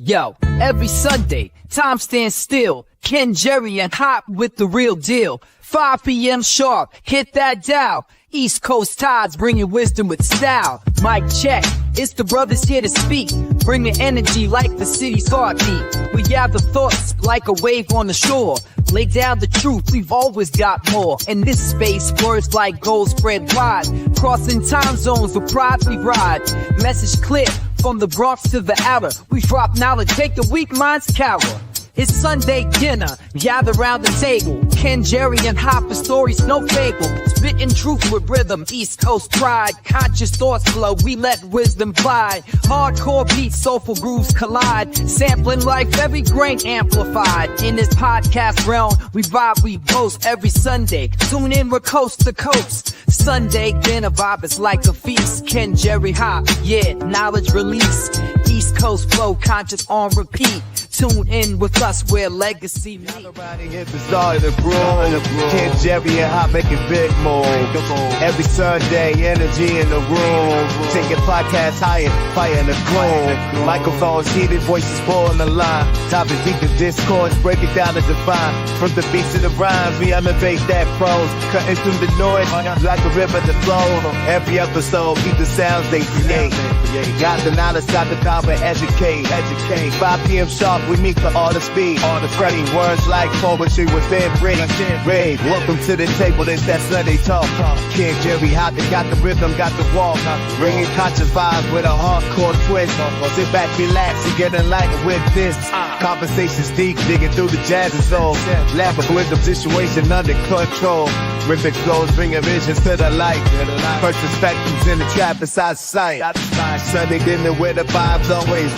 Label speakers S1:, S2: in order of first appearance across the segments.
S1: Yo, every Sunday, time stands still. Ken, Jerry, and Hop with the real deal. 5 p.m. sharp, hit that dial. East Coast tides bringing wisdom with style. Mic check, it's the brothers here to speak. Bringing energy like the city's heartbeat. We gather thoughts like a wave on the shore. Lay down the truth, we've always got more. In this space, words like gold spread wide. Crossing time zones with pride we ride. Message clear, from the Bronx to the outer. We drop knowledge, make the weak minds cower. It's Sunday dinner, gather round the table. Ken, Jerry, and Hop, the story's no fable. Spitting truth with rhythm, East Coast pride. Conscious thoughts flow, we let wisdom fly. Hardcore beats, soulful grooves collide. Sampling life, every grain amplified. In this podcast realm, we vibe, we boast every Sunday. Tune in, we're coast to coast. Sunday dinner vibe is like a feast. Ken, Jerry, Hop, yeah, knowledge release. East Coast flow, conscious on repeat. Tune in with us where legacy meet.
S2: Everybody hit the start of the groove. Ken, Jerry, and Hop making big moves. Every Sunday, energy in the room. Taking podcasts higher, fire in the gloom. Microphones heated, voices full in the line. Topics deep in discourse, break it down and define. From the beats to the rhymes, we elevate that prose. Cutting through the noise like a river that flows. Every episode, keep the sounds they create. Got the knowledge, got the power, educate. 5 p.m. sharp, we meet for all the speed. Spreading words like poetry within rage. Welcome to the table, it's that Sunday talk. Ken, Jerry, Hop, they got the rhythm, got the walk. Bringing conscious vibes with a hardcore twist. Sit back, relax, and get enlightened with this. Conversations deep, digging through the jazz and soul. Laughing with the situation under control. Rhythmic flows, bringing visions to the light. First perspectives in the trap beside sight. Sunday dinner where the vibes always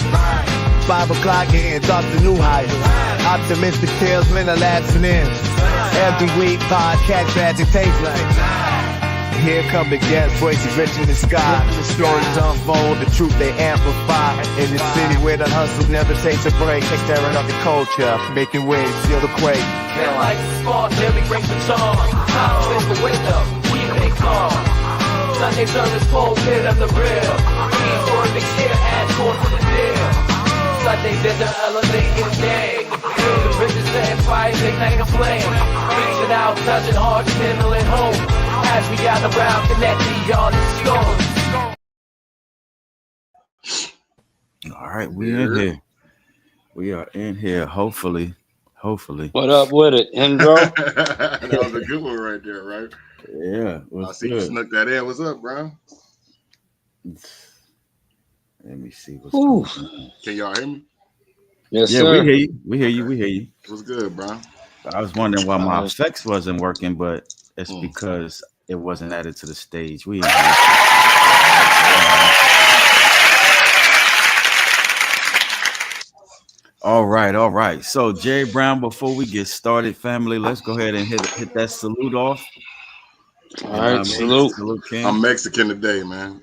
S2: 5 o'clock and thoughts to new heights. Optimistic tales when the laughing in. Every week podcast tragic taste like. Here come the guest voices rich in the sky. The stories unfold, the truth they amplify. In the city where the hustle never takes a break. They staring up the culture, making waves, feel the quake.
S3: Feel like the spark, Jerry brings the charm. How is the window, we make calm. Sunday service full pit of the real. Keys for the care, add core to the deal. Sunday dinner, elevate your day. Feel the riches and fires, ignite a flame. Reaching out, touching hearts, kindling home. As we gather round, connecting beyond the storms.
S4: All right, we in here. We are in here. Hopefully.
S5: What up with it, Indro?
S6: That was a good one right there, right?
S4: Yeah.
S6: I see you snuck that in. What's up, bro?
S4: Let me see what's going on.
S6: Can y'all hear me?
S5: Yes,
S4: yeah,
S5: sir.
S4: We hear you.
S6: What's good, bro?
S4: I was wondering why my effects wasn't working, but it's because it wasn't added to the stage. We in here. All right. So Jerry Brown, before we get started, family, let's go ahead and hit that salute off.
S5: All right, salute
S4: King.
S6: I'm Mexican today, man.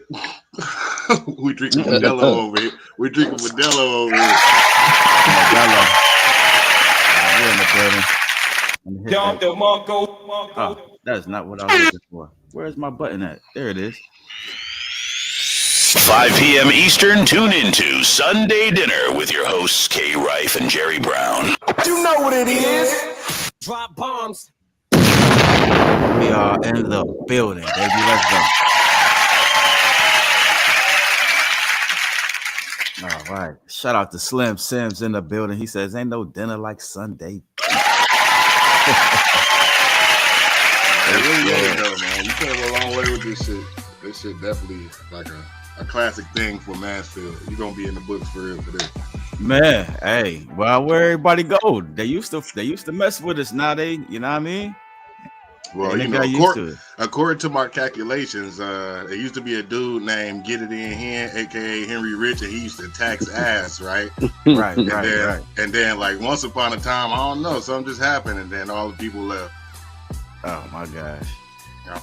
S6: We drinking Modelo over here. We're drinking Modelo over here.
S4: Modelo. We're in the building. Oh, that is not what I was looking for. Where's my button at? There it is.
S7: 5 p.m. Eastern, tune into Sunday Dinner with your hosts, Kay Rife and Jerry Brown.
S2: You know what it is.
S3: Drop bombs.
S4: We are in the building, baby. Let's go. All right. Shout out to Slim Sims in the building. He says, ain't no dinner like Sunday.
S6: Man. You came a long way with this shit. This shit definitely like a classic thing for Mansfield. You're gonna be in the books for real for this.
S4: Man, hey, well, where everybody go? They used to mess with us. Now they, you know what I mean?
S6: Well, you know, according to my calculations, there used to be a dude named Get It In Hen, aka Henry Rich, and he used to tax ass, right?
S4: right.
S6: And then, like once upon a time, I don't know, something just happened, and then all the people left.
S4: Oh my gosh!
S6: Yeah.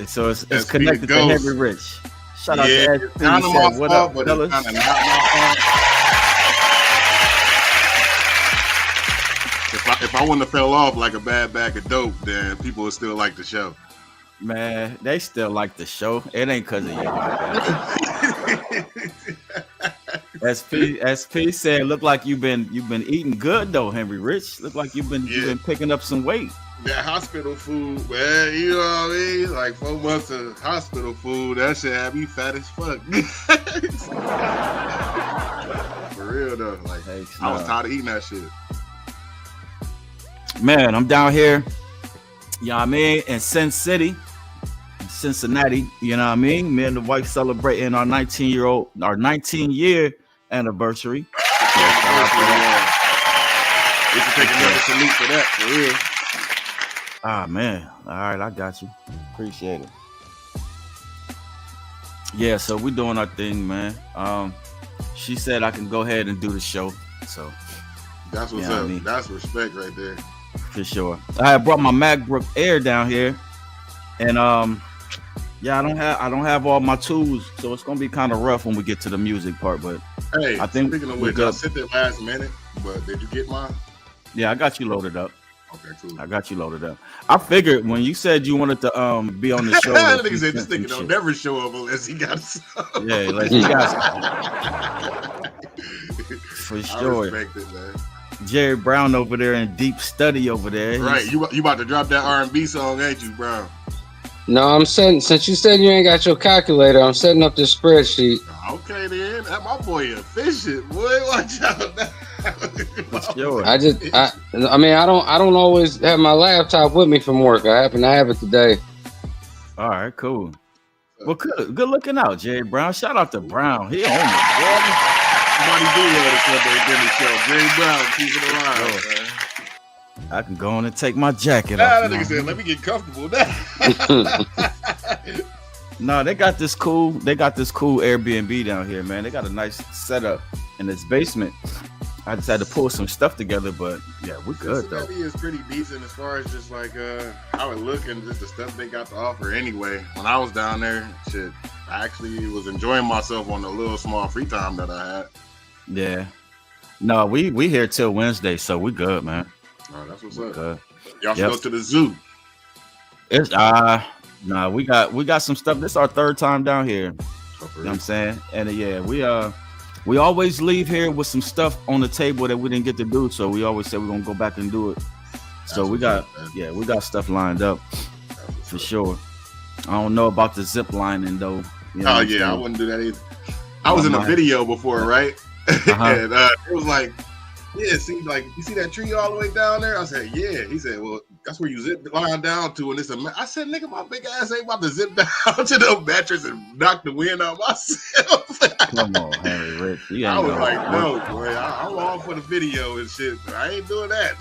S4: So it's connected to Henry Rich. Shout out to Ed.
S6: Said,
S4: what up, fellas?
S6: If I wouldn't have fell off like a bad bag of dope, then people would still like the show.
S4: Man, they still like the show. It ain't because of you. SP said, look like you've been eating good though, Henry Rich. Look like you've been picking up some weight.
S6: That hospital food, man, you know what I mean? Like 4 months of hospital food, that shit had me fat as fuck. For real though, like I was tired of eating that shit.
S4: Man, I'm down here, you know what I mean, in Sin City, Cincinnati, you know what I mean? Me and the wife celebrating our 19-year anniversary.
S6: We should take another salute for that, for real.
S4: Ah, man. All right, I got you. Appreciate it. Yeah, so we're doing our thing, man. She said I can go ahead and do the show, so.
S6: That's what's up. I mean? That's respect right there.
S4: For sure. I had brought my MacBook Air down here, and yeah, I don't have all my tools, so it's gonna be kind of rough when we get to the music part. But
S6: hey,
S4: I think
S6: speaking of which, I sent it last minute, but did you get mine?
S4: Yeah, I got you loaded up.
S6: Okay, cool.
S4: I got you loaded up. I figured when you said you wanted to be on the show,
S6: that nigga said this nigga don't never show up unless he got some.
S4: Yeah, unless he got some. For sure.
S6: I respect it, man.
S4: Jerry Brown over there in deep study over there.
S6: Right, you about to drop that R&B song, ain't you, Brown?
S5: No, I'm setting. Since you said you ain't got your calculator, I'm setting up this spreadsheet.
S6: Okay, then. That my boy efficient, boy. Watch out.
S4: Sure.
S5: I mean, I don't always have my laptop with me from work. I happen to have it today.
S4: All right, cool. Well, good looking out, Jerry Brown. Shout out to Brown. He on it.
S6: Somebody do the Sunday Dinner Show. Jerry Brown, keep it alive, man.
S4: I can go on and take my jacket off.
S6: That nigga said, let me get comfortable now.
S4: No, they got this cool Airbnb down here, man. They got a nice setup in this basement. I just had to pull some stuff together, but yeah, we're good though.
S6: Cincinnati is pretty decent as far as just like how it look and just the stuff they got to offer anyway. When I was down there, shit, I actually was enjoying myself on the little small free time that I had.
S4: Yeah. No, we here till Wednesday, so we good, man.
S6: Oh, that's what's up. Y'all should go to the zoo.
S4: It's nah, we got some stuff. This is our third time down here. You know what I'm saying? And yeah, we always leave here with some stuff on the table that we didn't get to do. So we always say we're gonna go back and do it. So we got stuff lined up for sure. I don't know about the zip lining though. You know
S6: I wouldn't do that either. I was in a video before, right? And it was like, yeah, see, like you see that tree all the way down there? I said, yeah. He said, well, that's where you zip line down to, and it's I said, nigga, my big ass ain't about to zip down to the mattress and knock the wind out myself.
S4: Come on, Henry Rich.
S6: I was like, no, boy, I'm all for the video and shit, but I ain't doing that.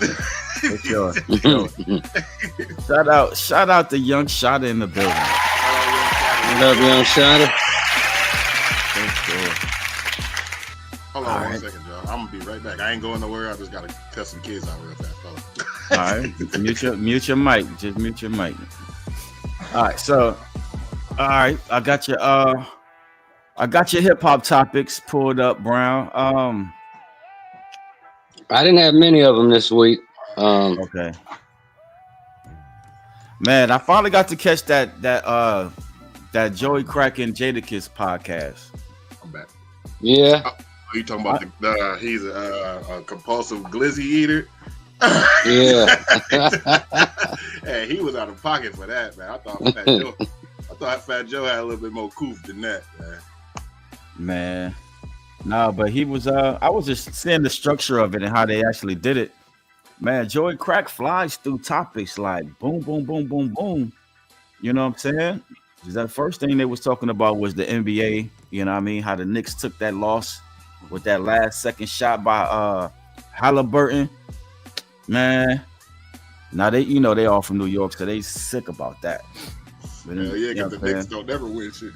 S4: For sure. Shout out to Young Shotta in the building.
S5: What up, Young Shotta?
S6: Hold on one second, y'all. I'm gonna be right back. I ain't going nowhere. I just gotta cut some kids out real fast, fella.
S4: All right, mute your mic. Just mute your mic. All right, so I got your hip hop topics pulled up, Brown.
S5: I didn't have many of them this week.
S4: Okay. Man, I finally got to catch that Joey Crack and Jadakiss podcast.
S6: I'm back.
S5: Yeah.
S6: Oh, you talking about he's a compulsive glizzy eater?
S5: Yeah.
S6: Hey, he was out of pocket for that, man. I thought Fat Joe had a little bit more coof than that,
S4: man. No, but he was I was just seeing the structure of it and how they actually did it. Man, Joey Crack flies through topics like boom, boom, boom, boom, boom. You know what I'm saying? The first thing they was talking about was the NBA, you know what I mean? How the Knicks took that loss with that last second shot by Halliburton. Man, now they all from New York, so they sick about that.
S6: But because the Knicks don't never win shit.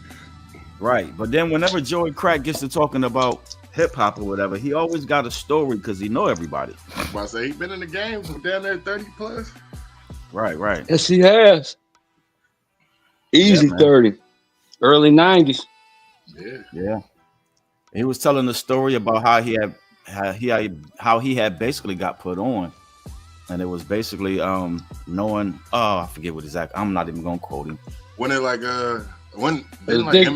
S4: Right, but then whenever Joey Crack gets to talking about hip hop or whatever, he always got a story because he know everybody.
S6: I say he been in the game from down there 30 plus.
S4: Right.
S5: Yes, he has. Easy 30, early 90s.
S6: Yeah.
S4: He was telling the story about how he had basically got put on, and it was basically knowing. Oh, I forget what exactly. I'm not even gonna quote him.
S6: When it like him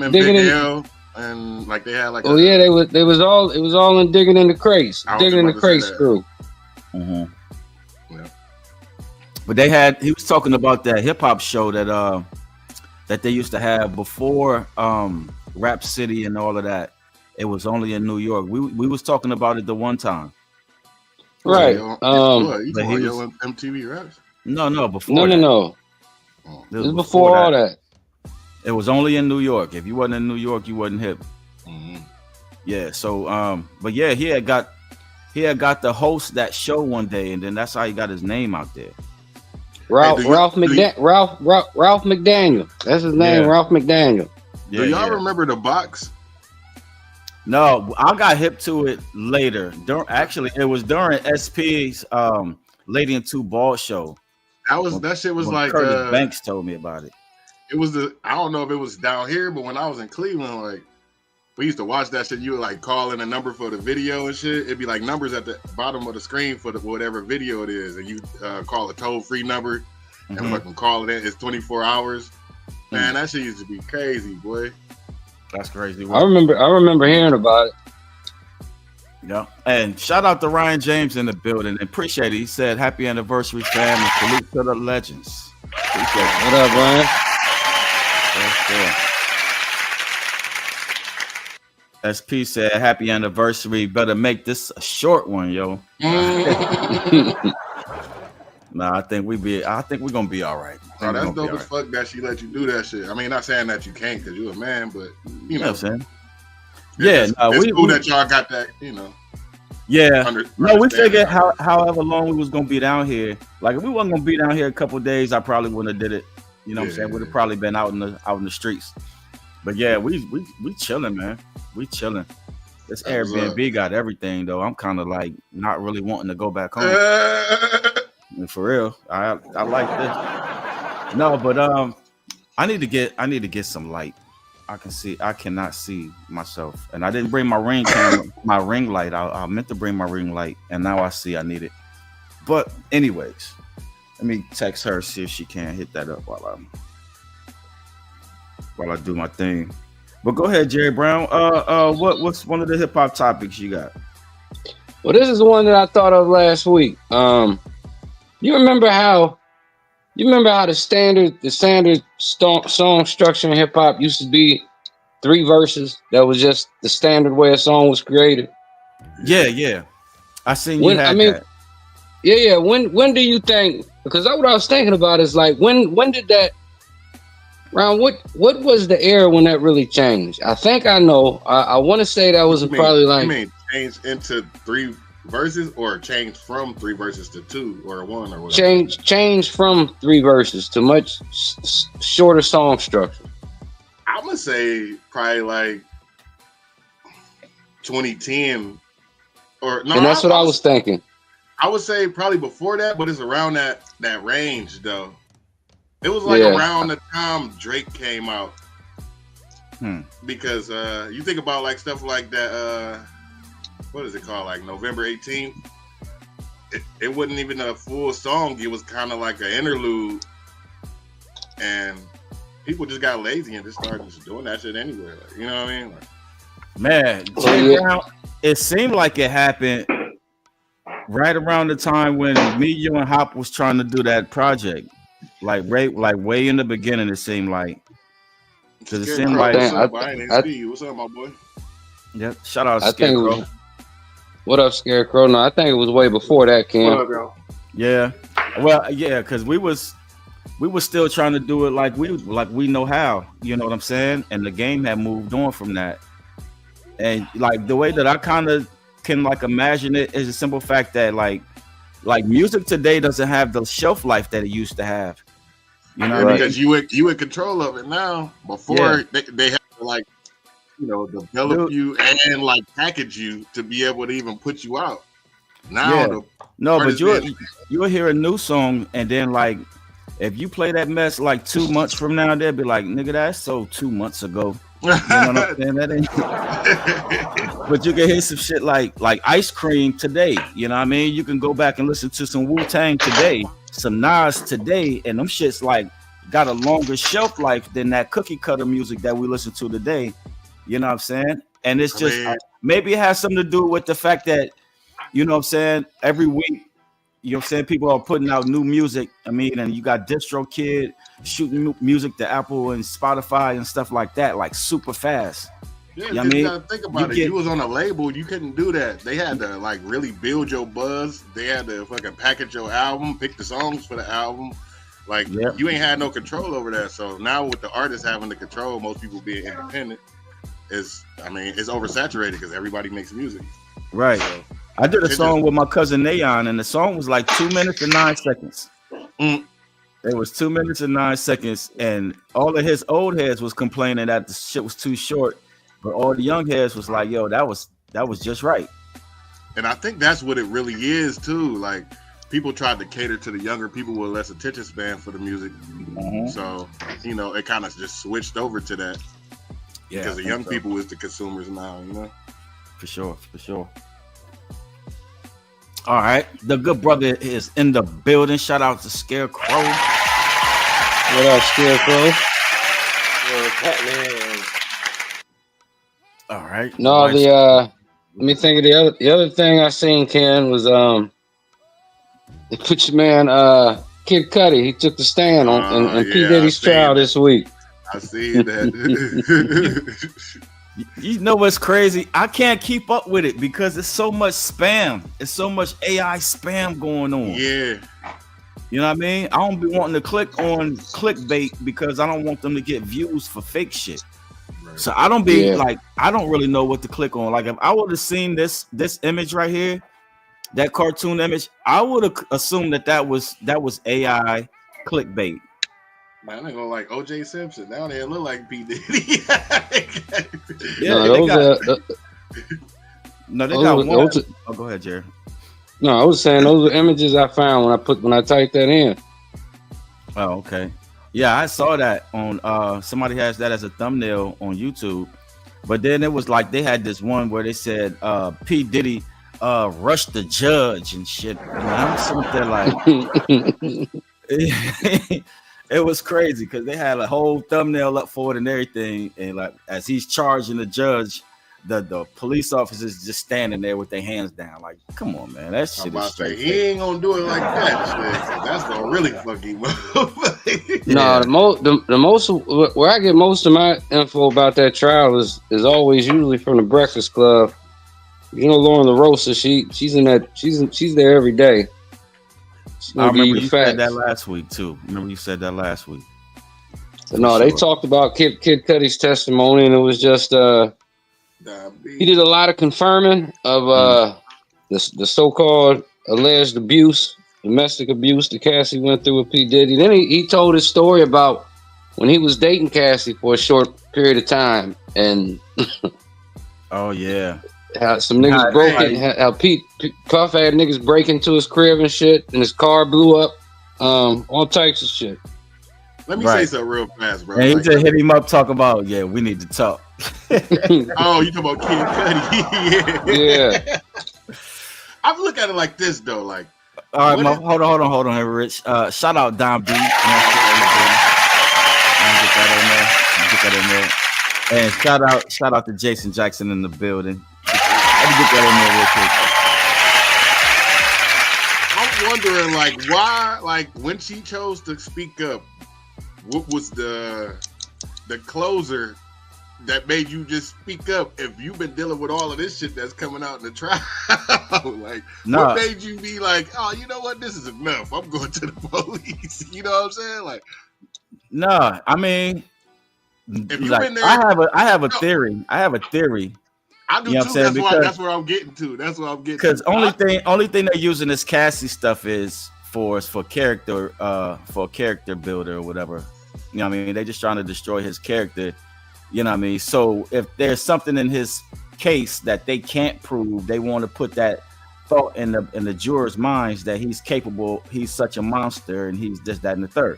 S6: and
S5: Big
S6: L and like they had like.
S5: Oh yeah, they was all in digging in the crates, digging in the crates crew.
S4: Mm-hmm. Yeah. But he was talking about that hip hop show that they used to have before Rap City and all of that. It was only in New York. We was talking about it the one time.
S5: Right.
S6: You on MTV Raps?
S4: No, before.
S5: No. It was before all that.
S4: It was only in New York. If you wasn't in New York, you wasn't hip.
S6: Mm-hmm.
S4: Yeah. So but yeah, he had got to host that show one day, and then that's how he got his name out there.
S5: Ralph McDaniel. That's his name, Ralph McDaniel.
S6: Do y'all remember the box?
S4: No, I got hip to it later. It was during SP's Lady in Two Ball show.
S6: That shit was like
S4: Curtis Banks told me about it.
S6: It was I don't know if it was down here, but when I was in Cleveland, like we used to watch that shit. You would like call in a number for the video and shit. It'd be like numbers at the bottom of the screen for whatever video it is, and you call a toll-free number and fucking call it in. It's 24 hours. Man, that shit used to be crazy, boy.
S4: That's crazy.
S5: I remember hearing about it.
S4: Yeah. And shout out to Ryan James in the building. Appreciate it. He said, "Happy anniversary, fam, and salute to the legends." Appreciate it.
S5: What up, Ryan?
S4: SP said, "Happy anniversary. Better make this a short one, yo." Nah, I think we're gonna be all right.
S6: Bro, that's dope as fuck that she let you do that shit. I mean, not saying that you can't because you're a man, but you know what I'm saying.
S4: Yeah,
S6: it's cool that y'all got that, you know.
S4: Yeah, no, we figured however long we was gonna be down here. Like if we wasn't gonna be down here a couple of days, I probably wouldn't have did it. You know what I'm saying? Would have probably been out in the streets. But yeah, we chilling, man. We chilling. This Airbnb got everything though. I'm kind of like not really wanting to go back home. And for real, I like this. No, but I need to get some light. I cannot see myself, and I didn't bring my ring light. I meant to bring my ring light, and now I see I need it. But anyways, let me text her, see if she can hit that up while I do my thing. But go ahead, Jerry Brown. What's one of the hip hop topics you got?
S5: Well, this is the one that I thought of last week. You remember how the standard song structure in hip hop used to be 3 verses? That was just the standard way a song was created.
S4: Yeah. I seen you that.
S5: Yeah. When do you think? Because what I was thinking about is like when did that? Ron, what was the era when that really changed? I think I know. I want to say that was probably like.
S6: You mean change into 3 verses or change from 3 verses to 2 or 1 or whatever?
S5: Change from 3 verses to much shorter song structure.
S6: I'm gonna say probably like 2010 or no.
S5: And that's what I was thinking.
S6: I would say probably before that, but it's around that range though. It was like around the time Drake came out. Because you think about like stuff like that. What is it called? Like November 18th. It wasn't even a full song. It was kind of like an interlude, and people just got lazy and just started just doing that shit anyway. Like, you know what I mean? Like,
S4: man, Jay Brown, it seemed like it happened right around the time when me, you, and Hop was trying to do that project. Like way in the beginning, it seemed like. Because it seemed like
S6: what's up, my boy?
S4: Yep. Shout out to Scarecrow.
S5: What up, Scarecrow? No, I think it was way before that, Ken.
S6: What up, girl?
S4: Yeah. Well, yeah, because we was still trying to do it like we know how. You know what I'm saying? And the game had moved on from that. And like the way that I kind of can like imagine it is a simple fact that like music today doesn't have the shelf life that it used to have. You know,
S6: because you in control of it now. Before they have to like, you know, develop you and like package you to be able to even put you out. Now,
S4: but you'll hear a new song and then like if you play that mess like 2 months from now, they'll be like, "Nigga, that's so 2 months ago." You know what I'm saying? That ain't. But you can hear some shit like Ice Cream today. You know what I mean? You can go back and listen to some Wu-Tang today, some Nas today, and them shits like got a longer shelf life than that cookie cutter music that we listen to today. You know what I'm saying? And it's just maybe it has something to do with the fact that, you know what I'm saying, every week, you know what I'm saying, people are putting out new music. I mean, and you got DistroKid shooting music to Apple and Spotify and stuff like that, like super fast.
S6: Yeah,
S4: you know what I mean?
S6: You gotta think about it. You was on a label, you couldn't do that. They had to like really build your buzz. They had to fucking package your album, pick the songs for the album. Like you ain't had no control over that. So now with the artists having the control, most people being independent, it's oversaturated because everybody makes music.
S4: Right.
S6: So,
S4: I did a song with my cousin Nayon, and the song was like 2 minutes and 9 seconds. It was 2 minutes and 9 seconds, and all of his old heads was complaining that the shit was too short. But all the young heads was like, yo, that was just right.
S6: And I think that's what it really is too. Like people tried to cater to the younger people with less attention span for the music. So, you know, it kind of just switched over to that. Yeah. Because the young people is the consumers now, you know?
S4: For sure. All right. The good brother is in the building. Shout out to Scarecrow.
S5: What up, Scarecrow?
S4: All right.
S5: No, let me think of the other thing I seen, Ken, was they put your man Kid Cudi. He took the stand on P. Diddy's trial this week.
S6: I see that.
S4: You know what's crazy? I can't keep up with it because it's so much spam. It's so much AI spam going on.
S6: Yeah.
S4: You know what I mean? I don't be wanting to click on clickbait because I don't want them to get views for fake shit. So I don't be like, I don't really know what to click on. Like if I would have seen this image right here, that cartoon image, I would have assumed that was AI clickbait.
S6: Man, they look like OJ Simpson. Now they look like P. Diddy.
S4: They got one. Oh, go ahead, Jerry.
S5: No, I was saying those are images I found when I typed that in.
S4: Oh, okay. Yeah, I saw that on somebody has that as a thumbnail on YouTube. But then it was like they had this one where they said P. Diddy rushed the judge and shit. And I'm sitting there like it was crazy because they had a whole thumbnail up for it and everything. And like as he's charging the judge, the police officers just standing there with their hands down. Like, come on, man. That shit is straight.
S6: He ain't gonna do it like that. Shit. That's gonna really fuck him up.
S5: No, the most where I get most of my info about that trial is always usually from the Breakfast Club. You know, Lauren LaRosa, she's in that she's there every day.
S4: I remember you said that last week too.
S5: No, they talked about Kid Cudi's testimony, and it was just he did a lot of confirming of the so-called alleged abuse, domestic abuse that Cassie went through with P. Diddy. Then he told his story about when he was dating Cassie for a short period of time, and
S4: oh yeah,
S5: how some niggas broke it. How Pete Puff had niggas break into his crib and shit, and his car blew up. All types of shit.
S6: Let me say something real fast, bro.
S4: And he just hit him up, talk about, we need to talk.
S6: Oh, you talking about Kid Cudi?
S5: Yeah.
S6: I look at it like this though, like.
S4: All right, hold on, here, Rich. Shout out Don B. Get that in there. And shout out to Jason Jackson in the building. Let me get that in there real quick.
S6: I'm wondering, like, why, like, when she chose to speak up, what was the closer that made you just speak up if you've been dealing with all of this shit that's coming out in the trial? Like, what made you be like, oh, you know what, this is enough, I'm going to the police? You know what I'm saying? Like,
S4: no, I mean,
S6: if you've
S4: like,
S6: been there,
S4: I have a theory. I do
S6: too. That's where I'm getting to. That's what I'm getting to.
S4: Because only thing they're using this Cassie stuff is for character, for a character builder or whatever. You know what I mean? They're just trying to destroy his character. You know what I mean? So if there's something in his case that they can't prove, they want to put that thought in the jurors' minds that he's capable, he's such a monster, and he's just that and the third.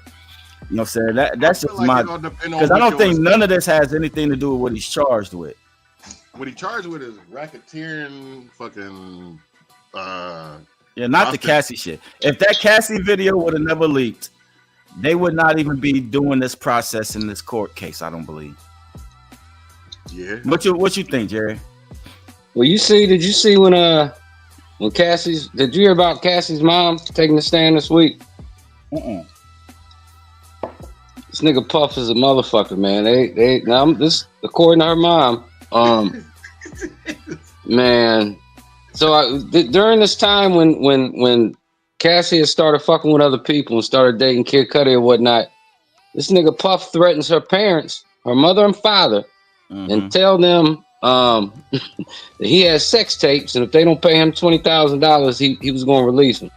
S4: You know what I'm saying? That's just my, because I don't think none of this has anything to do with what he's charged with.
S6: What he charged with is racketeering, fucking.
S4: Yeah, not the Cassie shit. If that Cassie video would have never leaked, they would not even be doing this process in this court case. I don't believe.
S6: Yeah.
S4: What you think, Jerry?
S5: Well, did you see when did you hear about Cassie's mom taking the stand this week? This nigga Puff is a motherfucker, man. This according to her mom, man. So during this time when Cassie had started fucking with other people and started dating Kid Cudi or whatnot, this nigga Puff threatens her parents, her mother and father, and tell them that he has sex tapes, and if they don't pay him $20,000, he was going to release them.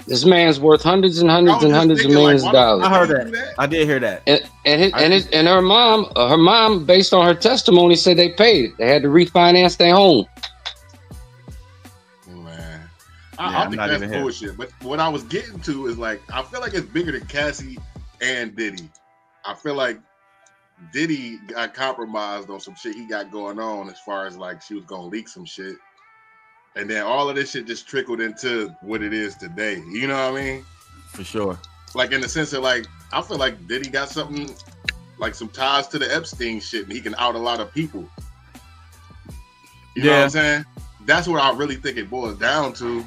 S5: This man's worth hundreds and hundreds and hundreds of millions of dollars.
S4: I heard that. I did hear that.
S5: And her mom, based on her testimony, said they paid it. They had to refinance their home.
S6: Man, I think that's bullshit. But what I was getting to is like, I feel like it's bigger than Cassie and Diddy. I feel like Diddy got compromised on some shit he got going on, as far as like she was gonna leak some shit. And then all of this shit just trickled into what it is today. You know what I mean?
S4: For sure.
S6: Like in the sense of like, I feel like Diddy got something, like some ties to the Epstein shit, and he can out a lot of people. You know what I'm saying? That's what I really think it boils down to.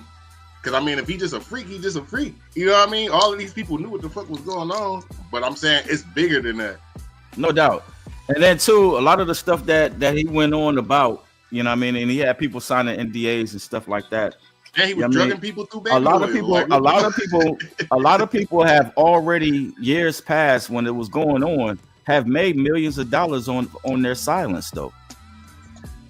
S6: Because I mean, if he just a freak, he just a freak. You know what I mean? All of these people knew what the fuck was going on. But I'm saying it's bigger than that.
S4: No doubt. And then too, a lot of the stuff that he went on about, you know what I mean? And he had people signing NDAs and stuff like that.
S6: And he was drugging people through baby
S4: a lot of people have already, years past when it was going on, have made millions of dollars on their silence though.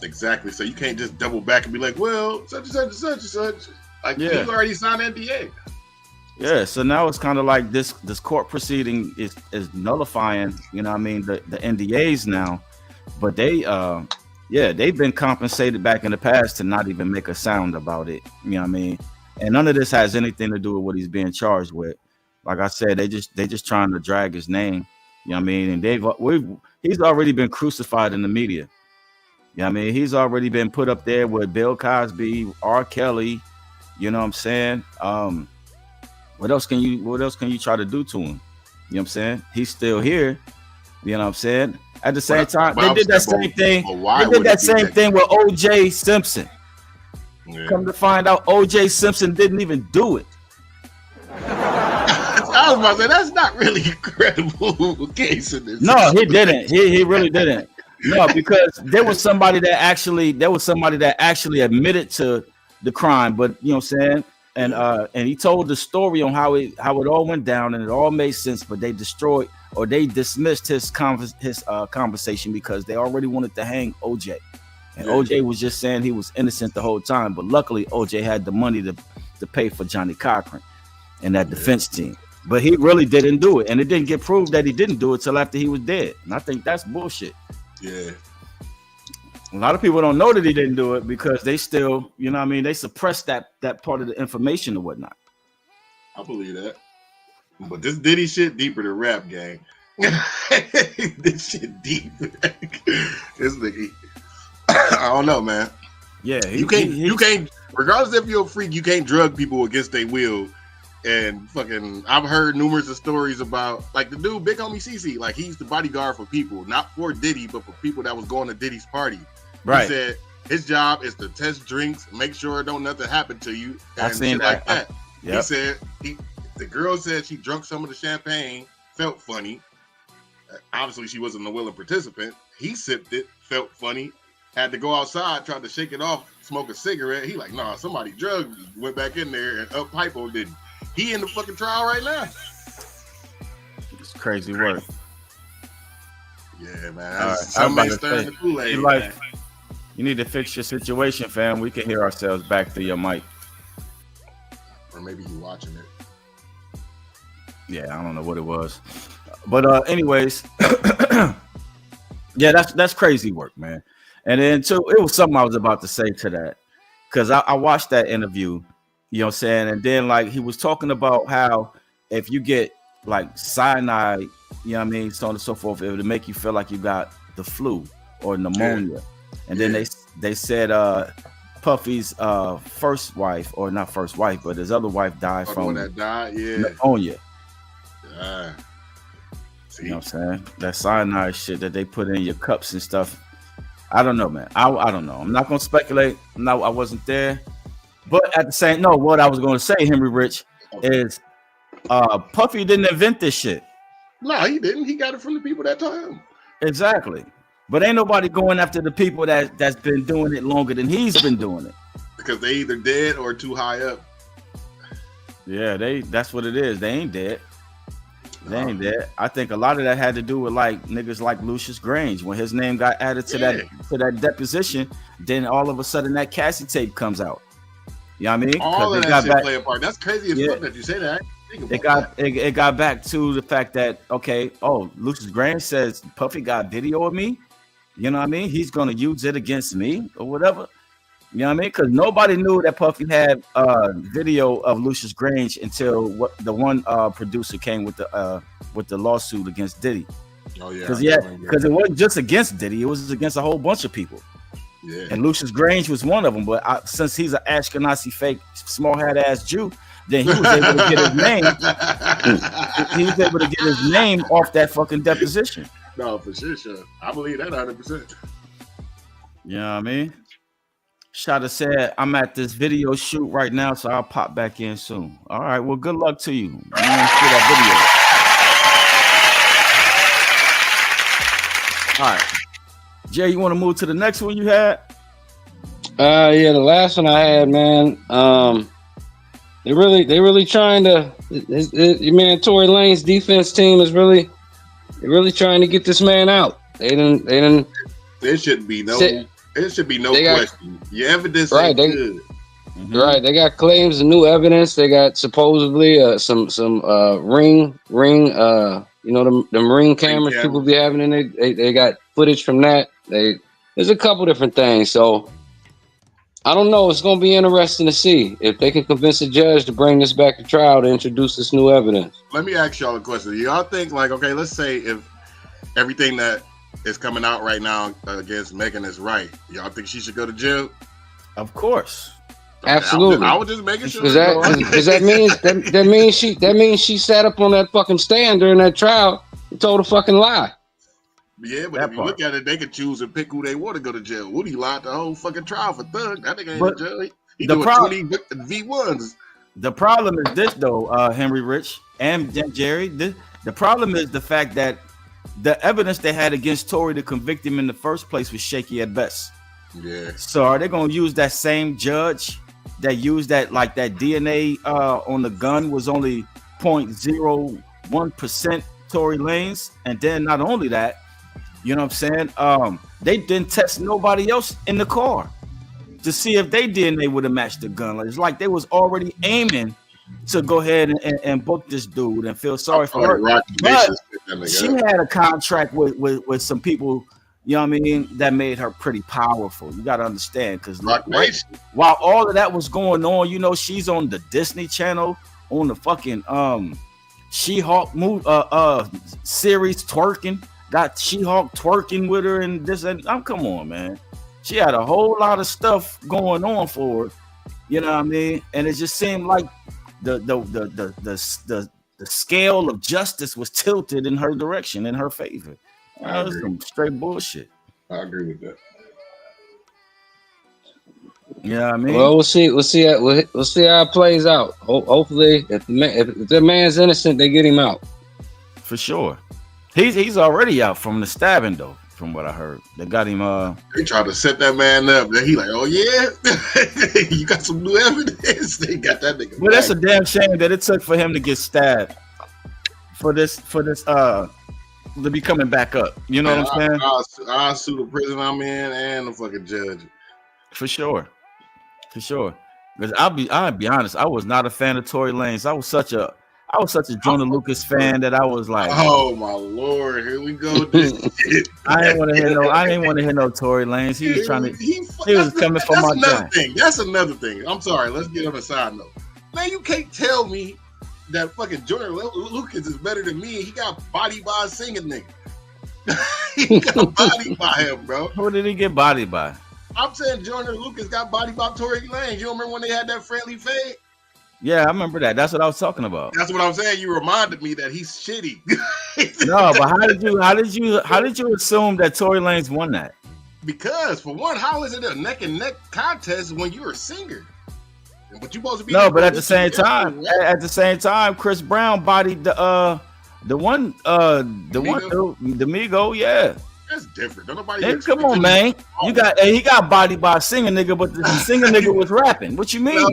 S6: Exactly. So you can't just double back and be like, well, such and such and such and such. Like you already signed NDA.
S4: Yeah, so now it's kind of like this court proceeding is nullifying, you know what I mean, the NDAs now. But they've been compensated back in the past to not even make a sound about it. You know what I mean? And none of this has anything to do with what he's being charged with. Like I said, they just trying to drag his name. You know what I mean? And he's already been crucified in the media. You know what I mean? He's already been put up there with Bill Cosby, R. Kelly. You know what I'm saying? What else can you try to do to him? You know what I'm saying? He's still here. You know what I'm saying? At the same time, they did that same thing. They did that same thing with O.J. Simpson. Yeah. Come to find out, O.J. Simpson didn't even do it.
S6: I was about to say, that's not really a credible case in this.
S4: No, he didn't. He really didn't. No, because there was somebody that actually admitted to the crime, but you know what I'm saying? And he told the story on how it all went down, and it all made sense, but they destroyed or they dismissed his conversation because they already wanted to hang OJ. And OJ was just saying he was innocent the whole time, but luckily OJ had the money to pay for Johnny Cochran and that defense team. But he really didn't do it, and it didn't get proved that he didn't do it till after he was dead. And I think that's bullshit.
S6: Yeah.
S4: A lot of people don't know that he didn't do it because they still, you know what I mean, they suppress that part of the information or whatnot.
S6: I believe that. But this Diddy shit deeper than rap gang. This shit deep. This nigga. I don't know, man.
S4: Yeah,
S6: you can't regardless if you're a freak, you can't drug people against their will. And fucking, I've heard numerous of stories about like the dude, Big Homie CC, like he's the bodyguard for people, not for Diddy, but for people that was going to Diddy's party. Right. He said his job is to test drinks, make sure don't nothing happen to you, and shit like that. Yep. He said the girl said she drunk some of the champagne, felt funny. Obviously, she wasn't a willing participant. He sipped it, felt funny, had to go outside, tried to shake it off, smoke a cigarette. He like, nah, somebody drugged me. Went back in there and up pipe on Diddy. He in the fucking trial right now.
S4: It's crazy work.
S6: Yeah, man. Somebody stirring the Kool-Aid.
S4: Like, you need to fix your situation, fam. We can hear ourselves back through your mic.
S6: Or maybe you watching it.
S4: Yeah, I don't know what it was. But anyways, yeah, that's crazy work, man. And then too, it was something I was about to say to that. Because I watched that interview. You know what I'm saying? And then like he was talking about how if you get like cyanide, you know what I mean, so on and so forth, it would make you feel like you got the flu or pneumonia. And then they said Puffy's first wife, or not first wife, but his other wife died from
S6: that died,
S4: pneumonia. You know what I'm saying? That cyanide shit that they put in your cups and stuff. I don't know, man. I don't know. I'm not gonna speculate. No, I wasn't there. But at the same, no, what I was gonna say, Henry Rich, is Puffy didn't invent this shit.
S6: No, he didn't. He got it from the people that taught him.
S4: Exactly. But ain't nobody going after the people that's been doing it longer than he's been doing it.
S6: Because they either dead or too high up.
S4: Yeah, that's what it is. They ain't dead. They ain't dead. I think a lot of that had to do with like niggas like Lucius Grange. When his name got added to that deposition, then all of a sudden that Cassie tape comes out. You know what I mean?
S6: All of that shit play a part. That's crazy as fuck that you say that.
S4: It got back to the fact that Lucius Grange says Puffy got video of me. You know what I mean? He's gonna use it against me or whatever. You know what I mean? Because nobody knew that Puffy had video of Lucius Grange until the one producer came with the lawsuit against Diddy. Oh yeah, because it wasn't just against Diddy; it was against a whole bunch of people. Yeah, and Lucius Grange was one of them. But since he's an Ashkenazi fake, small hat ass Jew, then he was able to get his name. He was able to get his name off that fucking deposition.
S6: No, for sure. I believe that 100%.
S4: You know what I mean? Shada said, I'm at this video shoot right now, so I'll pop back in soon. All right, well, good luck to you. See that video. All right. Jay, you want to move to the next one you had?
S5: Yeah, the last one I had, man. They really trying to. Man, Tory Lane's defense team is really trying to get this man out. They didn't.
S6: There should be no. It should be no question. Your evidence
S5: right,
S6: ain't good.
S5: Right, they got claims of new evidence. They got supposedly some ring. You know them ring cameras people be having in it. They got footage from that. There's a couple different things. So I don't know. It's gonna be interesting to see if they can convince a judge to bring this back to trial to introduce this new evidence.
S6: Let me ask y'all a question. Y'all think let's say if everything that is coming out right now against Megan is right, y'all think she should go to jail?
S4: Of course.
S5: Absolutely.
S6: I was just making sure.
S5: Because that means she sat up on that fucking stand during that trial and told a fucking lie.
S6: Yeah, but if you look at it, they can choose and pick who they want to go to jail. Woody lied the whole fucking trial for Thug. That nigga ain't in jail. He doing 20 V1s.
S4: The problem is this, though, Henry Rich and Jerry. The problem is the fact that the evidence they had against Tory to convict him in the first place was shaky at best.
S6: Yeah.
S4: So are they going to use that same judge that used that DNA on the gun was only 0.01% Tory Lanez? And then not only that, you know what I'm saying? They didn't test nobody else in the car to see if they DNA would have matched the gun. It's like they was already aiming to go ahead and book this dude and feel sorry for her. But she had a contract with some people, you know what I mean, that made her pretty powerful. You got to understand, because while all of that was going on, you know, she's on the Disney Channel on the fucking She-Hulk series twerking. Got She-Hulk twerking with her and this and come on, man. She had a whole lot of stuff going on for her, you know what I mean? And it just seemed like the scale of justice was tilted in her direction, in her favor. That was some straight bullshit.
S6: I agree with that.
S4: Yeah, I mean,
S5: well, we'll see how it plays out. Hopefully, if the man's innocent, they get him out.
S4: For sure. He's already out from the stabbing, though. From what I heard, they got him.
S6: They tried to set that man up. Then he like, oh yeah, you got some new evidence. They got that nigga.
S4: Well, that's a damn shame that it took for him to get stabbed. For this to be coming back up. You know what I'm saying?
S6: I'll sue the prison I'm in and the fucking judge.
S4: For sure. Because I'll be honest, I was not a fan of Tory Lanez. I was such a Jonah Lucas fan that I was like,
S6: oh my lord, here we go.
S4: I didn't want to hear no Tory Lanez. He was trying to. He was coming for my guy.
S6: That's another thing. I'm sorry. Let's get on a side note. Man, you can't tell me that fucking Jonah Lucas is better than me. He got body by a singing nigga. He got body by him, bro.
S4: Who did he get body by?
S6: I'm saying Jonah Lucas got body by Tory Lanez. You don't remember when they had that friendly fade?
S4: Yeah, I remember that. That's what I was talking about.
S6: That's what I'm saying. You reminded me that he's shitty.
S4: No, but how did you assume that Tory Lanez won that?
S6: Because for one, how is it a neck and neck contest when you're a singer? But you supposed to be
S4: no, but at the same time, Chris Brown bodied the Migo, yeah.
S6: That's different. Don't nobody
S4: come on, man. He got bodied by a singer nigga, but the singer nigga was rapping. What you mean?
S6: No,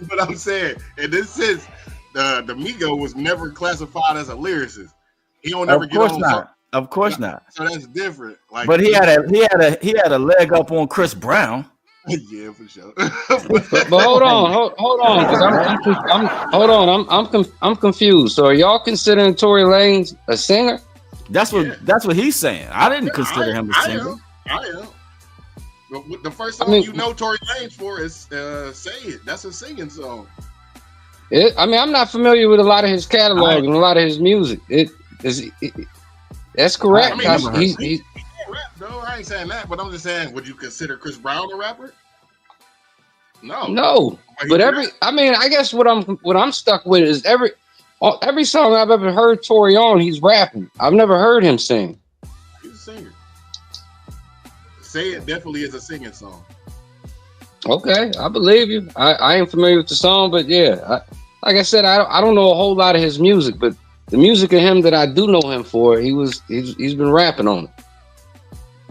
S6: but I'm saying, in this sense, the Migo was never classified as a lyricist. He don't never get on.
S4: Of course not.
S6: So that's different. Like,
S4: but he had a leg up on Chris Brown.
S6: Yeah, for sure.
S5: but hold on, because I'm confused. So are y'all considering Tory Lanez a singer?
S4: That's what he's saying. I didn't consider him a singer.
S6: I am. But the first song you know Tory Lanez for is "Say It." That's a singing song.
S5: I'm not familiar with a lot of his catalog and a lot of his music. That's correct.
S6: He rap, though. I ain't saying that, but I'm just saying, would you consider Chris Brown a rapper? No.
S5: But I guess what I'm stuck with is every song I've ever heard Tory on, he's rapping. I've never heard him sing.
S6: He's a singer. "Say It" definitely is a singing song.
S5: Okay, I believe you. I ain't familiar with the song, but yeah, like I said, I don't know a whole lot of his music, but the music of him that I do know him for, he's been rapping on it.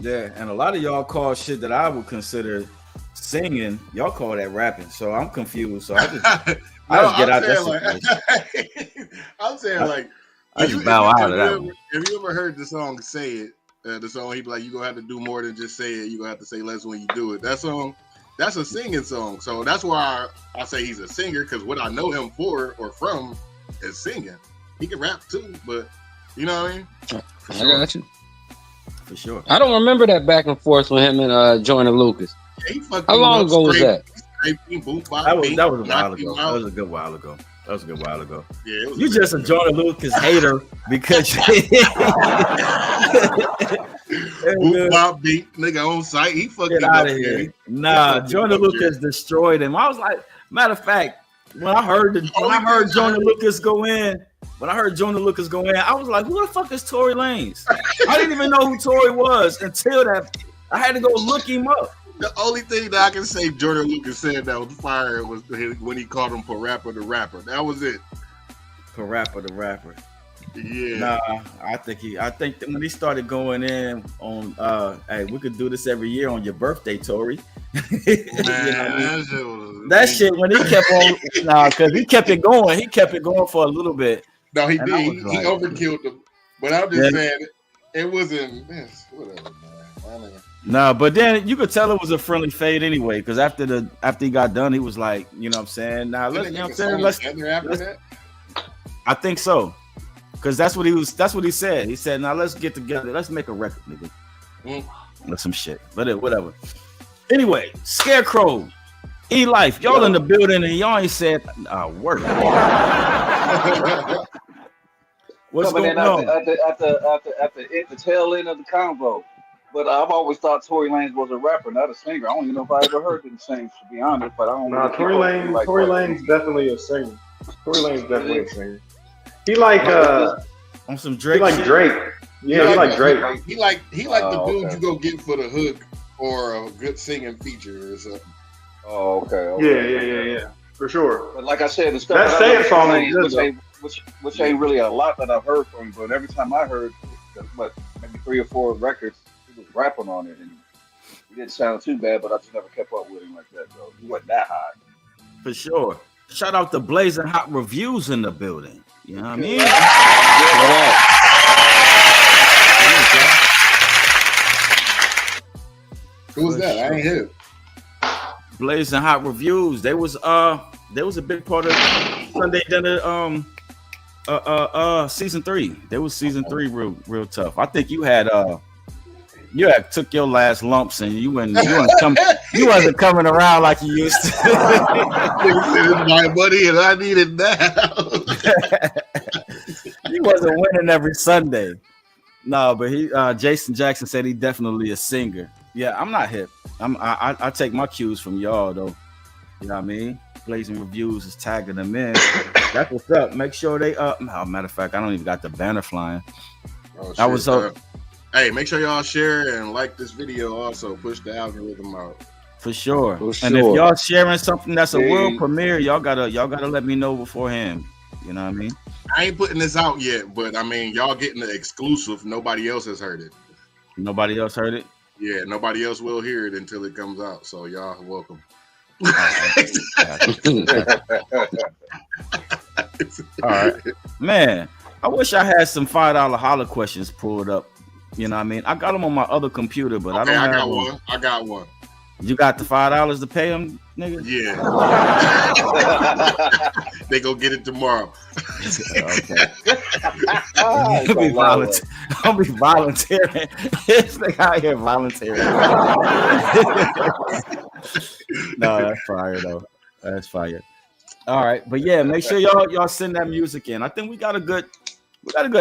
S4: Yeah, and a lot of y'all call shit that I would consider singing, y'all call that rapping. So I'm confused. So I just get out that situation.
S6: I'm saying, like,
S4: I just bow out of that one.
S6: Have you ever heard the song "Say It"? The song he be like, "You gonna have to do more than just say it. You gonna have to say less when you do it." That song, that's a singing song. So that's why I say he's a singer, because what I know him for or from is singing. He can rap too, but you know what I mean?
S5: I got you.
S4: For sure.
S5: I don't remember that back and forth with him and Joyner Lucas.
S6: Yeah,
S5: how long ago was that?
S4: That was a while ago. That was a good while ago. Yeah, you just a Joyner Lucas hater because
S6: Boop bop beat nigga on site. He fucking
S4: out of here. Nah, Joyner Lucas destroyed him. I was like, matter of fact, when I heard Joyner Lucas go in, I was like, who the fuck is Tory Lanez? I didn't even know who Tory was until that. I had to go look him up.
S6: The only thing that I can say Joyner Lucas said that was fire was when he called him Parappa the Rapper. That was it.
S4: Parappa the Rapper.
S6: Yeah.
S4: Nah, I think that when he started going in on, hey, we could do this every year on your birthday, Tory. That shit when he kept on, because he kept it going. He kept it going for a little bit.
S6: No, he did. He overkilled them. But I'm just saying, it wasn't. Whatever, man.
S4: No, but then you could tell it was a friendly fade anyway, because after he got done, he was like, you know what I'm saying? Now let's I think so. Because that's what he said. He said, now let's get together. Let's make a record, nigga. Or some shit. But whatever. Anyway, Scarecrow, E-Life, y'all in the building and y'all ain't said a word. What's going on?
S8: At the tail end of the convo. But I've always thought Tory Lanez was a rapper, not a singer. I don't even know if I ever heard him sing, to be honest. But I don't know.
S9: Tory Lanez definitely a singer. Tory Lanez definitely a singer. He like
S4: on some Drake.
S9: He like Drake. Yeah, he like Drake.
S6: He like the dude you go get for the hook or a good singing feature or something.
S8: Oh, okay.
S9: Yeah. For sure.
S8: But like I said, the stuff
S9: that Say It song is good,
S8: which ain't really a lot that I've heard from him, but every time I heard, maybe 3 or 4 records, he was rapping on it, and he didn't sound too bad, but I just never kept up with him like that, though. He wasn't that high.
S4: For sure. Shout out to Blazing Hot Reviews in the building. You know what I mean?
S6: Who was that? I ain't hear.
S4: Blazing Hot Reviews. They was a big part of Sunday Dinner season 3. They was season 3 real tough. I think you had took your last lumps and you wasn't coming around like you used to.
S6: My buddy and I need it now.
S4: He wasn't winning every Sunday. No, but Jason Jackson said he definitely a singer. Yeah, I'm not hip. I take my cues from y'all though. You know what I mean? Blazing Reviews is tagging them in. That's what's up. Make sure they matter of fact, I don't even got the banner flying.
S6: Oh,
S4: I was up.
S6: Hey, make sure y'all share and like this video. Also, push the algorithm out.
S4: For sure. And if y'all sharing something that's a world premiere, y'all gotta let me know beforehand. You know what I mean?
S6: I ain't putting this out yet, but I mean, y'all getting the exclusive. Nobody else has heard it.
S4: Nobody else heard it?
S6: Yeah, nobody else will hear it until it comes out. So y'all are welcome.
S4: All right. Man, I wish I had some $5 holler questions pulled up. You know what I mean? I got them on my other computer, but I don't have one.
S6: I got one.
S4: You got the $5 to pay them, nigga?
S6: Yeah. They go get it tomorrow.
S4: Okay. I'll be volunteering. This nigga out here volunteering. No, that's fire though. That's fire. All right, but yeah, make sure y'all send that music in. I think we got a good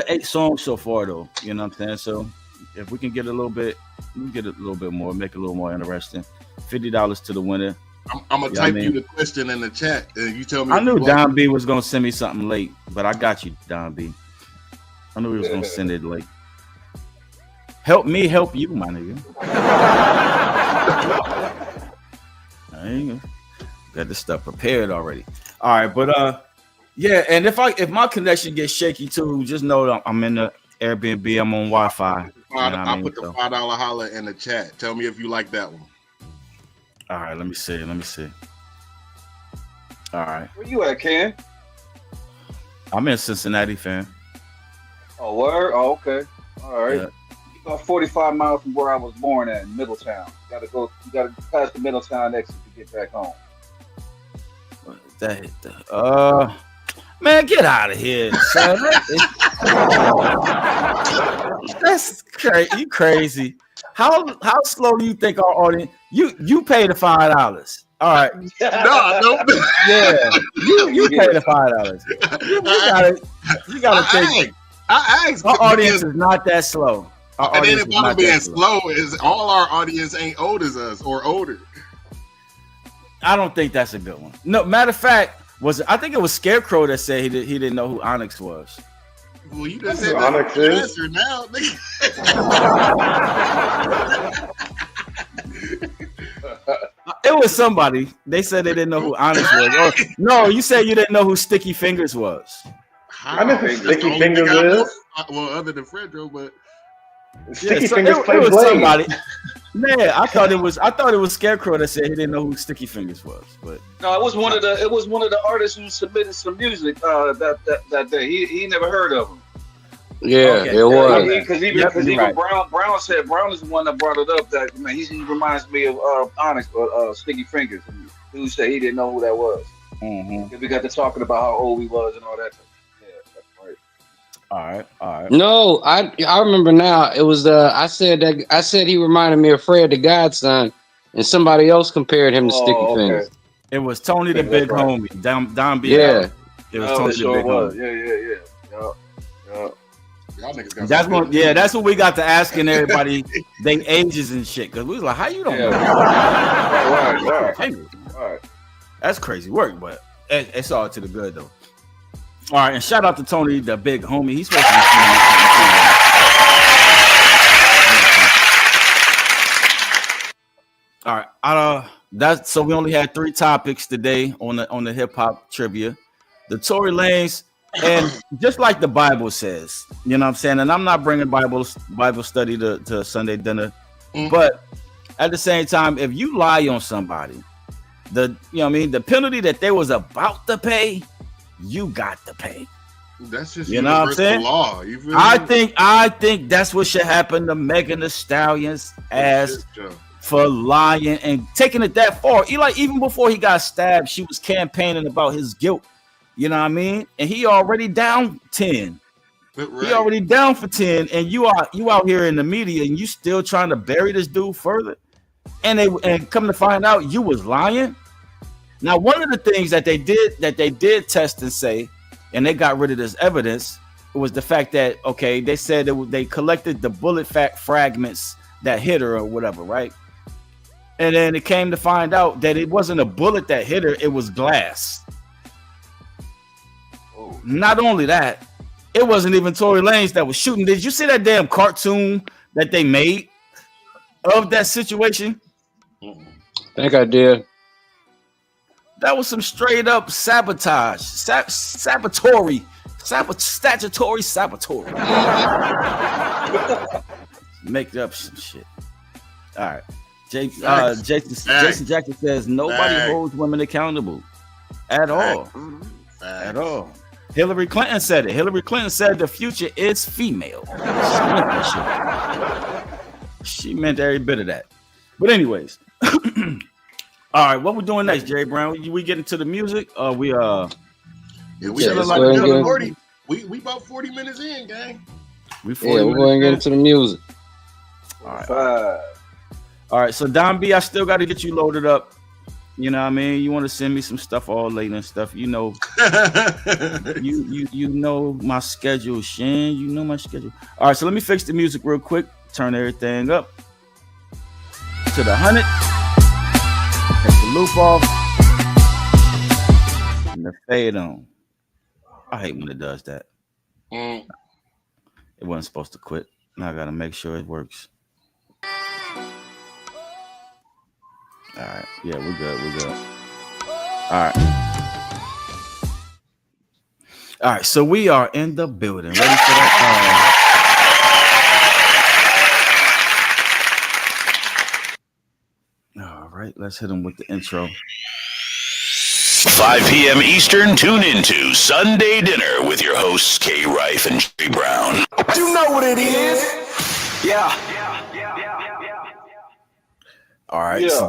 S4: 8 songs so far though. You know what I'm saying? So if we can get a little bit more, make it a little more interesting. $50 to the winner.
S6: I'm gonna type you the question in the chat, and you tell me.
S4: I knew Don B was gonna send me something late, but I got you, Don B. I knew he was gonna send it late. Help me, help you, my nigga. I ain't got this stuff prepared already. All right, but yeah, and if my connection gets shaky too, just know that I'm in the Airbnb. I'm on Wi-Fi.
S6: I'll put the $5 holler in the chat. Tell me if you like that one.
S4: All right, let me see. All right.
S8: Where you at, Ken?
S4: I'm in Cincinnati, fam.
S8: Oh, word? Oh, okay. All right.
S4: Yeah.
S8: About 45 miles from where I was born at, in Middletown. You gotta pass the Middletown exit to get back home.
S4: Man, get out of here, son. That's crazy. You crazy. How slow do you think our audience? You pay the $5. All right.
S6: No.
S4: Yeah. You pay the $5. You gotta think.
S6: I asked.
S4: Our audience is not that slow.
S6: And then if I'm being slow, is all our audience ain't old as us or older.
S4: I don't think that's a good one. No, matter of fact, I think it was Scarecrow that said he didn't know who Onyx was.
S6: Well, you just said Onyx is now.
S4: It was somebody. They said they didn't know who Onyx was. Or, no, you said you didn't know who Sticky Fingers was.
S9: I know who Sticky Fingers is.
S6: Well, other than Fredro, but
S9: Sticky Fingers
S4: it was somebody. Man, I thought it was Scarecrow that said he didn't know who Sticky Fingers was. But
S8: no, it was one of the artists who submitted some music that day. He never heard of him.
S5: Yeah, okay. It was
S8: because even right. Brown said Brown is the one that brought it up. That man, he reminds me of Onyx, but Sticky Fingers. And who said he didn't know who that was?
S4: Mm-hmm.
S8: We got to talking about how old he was and all that. Yeah, that's right.
S4: All right.
S5: No, I remember now. It was I said he reminded me of Fred the Godson, and somebody else compared him to Sticky Fingers.
S4: It was Tony the Big Homie. Don B.
S5: Yeah,
S4: it was Tony the Big Homie.
S8: Yeah.
S4: That's what we got to asking everybody they ages and shit, because we was like, how you don't know?
S8: Right.
S4: That's crazy work, but it's all to the good though. All right, and shout out to Tony the Big Homie. He's supposed to be all right. That's so we only had 3 topics today on the hip hop trivia. The Tory Lanez. And just like the Bible says, you know what I'm saying? And I'm not bringing Bible study to Sunday dinner. Mm-hmm. But at the same time, if you lie on somebody, the penalty that they was about to pay, you got to pay.
S6: That's just
S4: you know what I'm saying?
S6: Law.
S4: I think that's what should happen to Megan Thee Stallion's ass for lying and taking it that far. Even before he got stabbed, she was campaigning about his guilt. You know what I mean? And he already down 10. Right. He already down for 10, and you out here in the media, and you still trying to bury this dude further. And come to find out, you was lying. Now, one of the things that they did test and say, and they got rid of this evidence, was the fact that they said they collected the bullet fragments that hit her or whatever, right? And then it came to find out that it wasn't a bullet that hit her, it was glass.
S8: Oh.
S4: Not only that, it wasn't even Tory Lanez that was shooting. Did you see that damn cartoon that they made of that situation?
S5: I think I did.
S4: That was some straight up sabotage, statutory. Make up some shit. All right. Jason Jackson says nobody holds women accountable at all. At all. Hillary Clinton said it. Hillary Clinton said the future is female. She meant every bit of that. But anyways. All right, what we doing next, Jerry Brown? We get into the music? We
S6: like 40. We about 40 minutes in, gang.
S5: We're going to get into the music.
S4: All right, so Don B, I still got to get you loaded up. You know what I mean? You want to send me some stuff all late and stuff. You know, you know my schedule, Shin. You know my schedule. All right, so let me fix the music real quick. Turn everything up to the 100. Take the loop off. And the fade on. I hate when it does that. It wasn't supposed to quit. Now I got to make sure it works. All right. Yeah, we're good. All right. All right. So we are in the building. Ready for that? All right. Let's hit them with the intro.
S7: 5 p.m. Eastern, tune into Sunday Dinner with your hosts, K. Rife and Jerry Brown.
S3: You know what it is. Yeah.
S4: All right. So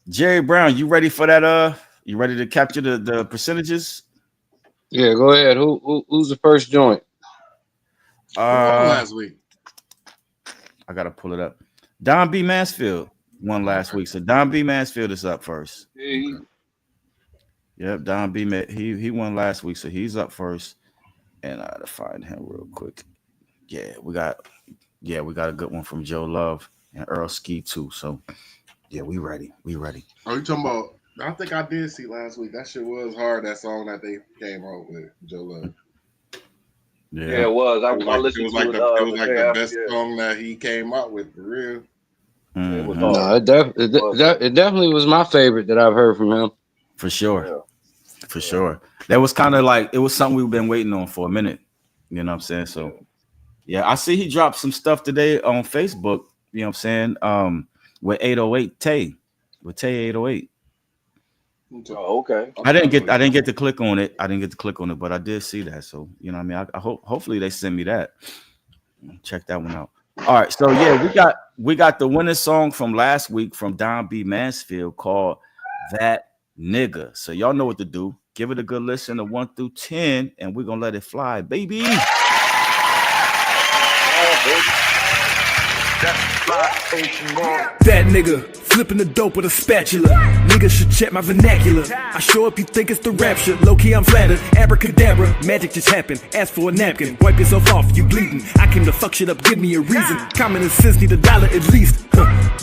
S4: Jerry Brown, you ready for that? You ready to capture the percentages?
S5: Yeah, go ahead. Who's the first joint?
S6: Last week.
S4: I gotta pull it up. Don B. Mansfield won last week, so Don B. Mansfield is up first. Yep, Don B. He won last week, so he's up first. And I gotta find him real quick. Yeah, we got a good one from Joe Love and Earl Ski too. So yeah, we ready.
S6: Oh, you talking about? I think I did see last week. That shit was hard. That song that they came out with, Joe Love.
S8: Yeah, it was. I listened to it.
S6: It was like the best song that he came out with, for real.
S5: It was hard. No, it definitely was my favorite that I've heard from him.
S4: For sure. For sure. That was kind of like, it was something we've been waiting on for a minute. You know what I'm saying? So, yeah, I see he dropped some stuff today on Facebook. You know what I'm saying? With 808 Tay. With Tay 808.
S8: Oh, okay.
S4: I didn't get to click on it. But I did see that. So, you know what I mean? I hope hopefully they send me that. Check that one out. All right. So yeah, we got the winning song from last week from Don B. Mansfield called That Nigga. So y'all know what to do. Give it a good listen of 1 through 10, and we're gonna let it fly, baby.
S10: That nigga flipping the dope with a spatula. Niggas should check my vernacular. I show up, you think it's the rapture. Low key, I'm flattered. Abracadabra, magic just happened. Ask for a napkin, wipe yourself off, you bleeding. I came to fuck shit up, give me a reason. Common sense need $1 at least.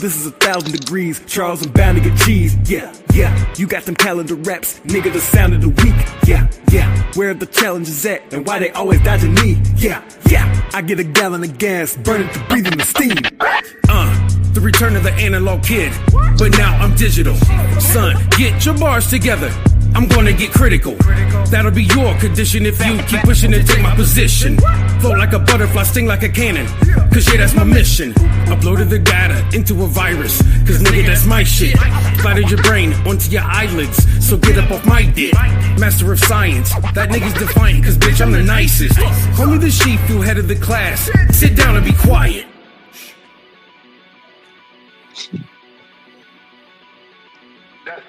S10: This is 1,000 degrees. Charles, I'm bound to get cheese. Yeah. You got them calendar raps, nigga, the sound of the week. Yeah. Where the challenges at, and why they always dodging me. Yeah. I get a gallon of gas, burning to breathing the steam. The return of the analog kid, but now I'm digital. Son, get your bars together. I'm gonna get critical. That'll be your condition if you keep pushing and take my position. Flow like a butterfly, sting like a cannon. Cause yeah, that's my mission. Uploaded the data into a virus. Cause nigga, that's my shit. Splattered your brain onto your eyelids. So get up off my dick. Master of science. That nigga's defiant. Cause bitch, I'm the nicest. Call me the sheep, you head of the class. Sit down and be quiet.
S3: That's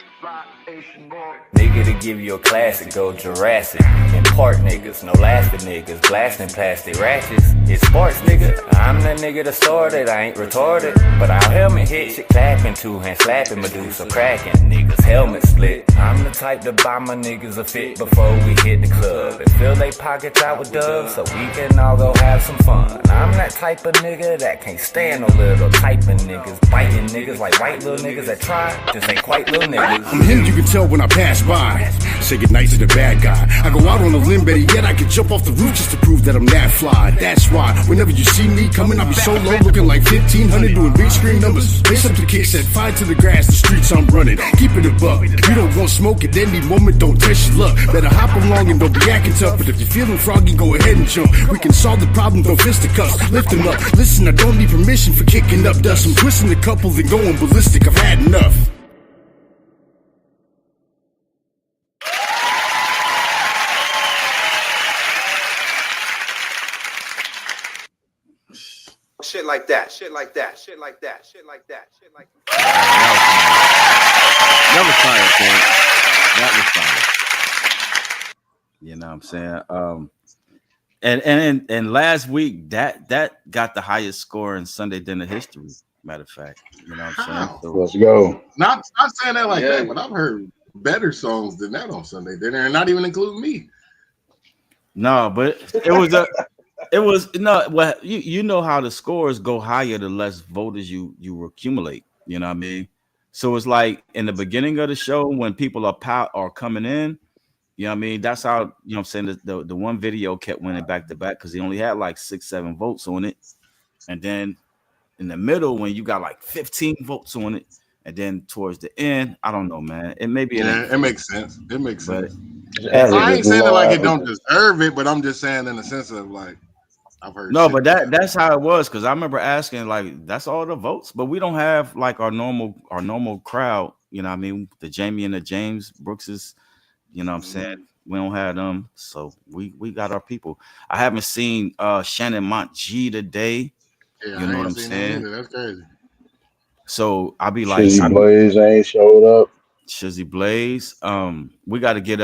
S11: Nigga to give you a classic, go Jurassic. Import niggas, no lasting niggas, blasting plastic ratchets. It's sports, nigga. I'm the nigga that started, I ain't retarded. But our helmet hit shit clapping, two hand slapping, Medusa cracking. Niggas helmet split. I'm the type to buy my niggas a fit before we hit the club and fill they pockets out with doves so we can all go have some fun. I'm that type of nigga that can't stand no little typing niggas, biting niggas like white little niggas that try, just ain't quite little niggas.
S10: I'm him, you can tell when I pass by. Say goodnight to the bad guy. I go out on a limb, better yet I can jump off the roof just to prove that I'm that fly. That's why whenever you see me coming, I'll be so low, looking like 1500, doing big screen numbers. Lace up the kick, set fire to the grass, the streets I'm running. Keep it a buck. You don't want smoke at any moment, don't test your luck. Better hop along and don't be acting tough. But if you're feeling froggy, go ahead and jump. We can solve the problem, don't fisticuffs. Lift them up. Listen, I don't need permission for kicking up dust. I'm twisting the couple and going ballistic. I've had enough.
S12: Shit like that, shit like that, shit like that, shit like that, shit like that.
S4: That was fire. You know what I'm saying? And last week that got the highest score in Sunday dinner history. Matter of fact, you know what I'm saying? So,
S5: let's go.
S6: Not saying that like that, but I've heard better songs than that on Sunday dinner, and not even including me.
S4: No, but it was no. Well, you know how the scores go higher the less voters you accumulate. You know what I mean? So it's like in the beginning of the show when people are coming in. You know what I mean? That's how, you know what I'm saying, the one video kept winning back to back because he only had like 6-7 votes on it. And then in the middle, when you got like 15 votes on it, and then towards the end, I don't know, man. It may be
S6: it makes sense. It makes sense. I ain't saying it like it don't deserve it, but I'm just saying in the sense of like I've heard.
S4: No, but that's how it was because I remember asking like that's all the votes, but we don't have like our normal crowd. You know what I mean? The Jamie and the James Brookses. You know what I'm saying? We don't have them, so we got our people. I haven't seen Shannon Montg today.
S6: Yeah,
S4: you know what I'm saying?
S6: That's crazy.
S4: So I'll be like,
S5: Shizzy Blaze ain't showed up.
S4: Shizzy Blaze. We got to get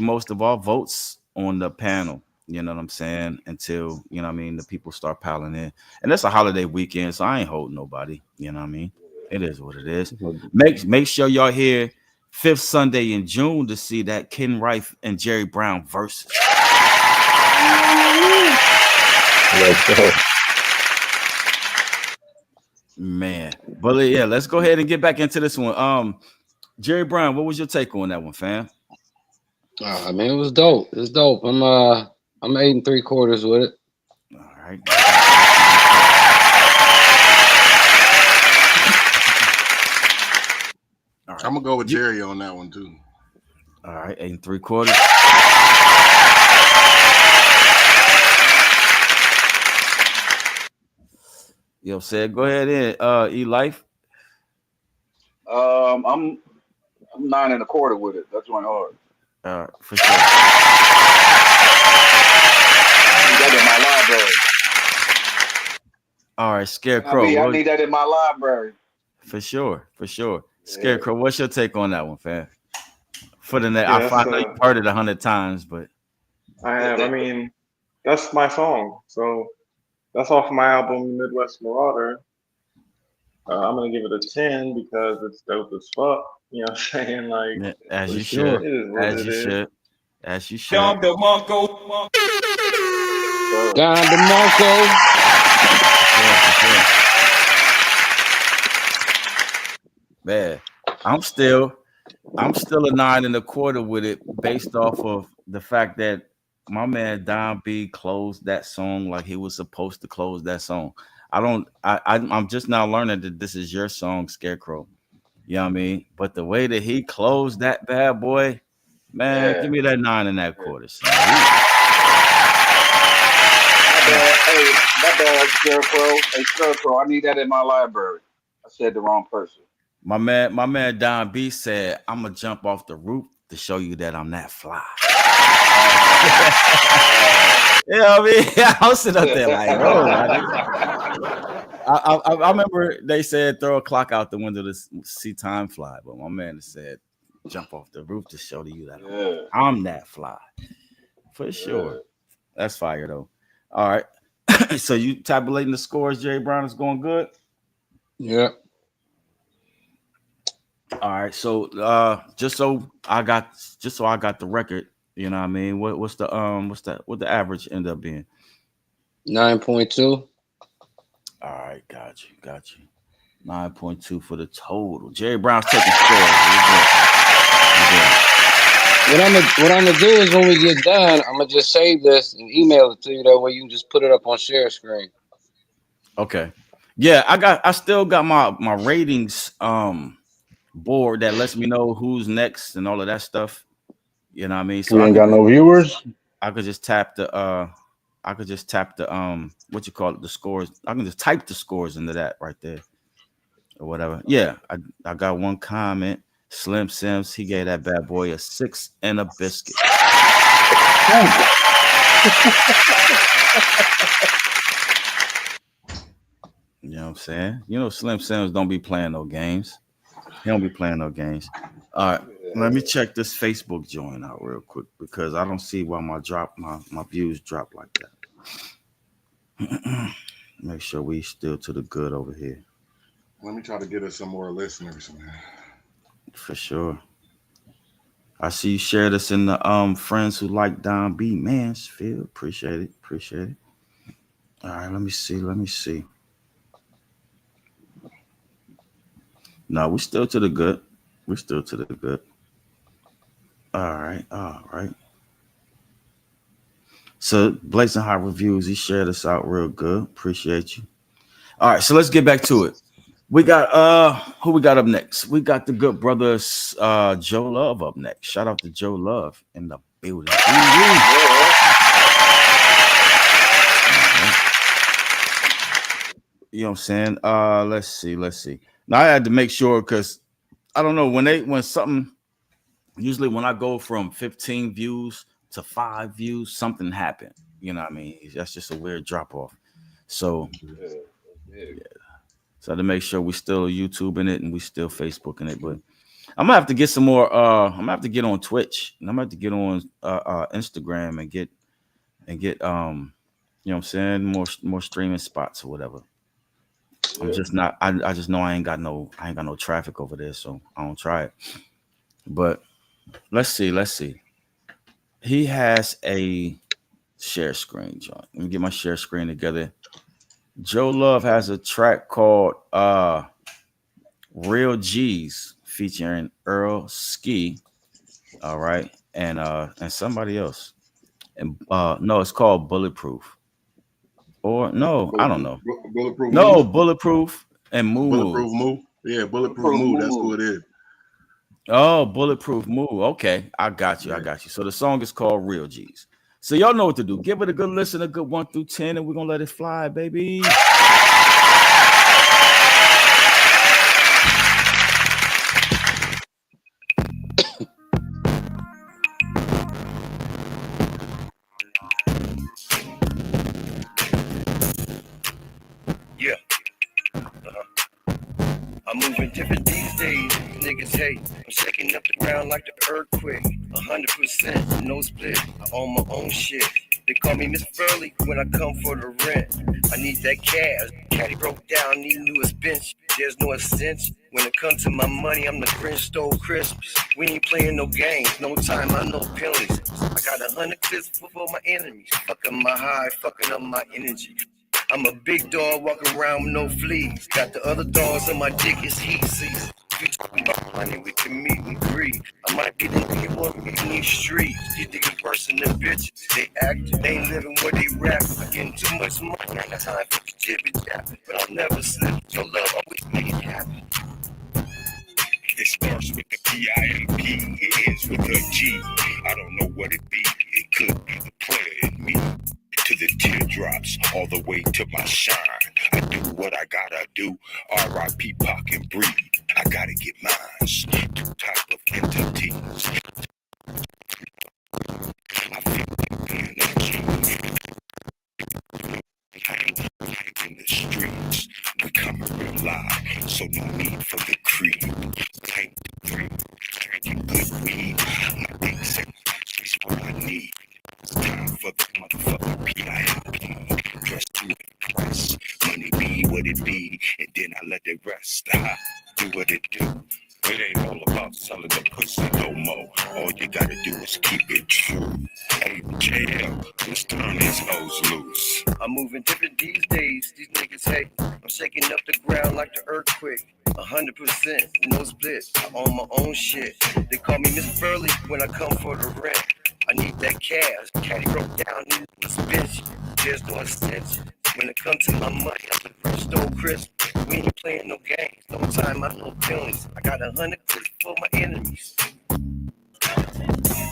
S4: most of our votes on the panel. You know what I'm saying? Until, you know what I mean, the people start piling in. And it's a holiday weekend, so I ain't holding nobody. You know what I mean? It is what it is. Make sure y'all here 5th Sunday in June to see that Ken Rife and Jerry Brown versus. Man, but yeah, let's go ahead and get back into this one. Jerry Brown, what was your take on that one, fam?
S5: I mean, it was dope. It's dope. I'm 8 3/4 with it.
S4: All right.
S6: All right. I'm gonna go with Jerry on that one too.
S4: All right, 8 3/4. Yo, said, go ahead in. E-Life.
S8: I'm 9 1/4 with it. That's one hard.
S4: For sure.
S8: That in my library.
S4: All right, Scarecrow.
S8: I need that in my library.
S4: For sure. Scarecrow, what's your take on that one, fam? For the net, I know you've heard it 100 times, but
S9: I have. I mean, that's my song. So that's off my album Midwest Marauder. I'm gonna give it a 10 because it's dope as fuck. You know what I'm saying? Like,
S4: as you should. As you should.
S11: Don DeMarco.
S5: Don DeMarco.
S4: Man, I'm still a 9 1/4 with it based off of the fact that my man Don B closed that song like he was supposed to close that song. I'm just now learning that this is your song, Scarecrow. You know what I mean? But the way that he closed that bad boy, man, give me that 9 1/4.
S8: My bad, Scarecrow. Hey, Scarecrow, I need that in my library. I said the wrong person.
S4: My man Don B said, I'm gonna jump off the roof to show you that I'm that fly. You know what I mean? I was sitting up there like, oh, I remember they said throw a clock out the window to see time fly, but my man said jump off the roof to show to you that I'm that fly for sure. That's fire though. All right, so you tabulating the scores. Jerry Brown is going good.
S5: Yeah.
S4: All right, so just so I got the record, you know what I mean? What's the average end up being?
S5: 9.2.
S4: All right, got you. 9.2 for the total. Jerry Brown's taking scores.
S5: What I'm gonna do is when we get done, I'm gonna just save this and email it to you. That way you can just put it up on share screen.
S4: Okay. Yeah, I still got my ratings board that lets me know who's next and all of that stuff. You know what I mean? So
S13: you ain't got no viewers.
S4: I could just tap the what you call it, the scores. I can just type the scores into that right there or whatever. Yeah, I got one comment. Slim Sims, he gave that bad boy a 6 and a biscuit. You know what I'm saying? You know, Slim Sims don't be playing no games. He don't be playing no games. All right, let me check this Facebook join out real quick because I don't see why my views drop like that. Make sure we still to the good over here.
S6: Let me try to get us some more listeners, man.
S4: For sure. I see you share this in the friends who like Don B. Mansfield. Appreciate it. All right, let me see. No, we're still to the good. All right. So Blazing Hot Reviews, he shared us out real good. Appreciate you. All right, so let's get back to it. We got who we got up next? We got the good brothers Joe Love up next. Shout out to Joe Love in the building. You know what I'm saying? Let's see. Now I had to make sure because I don't know when something. Usually when I go from 15 views to 5 views, something happened. You know what I mean? That's just a weird drop off. So So to make sure we still YouTubing it and we still Facebooking it, but I'm gonna have to get some more. I'm gonna have to get on Twitch and I'm gonna have to get on Instagram and get you know what I'm saying, more streaming spots or whatever. I'm just not. I just know I ain't got no traffic over there, so I don't try it. But let's see. He has a share screen, John. Let me get my share screen together. Joe Love has a track called Real G's featuring Earl Ski. All right. And somebody else. And no, it's called Bulletproof. Or no, I don't know.
S6: Bulletproof.
S4: No,
S6: Move.
S4: Bulletproof and Moo.
S6: Bulletproof Move. Yeah, Bulletproof Move. That's who it is.
S4: Oh, Bulletproof Move. Okay, I got you. So the song is called Real G's. So y'all know what to do. Give it a good listen, a good 1 through 10, and we're gonna let it fly, baby.
S14: I'm moving different these days, niggas hate. I'm shaking up the ground like the earthquake. 100%, no split. I own my own shit. They call me Miss Furley when I come for the rent. I need that cash. Caddy broke down, need newest bench. There's no ascension. When it comes to my money, I'm the Grinch stole Christmas. We ain't playing no games, no time, I no penalties. I got 100 clips for my enemies. Fucking my high, fucking up my energy. I'm a big dog walking around with no fleas. Got the other dogs on my dick, it's heat season. You talking about money, we can meet and greet. I might be the nigga want me in these streets. These niggas worse than the bitches. They act, they ain't living where they rap. I'm getting too much money, I ain't got time for the jibby jab. But I'll never slip. Your love always make it happen.
S15: It starts with the P-I-M-P, it ends with a G. I don't know what it be, it could be the player in me. To the teardrops, all the way to my shine. I do what I gotta do, R.I.P. Pac and Breed. I gotta get mines, 2 type of entities. I feel like being a G. In the streets, so no need for the creed. Tank 3, drinking good weed. My dick said, she's what I need. It's time for the motherfucking PIMP. Dress to impress. Money be what it be, and then I let it rest. Do what it do. It ain't all about selling the pussy no more. All you gotta do is keep it true. Hey, JL, let's turn these hoes loose.
S14: I'm moving different these days. These niggas hate. I'm shaking up the ground like the earthquake. 100%, no split. I own my own shit. They call me Miss Furley when I come for the rent. I need that cash. Caddy broke down in this bitch. There's no extension. When it comes to my money, I'm the first old Chris. We ain't playing no games. No time, I no feelings. I got 100 clips for my enemies.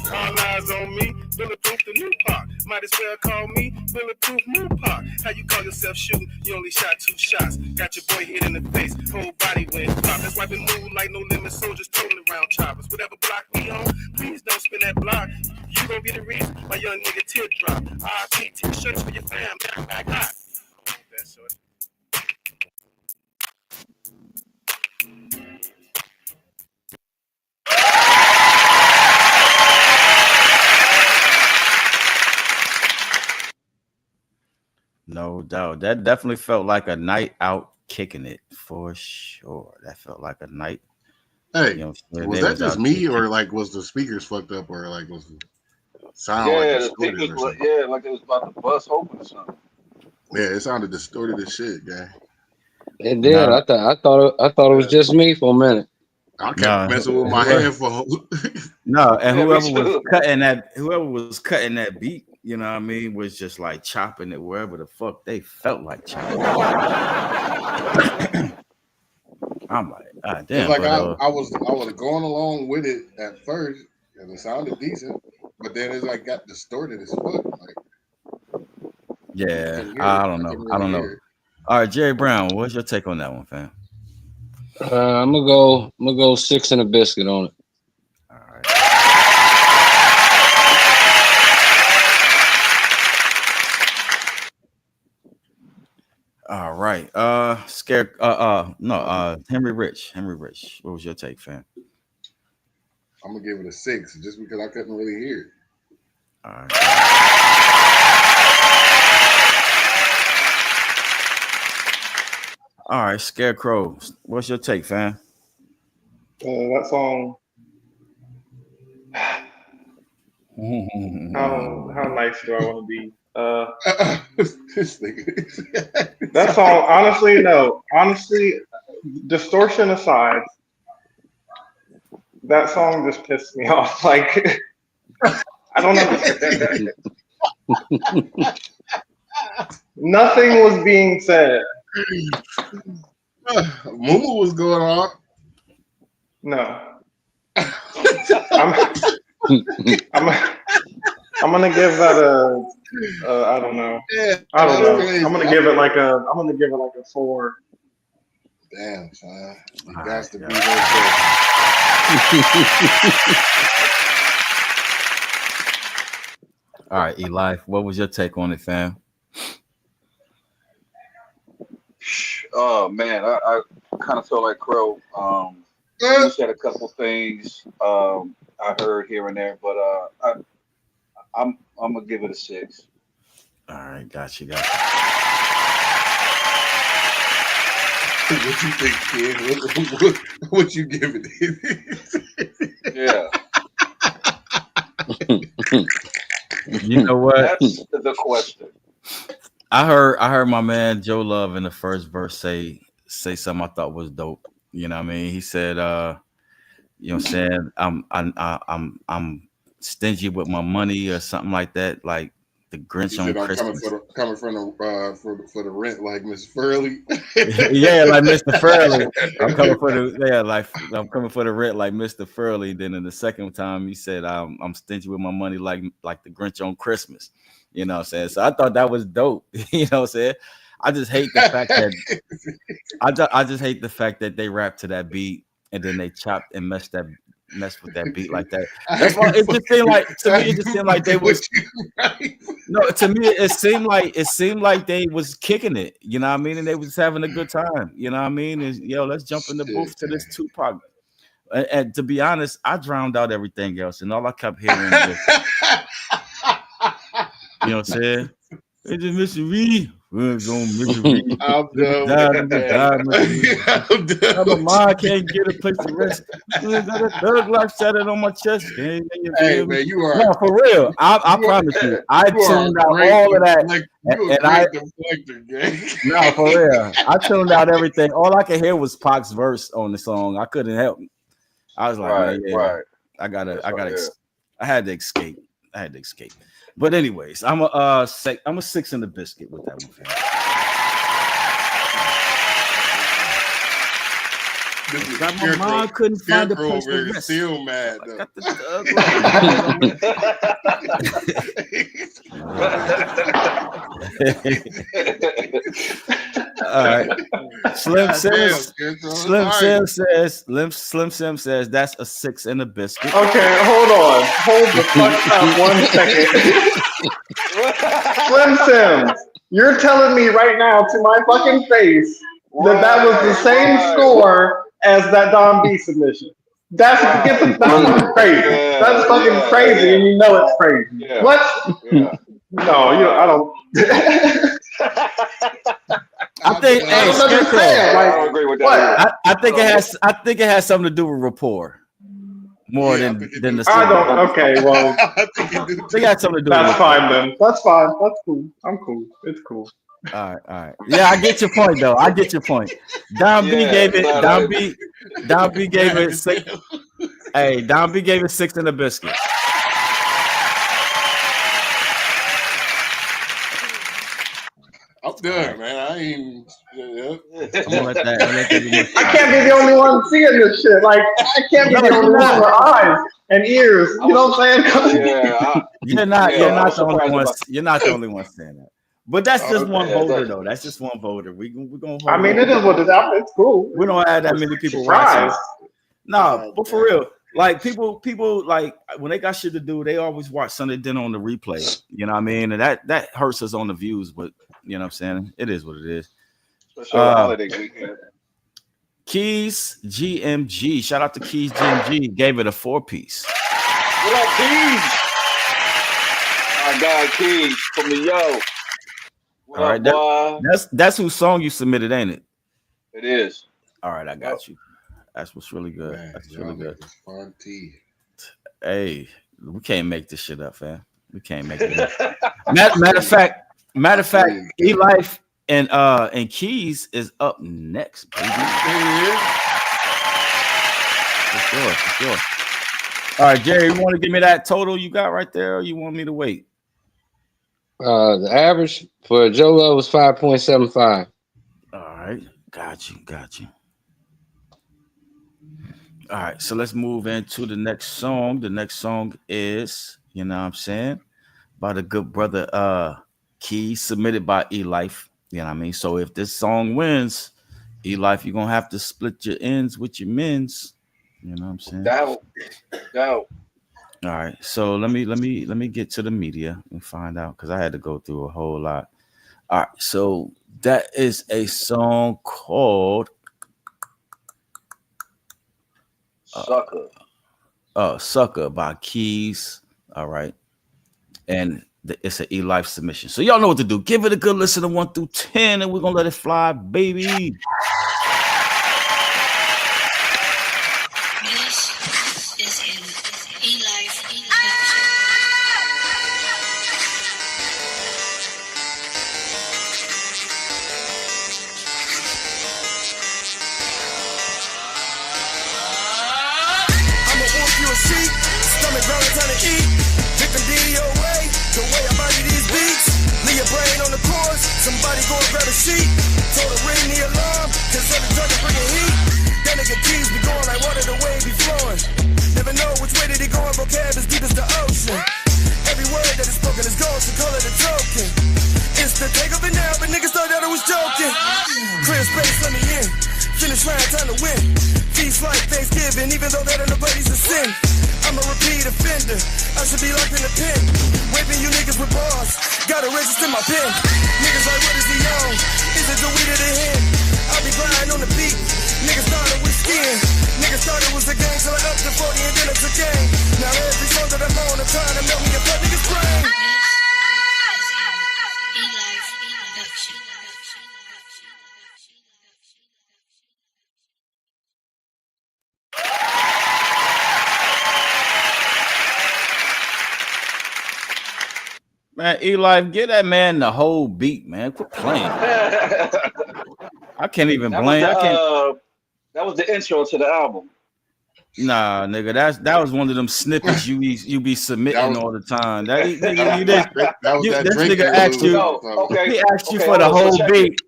S13: All eyes on me, bulletproof the new pop. Might as well call me bulletproof new pop. How you call yourself shooting? You only shot 2 shots. Got your boy hit in the face, whole body went pop. That's why we move like no limit soldiers totally around choppers. Whatever block we on, please don't spin that block. You gon' be the reason my young nigga teardrop. RP t-shirts for your fam, back hot. That's short.
S4: No doubt. That definitely felt like a night out kicking it for sure. That felt like a night.
S6: Hey,
S4: you know,
S6: was that just me, or like was the speakers fucked up, or like was the sound
S8: Yeah,
S6: like
S8: the
S6: distorted
S8: speakers
S6: or
S8: were,
S6: something?
S8: yeah, like it was about to bust open or something.
S6: Yeah, it sounded distorted as shit, guy.
S5: It did. I thought it was just me for a minute.
S6: I kept messing with my headphones.
S4: No, and
S6: Yeah, me
S4: whoever was
S6: too.
S4: cutting that beat, you know what I mean, was just like chopping it wherever the fuck they felt like chopping. I'm like, ah, damn.
S6: It's like
S4: but,
S6: I was going along with it at first, and it sounded decent, but then it's like got distorted as fuck. Like,
S4: yeah,
S6: couldn't hear
S4: I
S6: it.
S4: don't know.
S6: couldn't
S4: I don't
S6: really
S4: know.
S6: hear it.
S4: All right, Jerry Brown, what's your take on that one, fam?
S5: I'm gonna go 6 and a biscuit on it.
S4: All right. Henry Rich. What was your take, fam?
S6: I'm gonna give it a 6 just because I couldn't really hear it.
S4: All right. All right, Scarecrow. What's your take, fam?
S9: That song. How nice do I want to be? That song, honestly, distortion aside, that song just pissed me off. Like, I don't understand. Nothing was being said.
S6: Mumu was going on.
S9: No. I'm gonna give that I don't know.
S6: Yeah,
S9: I don't know.
S6: crazy.
S9: I'm gonna give it like a 4.
S6: Damn, son. You got to be
S4: All right, Eli, what was your take on it, fam?
S8: Oh man, I kind of feel like Crow. I just had a couple things I heard here and there, but I'm gonna give it a 6.
S4: All right, got you.
S6: What you think, kid? What you give it?
S8: Yeah.
S4: You know what?
S8: That's the question.
S4: I heard my man Joe Love in the first verse say something I thought was dope. You know what I mean? He said, you know what I'm saying, I'm stingy with my money or something like that, like the Grinch on Christmas.
S6: Coming from for the rent, like Miss Furley.
S4: Yeah, like Mr. Furley. I'm coming for the rent like Mr. Furley. Then in the second time he said I'm stingy with my money like the Grinch on Christmas. You know what I'm saying? So I thought that was dope. You know what I'm saying? I just hate the fact that I just hate the fact that they rap to that beat and then they chopped and messed that mess with that beat like that. That's why it just seemed like to me. It just seemed like they was no. To me, it seemed like they was kicking it. You know what I mean? And they was having a good time. You know what I mean? And yo, let's jump in the booth to this Tupac. And to be honest, I drowned out everything else, and all I kept hearing was, you know what I'm saying? It's just misery. I'm done. My mind can't get a place to rest. Thug life shattered on my chest.
S6: Hey man, you are
S4: no for real. I promise you. I tuned out all of that. No, for real. I tuned out everything. All I could hear was Pac's verse on the song. I couldn't help it. I was like, right. I had to escape. But anyways, I'm a 6 in the biscuit with that one. My mom couldn't find a place to rest.
S6: Still mad
S4: All right. Slim Sim says that's a 6 in the biscuit.
S9: Okay, hold on. Hold the fuck up 1 second. Slim Sims, you're telling me right now to my fucking face that was the same score as that Don B submission. That's fucking crazy. That's fucking crazy, and you know it's crazy.
S6: Yeah.
S9: What?
S6: Yeah.
S9: No, I don't.
S4: I think.
S9: I don't understand.
S8: I don't agree with that.
S4: I think it has something to do with rapport more than the.
S9: I don't. Okay, well,
S4: they got something to do.
S9: That's fine then. That's fine. That's cool. I'm cool. It's cool.
S4: All right. Yeah, I get your point though. Don B gave it. Don B gave it 6. Hey, Don B gave it 6 in the biscuit.
S6: I'm done, man. I ain't.
S9: I can't be the only one seeing this shit. Like, I can't be the only one with eyes and ears. You know what I'm saying?
S4: You're not the only one. You're not the only one saying that. But that's just one voter, though. That's just one voter. We're gonna.
S9: I mean, it is what it is. It's cool.
S4: We don't have that many people watching. No, but for real, like people like when they got shit to do, they always watch Sunday Dinner on the replay. You know what I mean? And that hurts us on the views, but you know what I'm saying? It is what it is.
S8: Holiday weekend.
S4: Keys GMG. Shout out to Keys GMG. Gave it a 4-piece.
S8: What up, Keys? My guy Keys from the Yo.
S4: All right, that's whose song you submitted, ain't it?
S8: It is.
S4: All right, I got you. That's what's really good.
S6: Man,
S4: that's really good.
S6: Fun tea.
S4: Hey, we can't make this shit up, fam. We can't make it up. Matter of fact, E-Life and Keys is up next, baby. For sure. All right, Jerry, you want to give me that total you got right there, or you want me to wait?
S5: The average for Joe Love was 5.75.
S4: All right, got you. All right, so let's move into the next song. The next song is, you know what I'm saying, by the good brother Key, submitted by E-Life. You know what I mean? So if this song wins, E-Life, you're gonna have to split your ends with your men's. You know what I'm saying?
S8: Doubt.
S4: All right, so let me get to the media and find out, because I had to go through a whole lot. All right, so that is a song called Sucker by Keys. All right, and it's an E-Life submission. So y'all know what to do. Give it a good listen to 1 through 10, and we're gonna let it fly, baby.
S16: Somebody go and grab a sheet. Told her ring the alarm, cause every drug is bringing heat. That nigga Keys be going like water, the way be flowing. Never know which way that he going, vocab as deep as the ocean. Every word that is spoken is gold, so call it a token. It's the take of it now, but niggas thought that I was joking. Clear space, let me in. Finish line, time to win. Feast like Thanksgiving, even though that ain't nobody's a sin. sin. I'm a repeat offender. I should be locked in the pen. Waving you niggas with bars. Gotta register my pen. Niggas like, what is he on? Is it the weed or the hen? I be grinding on the beat. Niggas thought it was skiing. Niggas thought it was a gang, so I up to 40 and then it's a gang. Now every song that I'm on, I'm trying to melt me a fuck niggas' brain.
S4: Man, Eli, get that man the whole beat, man. Quit playing. I can't even blame.
S8: That was the intro to the album.
S4: Nah, nigga, that was one of them snippets you be submitting all the time. This nigga asked you. He asked you for the whole beat.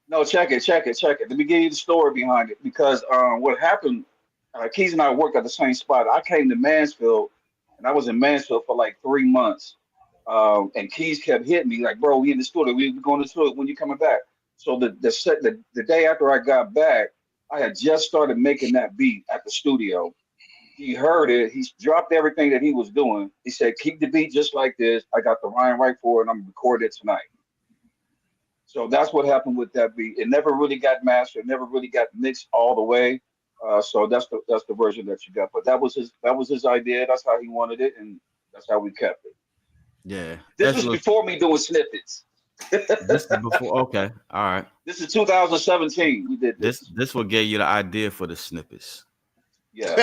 S8: No, check it. Let me give you the story behind it, because what happened, Keys and I worked at the same spot. I came to Mansfield, and I was in Mansfield for like 3 months. And Keys kept hitting me like, bro, we in the studio. We going to the studio. When you coming back? So the day after I got back, I had just started making that beat at the studio. He heard it. He dropped everything that he was doing. He said, keep the beat just like this. I got the rhyme right for it, and I'm recording it tonight. So that's what happened with that beat. It never really got mastered, never really got mixed all the way. So that's the version that you got. But that was his idea. That's how he wanted it, and that's how we kept it.
S4: Yeah.
S8: This was before me doing snippets.
S4: This is before. Okay. All right.
S8: This is 2017. We did this.
S4: This what gave you the idea for the snippets.
S8: Yeah.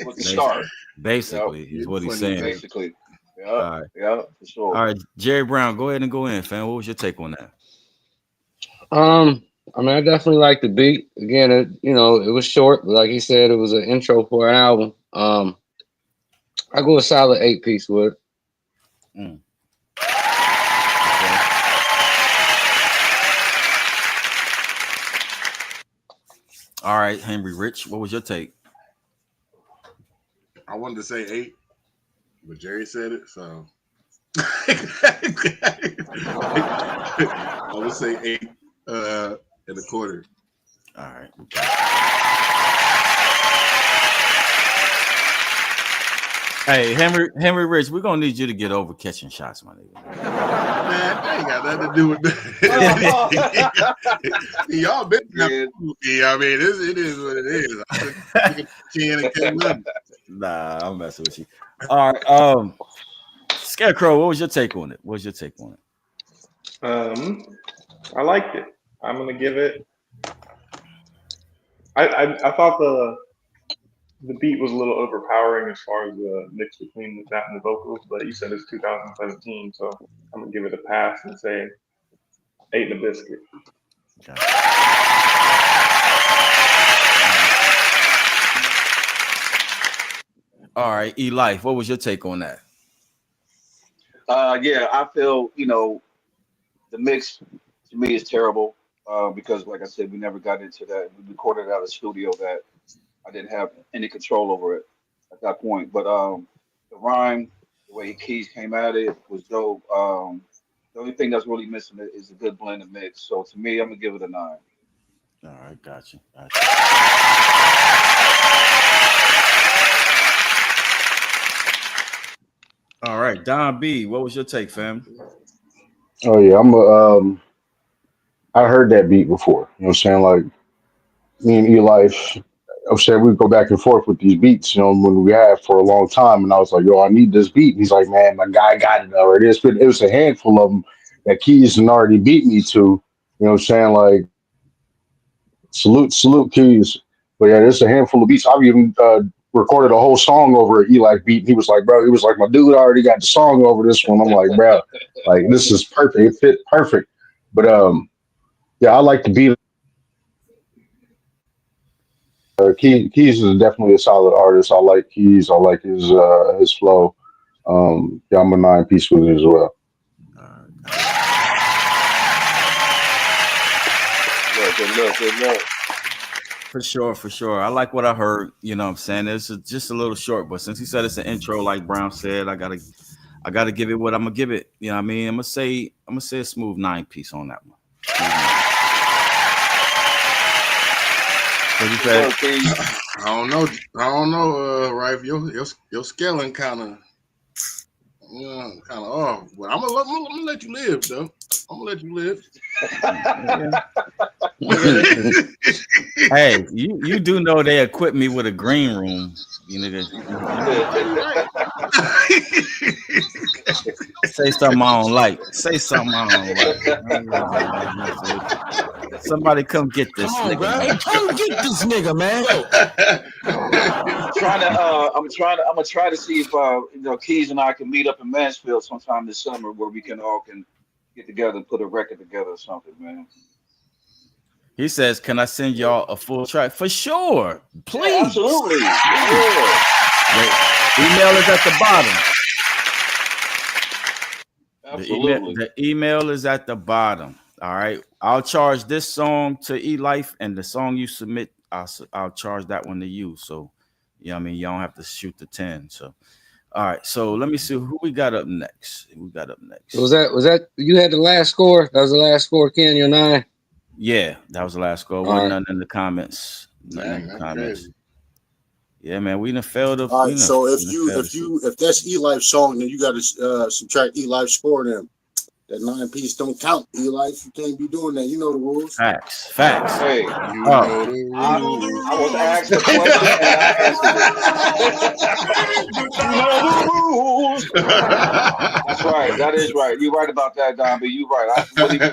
S8: With the start.
S4: Basically, is what he's saying.
S8: Basically. Yeah.
S4: All right.
S8: Yeah, for sure.
S4: All right, Jerry Brown, go ahead and go in, fam. What was your take on that?
S5: I mean, I definitely like the beat. Again, it was short, but like he said, it was an intro for an album. I go a solid 8-piece with it.
S4: Mm. All right, Henry Rich, what was your take?
S6: I wanted to say 8, but Jerry said it, so I would say 8 and a quarter.
S4: All right. Hey, Henry Rich, we're gonna need you to get over catching shots, my nigga.
S6: Man, that ain't got nothing to do with that. Y'all been I mean, it is what it is.
S4: Nah, I'm messing with you. All right, Scarecrow, what was your take on it?
S9: I liked it. I'm gonna give it. I thought the beat was a little overpowering as far as the mix between that and the vocals, but you said it's 2017, so I'm gonna give it a pass and say 8 and a biscuit.
S4: Okay. All right, E-Life, what was your take on that?
S8: Yeah, I feel, the mix to me is terrible because, like I said, we never got into that. We recorded it out of the studio that I didn't have any control over it at that point. But the rhyme, the way Keys came at it was dope. The only thing that's really missing is a good blend of mix. So to me, I'm going to give it a 9.
S4: All right, got you. All right, Don B, what was your take, fam?
S17: Oh yeah, I heard that beat before. You know what I'm saying? Like me and E-Life, I'm saying we go back and forth with these beats, when we have for a long time. And I was like, yo, I need this beat. And he's like, man, my guy got it already. It was a handful of them that Keys had already beat me to. You know what I'm saying? Like, salute Keys. But yeah, there's a handful of beats. I've even recorded a whole song over an E-Life beat. And he was like, my dude already got the song over this one. I'm like, bro, like this is perfect. It fit perfect. But yeah, I like the beat. Keys is definitely a solid artist. I like Keys. I like his flow. Yeah, I'm a 9-piece with it as well.
S8: Good luck.
S4: For sure. I like what I heard. You know what I'm saying? It's just a little short, but since he said it's an intro, like Brown said, I gotta give it what I'm gonna give it. You know what I mean? I'm gonna say a smooth 9-piece on that one. What you say?
S6: I don't know, Rife. Your scaling kind of off. But I'm gonna let you live, though. I'm gonna let you live.
S4: Hey, you do know they equipped me with a green room, you nigga. Say something I don't like. Say something I don't like. Somebody come get this nigga.
S18: Hey, come get this nigga, man.
S8: I'm gonna try to see if Keys and I can meet up in Mansfield sometime this summer where we can get together and put a record together or something, man.
S4: He says, "Can I send y'all a full track?" For sure, please.
S8: Yeah, absolutely.
S4: Yeah. The email is at the bottom.
S8: Absolutely.
S4: The email is at the bottom. All right. I'll charge this song to E-Life, and the song you submit, I'll charge that one to you. So, you know what I mean? You don't have to shoot the 10. So, all right. So let me see who we got up next. Was that
S5: you had the last score? That was the last score, Ken, you and I?
S4: Yeah, that was the last score. Wasn't nothing in the comments. Nothing in the comments. Crazy. Yeah, man, we done failed.
S19: All right, so if that's E-Life song, then you got to subtract E-Life score. Then that 9-piece don't count. E-Life, you can't be doing that. You know the rules.
S4: Facts.
S8: Hey, I was asked a question and I answered it. You know the rules. That's right. That is right. You're right about that, Don B. You're right.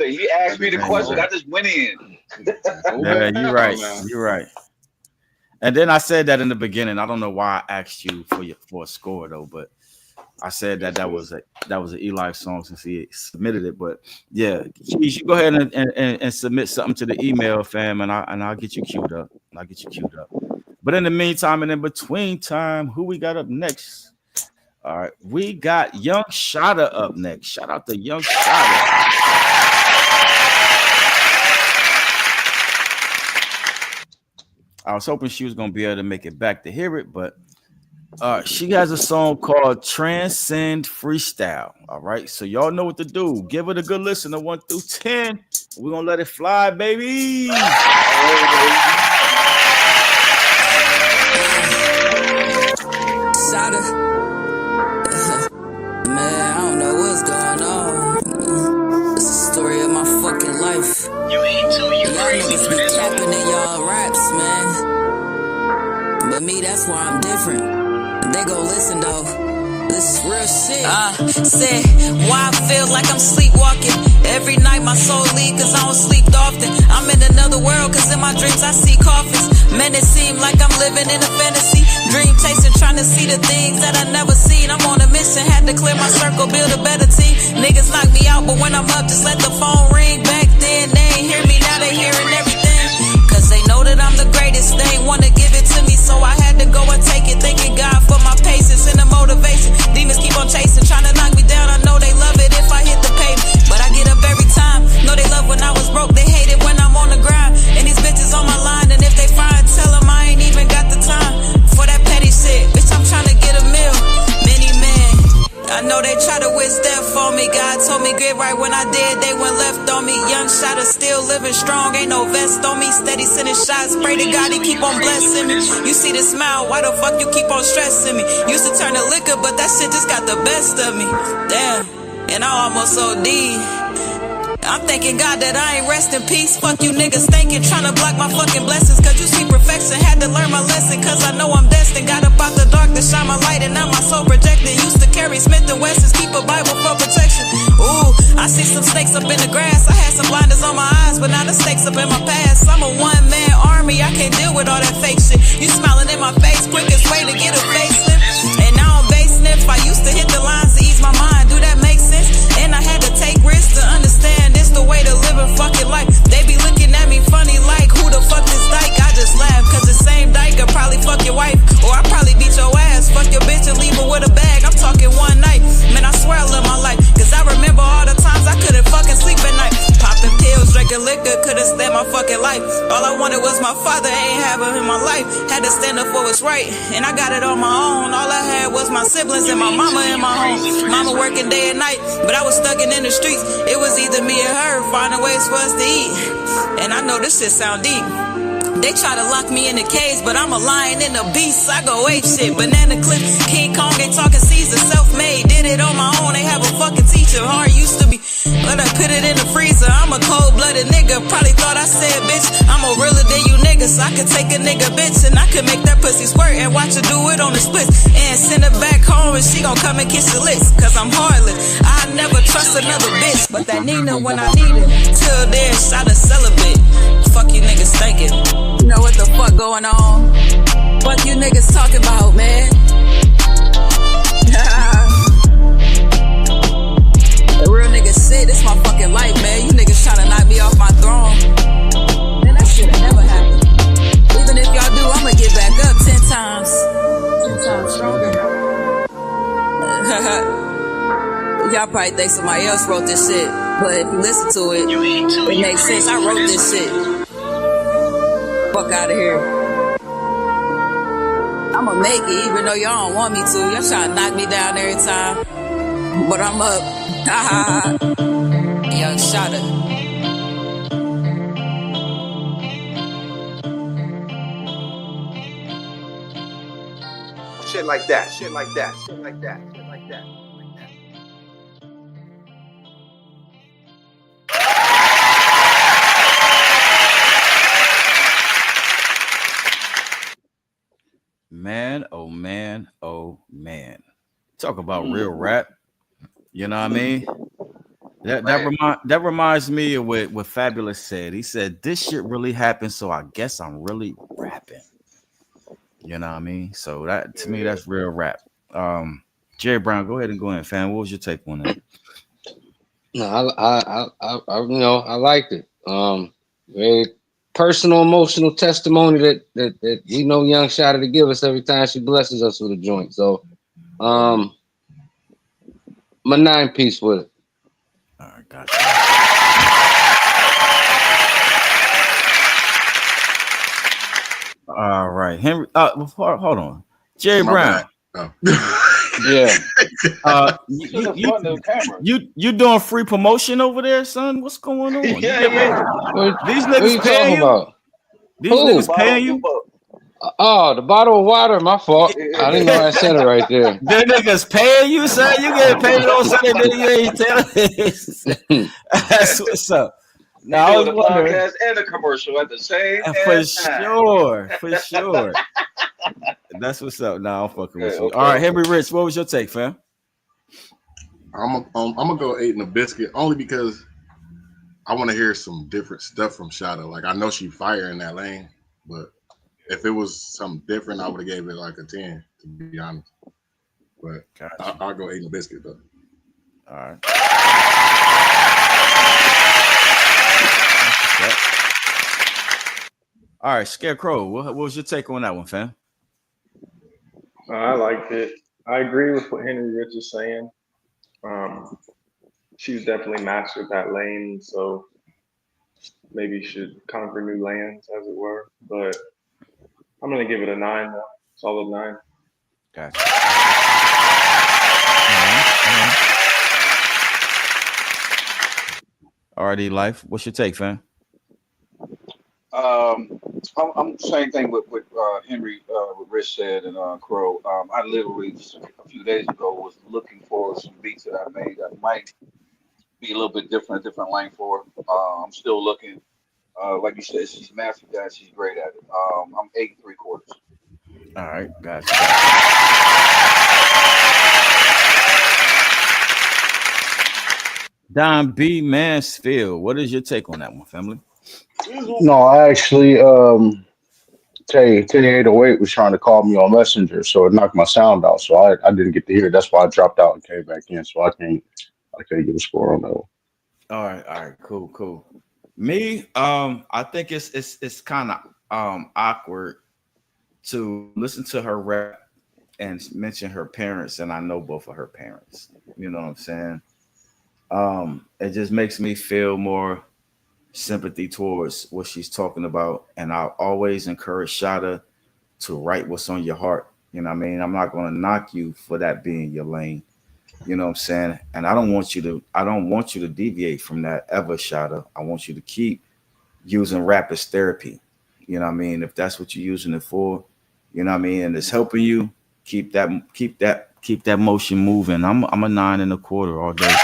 S8: He asked me the question. I just went in.
S4: Yeah, you're right. You're right. And then I said that in the beginning. I don't know why I asked you for a score though, but I said that was an E-Life song since he submitted it. But yeah, you go ahead and submit something to the email, fam, and I'll get you queued up. But in the meantime and in between time, who we got up next? All right, we got Young Shotta up next. Shout out to Young Shotta. I was hoping she was gonna be able to make it back to hear it, but she has a song called Transcend Freestyle. All right, so y'all know what to do. Give it a good listen to 1 through 10. We're gonna let it fly, baby.
S20: Shotta. Man, I don't know what's going on. It's the story of my fucking life. Y'all niggas be capping in y'all raps, man. But me, that's why I'm different. They gon' listen though. This is real shit. Said, why I feel like I'm sleepwalking. Every night my soul leave cause I don't sleep often. I'm in another world cause in my dreams I see coffins. Man, it seem like I'm living in a fantasy. Dream chasing, trying to see the things that I never seen. I'm on a mission, had to clear my circle, build a better team. Niggas knock me out, but when I'm up, just let the phone ring. Back then, they ain't hear me, now they hearing everything. Cause they know that I'm the greatest, they ain't wanna give it to me. So I had to go and take it, thanking God for my patience and the motivation. Demons keep on chasing, trying to knock me down. I know they love it if I hit the pavement, but I get up every time. Know they love when I was broke, they hate it when I'm on the grind. And these bitches on my line, and if they find, tell them I ain't even got the time for that petty shit. Bitch, I'm trying to get a meal. Many men, I know they try to wish death on me. God told me get right when I did, they went left on me. Young Shotta still living strong, ain't no vest on me. Steady sending shots, pray to God he keep on blessing me. You see the smile, why the fuck you keep on stressing me? Used to turn to liquor, but that shit just got the best of me. Damn, and I almost OD'd. I'm thanking God that I ain't rest in peace. Fuck you niggas thinking, trying to block my fucking blessings. Cause you see perfection, had to learn my lesson. Cause I know I'm destined, got up out the dark to shine my light. And now my soul projected. Used to carry Smith & Wessons, keep a Bible for protection. Ooh, I see some snakes up in the grass. I had some blinders on my eyes, but now the snakes up in my past. I'm a one-man army, I can't deal with all that fake shit. You smiling in my face, quickest way to get a facelift. And now I'm base sniff, I used to hit the lines to ease my mind. Do that make sense? And I had to take risks to understand this the way to live a fucking life. They be looking at me funny like, who the fuck is Dyke? I just laugh, cause the same Dyke could probably fuck your wife. Or I probably beat your ass, fuck your bitch and leave her with a bag. I'm talking one night, man, I swear I love my life. Cause I remember all the times I couldn't fucking sleep at night. Popping pills, drinking liquor, couldn't stand my fucking life. All I wanted was my father, ain't have him in my life. Had to stand up for what's right, and I got it on my own. All I had was my siblings and my mama in my home. Mama working day and night, but I was stuck in the streets. It was either me or her, finding ways for us to eat. And I know this shit sound deep, They try to lock me in a cage, but I'm a lion in a beast. I go ape shit. Banana clip, King Kong ain't talking Caesar. Self-made, did it on my own. They have a fucking teacher. Hard used to be, but I put it in the freezer. I'm a cold-blooded nigga. Probably thought I said bitch. I'm a realer than you niggas. I could take a nigga bitch and I could make that pussy squirt and watch her do it on the splits. And send her back home and she gon' come and kiss the lips. Cause I'm heartless. I never trust another bitch. But that Nina when I need it. Till then, shot a celibate. Fuck you niggas thinking. You know what the fuck going on? Fuck you niggas talking about, man. The real niggas shit, this my fucking life, man. You niggas tryna knock me off my throne. Man, that shit'll never happen. Even if y'all do, I'ma get back up 10 times. 10 times stronger. Y'all probably think somebody else wrote this shit, but if you listen to it, it makes sense. I wrote this shit. Fuck out of here. I'ma make it, even though y'all don't want me to. Y'all trying to knock me down every time, but I'm up. Young Shotta.
S12: Shit like that, shit like that, shit like that, shit like that.
S4: Man, oh man, oh man. Talk about real rap. You know what I mean? That reminds me of what Fabulous said. He said, this shit really happened, so I guess I'm really rapping. You know what I mean? So that to me, that's real rap. Jerry Brown, go ahead, fam. What was your take on that?
S5: No, I you know, I liked it. Very personal, emotional testimony that we know Young Shotta to give us every time she blesses us with a joint. So, my 9-piece with it.
S4: All right, gotcha. All right, Henry. Hold on, Jerry Brown.
S6: Oh.
S5: Yeah.
S4: You doing free promotion over there, son? What's going on?
S5: Yeah.
S4: These
S5: What
S4: niggas
S5: you
S4: paying
S5: talking
S4: you?
S5: about?
S4: These niggas paying you?
S5: Oh, the bottle of water. My fault. I didn't know I said it right there.
S4: The niggas paying you, son. You getting paid on something that you ain't telling. That's what's up.
S8: Now I was wondering. Podcast and a commercial at the same time.
S4: For sure. That's what's up. Nah, I'm fucking with you.
S8: Okay.
S4: All right, Henry Rich, what was your take, fam?
S6: I'm gonna go 8 in a biscuit only because I want to hear some different stuff from Shotta. Like I know she fire in that lane, but if it was something different, I would have gave it like a 10, to be honest. But I'll go 8 in a biscuit though.
S4: All right. All right, Scarecrow, what was your take on that one, fam?
S9: I liked it. I agree with what Henry Rich is saying. She's definitely mastered that lane, so maybe should conquer new lands, as it were. But I'm gonna give it a 9, though. Solid 9.
S4: Gotcha. Alrighty, Life. What's your take, fam?
S8: I'm same thing with Henry, what Rich said, and Crow. I literally just a few days ago was looking for some beats that I made that might be a little bit different lane for. I'm still looking. Like you said, she's mastered that. She's great at it. I'm 8 3/4.
S4: All right, gotcha. Don B. Mansfield, what is your take on that one, family?
S17: No, I actually, Tay808 was trying to call me on Messenger, so it knocked my sound out. So I didn't get to hear it. That's why I dropped out and came back in. So I can't get a score on that one.
S4: All right, cool. Me, I think it's kind of awkward to listen to her rap and mention her parents, and I know both of her parents. You know what I'm saying? It just makes me feel more sympathy towards what she's talking about, and I always encourage Shotta to write what's on your heart. You know what I mean? I'm not going to knock you for that being your lane. You know what I'm saying? And I don't want you to deviate from that ever, Shotta. I want you to keep using rap as therapy. You know what I mean? If that's what you're using it for, you know what I mean, and it's helping you, keep that motion moving. I'm a 9 1/4 all day.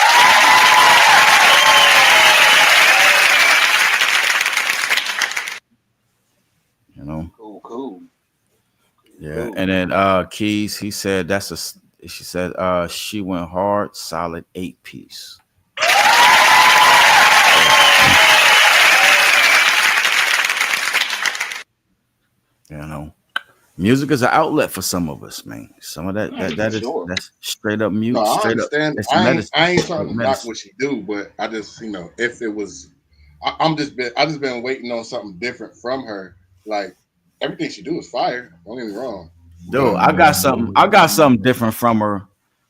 S4: You know?
S8: Cool.
S4: Yeah. And then Keys, he said she said she went hard, solid 8-piece. You know, music is an outlet for some of us, man. Some of that's straight up music.
S6: No, I
S4: straight
S6: understand.
S4: Up,
S6: I
S4: medicine.
S6: ain't trying to knock what she do, but I just, if it was, I just been waiting on something different from her. Like everything she do is fire. Don't get me wrong.
S4: Dude, I got something different from her.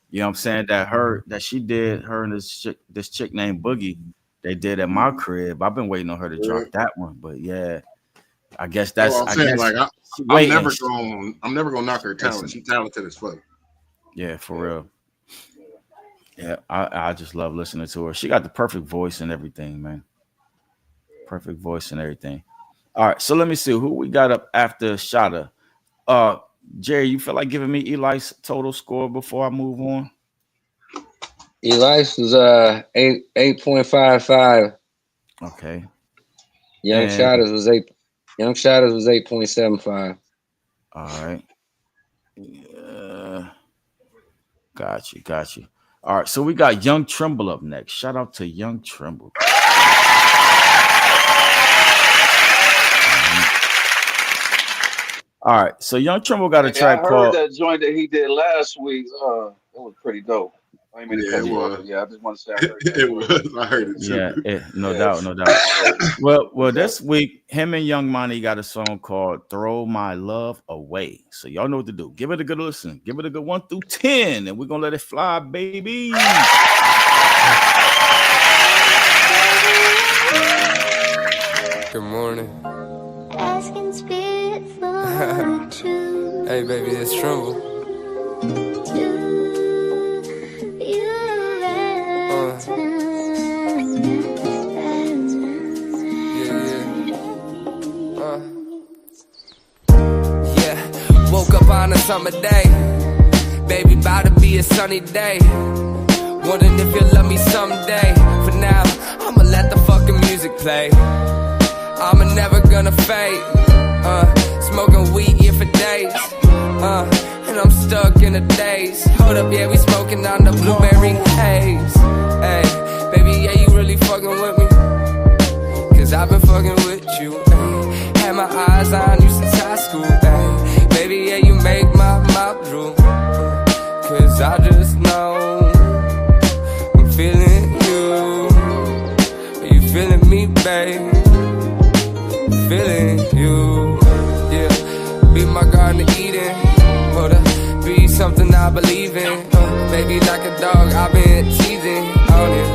S4: You know what I'm saying? That she did, her and this chick named Boogie, they did at my crib. I've been waiting on her to drop that one, but yeah, I guess that's.
S6: I'm saying, like, I'm never gonna knock her talent. She's talented as fuck.
S4: Yeah, for real. Yeah, I just love listening to her. She got the perfect voice and everything, man. Perfect voice and everything. All right, so let me see who we got up after Shada. Jerry, you feel like giving me Eli's total score before I move on?
S5: Eli's was 8.55.
S4: Okay.
S5: Young Shadows was 8.75.
S4: All right. Got you. All right, so we got Young Trimble up next. Shout out to Young Trimble. All right, so Young Trimble got a track called.
S8: I heard that joint that he did last week. It was pretty dope. I mean, I just want to say I heard that.
S6: It was. I heard it too.
S4: Yeah, no doubt. Well, this week, him and Young Money got a song called "Throw My Love Away." So y'all know what to do. Give it a good listen. Give it a good 1 through 10, and we're gonna let it fly, baby.
S19: Good morning. Hey, baby, it's Trimble. Yeah, woke up on a summer day. Baby, about to be a sunny day. Wondering if you'll love me someday. For now, I'ma let the fucking music play. I'm never gonna fade. Smoking weed here for days. And I'm stuck in a daze. Hold up, yeah, we smoking on the blueberry haze. Hey, baby, yeah, you really fucking with me? Cause I've been fucking with you. Ay. Had my eyes on you since high school. Ay. Baby, yeah, you make my mouth drool. Cause I just know I'm feeling you. Are you feeling me, babe? Feeling you. Yeah, be my Garden of Eden. Hold up, be something I believe in. Baby, like a dog, I've been teasing on it.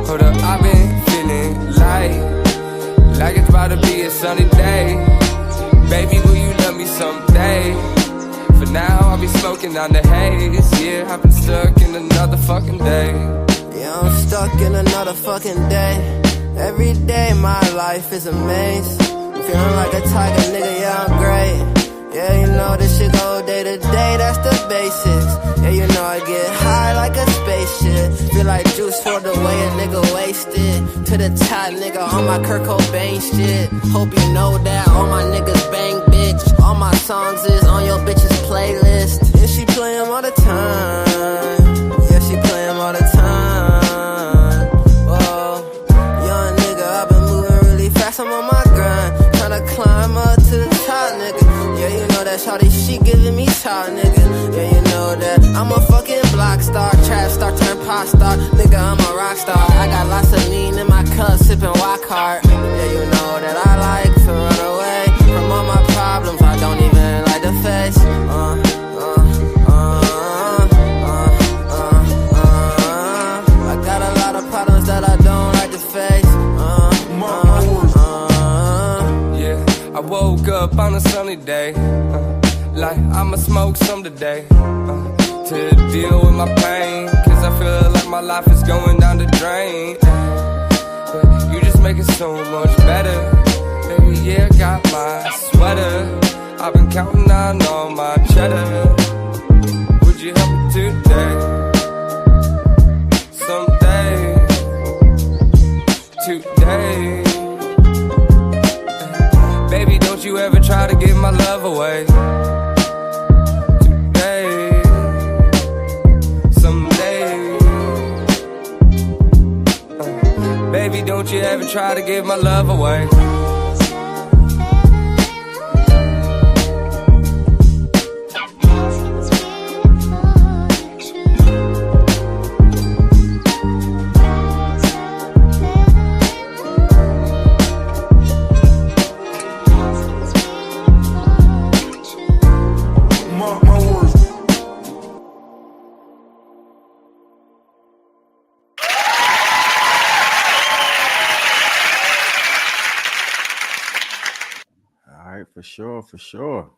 S19: Hold up, I've been feeling like it's about to be a sunny day. Baby, will you love me someday? For now, I'll be smoking on the haze. Yeah, I've been stuck in another fucking day.
S21: Yeah, I'm stuck in another fucking day. Every day my life is a maze. Feeling like a tiger, nigga, yeah, I'm great. Yeah, you know this shit go day to day, that's the basics. Yeah, you know I get high like a spaceship. Feel like juice for the way a nigga wasted. To the top, nigga, on my Kurt Cobain shit. Hope you know that all my niggas bang, bitch. All my songs is on your bitch's playlist. And she play 'em all the time. Yeah, she play 'em all the time. Whoa, young nigga, I've been moving really fast, I'm on my grind. Tryna climb up to the top, nigga. Yeah, you know that shawty, she giving me top, nigga. Yeah, you know that I'm a fucking block star, trap star, turn pop star. Nigga, I'm a rock star. I got lots of lean in my cup, sipping walk hard. Yeah, you know that I like to run away from all my problems. I don't even like to face. I got a lot of problems that I don't like to face.
S19: I woke up on a sunny day, like I'ma smoke some today, to deal with my pain, cause I feel like my life is going down the drain. But you just make it so much better, baby, yeah, got my sweater. I've been counting on all my cheddar. Would you help me today? Someday. Today. Baby, don't you ever try to give my love away. Today. Someday. Baby, don't you ever try to give my love away.
S4: For sure, for sure.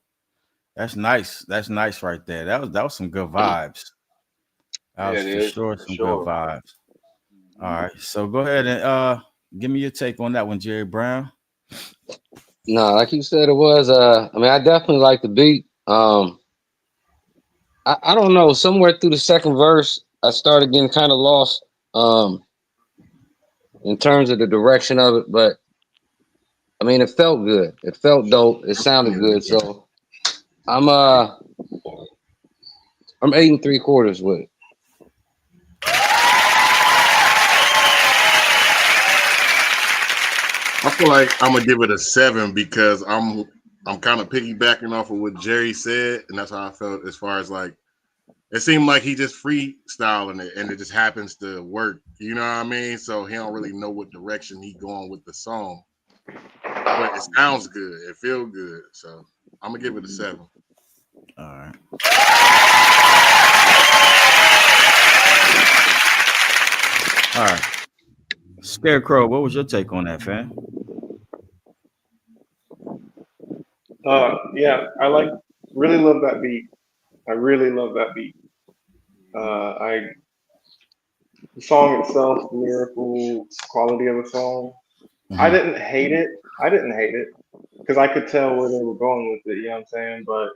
S4: That's nice. That's nice right there. That was some good vibes. That was for sure some good vibes. All right. So go ahead and give me your take on that one, Jerry Brown.
S5: No, like you said, it was. I mean, I definitely like the beat. I don't know. Somewhere through the second verse, I started getting kind of lost in terms of the direction of it, but I mean, it felt good. It felt dope. It sounded good. So I'm 8 3/4 with it.
S6: I feel like I'm gonna give it a 7 because I'm kind of piggybacking off of what Jerry said, and that's how I felt as far as like it seemed like he just freestyling it, and it just happens to work. You know what I mean? So he don't really know what direction he going with the song, but it sounds good. It feels good. So I'm gonna give it a 7.
S4: All right. All right. Scarecrow, what was your take on that, fam?
S9: Yeah, I really love that beat. I really love that beat. The song itself, the lyrical quality of the song. Mm-hmm. I didn't hate it because I could tell where they were going with it. You know what I'm saying? But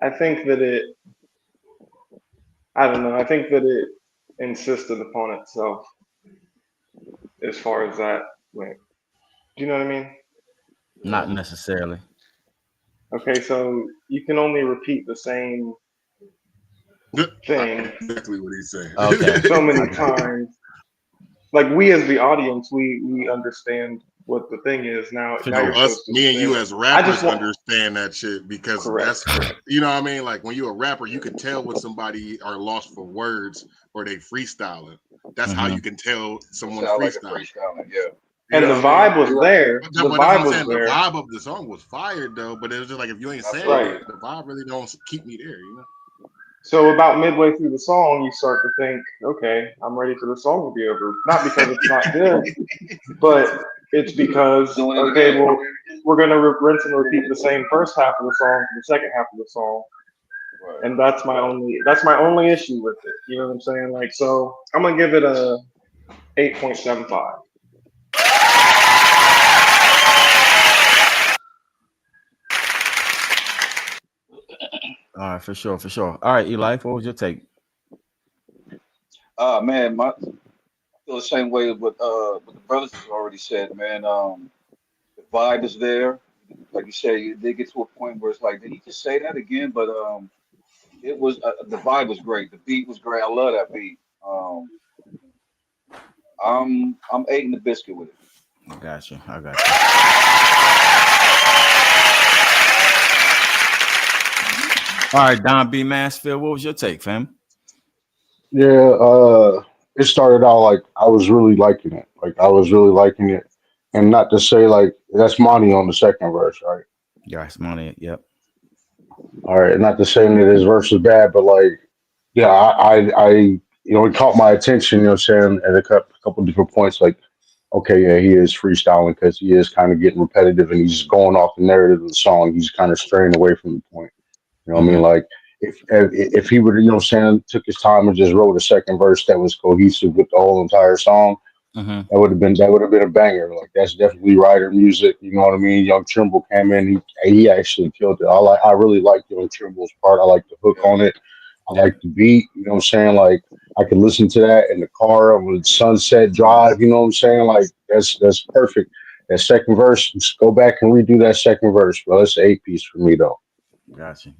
S9: I think that I don't know. I think that it insisted upon itself as far as that went. Do you know what I mean?
S4: Not necessarily.
S9: Okay, so you can only repeat the same thing.
S6: Exactly what he's saying.
S4: Okay.
S9: So many times. Like we as the audience, we understand what the thing is now.
S6: Me and you as rappers understand that shit because that's you know what I mean. Like when you're a rapper, you can tell when somebody are lost for words or they freestyling. That's how you can tell someone's freestyling.
S8: Yeah.
S9: And the vibe was there. The vibe was there.
S6: The vibe of the song was fired though, but it was just like if you ain't saying it, the vibe really don't keep me there, you know.
S9: So about midway through the song, you start to think, okay, I'm ready for the song to be over. Not because it's not good, but it's because okay, well, we're gonna rinse and repeat the same first half of the song to the second half of the song, and that's my only issue with it. You know what I'm saying? Like, so I'm gonna give it a 8.75.
S4: All right, for sure, for sure. All right, Eli, what was your take?
S8: Man, I feel the same way with what the brothers have already said, man. The vibe is there. Like you said, it did get to a point where it's like, did he just say that again? But it was the vibe was great. The beat was great. I love that beat. I'm eating the biscuit with it.
S4: I got you. All right, Don B. Mansfield, what was your take, fam?
S17: Yeah, it started out like I was really liking it. And not to say like that's Monty on the second verse, right?
S4: Yeah, it's Monty. Yep.
S17: All right, not to say that his verse is bad, but like, yeah, I it caught my attention. You know what I'm saying? At a couple different points, like, okay, yeah, he is freestyling because he is kind of getting repetitive and he's just going off the narrative of the song. He's kind of straying away from the point. You know what I mean? Like if he would, you know what I'm saying, took his time and just wrote a second verse that was cohesive with the whole entire song,
S4: Mhm.
S17: That would have been a banger. Like that's definitely writer music. You know what I mean? Young Trimble came in. He actually killed it. I really like Young Trimble's part. I like the hook on it. I like the beat. You know what I'm saying? Like I could listen to that in the car with Sunset Drive. You know what I'm saying? Like that's perfect. That second verse, just go back and redo that second verse, bro. It's an 8-piece for me though.
S4: Gotcha.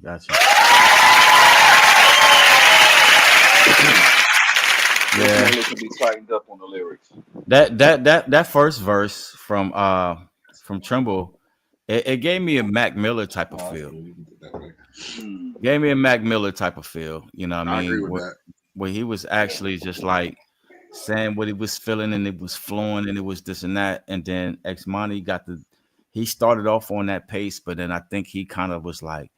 S4: Yeah,
S8: It can be tightened up on the lyrics.
S4: that first verse from Trimble, it gave me a Mac Miller type of feel. Gave me a Mac Miller type of feel. You know what I mean?
S6: agree with that.
S4: Where he was actually just like saying what he was feeling, and it was flowing, and it was this and that. And then X Money he started off on that pace, but then I think he kind of was like,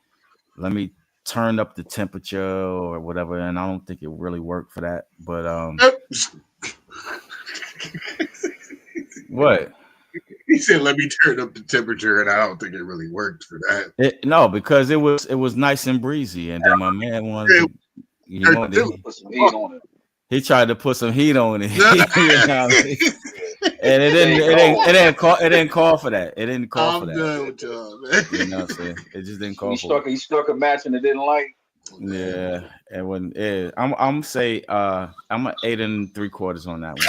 S4: let me turn up the temperature or whatever, and I don't think it really worked for that. But what?
S6: He said, "Let me turn up the temperature," and I don't think it really worked for that.
S4: No, because it was nice and breezy, and then my man wanted to
S8: put some heat on it.
S4: He tried to put some heat on it, you know what I mean? And it didn't call for that. It didn't call for that.
S6: I'm done with y'all, man.
S4: You know what I'm saying? It just didn't call for it.
S8: He struck a match and it didn't like.
S4: Yeah, it wasn't. I'm say I'm an 8 3/4 on that one.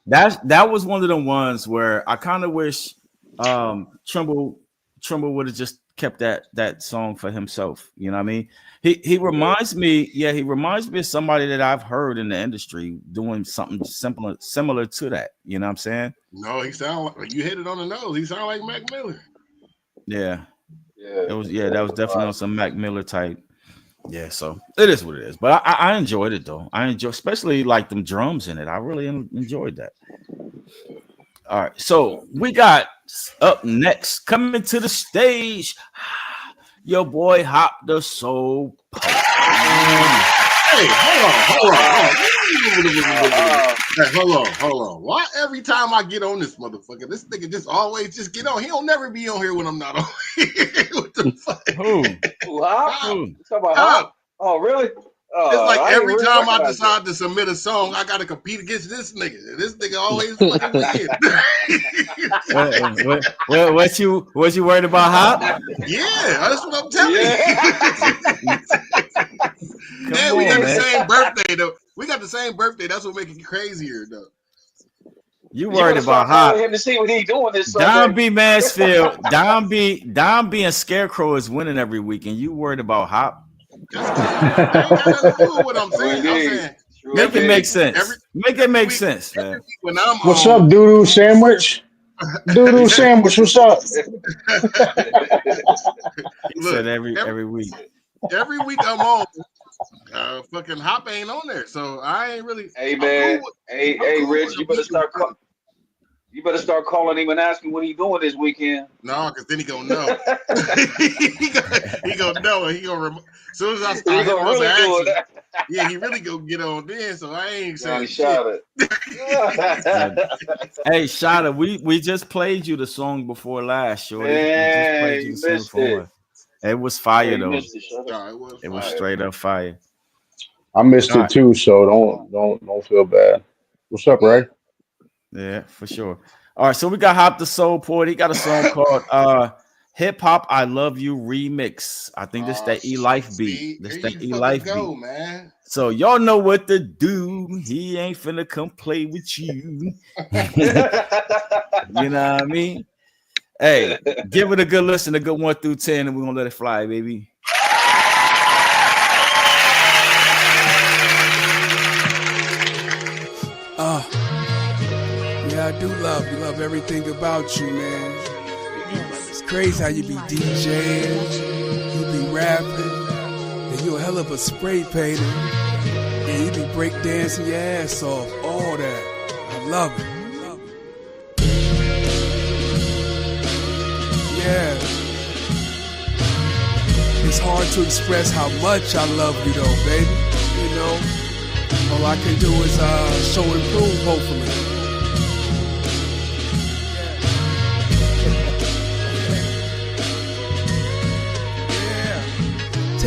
S4: That was one of the ones where I kind of wish Trimble would have just kept that song for himself. You know what I mean? He reminds me, he reminds me of somebody that I've heard in the industry doing something similar to that. You know what I'm saying?
S6: No, he sound like you hit it on the nose. He sound like Mac Miller.
S4: Yeah. That was definitely on some Mac Miller type. Yeah, so it is what it is. But I enjoyed it though. I enjoy, especially like them drums in it. I really enjoyed that. All right, so we got up next coming to the stage, your boy Hop the Soul.
S6: Hey, hold on. Why every time I get on this motherfucker, this nigga just always just get on? He don't never be on here when I'm not on. What the fuck?
S4: Who?
S8: Talking about Hop? Oh, really?
S6: It's like every time I decide to submit a song, I gotta compete against this nigga. This nigga always fucking
S4: win. What you worried about, Hop?
S6: Yeah, that's what I'm telling you. And we got the same birthday though. We got the same birthday. That's what makes it crazier though.
S4: You worried about Hop?
S8: Him to see what he doing this
S4: Don B. Mansfield, Don B. and Scarecrow is winning every week, and you worried about Hop?
S6: What I'm saying.
S4: Make it make sense. Make it make sense, man.
S17: What's up, Doodoo Sandwich? Doodoo Sandwich, what's up?
S4: He said every week.
S6: Every week I'm on. Fucking Hop ain't on there, so I ain't really.
S8: Hey man, hey Rich, you better start calling. You better start calling him and asking what he doing this weekend.
S6: No, because then he gonna know. he gonna know, and he gonna. As soon as I start
S8: really doing that.
S6: Yeah, he really gonna get on then. So I ain't saying
S8: shit.
S4: Hey, Shada, we just played you the song before last, shorty.
S8: Man, you missed it.
S4: It was fire though.
S6: It
S4: was straight up fire.
S17: I missed it too, so don't feel bad. What's up, Ray?
S4: Yeah, for sure. All right, so we got Hop the Soul Poet. He got a song called Hip Hop I Love You Remix. I think this that E-Life beat. This that E-Life beat.
S6: Man.
S4: So y'all know what to do. He ain't finna come play with you. You know what I mean? Hey, give it a good listen, a good 1 through 10, and we're gonna let it fly, baby.
S1: Yeah, I do love you. Love everything about you, man. It's crazy how you be DJing, you be rapping, and you a hell of a spray painter, and you be break dancing your ass off. All that. I love it. Yeah. It's hard to express how much I love you though, baby. You know, all I can do is show and prove, hopefully.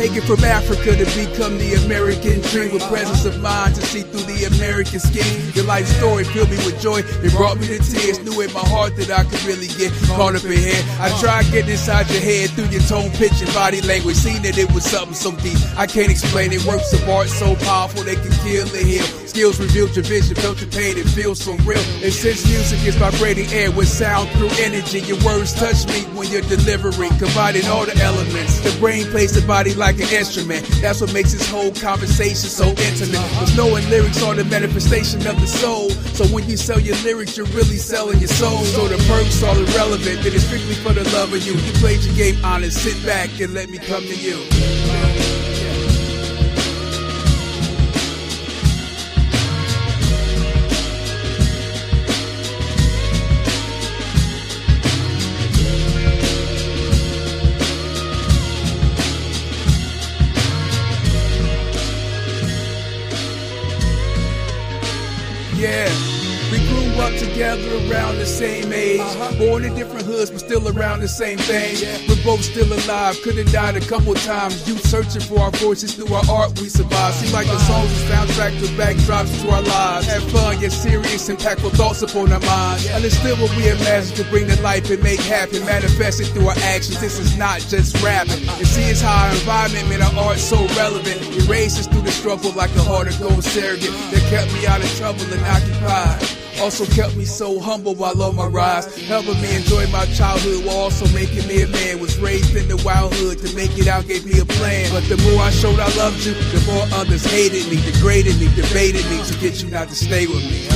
S1: Take it from Africa to become the American dream, with presence of mind to see through the American scheme. Your life story filled me with joy, it brought me to tears. Knew in my heart that I could really get caught up in here. I tried getting inside your head through your tone, pitch, and body language. Seen that it was something so deep, I can't explain it. Works of art so powerful they can kill and heal. Skills revealed your vision, felt your pain, it feels so real. And since music is vibrating air with sound through energy, your words touch me when you're delivering, combining all the elements. The brain plays the body like an instrument. That's what makes this whole conversation so intimate. Cause knowing lyrics are the manifestation of the soul. So when you sell your lyrics, you're really selling your soul. So the perks are irrelevant, it is strictly for the love of you. You played your game honest, sit back and let me come to you. Yeah, we grew up together around the same age. Born in different hoods, but still around the same thing. We're both still alive, could've died a couple times. Youth searching for our voices through our art, we survive. Seem like the songs are soundtrack to backdrops to our lives. Have fun, yet serious, impactful thoughts upon our minds. Understood what we imagine to bring to life and make happen. Manifested through our actions, this is not just rapping. And see, it's how our environment made our art so relevant. It raised us through the struggle like a heart of gold surrogate that kept me out of trouble and occupied. Also kept me so humble while on my rise, helping me enjoy my childhood while also making me a man. Was raised in the wild hood, to make it out gave me a plan. But the more I showed I loved you, the more others hated me, degraded me, debated me to get you not to stay with me.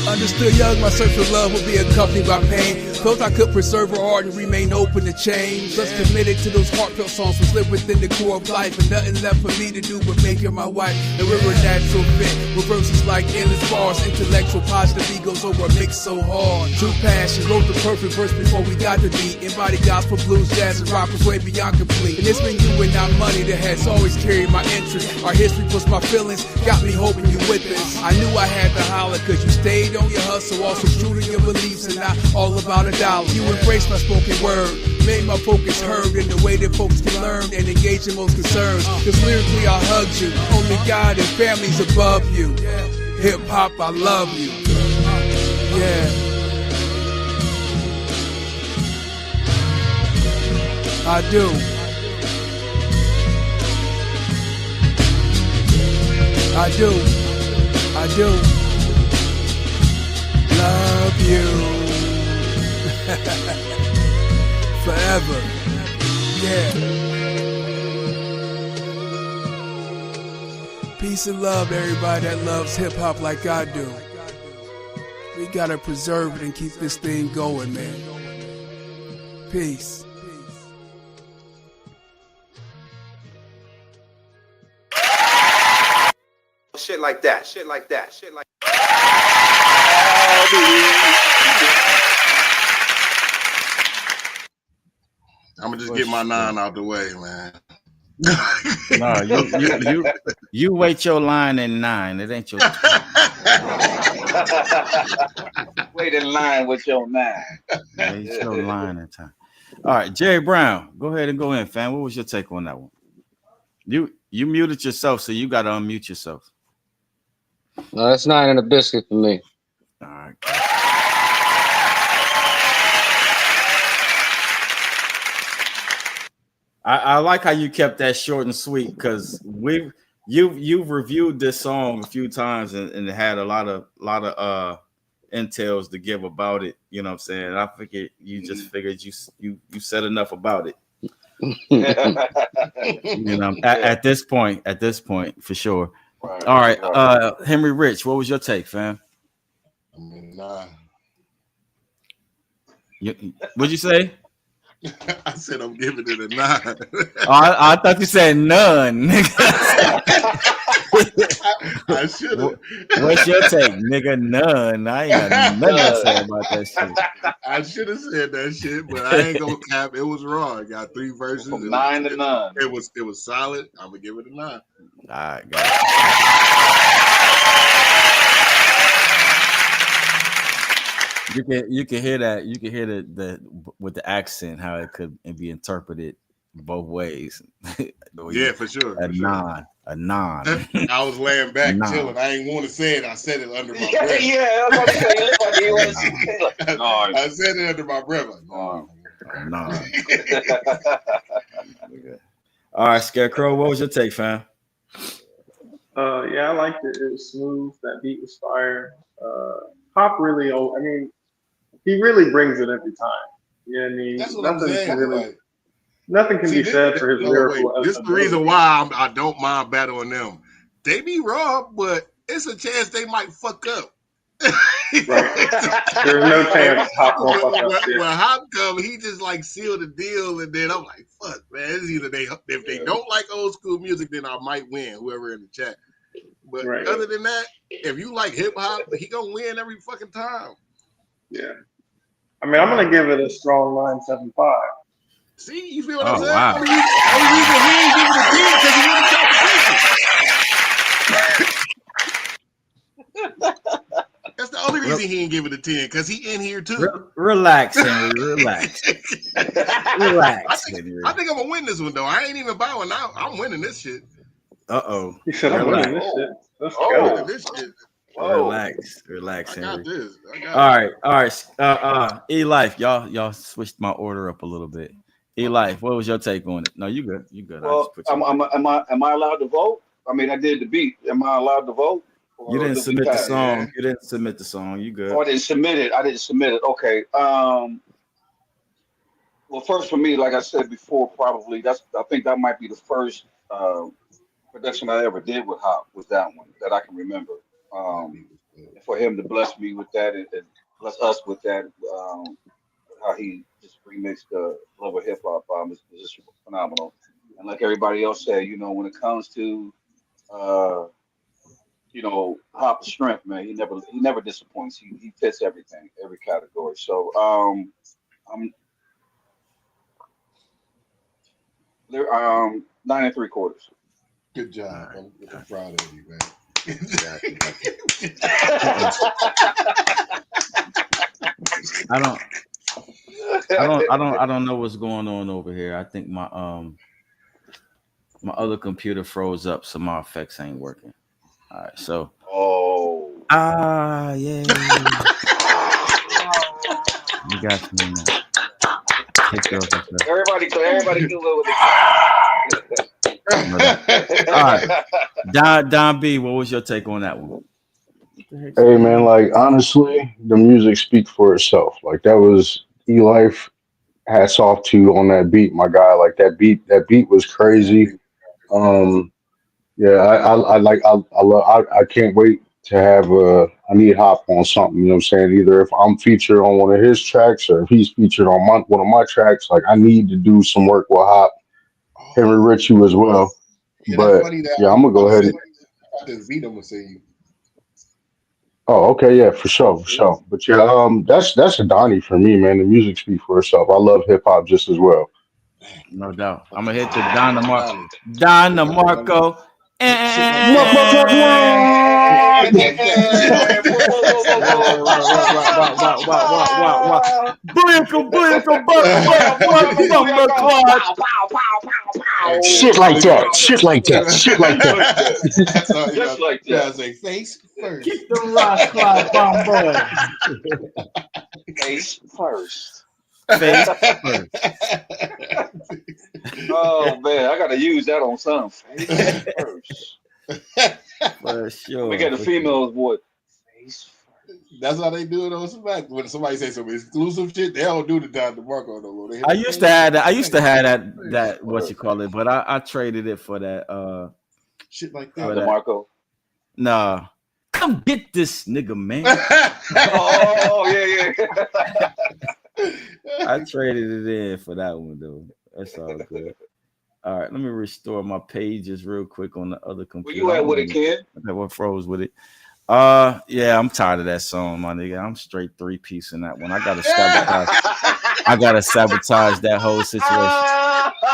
S1: Understood young, my search for love would be accompanied by pain. Felt I could preserve her heart and remain open to change. Thus committed to those heartfelt songs which live within the core of life. And nothing left for me to do but make her my wife. And we're a natural fit, with verses like endless bars. Intellectual positive egos over a mix so hard. True passion, wrote the perfect verse before we got to be. Embodied gospel, blues, jazz, and rock was way beyond complete. And it's been you and not money that has always carried my interest. Our history plus my feelings got me hoping you with us. I knew I had to holler cause you stayed on your hustle, also true to your beliefs and not all about a dollar. You embraced my spoken word, made my focus heard in the way that folks can learn and engage in most concerns. Cause lyrically I hugged you, only God and family's above you. Hip hop, I love you. Yeah. I do. I do. I do. Love you. Forever. Yeah. Peace and love to everybody that loves hip hop like I do. We gotta preserve it and keep this thing going, man. Peace.
S12: Shit like that, shit like that, shit like
S6: I'm gonna just get my 9 out the way, man.
S4: No, you wait your line in 9. It ain't your
S8: Wait in line with your 9.
S4: Wait your line in time. All right, Jerry Brown, go ahead and go in, fam. What was your take on that one? You muted yourself, so you got to unmute yourself.
S5: No, that's 9 and a biscuit for me.
S4: All right. I like how you kept that short and sweet because you've reviewed this song a few times and it had a lot of intels to give about it. You know what I'm saying? I figured you said enough about it. You know, at this point, for sure. Right, all right, Henry Rich, what was your take, fam?
S6: I mean, 9.
S4: What'd you say?
S6: I said I'm giving it a 9.
S4: I thought you said none.
S6: I should have.
S4: What's your take, nigga? None. I ain't got nothing to say about that shit.
S6: I should have said that shit, but I ain't gonna cap. It was raw. It got 3 verses.
S8: From 9 to 9.
S6: It was solid. I'm gonna give it a 9.
S4: All right, guys. You can hear that. You can hear the with the accent how it could be interpreted both ways.
S6: Yeah, for sure.
S4: A non.
S6: I was laying back chilling. I ain't want to say it. I said it under my breath.
S8: I was about to say, it looked like you want to say it.
S6: I said it under my breath. Like,
S4: no. All right, Scarecrow. What was your take, fam?
S9: Yeah, I liked it. It was smooth. That beat was fire. Pop really, I mean, he really brings it every time. You know what I mean?
S6: That's what I'm saying.
S9: Nothing can be said for his lyrical.
S6: This is the reason why I don't mind battling them. They be raw, but it's a chance they might fuck up.
S9: Right. There's no chance Hop won't fuck up.
S6: When Hop come, he just like sealed the deal, and then I'm like, fuck, man. It's either if they don't like old school music, then I might win, whoever in the chat. But other than that, if you like hip hop, he gonna win every fucking time.
S9: Yeah. I mean, I'm gonna give it a strong 9.75.
S6: See, you feel what I'm saying?
S4: Wow.
S6: Only reason he ain't giving it a 10 because he won the competition. That's the only reason he ain't giving it a 10 because he in here too.
S4: Relax, Henry. Relax. Relax, Henry.
S6: I think I'm gonna win this one though. I ain't even bowing out. I'm winning this shit.
S4: Uh-oh.
S9: He said, I'm winning this shit. Let's go.
S6: This shit.
S4: Relax, Henry.
S6: I got this.
S4: All right. E-Life, y'all switched my order up a little bit. E-Life, what was your take on it? No, you good.
S8: Well, am I allowed to vote? I mean, I did the beat. Am I allowed to vote?
S4: You didn't submit the song. Yeah. You didn't submit the song. You good?
S8: Oh, I didn't submit it. Okay. Well, first for me, like I said before, probably I think that might be the first production I ever did with Hop was that one that I can remember. For him to bless me with that and bless us with that, how he just remixed the Love of Hip Hop is just phenomenal. And like everybody else said, when it comes to Hop's strength, man, he never disappoints. He fits everything, every category. So I'm 9 3/4.
S6: Good job. I'm proud of you, man.
S4: I don't know what's going on over here. I think my other computer froze up, so my effects ain't working. All right, so yeah. You got me now.
S8: Everybody do with
S4: it. All right, Don B, what was your take on that one?
S17: Hey man, like honestly, the music speaks for itself. Like that was E-Life. Hats off to you on that beat, my guy. Like that beat was crazy. Yeah, I can't wait to have I need Hop on something, you know what I'm saying? Either if I'm featured on one of his tracks or if he's featured on one of my tracks, like I need to do some work with Hop, Henry Ritchie as well.
S6: Yeah,
S17: but yeah, I'm gonna go ahead and
S6: this beat I'm gonna say you.
S17: Oh, okay, yeah, for sure. But yeah, that's a Donnie for me, man. The music speaks for itself. I love hip hop just as well.
S4: No doubt. I'm gonna hit the Don DeMarco.
S17: Shit like that.
S8: Just like that.
S6: Say face first.
S4: Keep the rock clock bomb
S8: Face first.
S4: Face first.
S8: Oh man, I gotta use that on some. Face first.
S4: For sure.
S8: We got the females voice. Face first.
S6: That's how they do it on Smack. When somebody say some exclusive shit, they don't do the Don DeMarco no more.
S4: I used to have that what you call it, but I traded it for that
S6: shit like that.
S8: DeMarco.
S4: Nah. Come get this nigga, man.
S8: Oh yeah.
S4: I traded it in for that one though. That's all good. All right, let me restore my pages real quick on the other computer.
S8: Where you at with it, kid?
S4: Okay, what froze with it? Yeah, I'm tired of that song, my nigga. I'm straight 3-piece in that one. I gotta sabotage that whole situation.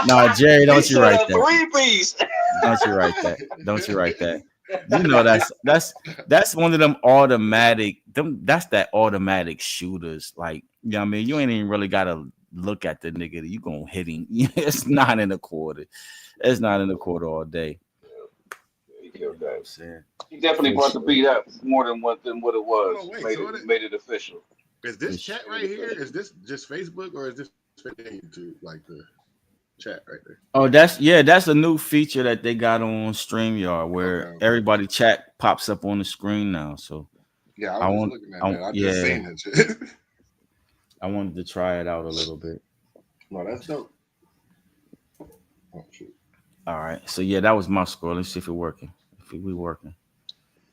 S4: Nah, Jerry, don't you write that?
S8: 3-piece.
S4: Don't you write that? Don't you write that? You know that's one of them automatic. That's that automatic shooters. Like, you know what I mean? You ain't even really gotta look at the nigga. You gonna hit him. It's 9 1/4. It's 9 1/4 all day.
S8: You know he definitely brought the beat up more than what it was.
S6: Oh, wait,
S8: made it official.
S6: Is this chat right here? Is this just Facebook or is this YouTube? Like the chat right there.
S4: Oh, that's a new feature that they got on StreamYard where everybody chat pops up on the screen now. So
S6: yeah, I was looking at that. I just seen that shit.
S4: I wanted to try it out a little bit.
S6: No, that's dope. Oh shit.
S4: All right. So yeah, that was my score. Let's see if it's working. If we working.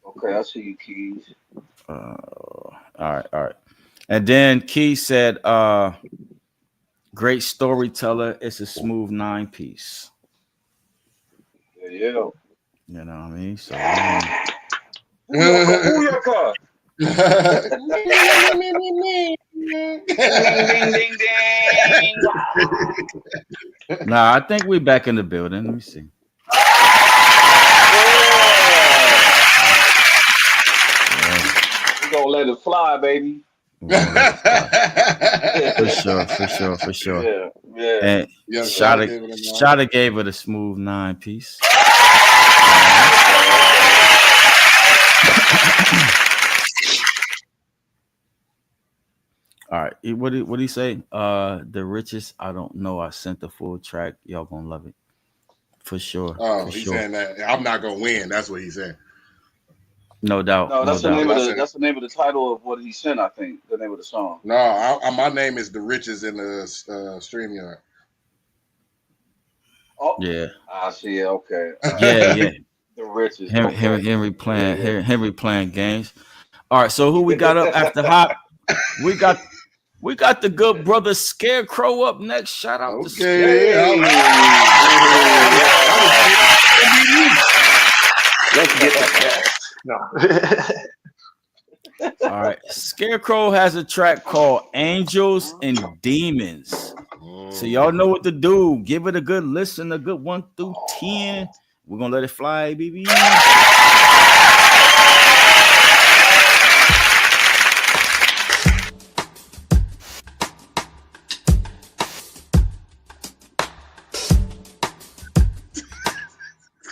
S8: Okay, I see you, Keys.
S4: All right. And then Key said, great storyteller. It's a smooth 9-piece.
S8: Yeah.
S4: You know what I mean? So
S8: who your car? Ding, ding, ding.
S4: Nah, I think we back in the building. Let me see.
S8: We're gonna let it fly, baby.
S4: For sure.
S8: Yeah.
S4: And Shada gave it a smooth 9-piece. All right. What did he say? The richest, I don't know. I sent the full track. Y'all gonna love it. For sure.
S6: Oh, he's saying that I'm not gonna win. That's what he's saying.
S4: No doubt.
S8: No, that's the name of the title of what he sent, I think. The name of the song.
S6: No, my name is the richest in the StreamYard.
S8: Oh
S4: yeah.
S8: I see it. Okay.
S4: Yeah.
S8: The richest.
S4: Henry playing games. All right, so who we got up after Hop? We got the good brother Scarecrow up next. Shout out to Scarecrow.
S9: Let's get that. No.
S4: All right. Scarecrow has a track called Angels and Demons. So y'all know what to do. Give it a good listen, a good 1 through 10. We're gonna let it fly, baby.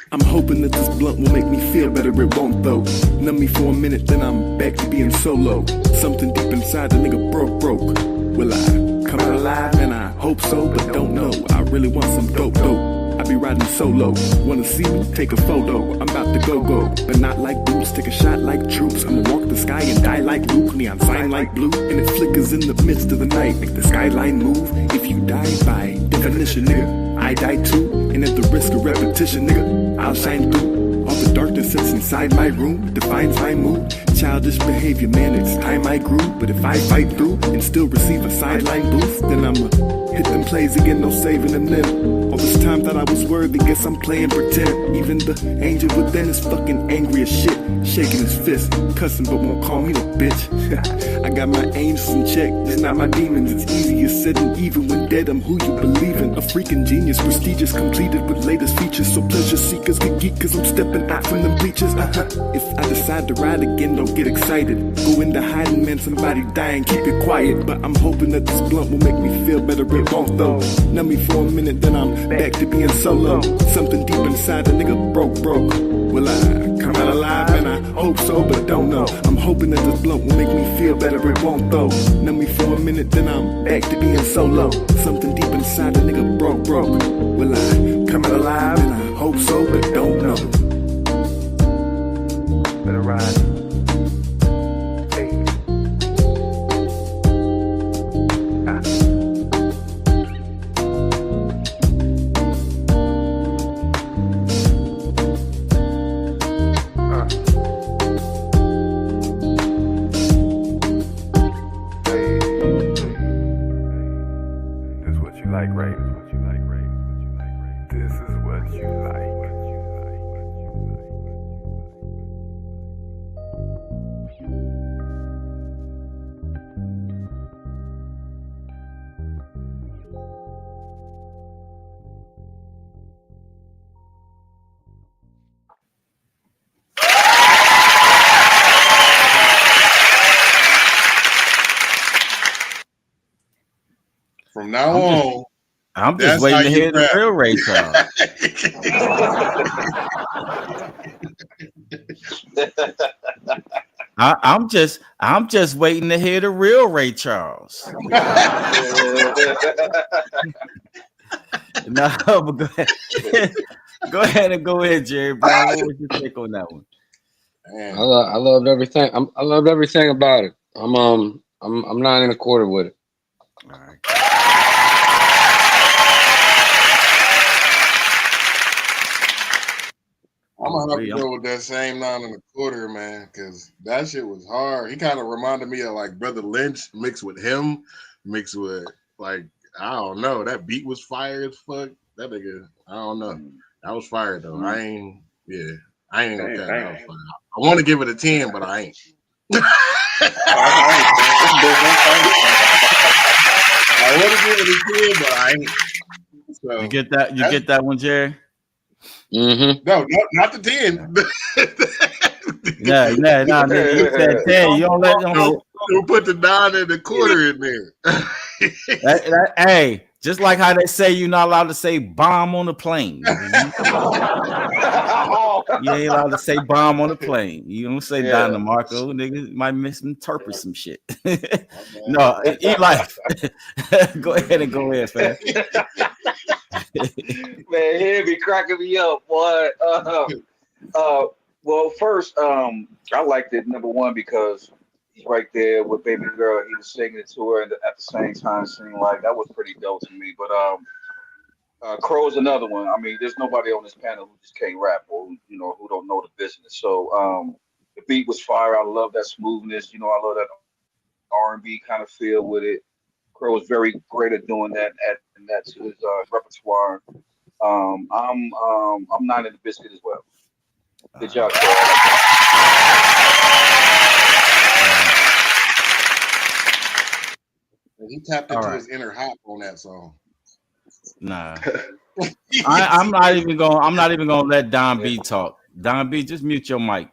S10: I'm hoping that this blunt will make me feel better, it won't though. Numb me for a minute, then I'm back to being solo. Something deep inside the nigga broke. Will I come out alive? And I hope so, but don't know. I really want some dope. I be riding solo. Wanna see me? Take a photo. I'm about to go. But not like boots, take a shot like troops. I'ma walk the sky and die like Luke. Neon sign like blue, and it flickers in the midst of the night. Make the skyline move. If you die by definition, nigga, I die too. And at the risk of repetition, nigga, I'll shine through. All the darkness that's inside my room defines my mood. Childish behavior, man, it's time I grew. But if I fight through and still receive a sideline boost, then I'ma hit them plays again, no saving them then. All this time thought I was worthy, guess I'm playing pretend. Even the angel within is fucking angry as shit, shaking his fist, cussing but won't call me no bitch. I got my angels in check, it's not my demons. It's easier said than even when dead, I'm who you believe in. A freaking genius, prestigious, completed with latest features. So pleasure seekers get geek cause I'm stepping out from them bleachers. If I decide to ride again, don't get excited. Go into hiding, man, somebody dying, keep it quiet. But I'm hoping that this blunt will make me feel better, it won't though. Numb me for a minute, then I'm back to being solo. Something deep inside a nigga broke. Will I come out alive? And I hope so, but don't know. I'm hoping that this blunt will make me feel better, it won't though. Numb me for a minute, then I'm back to being solo. Something deep inside a nigga broke. Will I come out alive? And I hope so, but don't know. Better ride.
S2: This is
S6: From now on,
S4: I'm just waiting to hear the real Ray Charles. I'm just waiting to hear the real Ray Charles. No, but go ahead. Go ahead, Jerry Brown. What was your take on that one?
S5: I loved everything. I loved everything about it. I'm 9 1/4 with it.
S6: I'm gonna have to go with that same 9 1/4, man, because that shit was hard. He kind of reminded me of like Brother Lynch mixed with him, mixed with like I don't know. That beat was fire as fuck. That nigga, I don't know. That was fire though. I ain't okay. That was fire. I want to give it a 10, but I ain't. I want to give it a 10, but I ain't. So,
S4: you get that? You get that one, Jerry?
S5: Mm-hmm.
S6: No, not the 10.
S4: No, nigga. You said 10. You don't let them.
S6: You put the 9 1/4 in there.
S4: Hey, just like how they say you're not allowed to say bomb on the plane. You ain't allowed to say bomb on the plane. You don't say Don DeMarco. Nigga might misinterpret some shit. No, E-Life. Go ahead, fam.
S8: Man, he'd be cracking me up, boy. Well, first, I liked it, number one, because he's right there with Baby Girl. He was singing it to her, and at the same time singing like that was pretty dope to me. But Crow's another one. I mean, there's nobody on this panel who just can't rap or who don't know the business. So the beat was fire. I love that smoothness. I love that R&B kind of feel with it. Crow was very great at doing that, adding that to his repertoire. I'm 9 in the biscuit as well. Good job, Crow.
S6: He tapped into his inner hop on that song.
S4: Nah, I'm not even gonna let Don B talk. Don B, just mute your mic.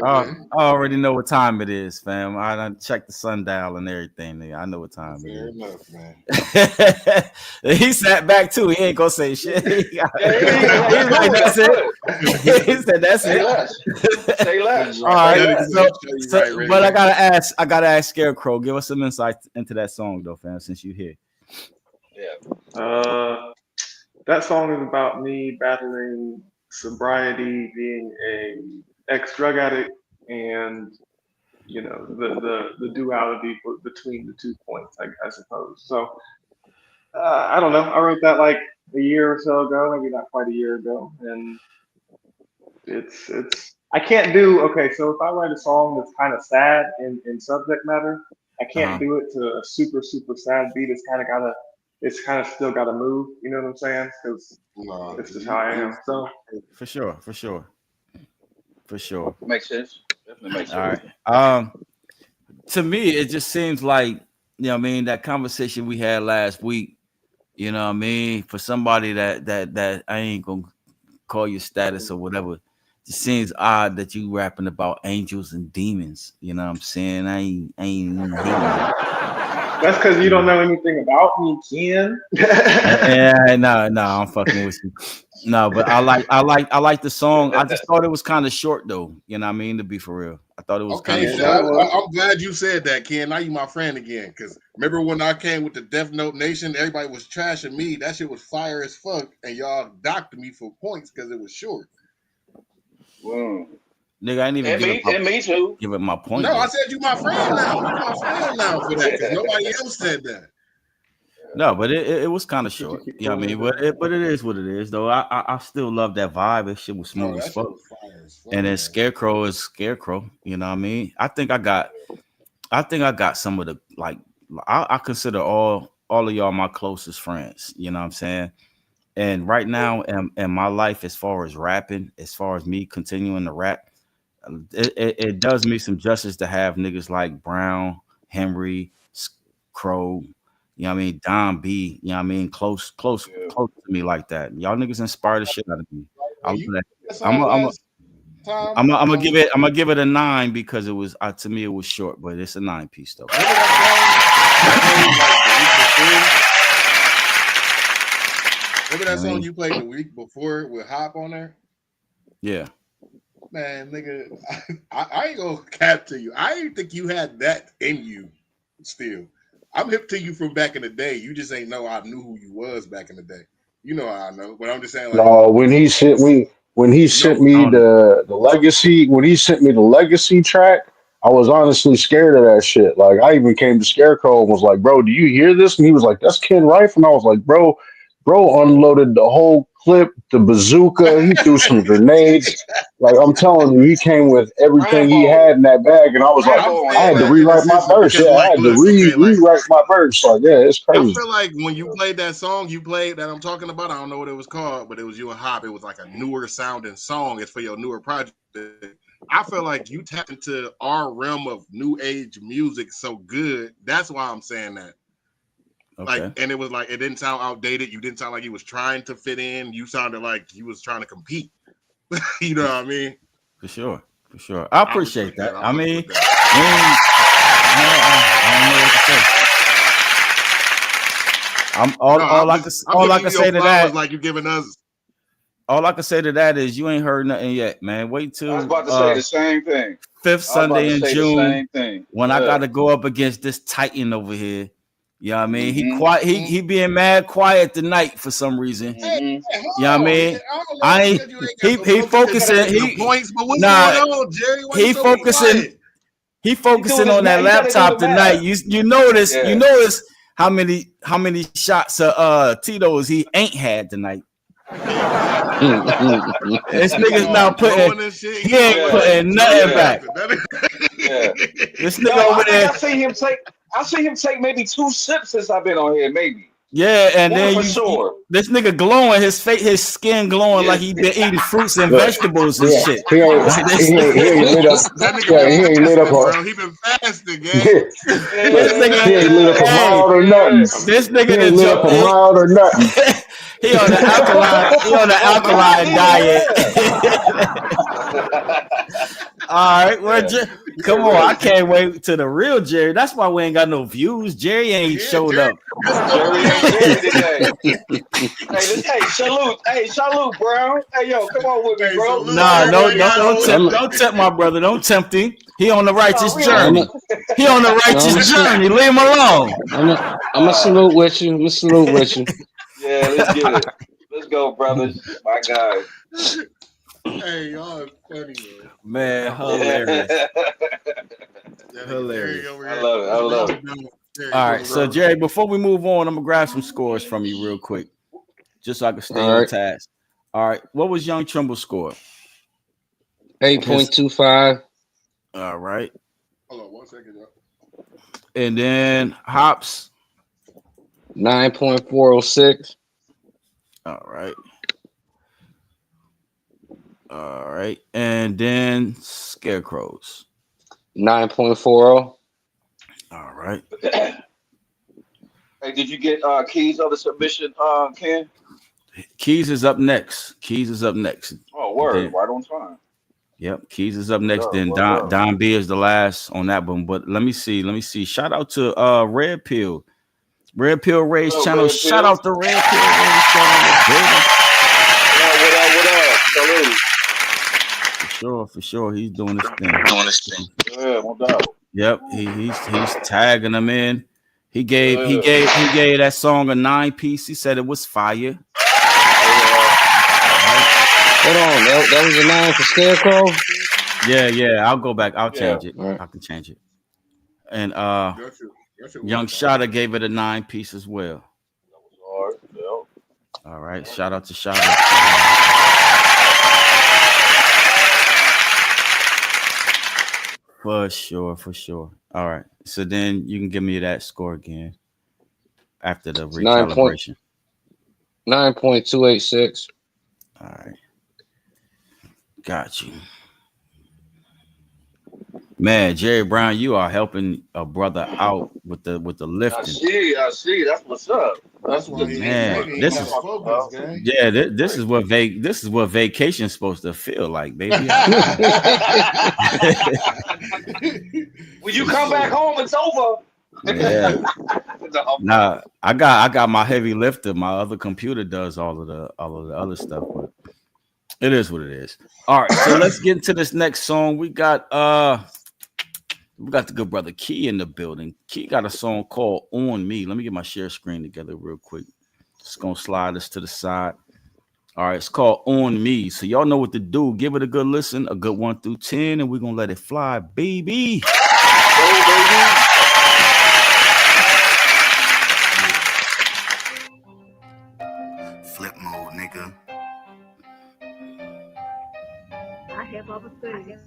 S4: I already know what time it is, fam. I done checked the sundial and everything. Nigga. I know what time it is.
S6: Enough, man.
S4: He sat back too. He ain't gonna say shit. He's like, that's it. He said, "That's it."
S8: Say less.
S4: All right. But I gotta ask Scarecrow. Give us some insight into that song, though, fam. Since you here.
S9: That song is about me battling sobriety, being a ex-drug addict, and the duality between the 2 points, I suppose. So I don't know. I wrote that like a year or so ago, maybe not quite a year ago, and it's I can't do okay. So if I write a song that's kind of sad in subject matter, I can't do it to a super sad beat. It's kind of still got to move. You know what I'm saying? Because it's just how I am. So
S4: for sure.
S8: Makes sense. Definitely makes
S4: All
S8: sense.
S4: right. To me, it just seems like that conversation we had last week. You know what I mean? For somebody that I ain't gonna call your status or whatever, it just seems odd that you rapping about angels and demons. You know what I'm saying? I ain't even
S9: that's because you don't know anything about me, Ken.
S4: Yeah, no, I'm fucking with you. No, but I like the song. I just thought it was kind of short though. You know what I mean? To be for real, I thought it was kind of short.
S6: I'm glad you said that, Ken. Now you my friend again. Because remember when I came with the Death Note Nation, everybody was trashing me. That shit was fire as fuck, and y'all docked me for points because it was short.
S4: Nigga, I didn't even give it my point.
S6: No, I said you my friend now. You my friend now for that because nobody else said that.
S4: No, but it was kind of short. You know what I mean? But it is what it is, though. I still love that vibe. That shit was smooth as fuck. And then Scarecrow is Scarecrow. You know what I mean? I think I got some of the I consider all of y'all my closest friends. You know what I'm saying? And right now in my life, as far as rapping, as far as me continuing to rap, it does me some justice to have niggas like Brown, Henry, Crow, you know what I mean, Don B, you know what I mean, close to me like that. Y'all niggas inspire the shit out of me. I'm
S6: You
S4: gonna,
S6: that
S4: I'm
S6: song
S4: gonna, I'm
S6: last time.
S4: I'm gonna give it. I'm gonna give it a 9 because it was to me it was short, but it's a 9 piece though.
S6: Remember that song you played the week before with Hop on there?
S4: Yeah.
S6: Man, nigga, I ain't gonna cap to you. I didn't think you had that in you still. I'm hip to you from back in the day. You just ain't know I knew who you was back in the day. You know how I know, but I'm just saying like
S17: No, when he sent
S6: no,
S17: me the legacy track, I was honestly scared of that shit. Like I even came to Scarecrow and was like, "Bro, do you hear this?" And he was like, "That's Ken Rife," and I was like, "Bro, unloaded the whole clip, the bazooka. He threw some grenades. Like I'm telling you, he came with everything he had in that bag." And I was like,
S6: I'm
S17: I
S6: saying
S17: had to
S6: that in a
S17: rewrite my
S6: sense
S17: verse.
S6: because
S17: Yeah, I
S6: like
S17: had to
S6: look, okay, like
S17: rewrite my verse. Like, yeah, it's
S6: I
S17: crazy.
S6: feel like when you played that song you played that I'm talking about, I don't know what it was called, but it was you and Hop. It was like a newer sounding song. It's for your newer project. I feel like you tapped into our realm of new age music so good. That's why I'm saying that.
S4: Okay.
S6: Like, and it was like it didn't sound outdated. You didn't sound like you was trying to fit in. You sounded like you was trying to compete. You know what I mean?
S4: For sure. I appreciate
S6: respect
S4: that.
S6: I
S4: I
S6: fuck
S4: mean,
S6: with that.
S4: I don't know what to say.
S6: I'm
S4: all I
S6: giving
S4: can
S6: you your
S4: say to
S6: flowers
S4: that.
S6: like you giving us.
S4: All I can say to that is you ain't heard nothing yet, man. Wait
S8: I was
S4: till
S8: about to say the same thing.
S4: fifth Sunday in June
S8: Thing.
S4: when I got to go up against this Titan over here. You know what I mean? He
S8: Mm-hmm.
S4: quiet. He being mad quiet tonight for some reason.
S6: Hey,
S4: You know what I mean?
S6: I don't know if because you ain't got no
S4: He
S6: votes because you
S4: focusing.
S6: getting the points, but what's
S4: Nah.
S6: going on, Jerry? Why you
S4: He
S6: so
S4: focusing.
S6: quiet?
S4: He focusing on that laptop tonight. You notice.
S8: Yeah.
S4: You notice how many shots of Tito's he ain't had tonight. This nigga's not putting. He ain't putting nothing back.
S8: Yeah.
S4: This
S8: No,
S4: nigga over
S8: I think
S4: there.
S8: I see him take maybe 2 sips since I've been on here, maybe.
S4: Yeah, and
S8: One
S4: then
S8: for sure.
S4: this nigga glowing, his skin glowing like he been eating fruits and
S17: Look,
S4: vegetables and shit.
S17: he ain't lit up.
S6: That nigga
S17: Yeah,
S6: been
S17: he ain't lit up
S6: fasting,
S17: a.
S6: bro. He been fasting, gang.
S4: This nigga,
S17: He ain't lit up a mild or nothing.
S4: this nigga
S17: He ain't
S4: that
S17: lit up
S4: jumped
S17: a
S4: in.
S17: mild or nothing.
S4: He on the alkaline. He on the alkaline diet. All right, well, come on. I can't wait to the real Jerry. That's why we ain't got no views. Jerry ain't showed up.
S8: Jerry ain't Jerry today. Hey, salute. Hey, salute, Brown. Hey, yo, come on with me, bro.
S4: Nah, don't tempt my brother. Don't tempt him. He on the righteous journey. He on the righteous journey. Leave him alone.
S5: I'm a salute with you. I'm a salute with you.
S8: Yeah, let's get it. Let's go, brothers. My guy.
S6: Hey, y'all are funny,
S4: man. Hilarious. Hilarious.
S8: I love it.
S4: All right, so Jerry, before we move on, I'm gonna grab some scores from you real quick, just so I can stay on task. All right, what was Young Trimble's score?
S5: 8.25.
S4: All right.
S6: Hold on 1 second, y'all.
S4: And then Hops.
S5: 9.406.
S4: All right. All right. And then Scarecrows.
S5: 9.40.
S4: All right.
S8: Hey, did you get keys on the submission, Ken?
S4: Keys is up next.
S8: Oh, word.
S4: Then,
S8: right on time.
S4: Yep. Keys is up next. Then Don B is the last on that one. But let me see. Shout out to Red Pill. Red Pill Ray's channel.
S8: Red
S4: Shout
S8: Pill.
S4: out to Red Pill Ray's channel.
S8: What up?
S4: For sure. He's doing his thing.
S8: Yeah, no doubt.
S4: Yep. He's tagging them in. He gave that song a 9 piece. He said it was fire.
S5: Hold on, that was a 9 for Scarecrow.
S4: Yeah. I'll go back. I'll change it. Right. I can change it. And Young Shotta gave it a 9 piece as well. All right. Shout out to Shotta. For sure. All right. So then you can give me that score again after the recalibration.
S5: 9.286.
S4: All right. Got you. Man, Jerry Brown, you are helping a brother out with the
S8: I
S4: lifting.
S8: see. That's what's up.
S6: That's why he
S4: Man,
S6: ain't
S4: this
S6: got
S4: is
S6: focus, gang.
S4: yeah, this is what vacation's supposed to feel like, baby.
S8: When you come back home, it's over.
S4: Yeah. Nah, I got my heavy lifter. My other computer does all of the other stuff, but it is what it is. All right, so let's get into this next song. We got the good brother Key in the building. Key got a song called On Me. Let me get my share screen together real quick. Just gonna slide this to the side. All right, it's called On Me. So y'all know what to do. Give it a good listen, a good 1 through 10, and we're gonna let it fly, baby.
S2: Flip mode, nigga.
S22: I have other things.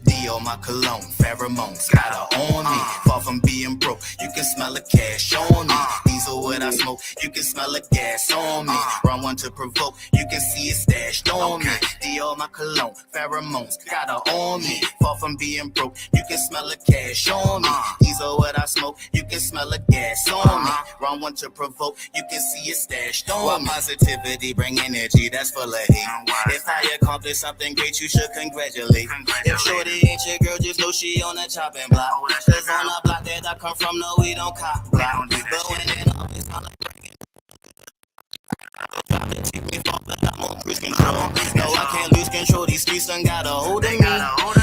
S2: Dio, my cologne, pheromones, got her on me. Far from being broke, you can smell the cash on me. These are what I smoke, you can smell the gas on me. Run one to provoke, you can see it stashed on me. Dio, my cologne, pheromones, got her on me. Far from being broke, you can smell the cash on me. These are what I smoke, you can smell the gas on me. Run one to provoke, you can see it stashed on me. Positivity bring energy, that's full of heat. If I accomplish something great, you should congratulate. If shorty ain't your girl, just know she on the chopping block. Cause on the block that I come from, no, we don't cop block. But when it always sound like take me far, but I'm on cruise control. No, I can't lose control. These streets done got a hold of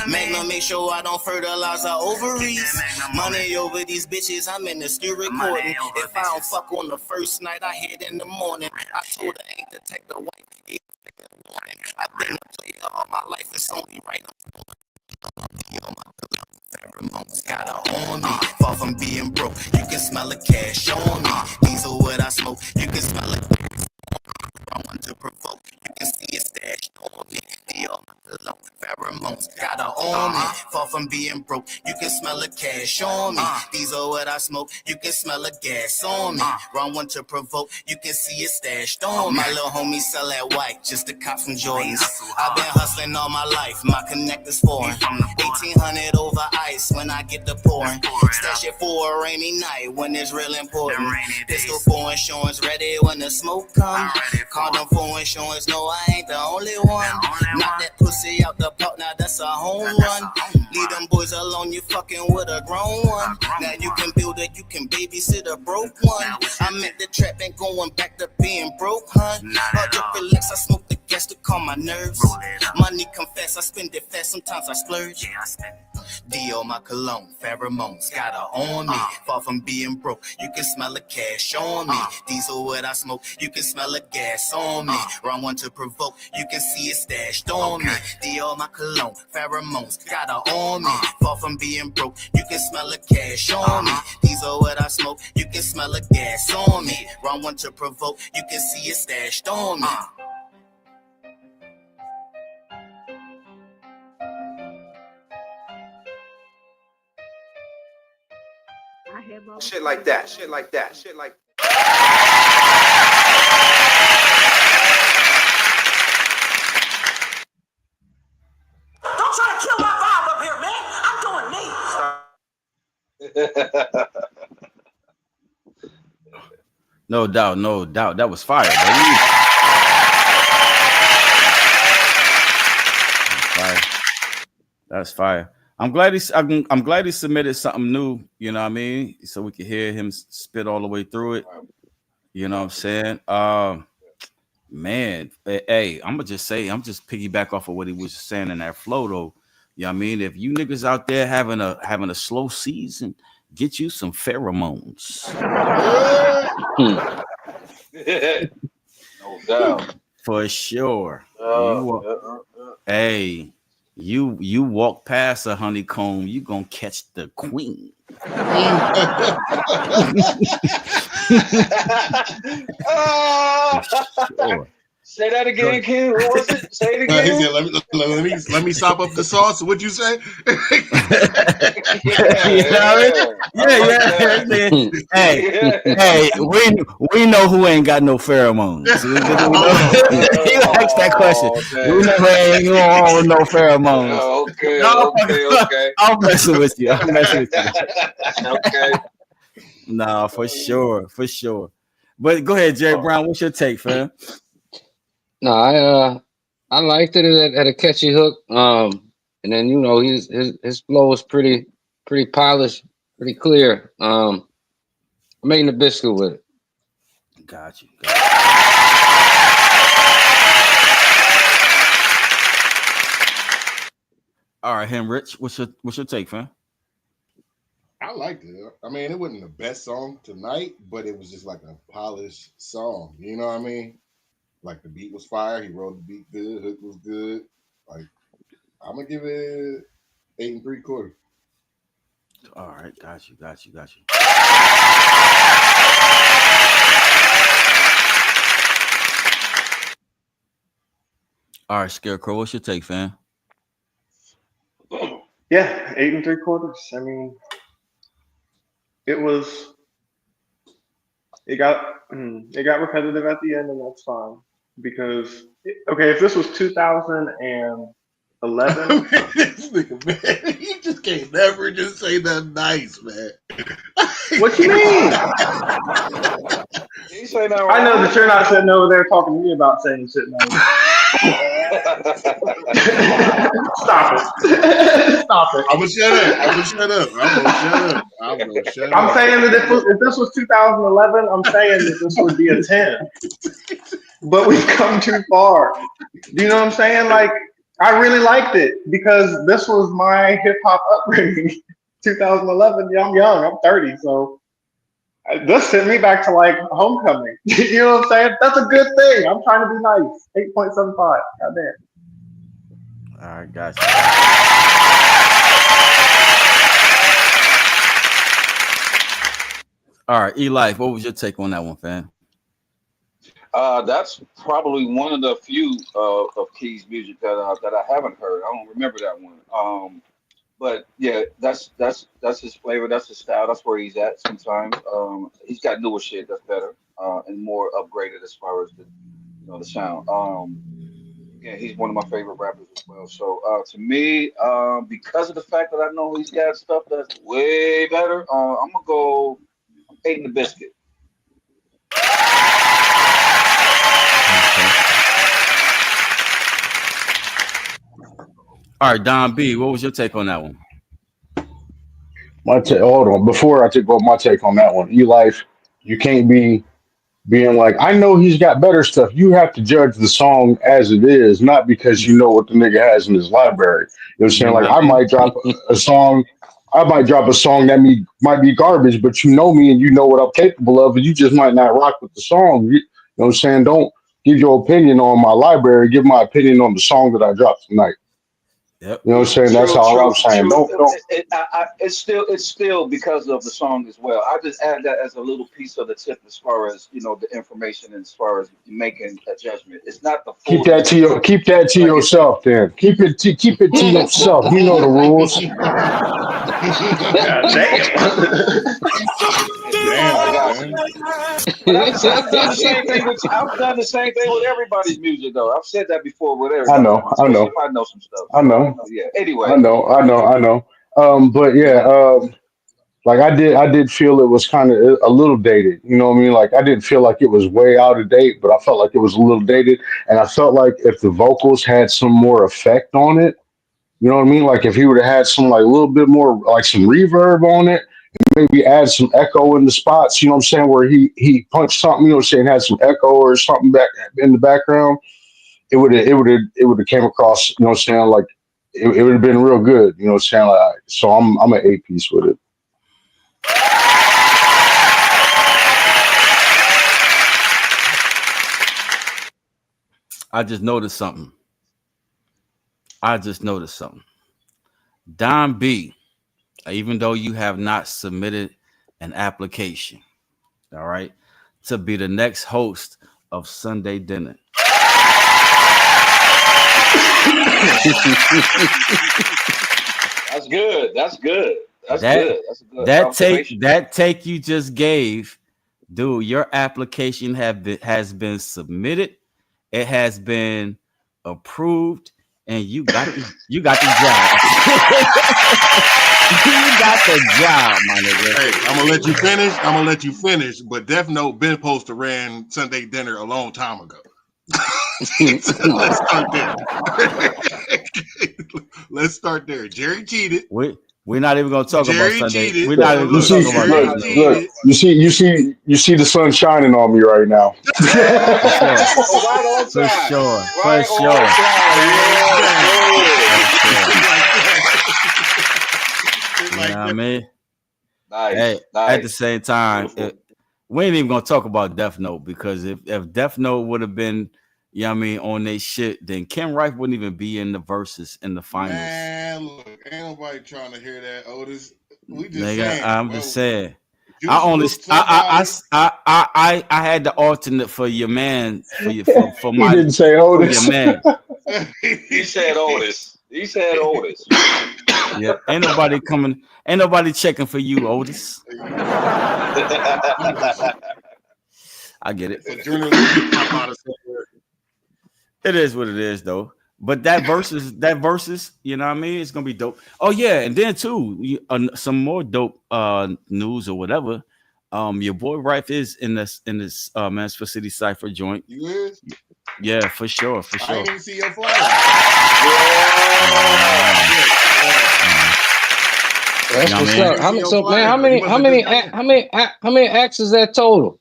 S2: me. Make sure I don't fertilize our ovaries. Money over these bitches, I'm in the stew recording. If I don't fuck on the first night, I hit in the morning. I told her ain't to take the white. I've been a player all my life, it's only right. Pheromones got her on me. Far from being broke, you can smell the cash on me. These are what I smoke, you can smell it. I want to provoke, you can see it stashed on me. Pheromones got her on me. Far from being broke, you can smell the cash on me. These are what I smoke, you can smell the gas on me. Wrong one to provoke, you can see it stashed on me. My little homie sell that white, just a cop from Jordans. I've been hustling all my life, my connectors foreign. 1800 over ice when I get the pouring. Stash it for a rainy night when it's real important. Pistol for insurance, ready when the smoke comes. Condom for insurance, no, I ain't the only one. Knock that pussy out the park, now that's a home run. Leave them boys alone, you fucking with a grown one. Now you can build it, you can babysit a broke one. I'm at the trap, ain't going back to being broke, huh? Hard to relax, I smoke the gas to calm my nerves. Money confess, I spend it fast, sometimes I splurge. Dio, my cologne, pheromones, got her on me. Far from being broke, you can smell the cash on me. These are what I smoke, you can smell the gas on me. Wrong one to provoke, you can see it stashed on me. Dio, my cologne, pheromones, got her on me. Far from being broke, you can smell the cash on me. These are what I smoke, you can smell the gas on me. Wrong one to provoke, you can see it stashed on me.
S12: Shit like that, shit like that, shit like
S23: Don't try to kill my vibe up here, man. I'm doing me.
S4: No doubt. That was fire, baby. That's fire. I'm glad he submitted something new, you know what I mean? So we could hear him spit all the way through it. You know what I'm saying? Man, hey, I'm just piggyback off of what he was saying in that flow though. You know what I mean? If you niggas out there having a slow season, get you some pheromones.
S8: No doubt.
S4: For sure. Hey, you walk past a honeycomb, you gonna catch the queen.
S8: Say that again, Ken. What was it? Say it again.
S6: He said, let me sop up the sauce. What'd you say?
S4: Hey, we know who ain't got no pheromones. He likes that question. We never ain't on no pheromones.
S8: Okay.
S4: I'm messing with you.
S8: Okay.
S4: Nah, for sure. But go ahead, Jerry Brown. What's your take, fam?
S5: No, I liked it. It had a catchy hook. And then his flow was pretty polished, pretty clear. I made the biscuit with it.
S4: Got you. All right, Henrich, what's your take, fam?
S6: I liked it. I mean, it wasn't the best song tonight, but it was just like a polished song. You know what I mean? Like the beat was fire. He wrote the beat good. Hook was good. Like I'm gonna give it 8 3/4.
S4: All right, got you. All right, Scarecrow, what's your take, fam?
S9: Yeah, 8 3/4. I mean, it got repetitive at the end, and that's fine because if this was 2011,
S6: This nigga, man, you just can't never just say nothing nice, man.
S9: What you mean?
S8: You say that
S9: I know that you're not sitting over there talking to me about saying shit nice. Stop it. Stop it.
S6: I'm gonna shut up.
S9: I'm saying that if this was 2011, I'm saying that this would be a 10. But we've come too far. Do you know what I'm saying? Like, I really liked it because this was my hip hop upbringing. 2011, I'm young, I'm 30, so this sent me back to like homecoming. You know what I'm saying? That's a good thing. I'm trying to be nice. 8.75. Goddamn.
S4: All right, guys. All right, Eli, what was your take on that one, fam?
S8: That's probably one of the few of Key's music that I haven't heard. I don't remember that one. But yeah, that's his flavor. That's his style. That's where he's at. Sometimes he's got newer shit that's better and more upgraded as far as the sound. Yeah, he's one of my favorite rappers as well. So to me, because of the fact that I know he's got stuff that's way better, I'm gonna go 8 the biscuit.
S4: All right, Don B, what was your take on that one?
S17: Hold on. Before I take my take on that one, Eli, you can't be being like, I know he's got better stuff. You have to judge the song as it is, not because you know what the nigga has in his library. You know what I'm saying? Like, I might drop a song. I might drop a song that might be garbage, but you know me and you know what I'm capable of, and you just might not rock with the song. You know what I'm saying? Don't give your opinion on my library. Give my opinion on the song that I dropped tonight.
S4: Yep.
S17: You know what I'm saying? That's all I'm saying. Don't.
S8: It's still because of the song as well. I just add that as a little piece of the tip as far as the information and as far as making a judgment. It's not the full.
S17: Keep that to yourself. Then keep it to yourself. You know the rules.
S9: God
S8: damn. I've done the same thing with. I've done the same thing with everybody's music, though. I've said that before with everybody.
S17: I know.
S8: If I know some stuff.
S17: I know.
S8: Yeah. Anyway.
S17: I know. But yeah, like I did feel it was kind of a little dated. You know what I mean? Like I didn't feel like it was way out of date, but I felt like it was a little dated, and I felt like if the vocals had some more effect on it, you know what I mean? Like if he would have had some like a little bit more like some reverb on it, and maybe add some echo in the spots. You know what I'm saying? Where he punched something, you know what I'm saying, had some echo or something back in the background. It would have came across. You know what I'm saying? Like it would have been real good. You know what I'm saying? Like, so I'm an 8-piece with it.
S4: I just noticed something. Don B, even though you have not submitted an application, all right, to be the next host of Sunday Dinner,
S8: That's good. That's good. That's
S4: That
S8: good. That's a good
S4: that
S8: observation.
S4: take you just gave, dude. Your application has been submitted. It has been approved, and you got the job. You got the job, my nigga.
S6: Hey, I'm gonna let you finish. But Death Note been supposed to ran Sunday dinner a long time ago. Let's start there. Let's start there. Jerry cheated.
S4: We're not even gonna talk
S6: Jerry
S4: about Sunday.
S6: cheated.
S4: We're not even gonna talk about
S6: Jerry
S4: that.
S6: cheated.
S17: You see the sun shining on me right now.
S4: For sure. You know what I mean?
S8: Nice.
S4: Hey, at the same time, we ain't even gonna talk about Death Note because if Death Note would have been, you know what I mean, on their shit, then Ken Rife wouldn't even be in the verses in the finals.
S6: Man, look, ain't nobody trying to hear that, Otis. We just
S4: Nigga,
S6: saying.
S4: I'm just saying.
S6: Juice
S4: I only
S6: whooped somebody.
S4: I had the alternate for your man for
S17: He
S4: my
S17: didn't say
S4: for
S17: Otis.
S4: your man.
S8: He said Otis. He said Otis.
S4: Yeah, ain't nobody coming, ain't nobody checking for you, Otis. I get it. It is what it is, though. But that versus, you know what I mean? It's gonna be dope. Oh yeah, and then too, some more dope news or whatever. Your boy Rife is in this Mansfield City Cypher joint.
S6: You is?
S4: Yeah, for sure.
S6: I didn't even see your flyer.
S5: That's what's up. How many acts is that total?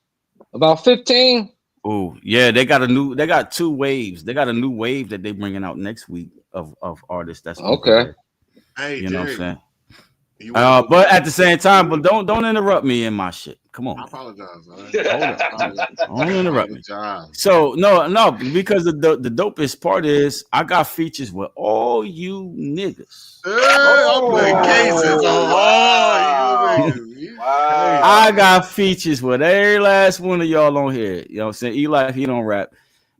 S5: About 15?
S4: Oh yeah, they got two waves. They got a new wave that they bringing out next week of artists. That's
S5: okay.
S6: Hey,
S4: you know what I'm saying.
S6: You
S4: But at the same time, but don't interrupt me in my shit. Come on.
S6: I apologize.
S4: Hold on. Don't interrupt me. So no, because the dopest part is I got features with all you niggas.
S6: I'm putting cases on all you niggas.
S8: Wow.
S4: I got features with every last one of y'all on here. You know what I'm saying? Eli, he don't rap.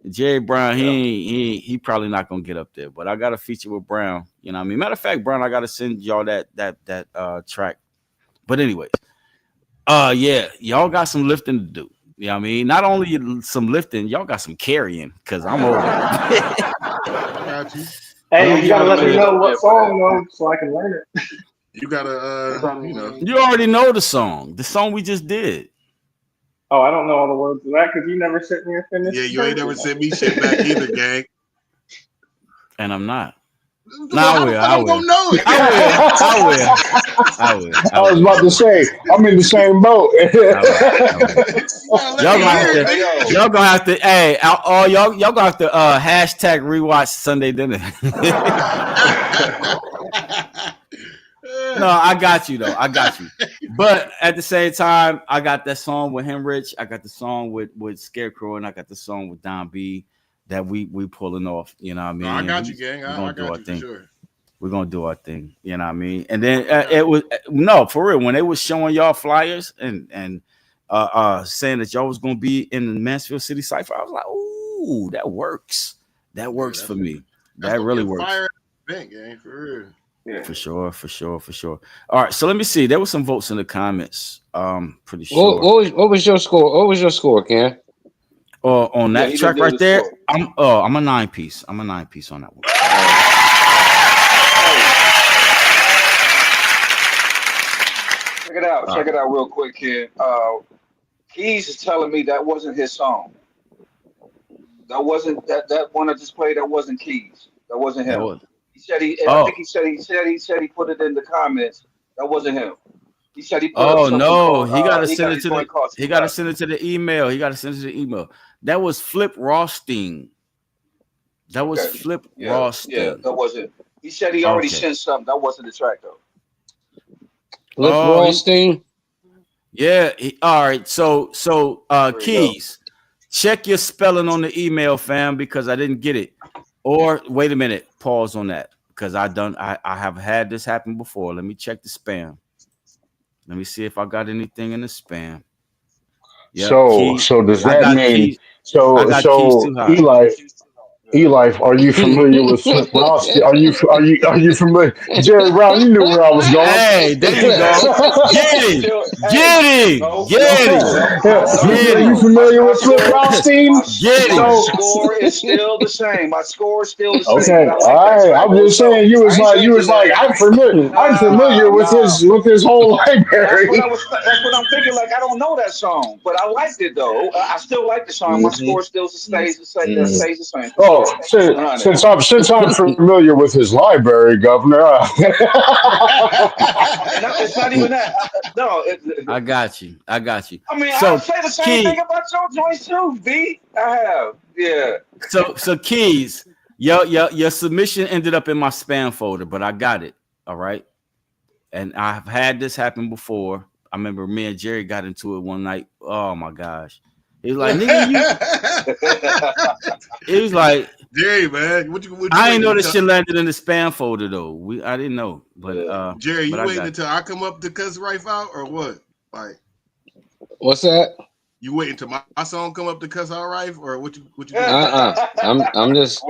S4: Jerry Brown, he probably not gonna get up there, but I got a feature with Brown. You know what I mean? Matter of fact, Brown, I gotta send y'all that track. But anyways, yeah, y'all got some lifting to do. You know what I mean? Not only some lifting, y'all got some carrying because I'm over.
S6: Got you.
S9: Hey, you gotta let me know what song though, so I can learn it.
S6: You gotta, you know.
S4: You already know the song we just did.
S9: Oh, I don't know all the words to that because you never sent me a finish.
S6: Yeah, you ain't never sent me shit back either, gang.
S4: And I'm not.
S6: I will. I will. Know it.
S17: I was about to say, I'm in the same boat.
S4: Y'all gonna have to. Hey, y'all gonna have to hashtag rewatch Sunday dinner. No, I got you though. I got you. But at the same time, I got that song with Henrich. I got the song with Scarecrow, and I got the song with Don B that we pulling off. You know what I mean?
S6: No, I got you, gang. I got you for sure.
S4: We're gonna do our thing. You know what I mean? And then it was for real when they was showing y'all flyers and saying that y'all was gonna be in the Mansfield City Cypher. I was like, ooh, that works. That works for me. That really works.
S6: Fire event, gang, for real.
S4: Yeah. For sure. All right, so let me see. There was some votes in the comments. Pretty sure.
S5: What was your score? What was your score, Ken?
S4: On that track right there, I'm a 9 piece. I'm a 9 piece on that one.
S8: Check it out real quick, Ken. Keys is telling me that wasn't his song. That wasn't that one I just played. That wasn't Keys. That wasn't him. He said I think he said he put it in the comments. That wasn't him. He said he put up something called,
S4: he gotta send it to the he gotta send it to the email. He gotta send it to the email. That was Flip Rothstein. That was Flip Rothstein.
S8: Yeah, that wasn't. He said he already sent something. That wasn't the track though.
S5: Flip Rothstein.
S4: Yeah. All right. So Keys, check your spelling on the email, fam, because I didn't get it. Or wait a minute, pause on that because I have had this happen before. Let me check the spam. Let me see if I got anything in the spam.
S17: Yep, so does that mean Eli? E-Life, are you familiar with Flip Ross? Are you familiar? Jerry Brown, you knew where I was going.
S4: Hey, there you go. Get him. Get him. Get him.
S17: Are you familiar with Flip Rothstein?
S4: Get him.
S8: My score is still the same. My score is still the same.
S17: Okay, all right. I'm just saying you was like I'm familiar with his whole library.
S8: That's what I'm thinking. Like I don't know that song, but I liked it though. I still like the song. My score still stays the same.
S17: Oh, since I'm familiar with his library, Governor.
S8: It's not even that.
S4: I got you.
S8: I mean,
S4: So,
S8: I'll say the same thing about your joints too, V. I have, yeah.
S4: So Keys, your submission ended up in my spam folder, but I got it. All right. And I've had this happen before. I remember me and Jerry got into it one night. Oh my gosh. He was like, nigga, he was like,
S6: Jerry, man,
S4: I didn't know this shit landed in the spam folder though. I didn't know. But
S6: Jerry, you
S4: but
S6: waiting until I come up to cuss Rife out or what? Like,
S5: what's that?
S6: You waiting until my song come up to cuss out Rife or what you
S5: I'm just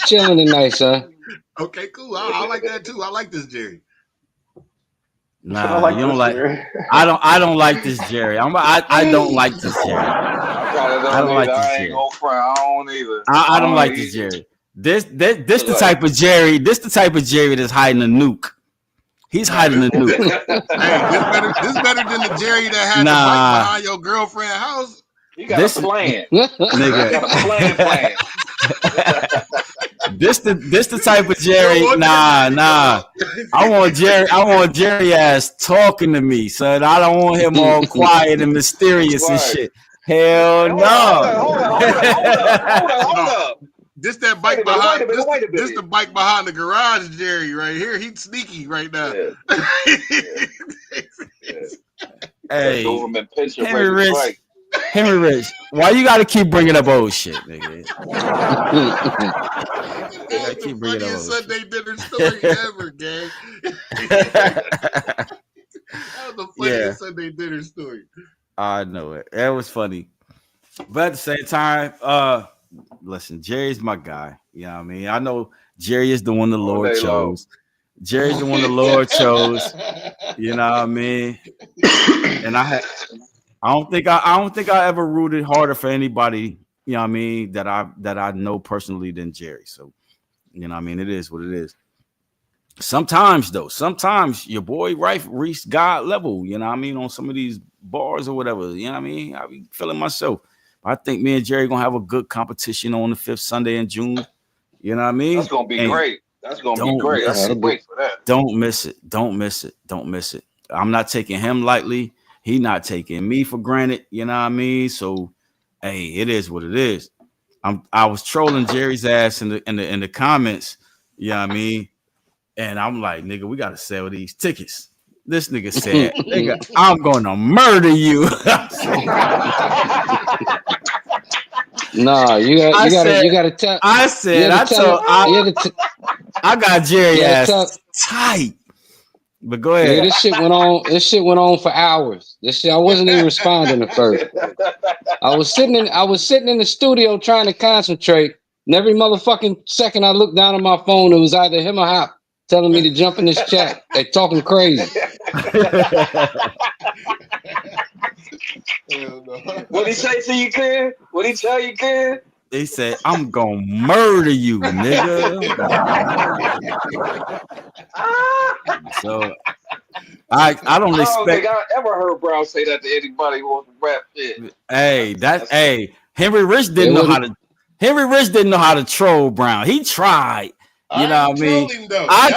S5: chilling tonight, son.
S6: Okay, cool. I like that too. I like this Jerry.
S4: Nah, you don't like. I don't like this Jerry. I don't like this Jerry. I don't like this Jerry.
S8: I don't either.
S4: I don't like this Jerry. This the type of Jerry. This the type of Jerry that's hiding a nuke. He's hiding a nuke.
S6: Hey, this better than the Jerry that had the bike behind your girlfriend's house.
S8: You got a plan,
S4: nigga.
S8: You got a plan.
S4: This the type of Jerry. Nah. I want Jerry ass talking to me, son. I don't want him all quiet and mysterious and shit. Hell no.
S8: Hold up.
S6: This that bike behind. This the bike behind the garage, Jerry, right here. He's sneaky right now.
S4: Hey, Henry Rich, why you gotta keep bringing up old shit, nigga?
S6: That's the funniest Sunday dinner story ever, gang. That was the funniest Sunday dinner story.
S4: I know it. That was funny. But at the same time, listen, Jerry's my guy. You know what I mean? I know Jerry is the one the Lord chose. Jerry's the one the Lord chose. You know what I mean? And I don't think I ever rooted harder for anybody, you know what I mean, that I know personally than Jerry. So, you know what I mean, it is what it is. Sometimes your boy Rife reached God level, you know what I mean, on some of these bars or whatever, you know what I mean? I be feeling myself. I think me and Jerry gonna have a good competition on the 5th Sunday in June. You know what I mean?
S8: That's gonna be great. That's gonna be great. I can't wait for that.
S4: Don't miss it. I'm not taking him lightly. He not taking me for granted. You know what I mean? So, hey, it is what it is. I was trolling Jerry's ass in the comments. You know what I mean? And I'm like, nigga, we gotta sell these tickets. This nigga said, nigga, I'm gonna murder you.
S5: No, you gotta tell.
S4: I got Jerry ass tight. But go ahead.
S5: Yeah, this shit went on for hours. This shit, I wasn't even responding at first. I was sitting in the studio trying to concentrate, and every motherfucking second I looked down at my phone, it was either him or Hop telling me to jump in this chat. They talking crazy.
S8: What he say to you, kid? What he tell you, kid?
S4: They said, I'm gonna murder you, nigga. So I don't expect.
S8: I don't think I ever heard Brown say that to anybody who wants to rap shit.
S4: Hey, Henry Rich didn't know how to troll Brown. He tried. You know what I mean? I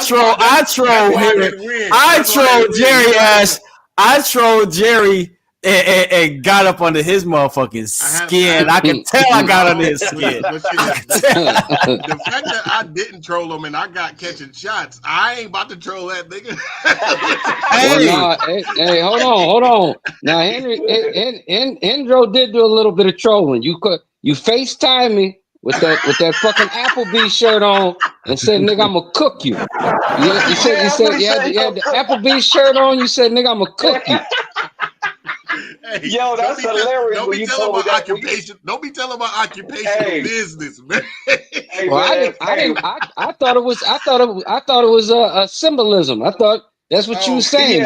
S4: trolled Jerry ass. I trolled Jerry and got up under his motherfucking skin. I can tell I got under his skin.
S6: The fact that I didn't troll him and I got catching shots, I ain't about to troll that nigga.
S5: Hey, hold on. Now, Hendro did do a little bit of trolling. You FaceTime me with that fucking Applebee's shirt on and said, nigga, I'm gonna cook you. You said you had the Applebee's shirt on. You said, nigga, I'm gonna cook you.
S6: Hey,
S8: Yo, that's hilarious.
S6: Don't be telling my occupation. Don't be telling my occupational business, man.
S8: Hey,
S5: Well,
S8: man,
S5: I thought it was a symbolism. I thought that's what you were saying.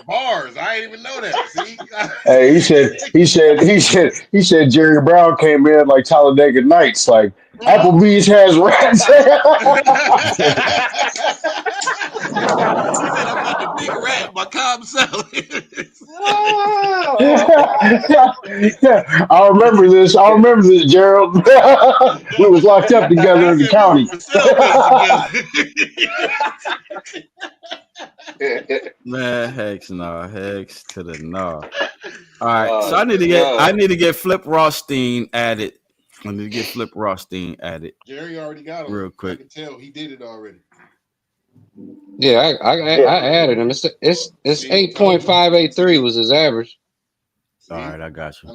S6: Bars. I didn't even know that. See?
S17: Hey, he said Jerry Brown came in like Talladega Nights, like Applebee's has rats.
S6: He said, "I'm like a big rat, my cob salad."
S17: I remember this, Gerald. We was locked up together in the county.
S4: Man, hex to the no. All right, so I need to get Flip Rothstein added.
S6: Jerry already got him
S4: real quick.
S6: I can tell he did it already.
S5: Yeah, I added him. It's 8.583 was his average.
S4: All right, I got you.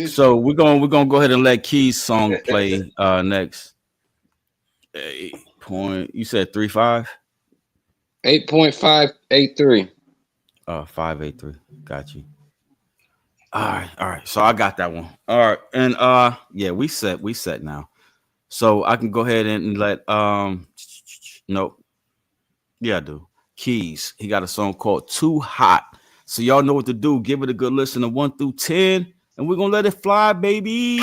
S4: So we're gonna go ahead and let Key's song play next. 8. You said 3.5?
S5: 8.583.
S4: 583. Got you. All right. So I got that one. All right, and yeah, we set now. So I can go ahead and let nope. Yeah, I do. Keys. He got a song called Too Hot. So y'all know what to do. Give it a good listen of 1 through 10, and we're gonna let it fly, baby.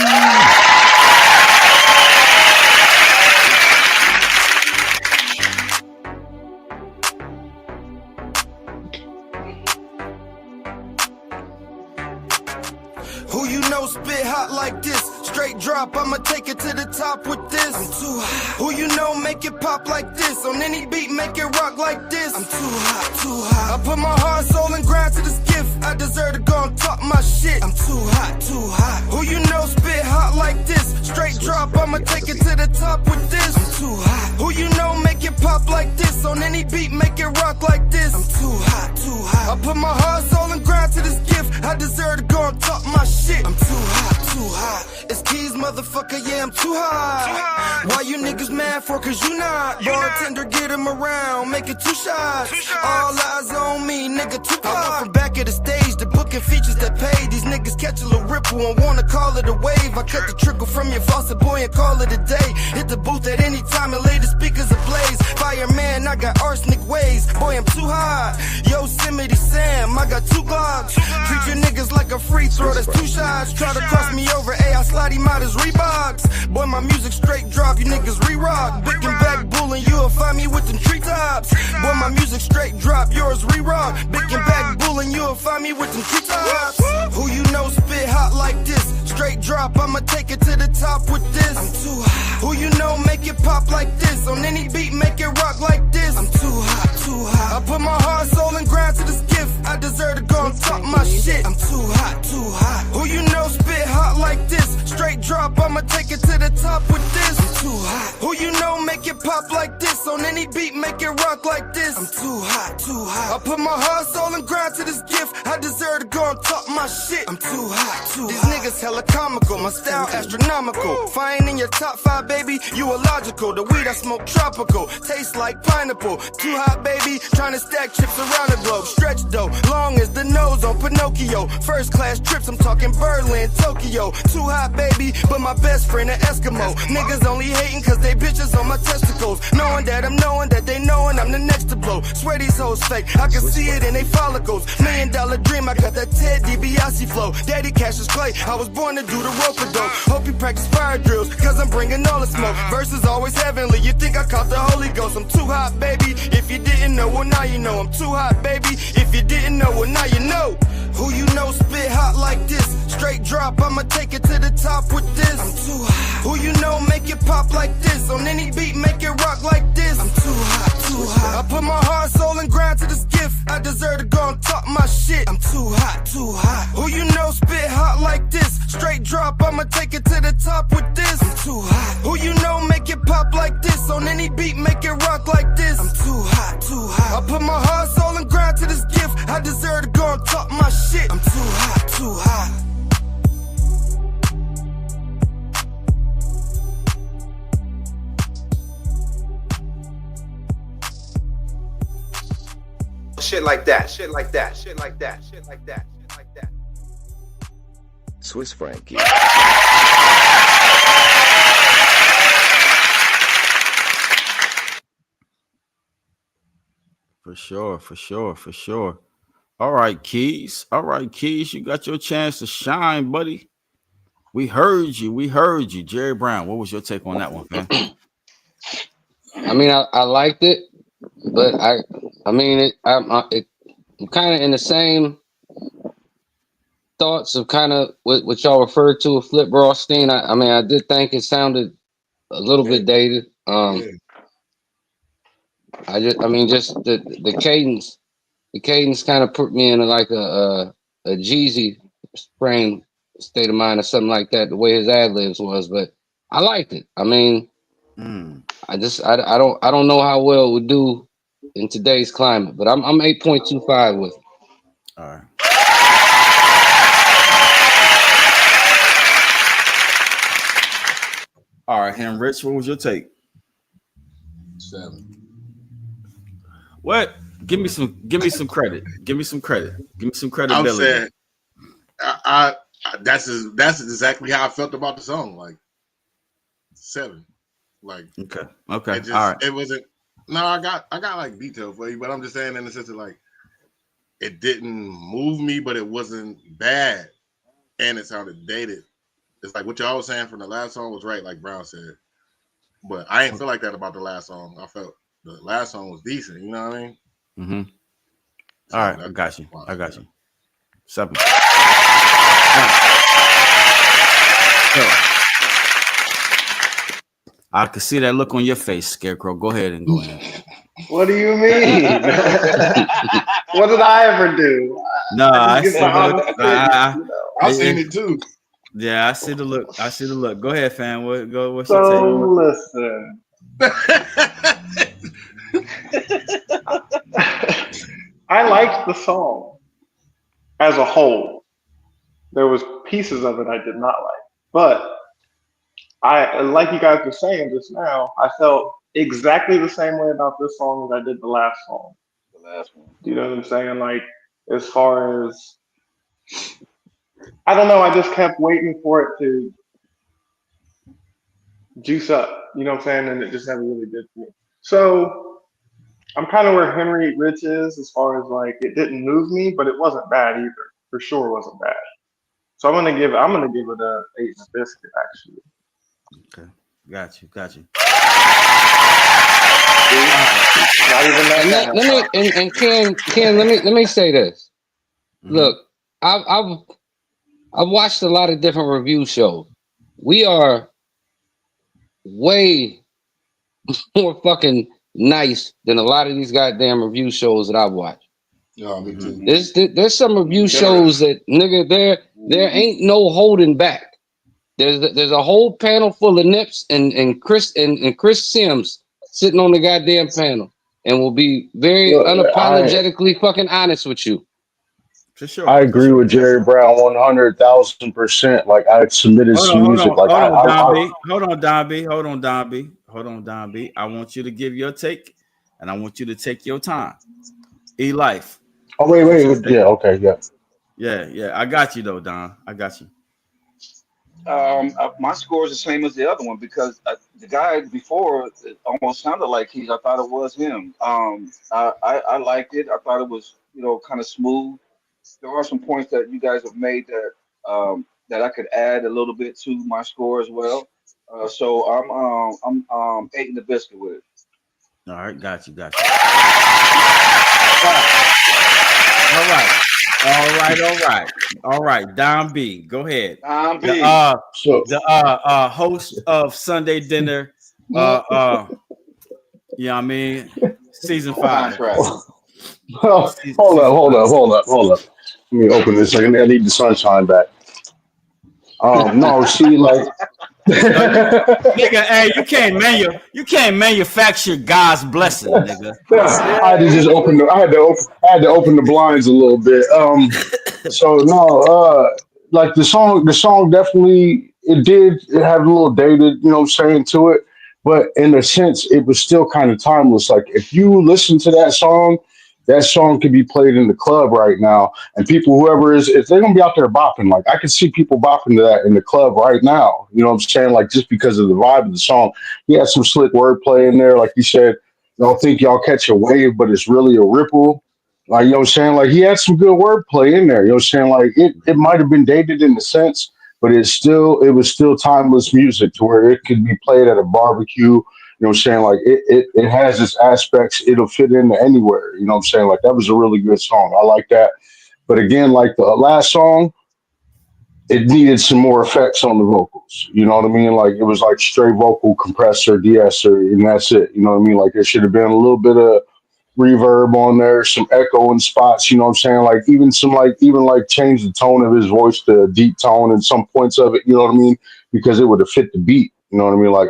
S16: Who you know spit hot like this? Straight drop, I'ma take it to the top with this. I'm too hot. Who you know make it pop like this? On any beat, make it rock like this. I'm too hot, too hot. I put my heart, soul, and grind to this gift. I deserve to go and talk my shit. I'm too hot, too hot. Who you know spit hot like this? Straight drop, I'ma take it to the top with this. I'm too hot. Who you know make it pop like this? On any beat, make it rock like this. I'm too hot, too hot. I put my heart, soul, and grind to this gift. I deserve to go and talk my shit. I'm too hot, too hot. It's Keys, motherfucker, yeah, I'm too hot. Why you niggas mad for? Cause you not. Bartender, get him around, make it 2 shots. All eyes on me, nigga, too hot. I went from back of the stage to booking features that pay. These niggas catch a little ripple and wanna call it a wave. I cut the trickle from your faucet, boy, and call it a day. Hit the booth at any time and lay the speakers ablaze. Fireman, I got arsenic ways. Boy, I'm too hot. Yosemite Sam, I got 2 Glocks. Treat your niggas like a free throw, that's 2 shots. Try to cross me over, I slide him out as Reeboks. Boy, my music straight drop, you niggas re-rock. Big and back bullin', you'll find me with them treetops. Boy, my music straight drop, yours re-rock. Big and back bullin', you'll find me with them treetops. Who you know spit hot like this? Straight drop, I'ma take it to the top with this. I'm too hot. Who you know make it pop like this? On any beat, make it rock like this. I'm too hot, too hot. I put my heart, soul, and grind to this gift. I deserve to go and talk my shit. I'm too hot, too hot. Who you know spit hot like this? Straight drop, I'ma take it to the top with this. I'm too hot. Who you know make it pop like this? On any beat, make it rock like this. I'm too hot, too hot. I put my heart, soul, and grind to this gift. I deserve to go and talk my shit. I'm too hot, too hot. These niggas hella comical, my style astronomical. If I ain't in your top 5, baby, you illogical. The weed I smoke tropical, tastes like pineapple. Too hot, baby, trying to stack chips around the globe. Stretch dough, long as the nose on Pinocchio. First class trips, I'm talking Berlin, Tokyo. Too hot, baby, but my best friend an Eskimo. Niggas only hating cause they bitches on my testicles. Knowing that I'm knowing that they knowing I'm the next to blow. Swear these hoes fake, I can see it in they follicles. $1 million dream, I got that Ted DiBiase flow. Daddy Cassius Clay, I was born to do the rope-a-dope. Hope you practice fire drills, cause I'm bringing all the smoke. Verses always heavenly, you think I caught the Holy Ghost. I'm too hot, baby, if you didn't know, well now you know. I'm too hot, baby, if you didn't know, well now you know. Who you know spit hot like this? Straight drop, I'ma take it to the top with this. I'm too hot. Who you know make it pop like this? On any beat, make it rock like this. I'm too hot, too hot. I put my heart, soul, and grind to this gift. I deserve to go and talk my shit. I'm too hot, too hot. Who you know spit hot like this? Straight drop, I'ma take it to the top with this. I'm too hot. Who you know make it pop like this? On any beat, make it rock like this. I'm too hot, too hot. I put my heart, soul, and grind to this gift. I deserve to go and talk my shit. I'm too hot, too hot.
S12: shit like that, shit like that, shit like that, shit like that, shit like that.
S14: Swiss Frankie.
S4: For sure, for sure, for sure. All right, Keys. All right, Keys. You got your chance to shine, buddy. We heard you. We heard you. Jerry Brown, what was your take on that one, man?
S5: I mean, I liked it, but I'm kind of in the same thoughts of kind of what y'all referred to with Flip Rothstein. I mean, I did think it sounded a little bit dated. Just the cadence. The cadence kind of put me in like a Jeezy frame state of mind or something like that. The way his ad libs was, but I liked it. I mean, I don't know how well it would do in today's climate, but I'm 8.25 with it.
S4: All right. All right, Henrich, what was your take?
S6: 7.
S4: What? Give me some credit. Give me some credit. Give me some credibility.
S6: I'm saying, I that's exactly how I felt about the song. Like 7. Like
S4: okay.
S6: It just,
S4: all right.
S6: It wasn't. No, I got like detail for you, but I'm just saying in the sense of like it didn't move me, but it wasn't bad, and it sounded dated. It's like what y'all was saying from the last song was right, like Brown said. But I didn't feel like that about the last song. I felt the last song was decent. You know what I mean?
S4: Mm-hmm. All right, I got you. 7. I could see that look on your face, Scarecrow. Go ahead and go ahead.
S9: What do you mean? What did I ever do?
S4: No, I see the look.
S6: I've seen it too.
S4: Yeah, I see the look. Go ahead, fam. What's your
S9: So
S4: take?
S9: Listen. I liked the song as a whole. There was pieces of it I did not like, but I, like you guys were saying just now, I felt exactly the same way about this song as I did the last song.
S8: The last one.
S9: Do you know what I'm saying? Like, as far as, I don't know, I just kept waiting for it to juice up, you know what I'm saying? And it just never really did for me. So I'm kind of where Henry Rich is as far as like, it didn't move me, but it wasn't bad either. For sure wasn't bad. So I'm gonna give it a 8 biscuit actually.
S4: Okay, got you.
S9: Not even that.
S5: Ken, let me say this. Mm-hmm. Look, I've watched a lot of different review shows. We are way more fucking nice than a lot of these goddamn review shows that I've watched.
S6: Yeah, me too.
S5: There's some review shows that nigga there ain't no holding back. There's a whole panel full of nips and Chris Sims sitting on the goddamn panel and will be very unapologetically fucking honest with you.
S4: For sure.
S17: I agree with Jerry Brown 100,000%. Like I submitted some music. Hold
S4: on, Don B. I want you to give your take, and I want you to take your time. E-Life.
S17: Oh wait. Yeah. Okay. Yeah.
S4: Yeah. I got you though, Don. I got you.
S8: My score is the same as the other one because the guy before it almost sounded like I thought it was him. I liked it. I thought it was kind of smooth. There are some points that you guys have made that I could add a little bit to my score as well. So I'm 8 in the biscuit with it.
S4: All right, got you. All right. Don B, go ahead.
S8: Don B.
S4: The host of Sunday Dinner. I mean, season 5.
S17: Hold up. Let me open this. I need the sunshine back. No, see, like,
S4: nigga, hey, you can't manufacture God's blessing, nigga.
S17: I had to just open I had to open the blinds a little bit. So no, like the song definitely it had a little dated, saying to it, but in a sense, it was still kind of timeless. Like if you listen to that song that song could be played in the club right now, and people, whoever is, if they're gonna be out there bopping, like I could see people bopping to that in the club right now. You know what I'm saying? Like just because of the vibe of the song. He had some slick wordplay in there, like you said. Don't think y'all catch a wave, but it's really a ripple. Like you know what I'm saying? Like he had some good wordplay in there. You know what I'm saying? Like it might have been dated in a sense, but it was still timeless music to where it could be played at a barbecue. You know what I'm saying? Like it has its aspects. It'll fit into anywhere. You know what I'm saying? Like that was a really good song. I like that. But again, like the last song, it needed some more effects on the vocals. You know what I mean? Like it was like straight vocal compressor, de-esser, and that's it. You know what I mean? Like there should have been a little bit of reverb on there, some echo in spots, you know what I'm saying? Like even like change the tone of his voice to a deep tone in some points of it, you know what I mean? Because it would have fit the beat. You know what I mean? Like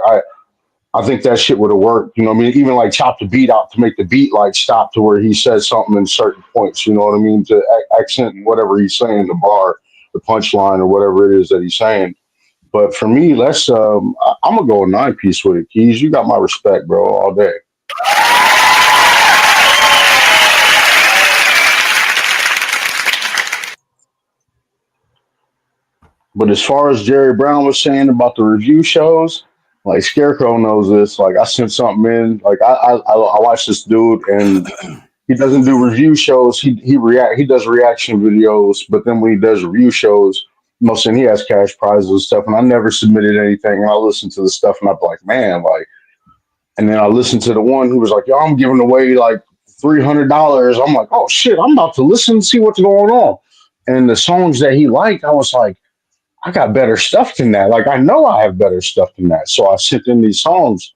S17: I think that shit would have worked. You know what I mean? Even like chop the beat out to make the beat like stop to where he says something in certain points, you know what I mean? To accent whatever he's saying, the bar, the punchline, or whatever it is that he's saying. But for me, I'm gonna go a 9-piece with it, Keys. You got my respect, bro, all day. But as far as Jerry Brown was saying about the review shows, like Scarecrow knows this. Like I sent something in. Like I watched this dude, and he doesn't do review shows. He does reaction videos. But then when he does review shows, most of he has cash prizes and stuff. And I never submitted anything. And I listened to the stuff, and I'm like, man, like. And then I listened to the one who was like, yo, I'm giving away like $300. I'm like, oh shit, I'm about to listen and see what's going on. And the songs that he liked, I was like, I got better stuff than that. Like I know I have better stuff than that. So I sent in these songs,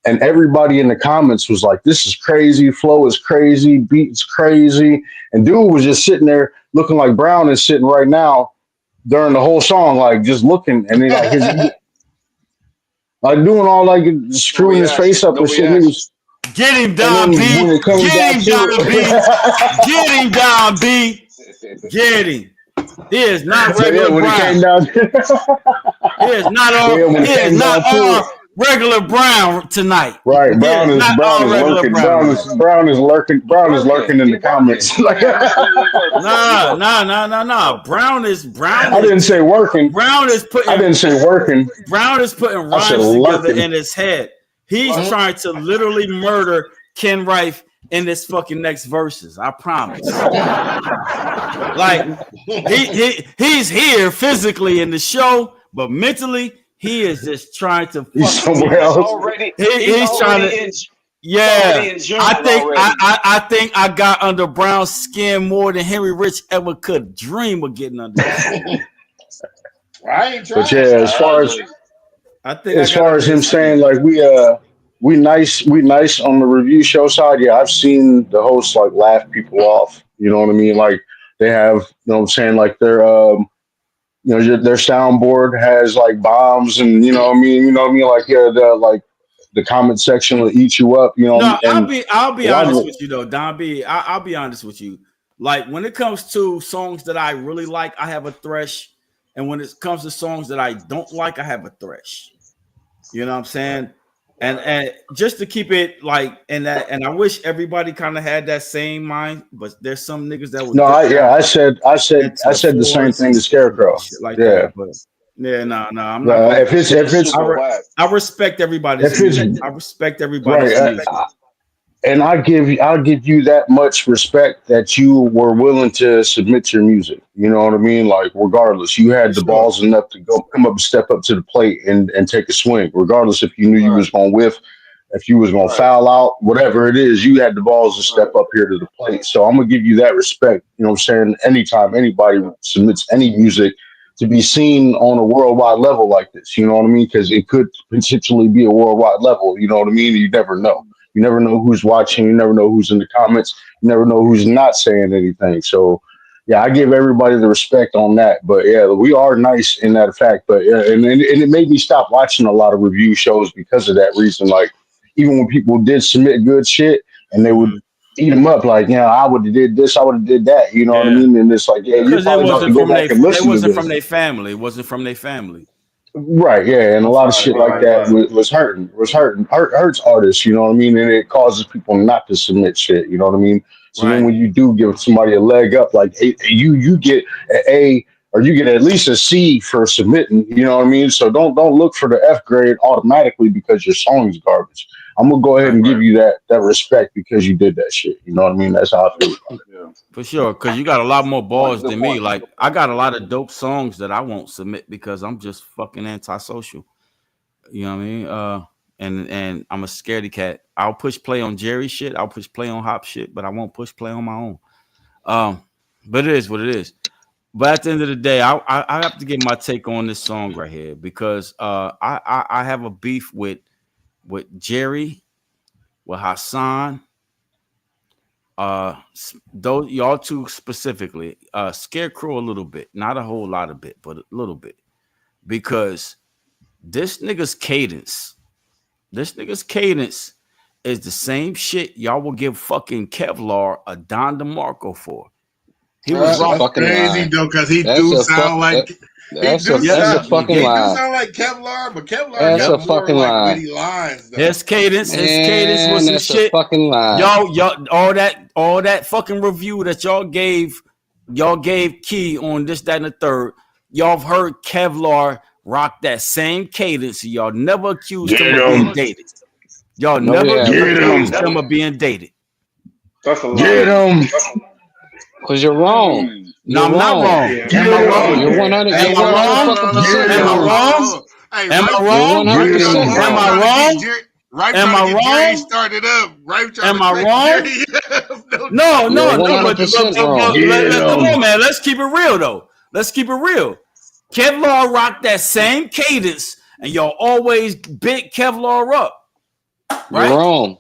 S17: and everybody in the comments was like, "This is crazy. Flow is crazy. Beat's crazy." And dude was just sitting there looking like Brown is sitting right now during the whole song, like just looking, and then like his like doing all like screwing his face up and shit. He was,
S4: get him down, B. Get him down, B. Get him down, B. Get him. He is not regular Brown. He is not all regular Brown tonight.
S17: Right, Brown is lurking. Brown is lurking in the comments.
S4: Nah. Brown is.
S17: I didn't say working. I didn't say working.
S4: Brown is putting rhymes together in his head. He's trying to literally murder Ken Rife in this fucking next verses. I promise. Like he's here physically in the show, but mentally he is just trying to.
S17: He's somewhere else.
S4: He's trying to. I think I got under Brown's skin more than Henry Rich ever could dream of getting under.
S6: I ain't trying.
S17: But yeah, as far as him saying like we nice on the review show side. Yeah, I've seen the hosts like laugh people off. You know what I mean? Like they have, you know what I'm saying? Like their their soundboard has like bombs, and you know what I mean? Like the comment section will eat you up. You know.
S4: No, I'll be honest with you though, Don B. I'll be honest with you. Like when it comes to songs that I really like, I have a thresh, and when it comes to songs that I don't like, I have a thresh. You know what I'm saying? And just to keep it like and I wish everybody kind of had that same mind, but there's some niggas that would.
S17: No, I said the same thing to Scarecrow.
S4: Like that, but I'm not.
S17: If it's,
S4: I respect everybody. I respect everybody.
S17: Right, and I'll give you that much respect that you were willing to submit your music. You know what I mean? Like regardless, you had the balls enough to come up and step up to the plate and take a swing. Regardless if you knew you was gonna whiff, if you was gonna foul out, whatever it is, you had the balls to step up here to the plate. So I'm gonna give you that respect. You know what I'm saying? Anytime anybody submits any music to be seen on a worldwide level like this, you know what I mean? Because it could potentially be a worldwide level. You know what I mean? You never know. You never know who's watching. You never know who's in the comments. You never know who's not saying anything. So, yeah, I give everybody the respect on that. But, yeah, we are nice in that fact. But and it made me stop watching a lot of review shows because of that reason. Like, even when people did submit good shit and they would eat them up, like, I would have did this, I would have did that. You know what I mean? And it's like, you're probably about to go back and listen to this.
S4: It wasn't from their family. It wasn't from their family.
S17: Right, yeah, and a lot of shit like that was hurting. Hurts artists, you know what I mean? And it causes people not to submit shit, you know what I mean? So then when you do give somebody a leg up, like you get an A or you get at least a C for submitting. You know what I mean? So don't look for the F grade automatically because your song is garbage. I'm gonna go ahead and give you that respect because you did that shit. You know what I mean? That's how I feel about it.
S4: For sure, because you got a lot more balls than me. Like I got a lot of dope songs that I won't submit because I'm just fucking antisocial. You know what I mean? And I'm a scaredy cat. I'll push play on Jerry shit. I'll push play on Hop shit, but I won't push play on my own. But it is what it is. But at the end of the day, I have to get my take on this song right here because I have a beef with Jerry, with Hassan, those y'all two specifically, Scarecrow a little bit, not a whole lot of bit, but a little bit, because this nigga's cadence is the same shit y'all will give fucking Kevlar a Don DeMarco for. He was
S6: fucking crazy though, because he do sound like Kevlar, but Kevlar got more like witty lines though.
S4: His cadence was some shit. Y'all, all that fucking review that y'all gave Key on this, that, and the third. Y'all have heard Kevlar rock that same cadence. Y'all never accused him of being dated. Y'all never accused him of being dated.
S9: That's a lie.
S17: Get him.
S5: Because you're wrong.
S4: No, I'm not wrong.
S5: You're 100. You're 100%.
S4: Am I wrong? Am I wrong? Am I wrong?
S6: Right,
S4: am I wrong?
S6: Jerry started up. Right,
S4: am I wrong? No. But come on, man. Let's keep it real, though. Let's keep it real. Kevlar rocked that same cadence, and y'all always big Kevlar up. Right?
S5: You're wrong.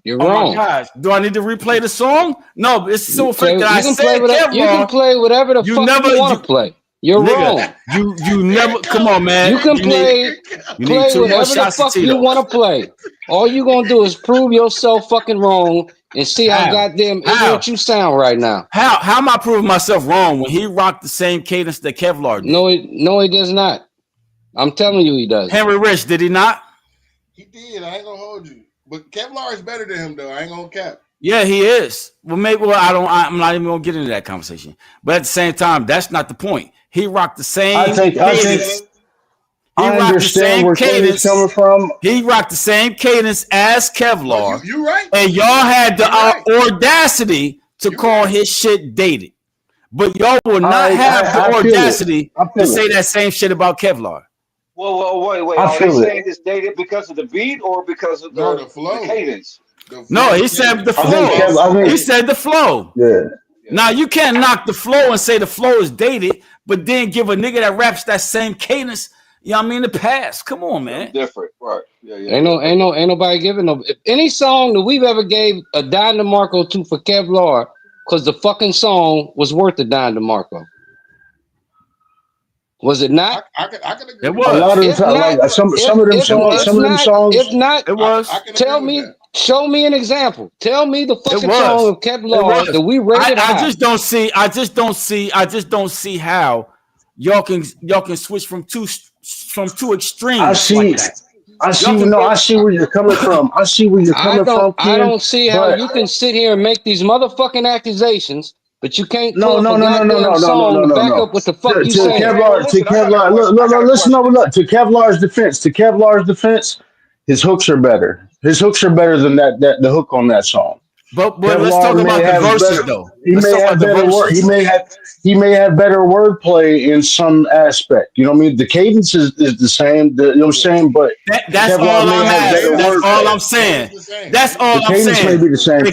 S5: You're wrong.
S4: My gosh. Do I need to replay the song? No, it's so freaking that I said Kevlar.
S5: You can play whatever the fuck you want to play. You're wrong.
S4: You never. Come on, man.
S5: You can play whatever the fuck you want to play. All you gonna do is prove yourself fucking wrong and see how goddamn ignorant you sound right now.
S4: How am I proving myself wrong when he rocked the same cadence that Kevlar did?
S5: No, he does not. I'm telling you, he does.
S4: Henry Rich, did he not?
S6: He did. I ain't gonna hold you. But Kevlar is better than him, though. I ain't gonna cap.
S4: Yeah, he is. Well, maybe. Well, I'm not even gonna get into that conversation. But at the same time, that's not the point. He rocked the same cadence.
S17: I understand where Katie's coming from.
S4: He rocked the same cadence as Kevlar.
S6: You right.
S4: And y'all had the audacity to call his shit dated. But y'all will not have the audacity to say that same shit about Kevlar.
S8: Well, wait. Are they saying it's dated because of the beat or because of the flow? The cadence?
S4: No, he said the flow. He said the flow.
S17: Yeah.
S4: Now you can't knock the flow and say the flow is dated, but then give a nigga that raps that same cadence. You know what I mean? The past. Come on, man.
S8: Different, right? Yeah.
S5: Ain't nobody giving no. If any song that we've ever gave a Don DeMarco to for Kevlar, because the fucking song was worth a Don DeMarco. Was it not?
S6: I can agree.
S4: It was.
S17: A lot of some of them songs.
S5: If not,
S4: it was.
S5: Tell me, show me an example. Tell me the fucking song of Kevlar that we rated high.
S4: I just don't see how y'all can switch from two extremes.
S17: I see where you're coming from. I
S5: don't see how you can sit here and make these motherfucking accusations. But you can't
S17: no.
S5: Back up what the fuck you saying.
S17: To Kevlar's defense, his hooks are better. His hooks are better than the hook on that song.
S4: But let's talk about the verses though.
S17: He may have better wordplay in some aspect. You know what I mean? The cadence is the same. You know what I'm saying? But
S4: that's all I'm saying. That's all I'm saying.
S17: The cadence may be the same.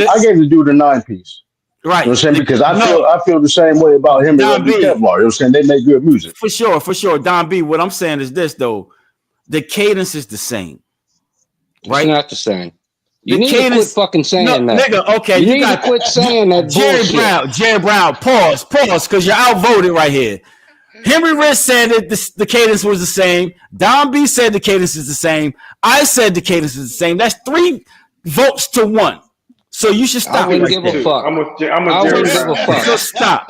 S17: I gave the dude a 9-piece.
S4: Right.
S17: You know what I'm saying? Because I feel the same way about him and Kevlar. You know what I'm saying? They make good music.
S4: For sure. Don B, what I'm saying is this though. The cadence is the same. Right?
S5: It's not the same. You need to quit fucking saying that.
S4: Nigga, okay.
S5: You need to quit saying that bullshit.
S4: Jerry Brown, pause, because you're outvoted right here. Henry Rich said that the cadence was the same. Don B said the cadence is the same. I said the cadence is the same. That's 3 votes to 1. So you should stop.
S5: I wouldn't give a fuck.
S9: I'm with Jerry.
S4: So stop.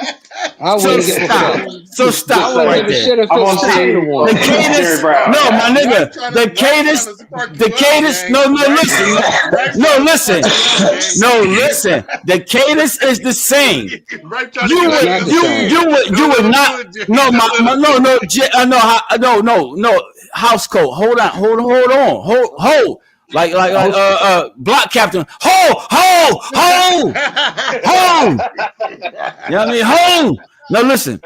S5: I wouldn't give a fuck.
S4: So stop right there.
S9: I want to see
S4: The cadence. No, my nigga. The cadence. The cadence. No, listen. No, listen. No, listen. The cadence is the same. You would not. No. House code. Hold on. Like block captain. Hold. You know what I mean? Hold. No, listen.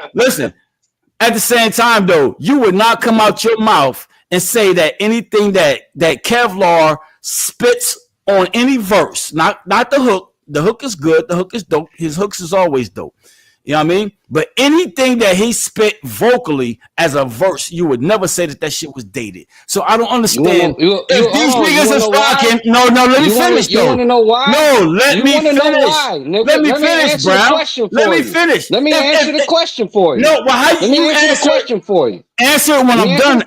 S4: At the same time, though, you would not come out your mouth and say that anything that Kevlar spits on any verse, not the hook. The hook is good. The hook is dope. His hooks is always dope. You know what I mean? But anything that he spit vocally as a verse, you would never say that shit was dated. So I don't understand. If these niggas is rocking, no, let me finish, though.
S5: You want to know why?
S4: No, let me finish. Let me finish, bro. Let me finish.
S5: Let me answer the question for you.
S4: No, well, how
S5: let me answer the question for you.
S4: Answer it when I'm done.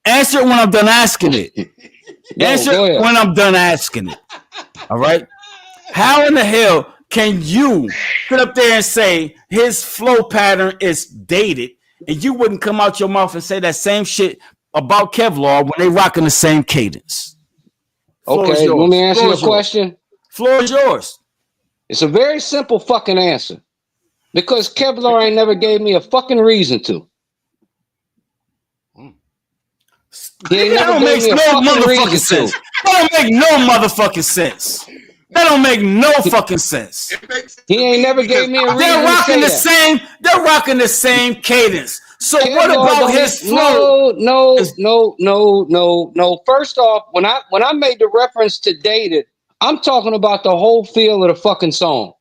S4: Answer it when I'm done asking it. Answer it when I'm done asking it. All right? How in the hell can you sit up there and say his flow pattern is dated, and you wouldn't come out your mouth and say that same shit about Kevlar when they rocking the same cadence?
S5: Okay, let me answer your question.
S4: Floor is yours.
S5: It's a very simple fucking answer. Because Kevlar ain't never gave me a fucking reason to.
S4: That don't make no motherfucking sense. That don't make no motherfucking sense. That don't make no fucking sense.
S5: He ain't never gave me a reason.
S4: They're rocking the same. They're rocking the same cadence. So what about his flow?
S5: No. First off, when I made the reference to dated, I'm talking about the whole feel of the fucking song.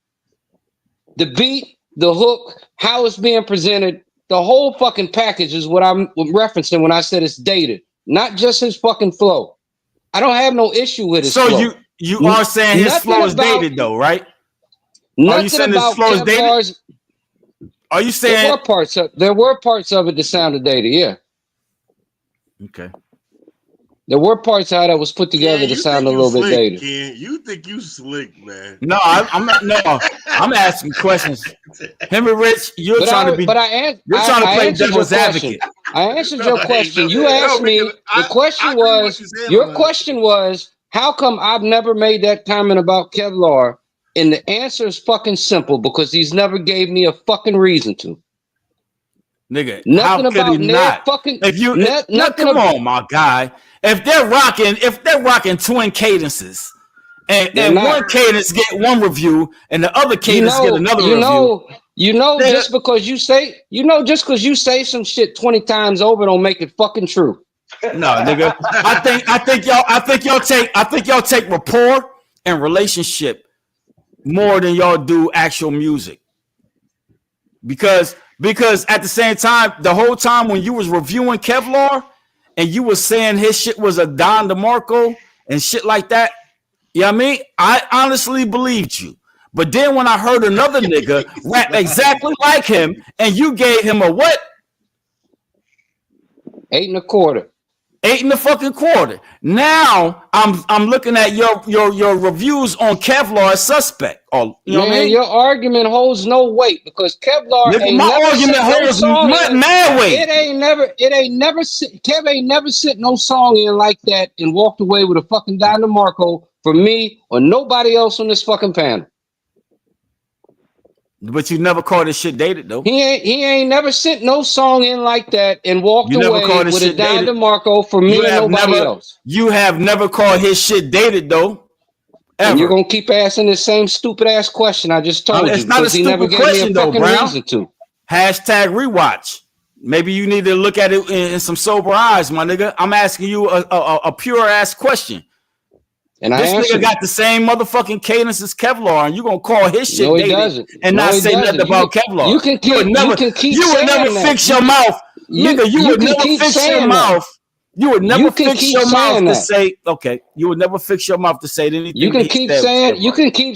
S5: The beat, the hook, how it's being presented, the whole fucking package is what I'm referencing when I said it's dated. Not just his fucking flow. I don't have no issue with his flow.
S4: So you are saying his flow is dated, though, right? Are you saying his flow is dated? Are you saying
S5: there were parts of it that sounded dated? Yeah.
S4: Okay.
S5: There were parts how that was put together that sounded a little bit dated.
S6: Ken. You think you slick, man?
S4: No, I'm not. No, I'm asking questions. Henry Rich, you're trying to play devil's advocate.
S5: I answered your question. You asked me. The question was, your question was, how come I've never made that comment about Kevlar? And the answer is fucking simple, because he's never gave me a fucking reason to.
S4: Nigga, nothing how could he not?
S5: Fucking,
S4: if you, come on, my guy. If they're rocking twin cadences, and one cadence get one review, and the other cadence get another review.
S5: Just because you say some shit 20 times over, don't make it fucking true.
S4: No, nigga. I think y'all take rapport and relationship more than y'all do actual music. Because at the same time, the whole time when you was reviewing Kevlar and you was saying his shit was a Don DeMarco and shit like that, you know what I mean? I honestly believed you. But then when I heard another nigga rap exactly like him and you gave him a what?
S5: 8 1/4.
S4: 8 1/4. Now I'm looking at your reviews on Kevlar as suspect. Oh, you know what I mean?
S5: Your argument holds no weight, because Kevlar ain't
S4: my
S5: never
S4: argument holds mad weight.
S5: Kev ain't never sent no song in like that and walked away with a fucking Don DeMarco for me or nobody else on this fucking panel.
S4: But you never called this shit dated, though.
S5: He ain't never sent no song in like that and walked away with a Don DeMarco for me and nobody else.
S4: You have never called his shit dated, though. Ever.
S5: And you're gonna keep asking the same stupid ass question I just told you.
S4: It's not a stupid question, though, Brown. Hashtag rewatch. Maybe you need to look at it in some sober eyes, my nigga. I'm asking you a pure ass question.
S5: And
S4: this nigga got the same motherfucking cadence as Kevlar, and you gonna call his shit dated and not say nothing about Kevlar. You would never fix your mouth, nigga. You would never fix your mouth. You would never fix your mouth to say, okay. You would never fix your mouth to say anything.
S5: You can keep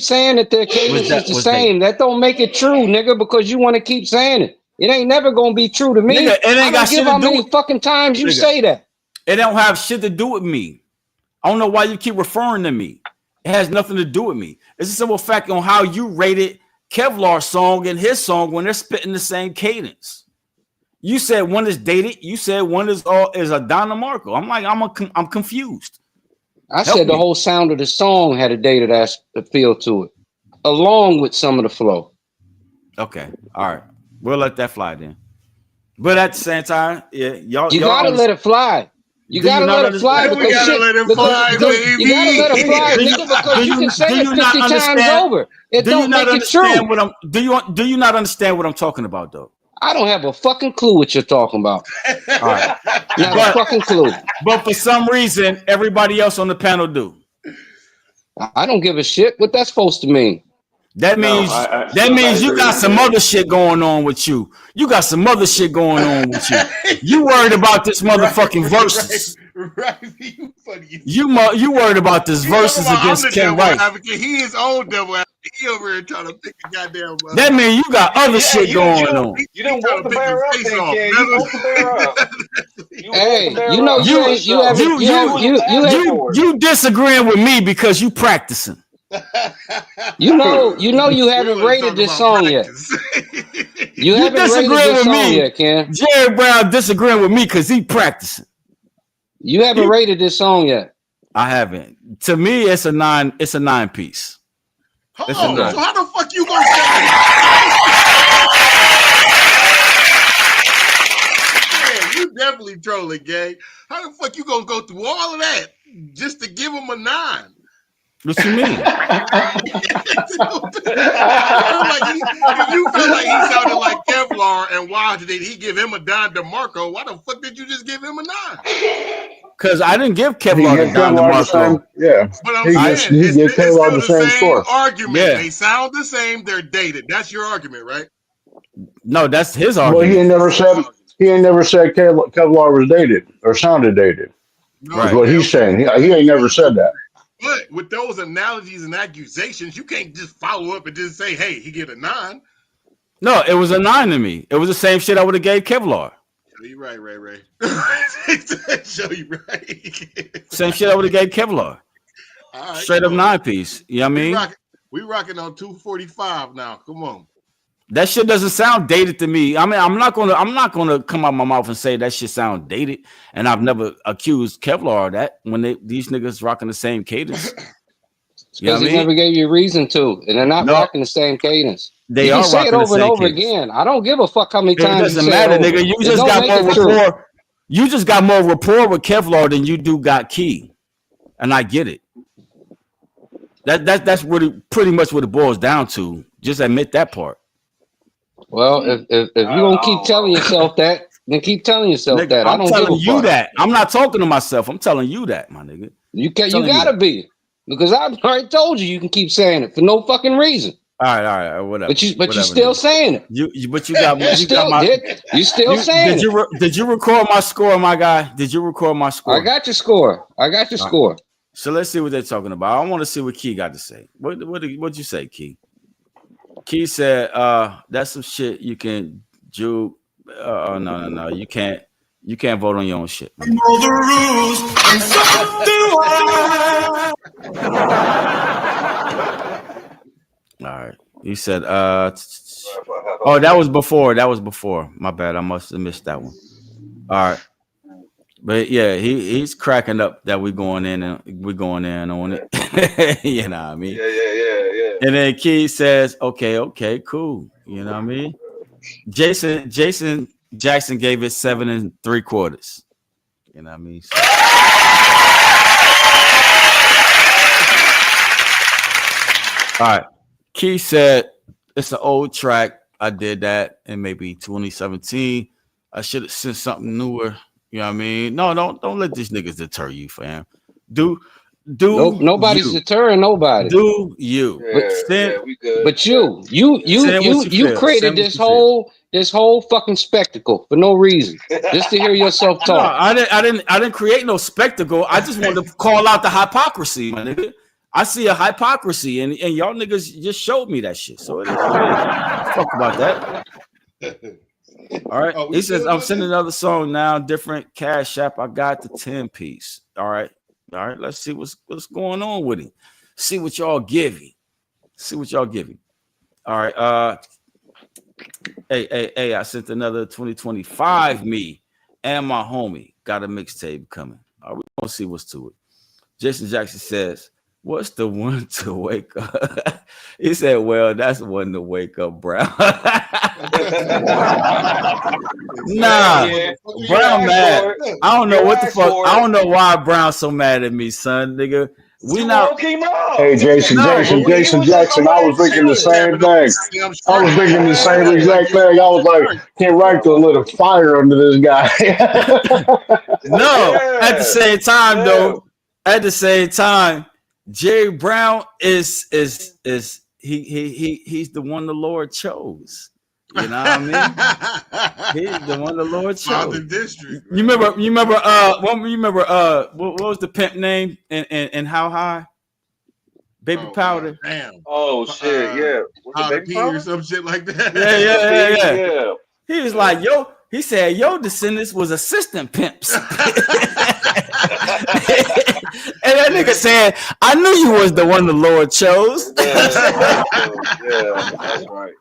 S5: saying that their cadence is the same. That don't make it true, nigga, because you want to keep saying it. It ain't never gonna be true to me.
S4: Nigga, it ain't got shit to do with how many
S5: fucking times you say that.
S4: It don't have shit to do with me. I don't know why you keep referring to me. It has nothing to do with me. It's a simple fact on how you rated Kevlar's song and his song when they're spitting the same cadence. You said one is dated. You said one is a Don DeMarco. I'm like, I'm confused.
S5: I said the whole sound of the song had a dated ass feel to it, along with some of the flow.
S4: Okay, all right, we'll let that fly then. But at the same time, yeah, y'all
S5: gotta let it fly. You gotta let it fly because
S6: we gotta let it fly, baby.
S5: You gotta let it fly, nigga, because you can say it 50 times over. It don't make it true.
S4: Do you not understand what I'm talking about, though?
S5: I don't have a fucking clue what you're talking about.
S4: All right,
S5: not a fucking clue.
S4: But for some reason, everybody else on the panel do.
S5: I don't give a shit what that's supposed to mean.
S4: That means you got some other shit going on with you. You got some other shit going on with you. You worried about this motherfucking versus.
S6: Right. You funny.
S4: You worried about this versus against Ken Rice.
S6: He is old devil advocate. He over here trying to pick the goddamn.
S4: That means you got other shit going on.
S8: You didn't want the bear up, then, Ken. You want the bear up.
S5: Hey, you know
S4: you disagreeing with me because you practicing.
S5: You know you haven't rated this song yet. You haven't
S4: disagreeing
S5: rated this
S4: with
S5: song
S4: me
S5: yet, Ken.
S4: Jerry Brown disagreeing with me because he practicing.
S5: You haven't rated this song yet.
S4: I haven't. To me, it's a 9. It's a 9 piece.
S6: Hold on. So how the fuck you gonna say that? Yeah, you definitely trolling, gang. How the fuck you gonna go through all of that just to give him a 9?
S4: What you mean?
S6: If you feel like he sounded like Kevlar, and why did he give him a Don DeMarco? Why the fuck did you just give him a 9?
S4: Because I didn't give Kevlar a Don DeMarco.
S17: Yeah,
S6: but I'm saying it's still the same argument.
S4: Yeah.
S6: They sound the same. They're dated. That's your argument, right?
S4: No, that's his argument.
S17: Well, he ain't never said Kevlar was dated or sounded dated.
S6: No,
S17: that's what he's saying. He ain't never said that.
S6: But with those analogies and accusations, you can't just follow up and just say, "Hey, he get a 9."
S4: No, it was a 9 to me. It was the same shit I would have gave Kevlar.
S6: Show you right, Ray. Show you right.
S4: Same shit I would have gave Kevlar.
S6: Right,
S4: straight up 9 piece. You know what I mean?
S6: We rocking on 245 now. Come on.
S4: That shit doesn't sound dated to me. I mean, I'm not gonna come out my mouth and say that shit sound dated. And I've never accused Kevlar of that when these niggas rocking the same cadence.
S5: Because he never gave you a reason to, and they're not rocking the same cadence.
S4: They
S5: are
S4: say
S5: it over and over again. I don't give a fuck how many times.
S4: It doesn't matter, nigga. You just got more rapport. You just got more rapport with Kevlar than you do got Key, and I get it. That's pretty much what it boils down to. Just admit that part.
S5: Well, if you're gonna keep telling yourself that, then keep telling yourself
S4: nigga,
S5: that.
S4: I'm telling you that. I'm not talking to myself. I'm telling you that, my nigga.
S5: You gotta be, because I've already told you can keep saying it for no fucking reason.
S4: All right, whatever.
S5: But you're still saying it.
S4: You still
S5: saying it.
S4: Did you record my score, my guy? Did you record my score?
S5: I got your score. Score.
S4: So let's see what they're talking about. I want to see what Key got to say. What'd you say, Key? Key said, that's some shit you can do. No. You can't vote on your own shit.
S16: You know the rules, and so do I.
S4: All right. He said, oh, that was before. My bad. I must have missed that one. All right. But yeah, he's cracking up that we're going in on it. You know what I mean?
S8: Yeah.
S4: And then Key says, okay, cool. You know what I mean? Jason Jackson gave it 7 3/4. You know what I mean? So, all right. Key said it's an old track. I did that in maybe 2017. I should have sent something newer. You know what I mean? No, don't let these niggas deter you, fam.
S5: Nobody's deterring nobody.
S4: Do you?
S5: We good. But you created this whole fucking spectacle for no reason, just to hear yourself talk.
S4: No, I didn't create no spectacle. I just wanted to call out the hypocrisy, my nigga. I see a hypocrisy, and y'all niggas just showed me that shit. So fuck about that. All right. He says, I'm sending another song now, different Cash App. I got the 10 piece. All right. Let's see what's going on with him. See what y'all give him. All right. Hey, I sent another 2025 me and my homie got a mixtape coming. All right, we gonna see what's to it. Jason Jackson says, what's the one to wake up? He said, well, that's the one to wake up, Brown. Nah, Brown mad. I don't know what the fuck. I don't know why Brown's so mad at me, son, nigga. We not.
S17: Hey, Jason Jackson. I was thinking the same thing. I was thinking the same exact thing. I was like, can't write to lit a fire under this guy.
S4: No, at the same time, though. At the same time, Jerry Brown is he's the one the Lord chose. You know what I mean? He's the one the Lord chose.
S6: The district.
S4: You remember what was the pimp name and How High? Baby Powder.
S6: Damn.
S8: Oh shit, yeah.
S6: How to pee or some shit like that.
S4: Yeah. He was like, yo, he said, yo, descendants was assistant pimps. And that nigga said, I knew you was the one the Lord chose.
S8: Yeah, that's right.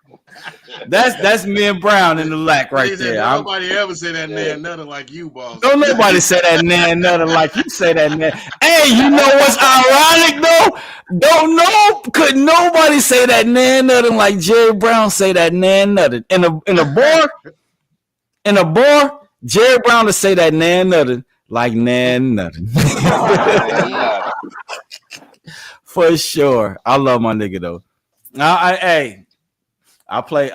S4: That's me and Brown in the lack right there.
S6: Nobody ever said that nan nothing like you, boss.
S4: Don't nobody say that nan nothing like you say that nan. Hey, you know what's ironic though? Could nobody say that nan nothing like Jerry Brown say that nan nothing. In a bar, Jerry Brown to say that nan nothing like nan nothing. For sure. I love my nigga though. I play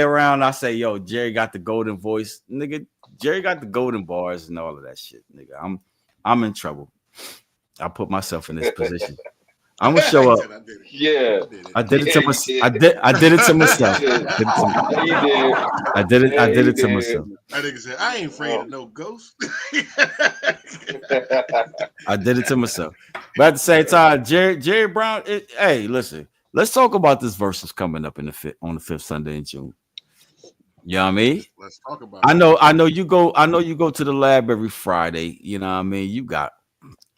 S4: around. I say, yo, Jerry got the golden voice, nigga. Jerry got the golden bars and all of that shit, nigga. I'm in trouble. I put myself in this position. I'm gonna show up.
S8: Yeah,
S4: I did it to myself. I did it to myself. I did it to myself.
S6: That nigga said, I ain't afraid of no ghost.
S4: I did it to myself. But at the same time, Jerry Brown. Hey, listen. Let's talk about this versus coming up on the 5th Sunday in June. You know what I mean?
S6: Let's talk about
S4: I know you go to the lab every Friday. You know what I mean? You got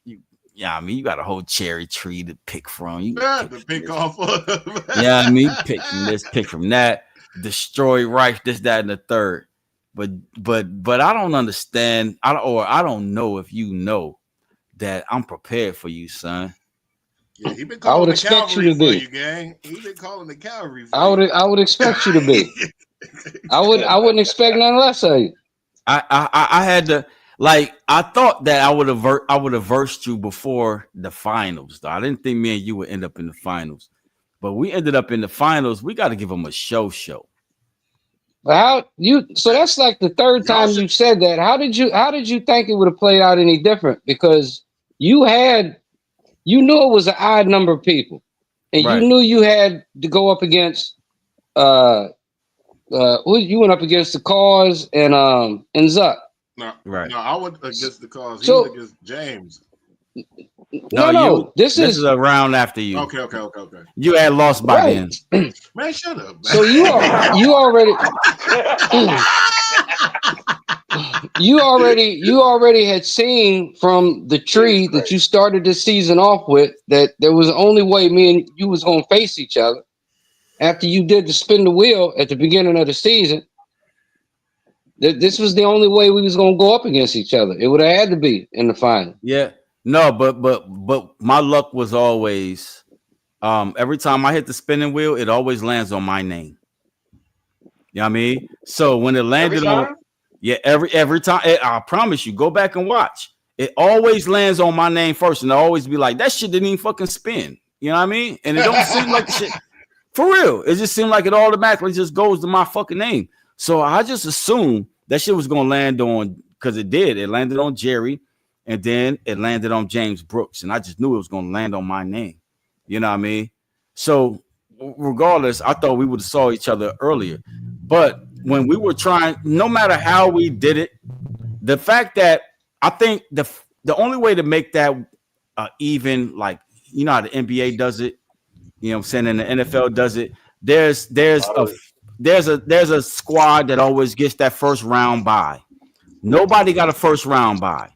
S4: a whole cherry tree to pick from. You
S6: to pick off of.
S4: Yeah, I mean, pick from this, pick from that, destroy Rife, this, that, and the third. But I don't understand. I don't know if you know that I'm prepared for you, son.
S6: Yeah, he been
S5: I would expect you to be.
S6: You, gang. He been calling the cavalry.
S5: I would expect you to be. I wouldn't expect nothing less of you.
S4: I had to I thought that I would have versed you before the finals. Though I didn't think me and you would end up in the finals, but we ended up in the finals. We got to give them a show.
S5: So that's like the third time you said that. How did you think it would have played out any different? Because you knew it was an odd number of people, and right. You knew you had to go up against you went up against the Cause and Zuck.
S6: No, I went against the Cause. He went against James.
S4: No. This is a round after you.
S6: Okay.
S4: You had lost by then.
S6: Man, shut up. Man.
S5: So you already had seen from the tree that you started this season off with that there was the only way me and you was gonna face each other after you did the spin the wheel at the beginning of the season. This was the only way we was gonna go up against each other. It would have had to be in the final.
S4: Yeah. No, but my luck was always every time I hit the spinning wheel, it always lands on my name. You know what I mean? So when it landed on every time, I promise you, go back and watch. It always lands on my name first, and I always be like, that shit didn't even fucking spin. You know what I mean? And it don't seem like shit for real. It just seemed like it automatically just goes to my fucking name. So I just assumed that shit was gonna land on, because it did. It landed on Jerry, and then it landed on James Brooks, and I just knew it was gonna land on my name. You know what I mean? So regardless, I thought we would have saw each other earlier. But when we were trying, no matter how we did it, the fact that I think the only way to make that even, like, you know how the NBA does it, you know what I'm saying, and the NFL does it. There's a squad that always gets that first round bye. Nobody got a first round bye.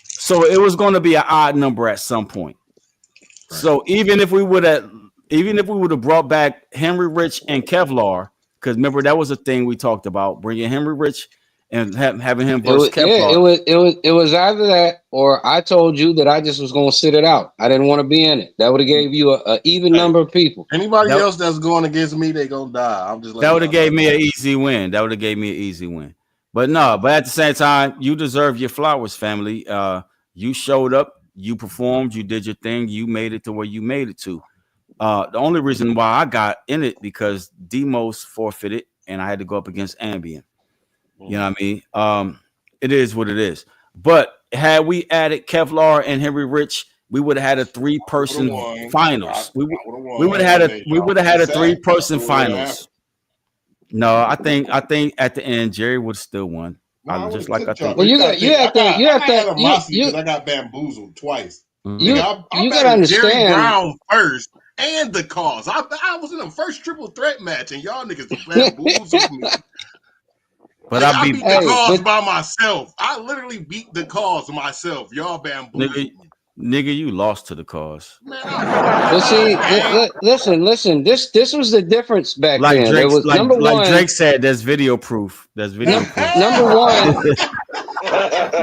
S4: So it was going to be an odd number at some point. Right. So even if we would have brought back Henry Rich and Kevlar, because remember that was a thing we talked about, bringing Henry Rich and having him versus Kevlar.
S5: It was either that or I told you that I just was going to sit it out. I didn't want to be in it. That would have gave you a even number of people.
S6: Anybody else that's going against me, they gonna die. I'm just
S4: that would have gave me an easy win. That would have gave me an easy win. But no, but at the same time, you deserve your flowers, family. You showed up, you performed, you did your thing, you made it to where you made it to. The only reason why I got in it because Demos forfeited and I had to go up against Ambien. You know what I mean? It is what it is. But had we added Kevlar and Henry Rich, we would have had a 3-person finals. We would have had a 3-person finals. No, I think at the end Jerry would have still won.
S6: No,
S4: just like I think.
S6: Well, I got bamboozled twice.
S5: You got to understand.
S6: Jerry Brown first and the cause. I was in the first triple threat match, and y'all niggas bamboozled me.
S4: But
S6: I beat the cause by myself. I literally beat the cause myself. Y'all bamboozled me.
S4: Nigga, you lost to the cause.
S5: Well, see, listen. This was the difference back then.
S4: Drake,
S5: it was number one.
S4: Like Drake said, there's video proof. There's video proof.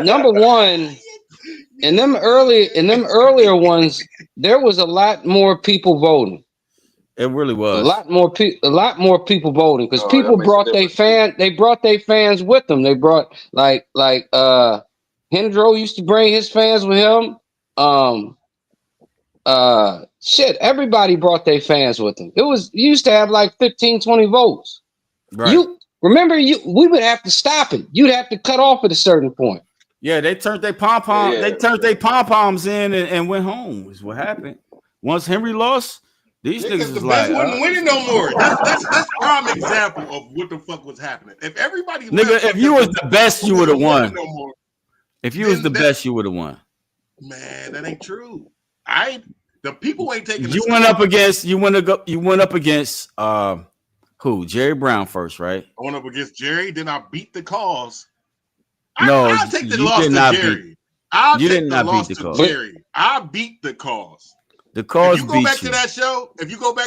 S5: Number one. In them earlier ones, there was a lot more people voting.
S4: It really was
S5: a lot more people voting because people brought their fans with them. They brought like Hendro used to bring his fans with him. Everybody brought their fans with them. You used to have like 15, 20 votes.
S4: Right.
S5: We would have to stop it. You'd have to cut off at a certain point.
S4: Yeah, they turned their pom-pom. They turned their pom-poms in and went home. Is what happened. Once Henry lost, these niggas was like,
S6: wasn't winning no more. That's prime example of what the fuck was happening. If everybody,
S4: if you was the best, you would have won. If you was the best, you would have won.
S6: Man, that ain't true. The people ain't taking.
S4: You went up against. You went up against. Who? Jerry Brown first, right?
S6: I went up against Jerry. Then I beat the cause.
S4: I'll
S6: take the loss to Jerry. I'll take the loss to Jerry. I beat the cause.
S4: The cause.
S6: If you go back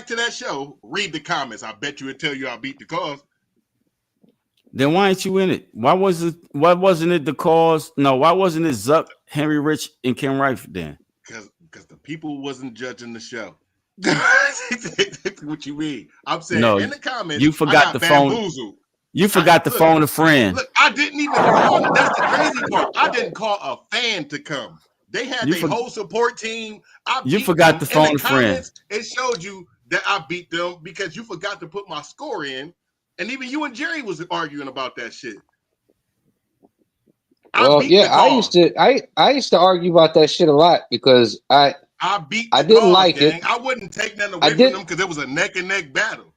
S6: to that show, read the comments. I bet you it'll tell you I beat the cause.
S4: Then why ain't you in it? Why wasn't it the cause? No, why wasn't it Zuck, Henry Rich, and Ken Rife then?
S6: Because the people wasn't judging the show. What you mean? I'm saying in the comments.
S4: You forgot the phone. You forgot to phone a friend.
S6: Look, I didn't even call. That's the crazy part. I didn't call a fan to come. They had their whole support team.
S4: You forgot to phone a friend.
S6: It showed you that I beat them because you forgot to put my score in, and even you and Jerry was arguing about that shit.
S5: I used to argue about that shit a lot because I didn't like it.
S6: I wouldn't take nothing away from them because it was a neck and neck battle.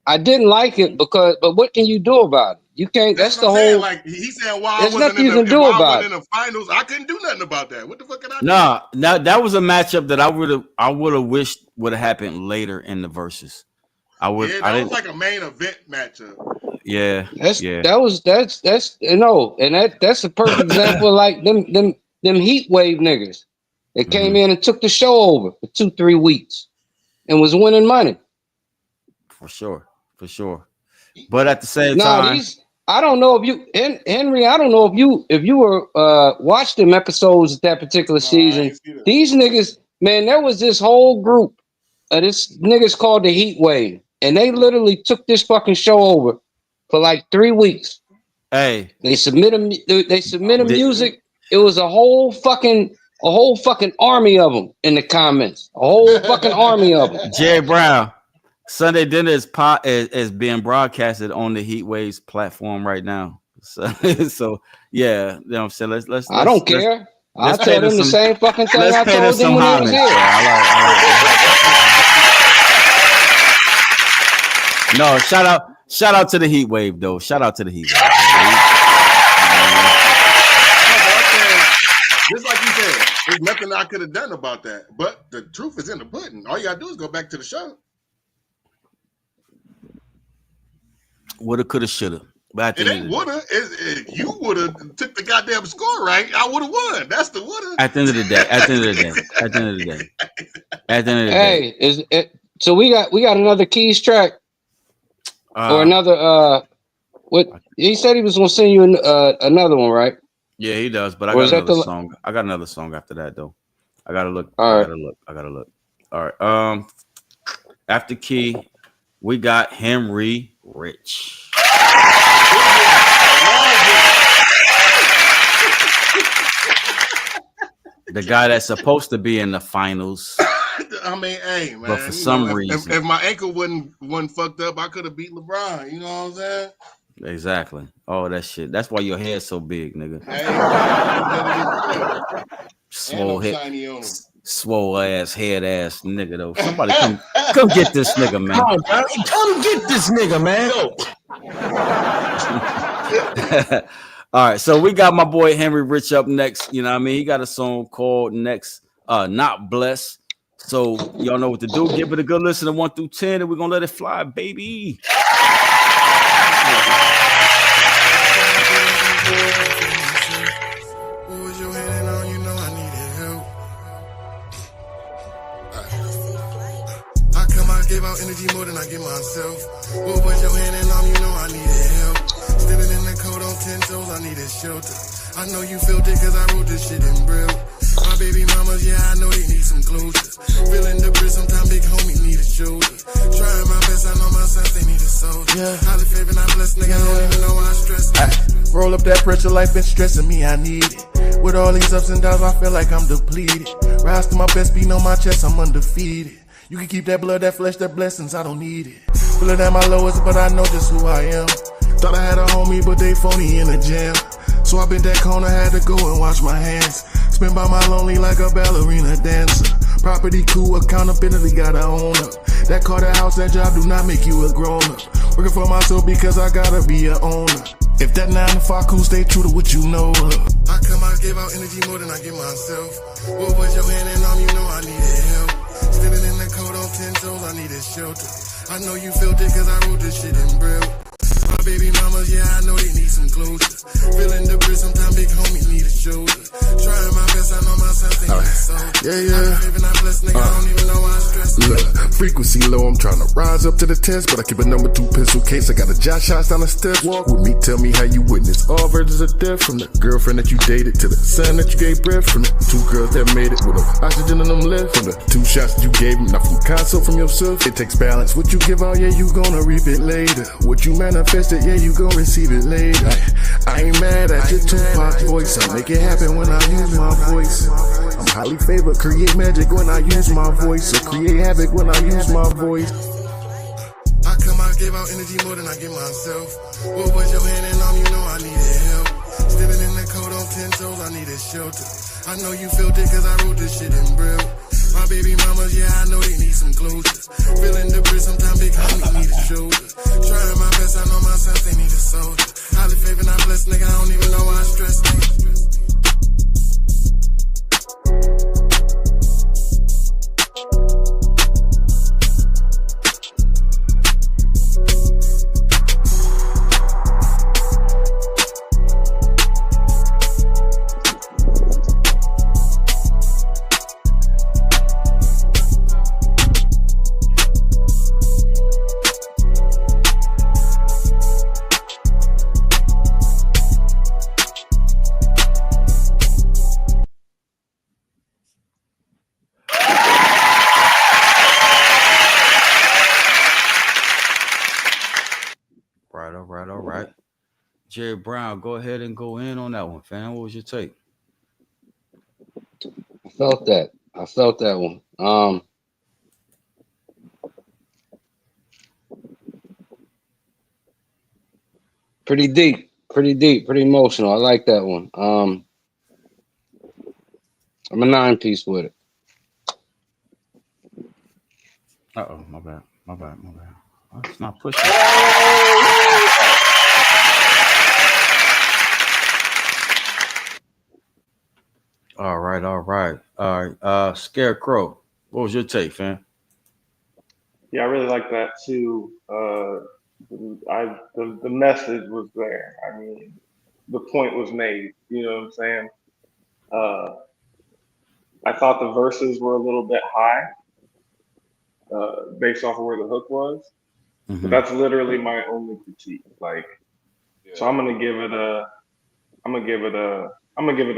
S5: I didn't like it but what can you do about it? You can't. That's the whole.
S6: Like he's saying, why
S5: there's
S6: I wasn't
S5: nothing you can do about it.
S6: In the finals, I couldn't do nothing about that. What the fuck can I do?
S4: Nah, that was a matchup that I would have wished would have happened later in the verses.
S6: That was like a main event matchup.
S4: Yeah,
S5: that's a perfect example of like them heat wave niggas that came in and took the show over for 2-3 weeks and was winning money.
S4: For sure. But at the same time,
S5: I don't know if you, Henry. I don't know if you were watched them episodes at that particular season. These niggas, man, there was this whole group of this niggas called the Heat Wave, and they literally took this fucking show over for like 3 weeks.
S4: Hey,
S5: they submitted music. It was a whole fucking army of them in the comments. A whole fucking army of them.
S4: Jerry Brown. Sunday dinner is being broadcasted on the Heat Waves platform right now. So yeah, you know what I'm saying. Let's
S5: I don't care. I'll tell them the same fucking thing I told them when they was here.
S4: No, shout out to the Heat Wave though. Shout out to the Heat Wave.
S6: Just like you said, there's nothing I could have done about that. But the truth is in the pudding. All you gotta do is go back to the show.
S4: Woulda, coulda, shoulda. But
S6: it ain't woulda. You woulda took the goddamn score right. I woulda won. That's the woulda.
S4: At the end of the day.
S5: Hey, so we got another Keys track. Or another. What he said he was gonna send you another one, right?
S4: Yeah, he does. But I
S5: Or
S4: got
S5: is that
S4: another
S5: the?
S4: song. I got another song after that though. I gotta look.
S5: All right.
S4: I gotta look. All right. After Key, we got Henry Rich. The guy that's supposed to be in the finals.
S6: I mean, hey man,
S4: but for some reason,
S6: if my ankle wasn't fucked up, I could have beat LeBron. You know what I'm saying?
S4: Exactly. Oh, that shit. That's why your hair's so big, nigga.
S6: Hey,
S4: swole head,
S6: shiny on him.
S4: swole ass, head ass nigga though. Somebody come get this nigga, man.
S18: Come get this nigga, man.
S4: All right, so we got my boy Henry Rich up next. You know what I mean? He got a song called Next, Not Blessed. So y'all know what to do. Give it a good listen to 1 through 10, and we're gonna let it fly, baby.
S16: Give out energy more than I give myself. What was your hand in on? You know I needed help. Standing in the cold on 10 toes, I needed shelter. I know you felt it cause I wrote this shit in braille. My baby mamas, yeah, I know they need some closure. Feeling the bridge, sometimes big homie need a shoulder. Trying my best, I know my sons, they need a soldier. Yeah. Highly favored, I'm blessed, nigga, I don't even know why I stress. Roll up that pressure, life been stressing me, I need it. With all these ups and downs, I feel like I'm depleted. Rise to my best, beat on my chest, I'm undefeated. You can keep that blood, that flesh, that blessings, I don't need it. Feeling at my lowest, but I know just who I am. Thought I had a homie, but they phony in the jam. So I bent that corner, had to go and wash my hands. Spent by my lonely like a ballerina dancer. Property cool, accountability, gotta own up. That car, that house, that job do not make you a grown up. Working for myself because I gotta be a owner. If that 9 to 5 cool, stay true to what you know of. I give out energy more than I give myself. What was your hand in on? You know I needed help. Standing in the cold on 10 toes, I needed shelter. I know you felt it cause I wrote this shit in braille. My baby mamas, yeah, I know they need some closure. Feeling the bridge, sometimes big homie need a shoulder. Trying my best, I know my sons think it's so. Yeah. I blessed, nigga, I don't even know why I stress. Look, frequency low, I'm trying to rise up to the test, but I keep a number 2 pistol case. I got a Josh shots down the steps. Walk with me, tell me how you witness all versions of death. From the girlfriend that you dated to the son that you gave breath. From the 2 girls that made it with oxygen in them left. From the 2 shots that you gave them, not from console from yourself. It takes balance. What you give out, yeah, you gonna reap it later. What you manifested, yeah, you gon' receive it later. I ain't mad at your Tupac voice. I make it happen when I use my voice. I'm highly favored, create magic when I use my voice. So create havoc when I use my voice. I give out energy more than I give myself. What was your hand in on? You know I needed help. Standing in the cold on 10 toes, I needed shelter. I know you felt it cause I wrote this shit in braille. My baby mamas, yeah, I know they need some closure. Feeling the bridge, sometimes big homie need a shoulder. Trying my best, I know my sons, they need a soldier. Highly favored, I'm blessed, nigga, I don't even know why I stress.
S4: All right. Jerry Brown, go ahead and go in on that one, fam. What was your take?
S5: I felt that one. Pretty deep, pretty emotional. I like that one. I'm a 9-piece with it.
S4: Uh-oh, my bad. Oh, it's not pushing. All right. Scarecrow, what was your take, fam?
S9: Yeah, I really like that too. The message was there. I mean, the point was made. You know what I'm saying? I thought the verses were a little bit high, based off of where the hook was. But that's literally my only critique. Like, so I'm gonna give it a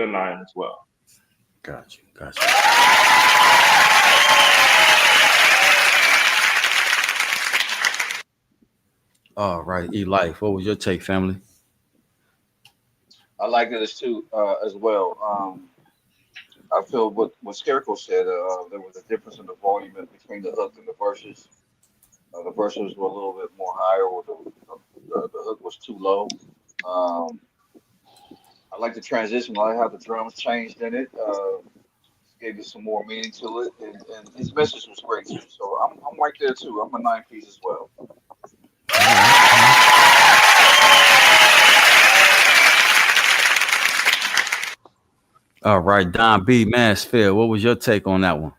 S9: 9 as well.
S4: Got you. All right, E-Life, what was your take, family?
S8: I like it as well. I feel what Scarecrow said. There was a difference in the volume between the hook and the verses. The verses were a little bit more higher, or the hook was too low. Um, I like the transition. I like how the drums changed in it. Gave it some more meaning to it, and his message was great too. So I'm right there too. I'm a 9 piece as well.
S4: All right, Don B. Mansfield, what was your take on that one?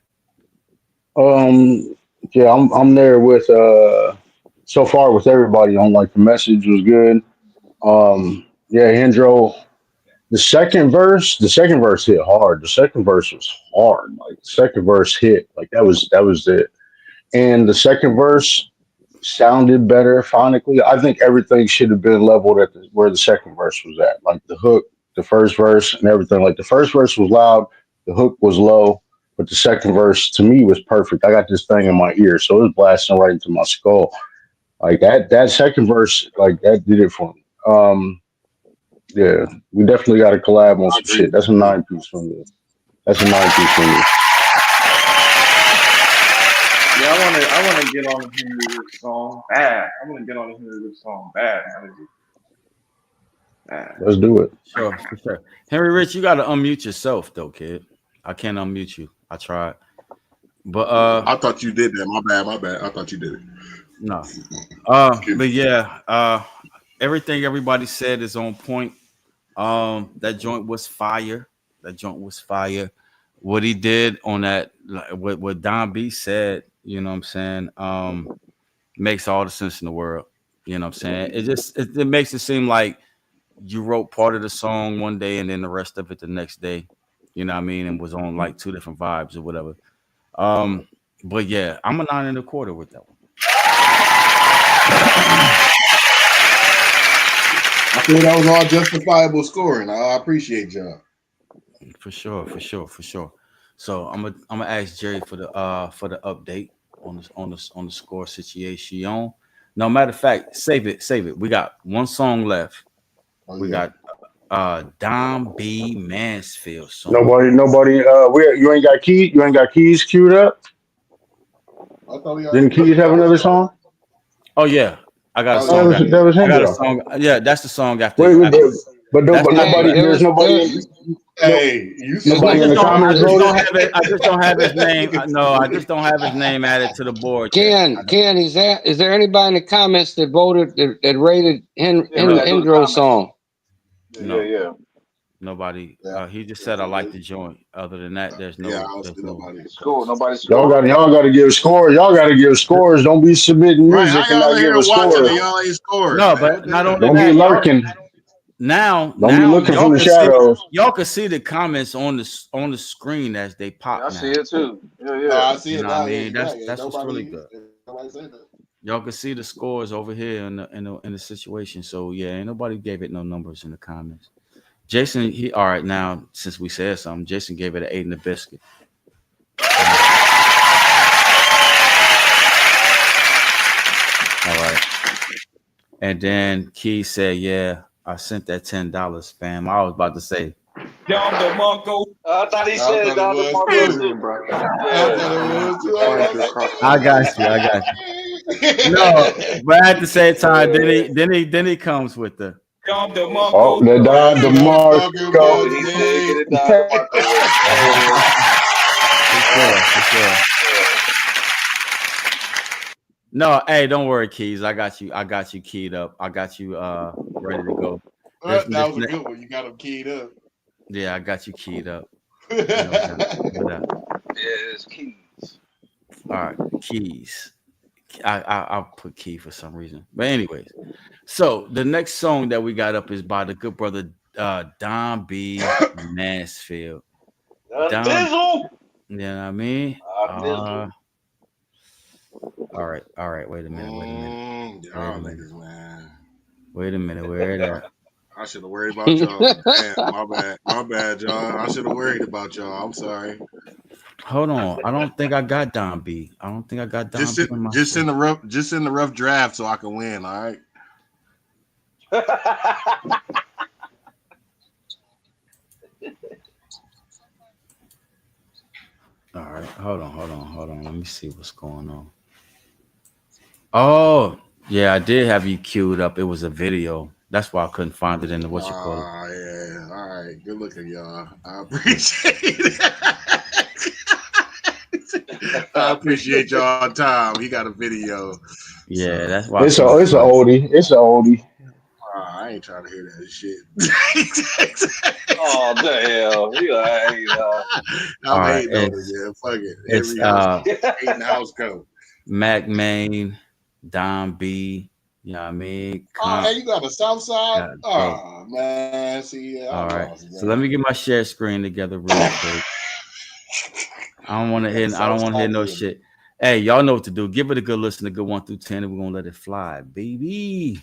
S17: Yeah, I'm there with so far with everybody on like the message was good. Yeah, Hendro, the second verse hit hard. The second verse was hard. Like the second verse hit. Like that was it. And the second verse sounded better phonically. I think everything should have been leveled at where the second verse was at. Like the hook, the first verse, and everything. Like the first verse was loud, the hook was low, but the second verse to me was perfect. I got this thing in my ear, so it was blasting right into my skull. Like that second verse, like that did it for me. Yeah, we definitely got to collab on
S6: I
S17: some
S6: agree
S17: shit.
S6: with
S17: That's a
S6: you too.
S17: 9 piece for me. That's a 9 piece for me.
S9: Yeah, I wanna get on the Henry Rich song bad. I wanna get on the Henry Rich song bad. Bad.
S17: Let's do it.
S4: Sure, for sure. Henry Rich, you gotta unmute yourself though, kid. I can't unmute you. I tried. But
S6: I thought you did that. My bad. I thought you did it.
S4: no. But yeah, everything everybody said is on point. That joint was fire. That joint was fire. What he did on that, like, what Don B said, you know what I'm saying, makes all the sense in the world. You know what I'm saying? It makes it seem like you wrote part of the song one day and then the rest of it the next day. You know what I mean? And was on like two different vibes or whatever. But yeah, I'm a 9.25 with that one.
S6: I feel that was all justifiable scoring. I appreciate y'all.
S4: For sure. So I'm gonna ask Jerry for the update on the score situation. No, matter of fact, save it. We got one song left. We got Don B. Mansfield song.
S17: Nobody. You ain't got key. You ain't got keys queued up.
S6: I thought we
S17: Didn't
S6: already
S17: Keys have another song?
S4: Oh yeah, I got a
S6: Oh,
S4: song.
S17: That was
S4: I got a
S17: Hendro.
S4: song. Yeah, that's the song after.
S17: Wait, but
S4: That's
S17: nobody.
S5: There
S17: There's
S5: was
S17: nobody.
S6: Hey, you
S4: I
S17: Nobody in
S4: just
S17: the
S4: don't. I
S17: comments
S4: just
S17: voted.
S4: don't have it. I just don't have his name. No, I just don't have his name added to the board yet.
S5: Ken, is there anybody in the comments that voted that rated Hendro's song?
S4: No.
S8: Yeah.
S4: Nobody. He just said I like the joint. Other than that, there's no.
S6: Yeah, I don't
S4: There's
S6: see
S4: no.
S6: nobody.
S8: Cool. Nobody
S17: Y'all
S8: scored.
S17: got to give scores. Y'all got to give scores. Don't be submitting
S6: Right?
S17: music
S6: How
S17: and
S6: y'all
S17: not
S6: in
S17: give
S6: here
S17: a
S6: watching
S17: score.
S6: and y'all ain't scoring?
S4: No,
S6: Man,
S4: but
S6: what the
S4: not
S6: hell?
S4: only
S17: Don't be
S4: that,
S17: lurking.
S4: now
S17: Don't be looking
S4: y'all
S17: from the
S4: can see
S17: shadows.
S4: y'all can see the comments on the screen as they pop
S8: Yeah, I
S4: now.
S8: see it too.
S6: No,
S8: Yeah.
S6: I see
S4: You
S6: it
S4: know what
S6: now.
S4: I
S6: Yeah,
S4: mean?
S6: you're right.
S4: That's what's really good.
S6: Nobody said that.
S4: Y'all can see the scores over here in the situation. So yeah, ain't nobody gave it no numbers in the comments. Jason, he all right now. Since we said something, Jason gave it an 8 in the biscuit. All right. And then Key said, "Yeah, I sent that $10, fam." I was about to say,
S8: I thought he said
S6: I thought it
S8: Don
S6: was
S8: DeMarco
S6: too.
S8: too.
S6: I thought it was too. I was
S4: "I got you." No, but at the same time, then he comes with the.
S17: Oh, the Don
S6: That's what I'm talking
S17: DeMarco.
S6: about,
S8: He said
S6: Jay.
S8: get it Don DeMarco with it.
S4: For sure. No, hey, don't worry, Keys. I got you keyed up. I got you ready to go.
S6: That was a good one. You got them keyed up.
S4: Yeah, I got you keyed up. No doubt.
S8: Yeah, it's Keys.
S4: All right, Keys. I'll put Key for some reason. But anyways, so the next song that we got up is by the good brother Don B. Mansfield.
S8: Dizzle.
S4: You know what I mean? All right. Wait a minute.
S6: Y'all niggas, man.
S4: Wait a minute. Where that?
S6: I should have worried about y'all. Damn, my bad, y'all. I should have worried about y'all. I'm sorry.
S4: Hold on. I don't think I got Don B. I don't think I got Don B in my
S6: Just send the rough draft so I can win. All right.
S4: All right. Hold on. Let me see what's going on. Oh, yeah, I did have you queued up. It was a video. That's why I couldn't find it in the what you call it.
S6: Oh, yeah. All right. Good looking, y'all. I appreciate it. I appreciate y'all time. He got a video.
S4: Yeah, that's why.
S17: It's an oldie. It's an oldie.
S6: I ain't trying to hear that shit.
S8: Oh damn!
S6: I'm hating on it, man. Fuck it.
S4: It's
S6: hating the house code.
S4: Mac Main, Don B. You know what I mean?
S6: Hey, you got the South Side? Oh man, see.
S4: All right. So let me get my share screen together real quick. I don't want to hear no shit. Hey, y'all know what to do. Give it a good listen, a good 1 through 10, and we're gonna let it fly, baby.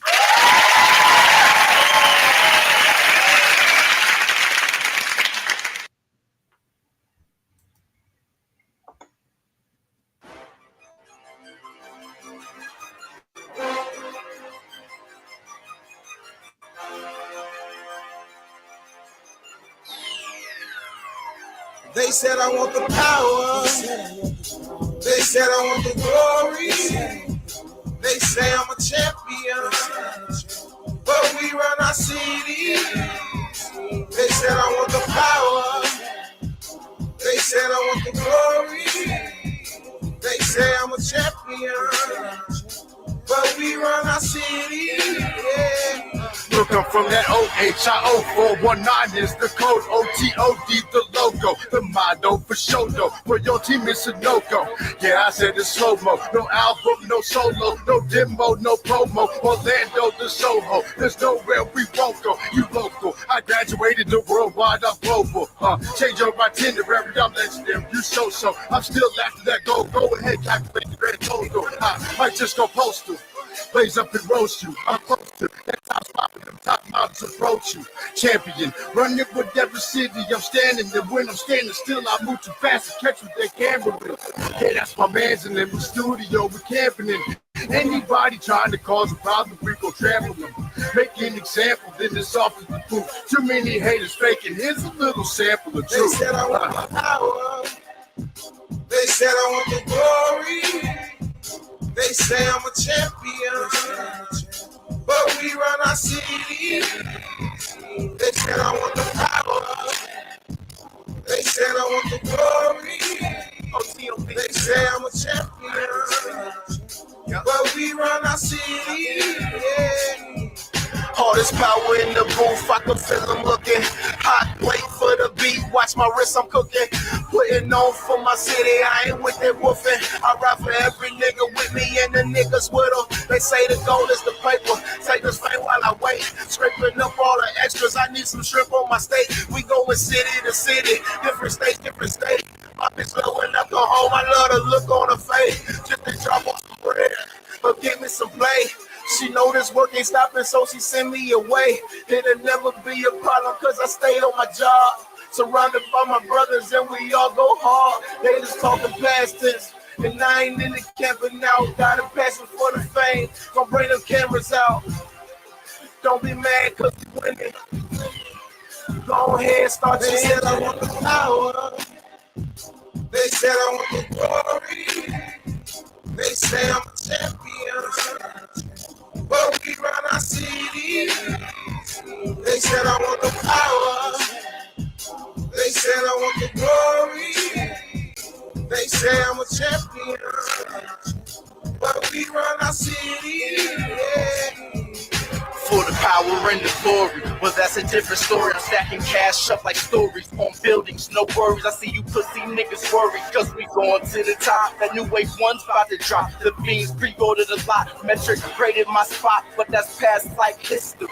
S16: They said I want the power. They said I want the glory. They say I'm a champion, but we run our city. They said I want the power. They said I want the glory. They say I'm a champion, but we run our city. Yeah.
S3: Look, I'm from that OHIO419 is the code, OTOD the logo, the motto for show though. For your team it's a no-go. Yeah, I said it's slow-mo. No album, no solo, no demo, no promo. Orlando the Soho, there's nowhere we won't go. You local, I graduated the worldwide, I'm global. Change your itinerary, I'm legendary, you so. I'm still after that go ahead, calculate the grand total. I might just go postal. Blaze up and roast you. I'm close to that top spot with them top models approach you. Champion, running whatever city I'm standing. And when I'm standing still, I move too fast to catch with that camera with. Yeah, that's my man's in the studio. We're camping in. Anybody trying to cause a problem, we go trample them. Make an example, then it's off to the proof. Too many haters faking. Here's a little sample of truth.
S16: They said I want the power. They said I want the glory. They say I'm a champion, but we run our city. They said I want the power. They said I want the glory. They say I'm a champion, but we run our city. Yeah.
S2: All this power in the booth, I can feel them looking hot. Wait for the beat, watch my wrist, I'm cooking. Putting on for my city, I ain't with that woofing. I ride for every nigga with me and the niggas with them. They say the goal is the paper. Take this fame while I wait. Scraping up all the extras, I need some shrimp on my steak. We going city to city, different states, different states. My bitch blowing up, go home, I love the look on her face. Just to drop on some bread, but give me some play. She know this work ain't stopping, so she send me away. It'll never be a problem, cause I stay on my job. Surrounded by my brothers, and we all go hard. They just talking past tense, and I ain't in the camping now. Got a passion for the fame, gonna bring them cameras out. Don't be mad, cause we winning. Go ahead, start your shit.
S16: They said I want the power. They said I want the glory. They say I'm a champion, but we run our city. They said I want the power. They said I want the glory. They say I'm a champion, but we run our city. Yeah.
S2: For the power and the glory, well that's a different story. I'm stacking cash up like stories on buildings, no worries. I see you pussy niggas worried, cause we going to the top. That new wave one's about to drop. The beans pre-ordered a lot. Metric graded my spot, but that's past like history.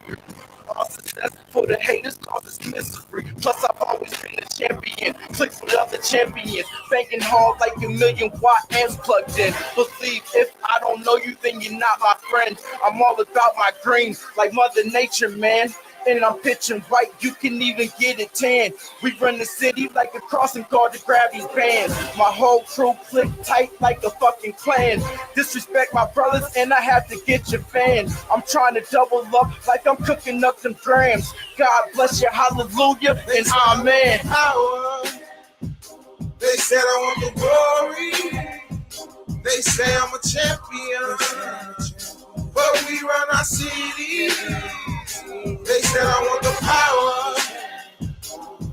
S2: All success for the haters causes misery. Plus I've always been a champion. Click for the other
S7: champion. Banking hard like a million watt amps plugged in. Believe if I don't know you, then you're not my friend. I'm all about my green, like Mother Nature, man. And I'm pitching right, you can even get it tan. We run the city like a crossing guard to grab these bands. My whole crew click tight like a fucking clan. Disrespect my brothers and I have to get your fan. I'm trying to double up like I'm cooking up them grams. God bless you, hallelujah, and amen.
S16: Power. They said I want the glory. They say I'm a champion. But we run our city. They said I want the power.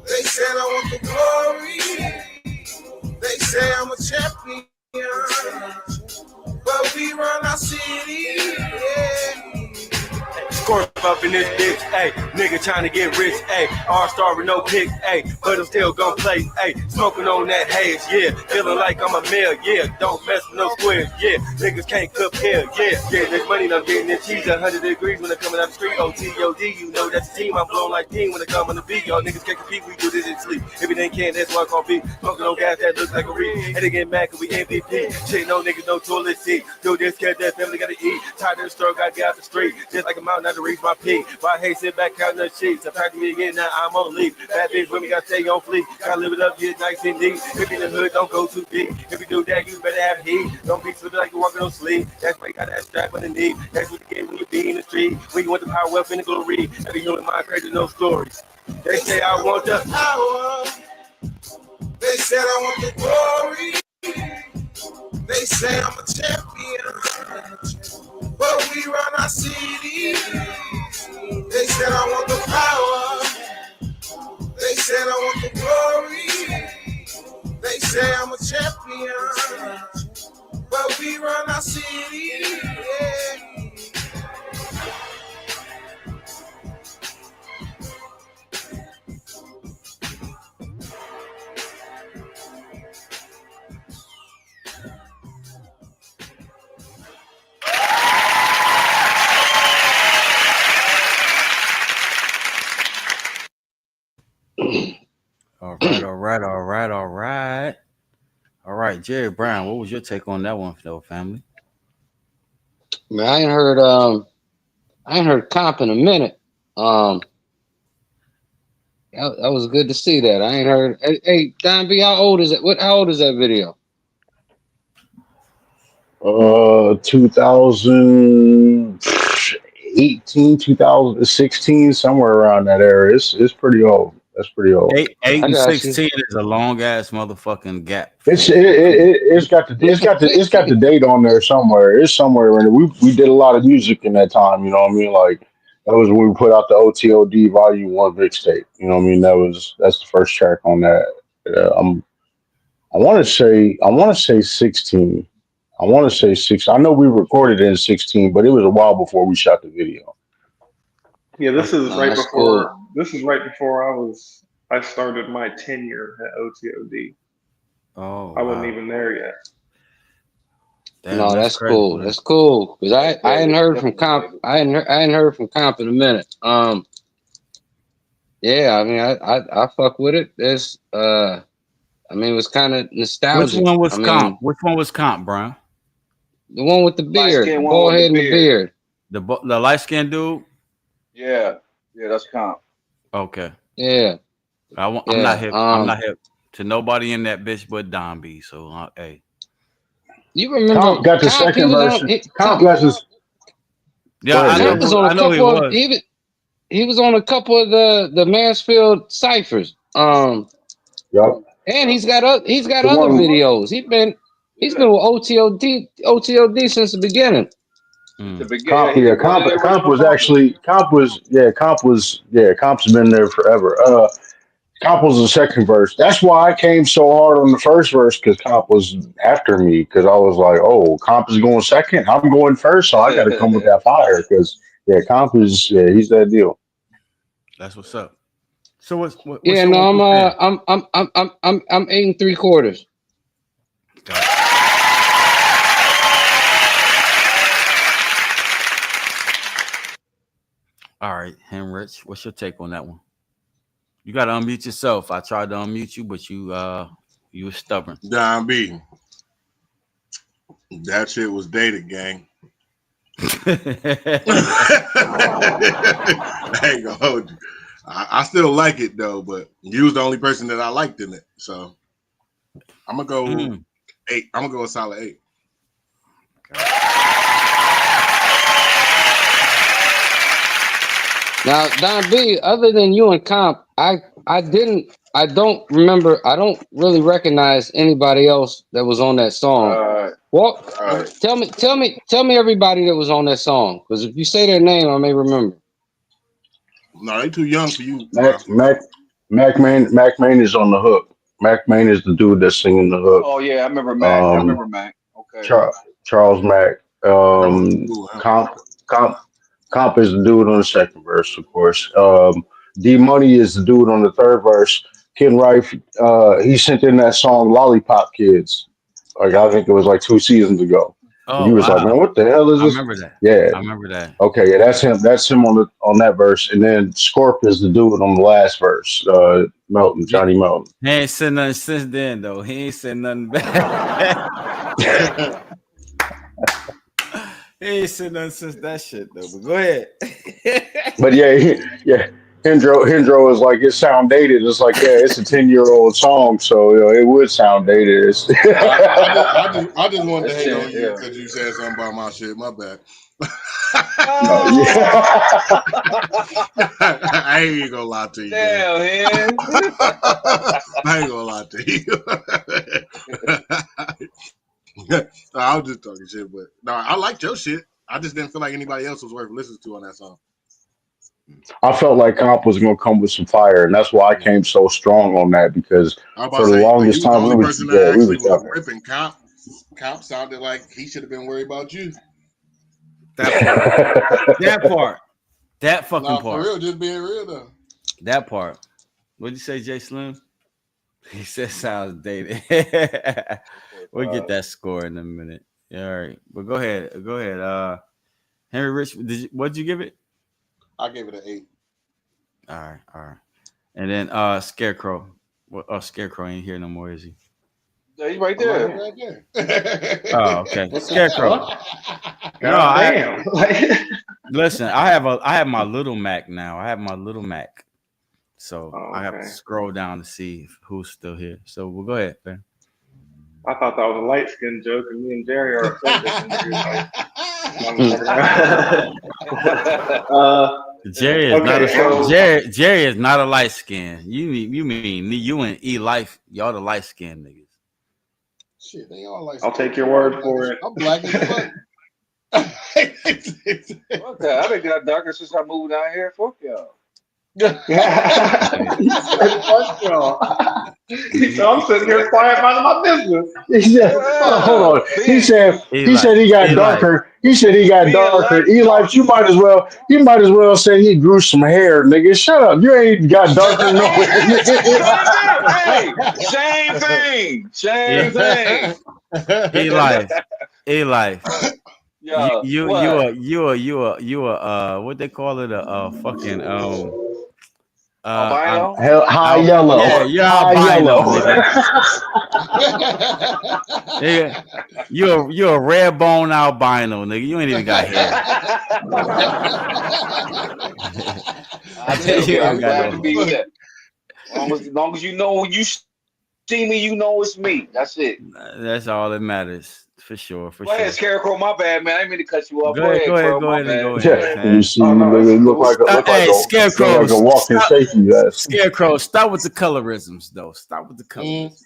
S16: They said I want the glory. They say I'm a champion. But we run our city. Yeah.
S11: Scorp up in this bitch, ayy. Nigga trying to get rich, ayy. All-star with no pick, ayy. But I'm still gon' play, ayy. Smoking on that haze, yeah. Feeling like I'm a male, yeah. Don't mess with no squares, yeah. Niggas can't cook here, yeah. Getting this money, I'm getting this cheese. 100 degrees when I'm coming out the street. OTOD, you know that's the team. I'm blowing like team when I come on the beat. Y'all niggas can't compete, we do this in sleep. Everything can, that's why I call beat. Smoking on gas that looks like a reed. And they get mad cause we MVP. Shit, no niggas, no toilet seat. Do this, get that, family gotta eat. Tired of the struggle, gotta get out the street. Just like a mountain, not to reach my peak. But I hate sit back counting the sheets. I'm trying to me again, now I'm on leave. Bad bitch with me, gotta stay on fleek. Gotta live it up, get nice and neat. If you in the hood, don't go too deep. If you do that, you better have heat. Don't be slipping like you're walking on sleep. That's why you got that strap on the knee. That's what you get when you be in the street. When you want the power, wealth, and the glory. Every human mind crazy, no stories. They say I want the
S16: power. They said I want the glory. They say I'm a champion. But we run our city. They said I want the power. They said I want the glory. They say I'm a champion. But we run our city. Yeah.
S4: All right, Jerry Brown, what was your take on that one, though, family?
S5: Man, I ain't heard comp in a minute. That was good to see that. I ain't heard. Hey, Don B, how old is it? How old is that video?
S17: 2018, 2016, somewhere around that area. It's pretty old. That's pretty old.
S4: 8 and 16 is a long ass motherfucking gap.
S17: It's got the date on there somewhere. It's somewhere in it. We did a lot of music in that time. You know what I mean? Like that was when we put out the OTOD Volume 1 mixtape. You know what I mean? That's the first track on that. I want to say 16. I want to say 6. I know we recorded it in 16, but it was a while before we shot the video.
S9: Yeah, this is right before. Cool. This is right before I started my tenure at OTOD.
S4: Oh,
S9: I wasn't even there yet.
S5: Damn, no, that's cool. Man. That's cool because I hadn't heard from comp. I hadn't heard from comp in a minute. Yeah, I mean, I fuck with it. There's I mean, it was kind of nostalgic.
S4: Which one was comp? Which one was comp, Brian?
S5: The one with the beard, bald head and the beard.
S4: The light skinned dude.
S8: Yeah, that's comp.
S4: Okay.
S5: Yeah.
S4: I'm not hip. I'm not hip to nobody in that bitch but Don B. So hey.
S5: You remember?
S17: Comp got the second version. Comp got his.
S4: Yeah, I know he was.
S5: He was on a couple of the Mansfield ciphers.
S17: Yep.
S5: And he's got other videos. He's been with OTOD since the beginning.
S17: Comp's been there forever. Comp was the second verse. That's why I came so hard on the first verse because Comp was after me because I was like, oh, Comp is going second. I'm going first, so I got to come with that fire because Comp is he's that deal.
S4: That's what's up. So what's
S5: I'm 8 3/4.
S4: All right, Henrich, what's your take on that one? You got to unmute yourself. I tried to unmute you, but you You were stubborn.
S6: Don B. That shit was dated, gang. I ain't gonna hold you. I still like it though, but you was the only person that I liked in it. So I'm gonna go 8. I'm gonna go a solid 8.
S5: Now, Don B, other than you and Comp, I don't really recognize anybody else that was on that song. Tell me everybody that was on that song, because if you say their name, I may remember.
S6: No, they too young for you.
S17: Mac Main is on the hook. Mac Main is the dude that's singing the hook.
S8: Oh yeah, I remember Mac. Okay.
S17: Charles Mack. Comp is the dude on the second verse, of course. D Money is the dude on the third verse. Ken Rife, he sent in that song "Lollipop Kids." Like I think it was like 2 seasons ago.
S4: Oh,
S17: he was like, "Man, what the hell is this?"
S4: I remember that.
S17: Yeah,
S4: I remember that.
S17: Okay, yeah, that's him. That's him on that verse, and then Scorp is the dude on the last verse. Melton, Johnny Melton.
S4: He ain't said nothing since then, though. He ain't said nothing back. He ain't said nothing since that shit, though. But go ahead.
S17: But yeah. Hendro is like, it sound dated. It's like, yeah, it's a 10-year-old song, so it would sound dated.
S6: I just wanted to hate on you because you said something about my shit. My bad. I ain't even gonna lie to you.
S8: Damn, man.
S6: I ain't gonna lie to you. I was just talking shit, but no, I liked your shit. I just didn't feel like anybody else was worth listening to on that song.
S17: I felt like Comp was gonna come with some fire, and that's why I came so strong on that, because for the longest time we was
S6: ripping. Comp sounded like he should have been worried about you.
S4: That part. That fucking part.
S6: For real, just being real though.
S4: That part. What'd you say, Jay Slim? He said sounds dated. We'll get that score in a minute. Yeah, all right. But go ahead. Henry Rich, what'd you give it?
S6: I gave it an 8.
S4: All right. And then Scarecrow. Well, Scarecrow ain't here no more, is he?
S8: Yeah, he's right there.
S6: Right there.
S4: Oh, okay. Scarecrow.
S9: Damn.
S4: Listen, I have my little Mac now. I have my little Mac. So I have to scroll down to see who's still here. So we'll go ahead, man.
S9: I thought that was a light skin joke, and me and Jerry are
S4: Jerry is not a light skin. You mean you and E Life, y'all the light skin niggas.
S6: Shit, they all light.
S9: I'll take your word for it.
S6: I'm black as fuck.
S8: Okay, I done got darker since I moved down here. Fuck y'all.
S9: Fuck y'all. So I'm sitting here quiet minding my business.
S17: Hold on. He said he got darker. He said he got darker. Eli, you might as well say he grew some hair, nigga. Shut up. You ain't got darker nowhere.
S8: Hey, same thing.
S4: Eli.
S8: Yo,
S4: you what they call it, a fucking
S8: albino?
S17: High yellow.
S4: Yeah, you're albino, nigga. You're a red bone albino, nigga. You ain't even got hair.
S8: I'm glad to be with that. As long as you know when you see me, you know it's me. That's it.
S4: That's all that matters. For sure.
S8: Go ahead, Scarecrow. My bad, man. I didn't mean to cut you off. Go ahead.
S17: You see, nigga, look like a
S4: Scarecrow.
S17: Like a walking safety vest.
S4: Scarecrow, stop with the colorisms, though. Stop with the colorisms.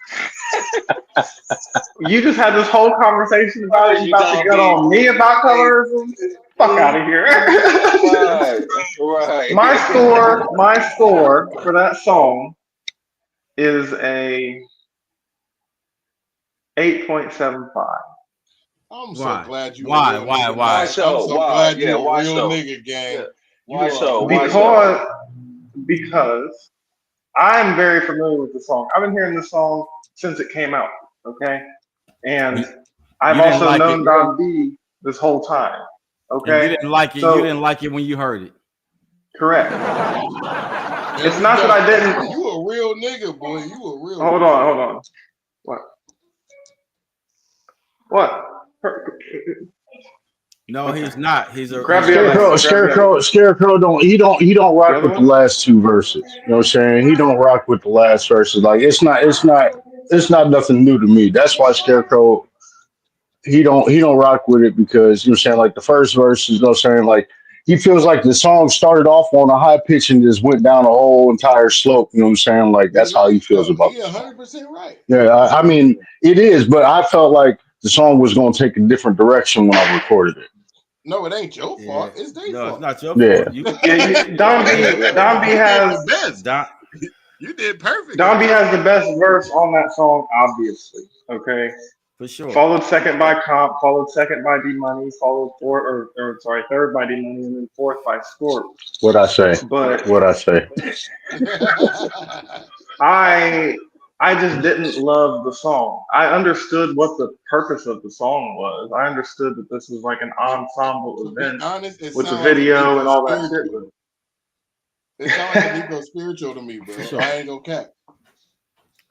S9: You just had this whole conversation about it. You about to get on me about colorism? Fuck out of here.
S8: Right.
S9: My score for that song is a 8.75.
S6: I'm so glad you.
S4: Why?
S6: I'm so glad you're a real nigga, gang.
S8: Yeah. Why so?
S9: Because I'm very familiar with the song. I've been hearing the song since it came out. Okay, and I've also known Don B this whole time. Okay,
S4: and you didn't like it.
S9: So,
S4: you didn't like it when you heard it.
S9: Correct. It's not that I didn't.
S6: You a real nigga, boy. You a real.
S9: Hold on. What? What?
S4: No, he's not. He's a
S9: Grab the other one. Grab the other one.
S17: Scarecrow don't
S9: The
S17: rock
S9: other
S17: with the
S9: one?
S17: last two verses. You know what I'm saying? He don't rock with the last verses. Like it's not nothing new to me. That's why Scarecrow he don't rock with it because you know what I'm saying, like the first verse is, you know what I'm saying, like he feels like the song started off on a high pitch and just went down a whole entire slope, you know what I'm saying? Like that's how he feels about
S6: He
S17: the song.
S6: 100% right.
S17: Yeah, I mean it is, but I felt like the song was gonna take a different direction when I recorded it.
S6: No, it ain't your fault. It's their
S4: No, it's
S6: fault.
S4: not your
S17: Yeah.
S4: fault. You
S9: Don B
S6: You did
S9: has
S6: the best.
S4: Don,
S6: You did perfect.
S9: Don B has the best verse on that song, obviously. Okay.
S4: for sure.
S9: Followed second by Comp, followed second by D Money, followed third by D Money, and then fourth by Scorp.
S17: What I say?
S9: But
S17: What I say?
S9: I just didn't love the song. I understood what the purpose of the song was. I understood that this was like an ensemble event
S6: Honest, it
S9: with the
S6: sounds like
S9: video
S6: Nico
S9: and all that shit.
S6: spiritual. It sounds like Nico spiritual to me, bro.
S4: For sure.
S6: I ain't gonna cap.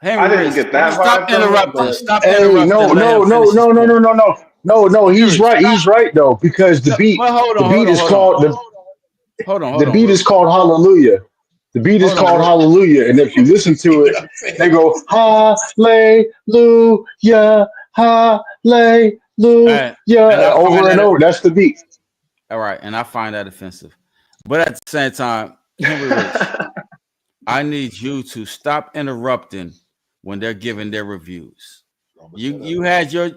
S4: Henry
S9: I didn't
S4: Rich,
S9: get that
S4: stop
S9: vibe from it,
S4: interrupting.
S9: but
S4: Stop
S17: Hey,
S4: interrupting.
S17: no,
S4: Let
S17: no,
S4: him
S17: no,
S4: finish his
S17: no, no, no,
S4: point.
S17: no, no, no, no. He's
S4: Henry,
S17: right.
S4: stop.
S17: He's right though because
S4: No, well, hold
S17: the
S4: on, hold
S17: beat
S4: on,
S17: is
S4: hold
S17: called
S4: on. Hold on,
S17: the beat
S4: real
S17: is
S4: quick.
S17: called Hallelujah. The beat is
S4: Hold on,
S17: called Hallelujah, and if you listen to it, they go Hallelujah, Hallelujah
S4: And I find
S17: over and
S4: that
S17: over. That's the beat.
S4: all right, and I find that offensive. But at the same time, Henry Rich, I need you to stop interrupting when they're giving their reviews. You had your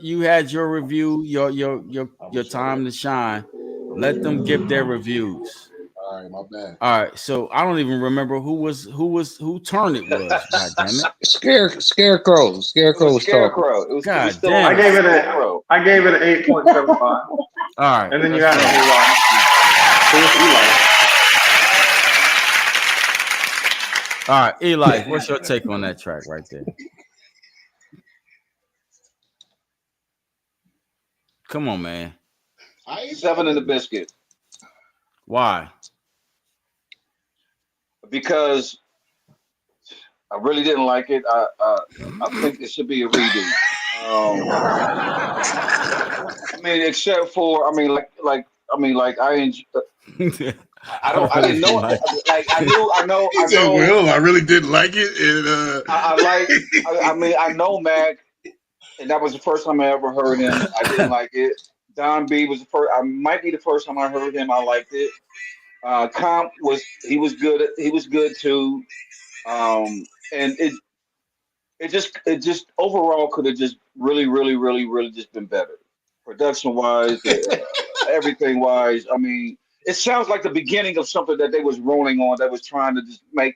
S4: review, your time to shine. Let them give their reviews.
S6: All right, my bad.
S4: All right, so I don't even remember who turn it was. God damn it!
S5: Scarecrow. Scarecrow was talking.
S8: Scarecrow. It was
S4: God
S8: still
S4: damn
S8: on
S4: it!
S9: I gave it
S8: Scarecrow.
S9: an 8.75.
S4: All right,
S9: And then you
S4: let's
S9: had
S4: go.
S9: Eli. So it's Eli.
S4: All right, Eli, what's your take on that track right there? Come on, man.
S8: 7 in the biscuit.
S4: Why?
S8: Because I really didn't like it. I think it should be a redo. I mean, except for I didn't know it. Like I know
S6: He said, "Well, I really didn't like it." And
S8: I know Mac, and that was the first time I ever heard him. I didn't like it. Don B was the first. I might be the first time I heard him. I liked it. Comp he was good. He was good too. And it just overall could have just really just been better, production wise, everything wise. I mean, it sounds like the beginning of something that they was rolling on, that was trying to just make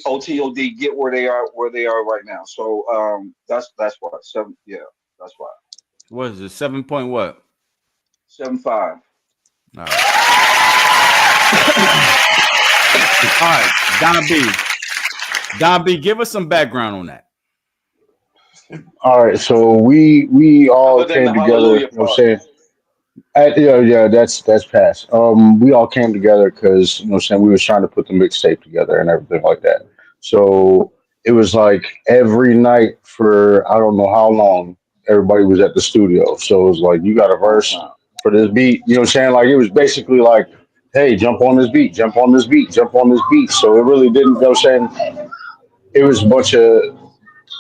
S8: OTOD get where they are right now. So that's why that's why
S4: What is it? 7 point what?
S8: 7.5.
S4: All right. All right, Don B, give us some background on that.
S17: All right, so we all
S8: Other than
S17: came
S8: the
S17: together.
S8: hallelujah
S17: You know what I'm
S8: part.
S17: saying? Yeah, that's past. We all came together because you know what I'm saying, we was trying to put the mixtape together and everything like that. So it was like every night for I don't know how long everybody was at the studio. So it was like you got a verse for this beat. You know what I'm saying? Like it was basically like, hey, jump on this beat, jump on this beat, jump on this beat. So it really didn't. You know what I'm saying? It was a bunch of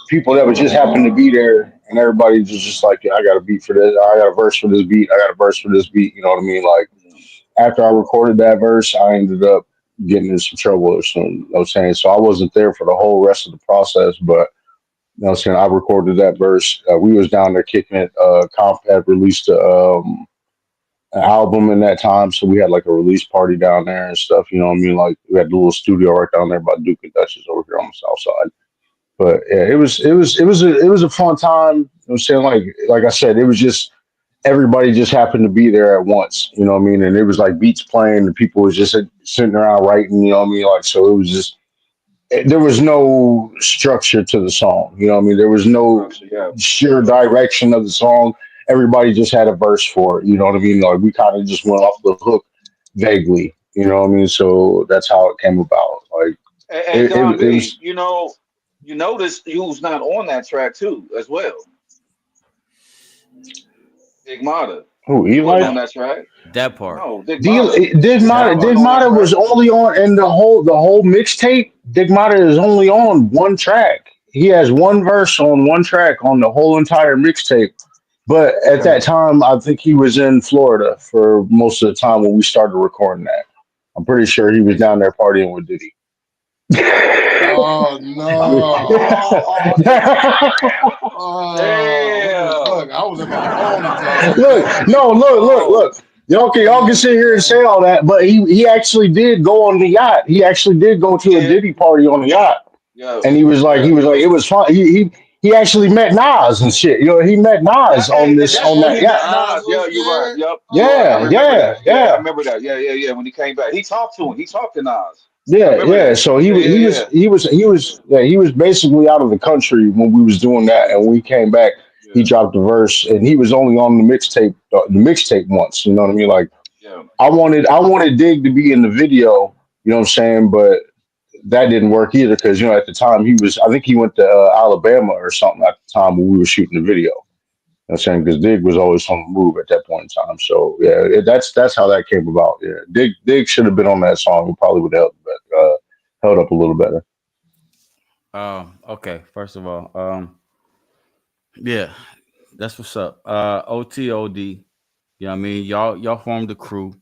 S17: people that would just happen to be there, and everybody was just like, yeah, I got a beat for this, I got a verse for this beat, I got a verse for this beat. You know what I mean? Like after I recorded that verse, I ended up getting in some trouble or something. You know what I'm saying? So I wasn't there for the whole rest of the process, but you know what I'm saying, I recorded that verse. We was down there kicking it. Comp had released an album in that time, so we had like a release party down there and stuff. You know what I mean? Like we had a little studio right down there by Duke and Duchess over here on the south side. But yeah, it was a fun time. You know what I'm saying, like I said, it was just everybody just happened to be there at once. You know what I mean? And it was like beats playing, and people was just sitting around writing. You know what I mean? Like so, it was just there was no structure to the song. You know what I mean? There was no sheer direction of the song. Everybody just had a verse for it. You know what I mean? Like we kind of just went off the hook vaguely. You know what I mean? So that's how it came about. Like
S8: And Don
S17: it
S8: B,
S17: was.
S8: You notice who's not on that track too, as well. Big Mata.
S17: Who,
S8: He wasn't
S17: Eli?
S8: on that track.
S4: That part.
S8: No, Big Mata.
S17: Digmata,
S8: Wasn't on that
S17: Digmata
S8: track.
S17: was only on in the whole mixtape. Digmata is only on one track. He has one verse on one track on the whole entire mixtape. But at that time, I think he was in Florida for most of the time when we started recording that. I'm pretty sure he was down there partying with Diddy.
S6: Oh no! Oh, what the fuck! I was looking at my phone until I seen that.
S17: Look, no, look. Y'all can sit here and say all that, but he actually did go on the yacht. He actually did go to a Diddy party on the yacht,
S8: Yeah.
S17: and he was like, it was fun. He actually met Nas and shit. He met Nas on
S8: That's when
S17: that
S8: he
S17: yacht.
S8: met Nas. Yeah, you're right. Yep. I
S17: Yeah,
S8: remember that. Yeah, I
S17: yeah.
S8: remember that. Yeah. When he came back, he talked to him. He talked to Nas. I
S17: Yeah,
S8: remember
S17: yeah.
S8: that.
S17: So
S8: Yeah.
S17: he was basically out of the country when we was doing that, and when we came back, he dropped the verse, and he was only on the mixtape once. You know what I mean? Like
S8: Yeah.
S17: I wanted Dig to be in the video. You know what I'm saying? But that didn't work either because at the time I think he went to Alabama or something at the time when we were shooting the video. You know what I'm saying? Because Dig was always on the move at that point in time. So yeah, that's how that came about. Yeah, Dig should have been on that song. It probably would have held up a little better.
S4: Okay. First of all, yeah, that's what's up. OTOD. You know what I mean? Y'all formed a crew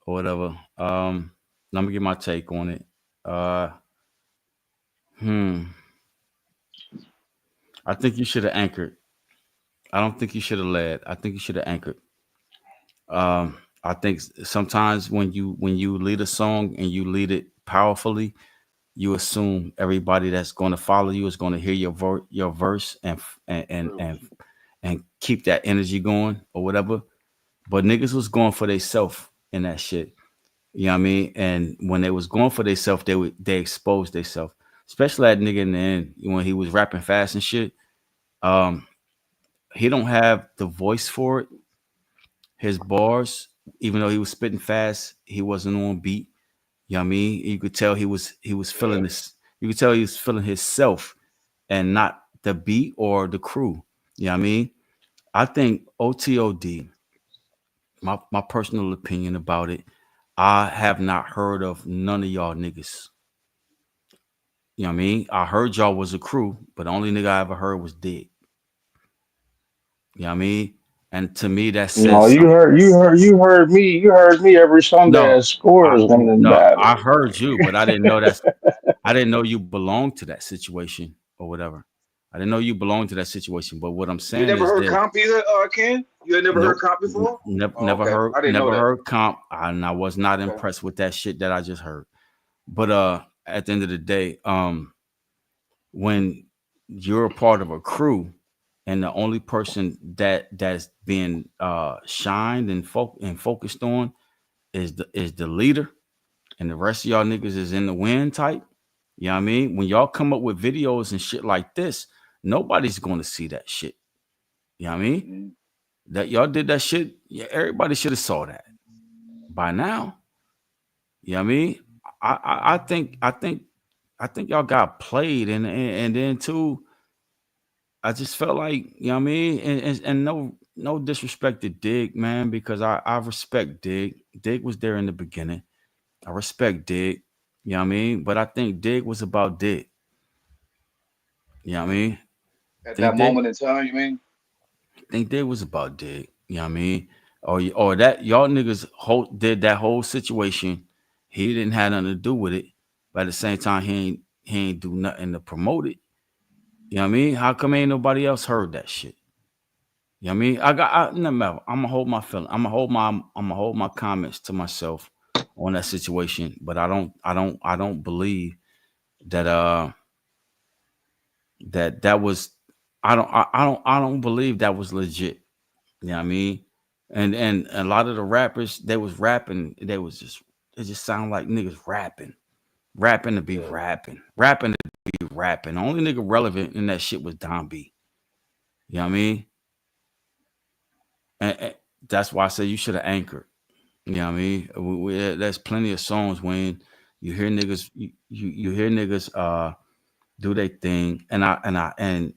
S4: or whatever. Let me get my take on it. Uh, hmm. I think you should have anchored. I don't think you should have led. I think you should have anchored. I think sometimes when you lead a song and you lead it powerfully, you assume everybody that's going to follow you is going to hear your verse and keep that energy going or whatever. But niggas was going for theyself in that shit. You know what I mean? And when they was going for theyself, they exposed theyself. Especially that nigga in the end when he was rapping fast and shit. Um, he don't have the voice for it. His bars, even though he was spitting fast, he wasn't on beat. You know what I mean? You could tell he was feeling this. You could tell he was feeling himself and not the beat or the crew. You know what I mean? I think OTOD, my personal opinion about it, I have not heard of none of y'all niggas. You know what I mean? I heard y'all was a crew, but the only nigga I ever heard was Dig. You know what I mean? And to me, that
S17: No,
S4: says something.
S17: you heard me every Sunday
S4: No,
S17: at Scores winning
S4: I
S17: battle.
S4: heard you, but I didn't know you belonged to that situation or whatever. I didn't know you belonged to that situation. But what I'm
S8: You
S4: saying
S8: never
S4: is
S8: heard
S4: that
S8: Comp either, Ken? You had never heard
S4: nope,
S8: Comp before? Oh,
S4: never
S8: okay. I didn't know
S4: never
S8: that.
S4: heard comp, and I was not
S8: Okay.
S4: impressed with that shit that I just heard. But at the end of the day, when you're a part of a crew and the only person that's being shined and focused on is the leader, and the rest of y'all niggas is in the wind type. You know what I mean? When y'all come up with videos and shit like this, nobody's going to see that shit. You know what I mean?
S8: Mm-hmm.
S4: That y'all did that shit. Yeah, everybody should have saw that by now. You know what I mean? I think y'all got played, and then too, I just felt like, you know what I mean, and no disrespect to Dig, man, because I respect Dig. Dig was there in the beginning. I respect Dig. You know what I mean? But I think Dig was about Dig. You know what I mean?
S8: At
S4: Think
S8: that
S4: Dig
S8: moment in time, you mean?
S4: think Dig was about Dig. You know what I mean? Or that y'all niggas did that whole situation. He didn't have nothing to do with it. But at the same time, he ain't do nothing to promote it. You know what I mean? How come ain't nobody else heard that shit? You know what I mean? No matter. I'm gonna hold my feeling. I'm gonna hold my comments to myself on that situation. But I don't believe that that was I don't believe that was legit. You know what I mean? And a lot of the rappers they was rapping, it just sound like niggas rapping to be rapping to be rapping. The only nigga relevant in that shit was Don B. You know what I mean? And that's why I say you should have anchored. You know what I mean? There's plenty of songs when you hear niggas do their thing, and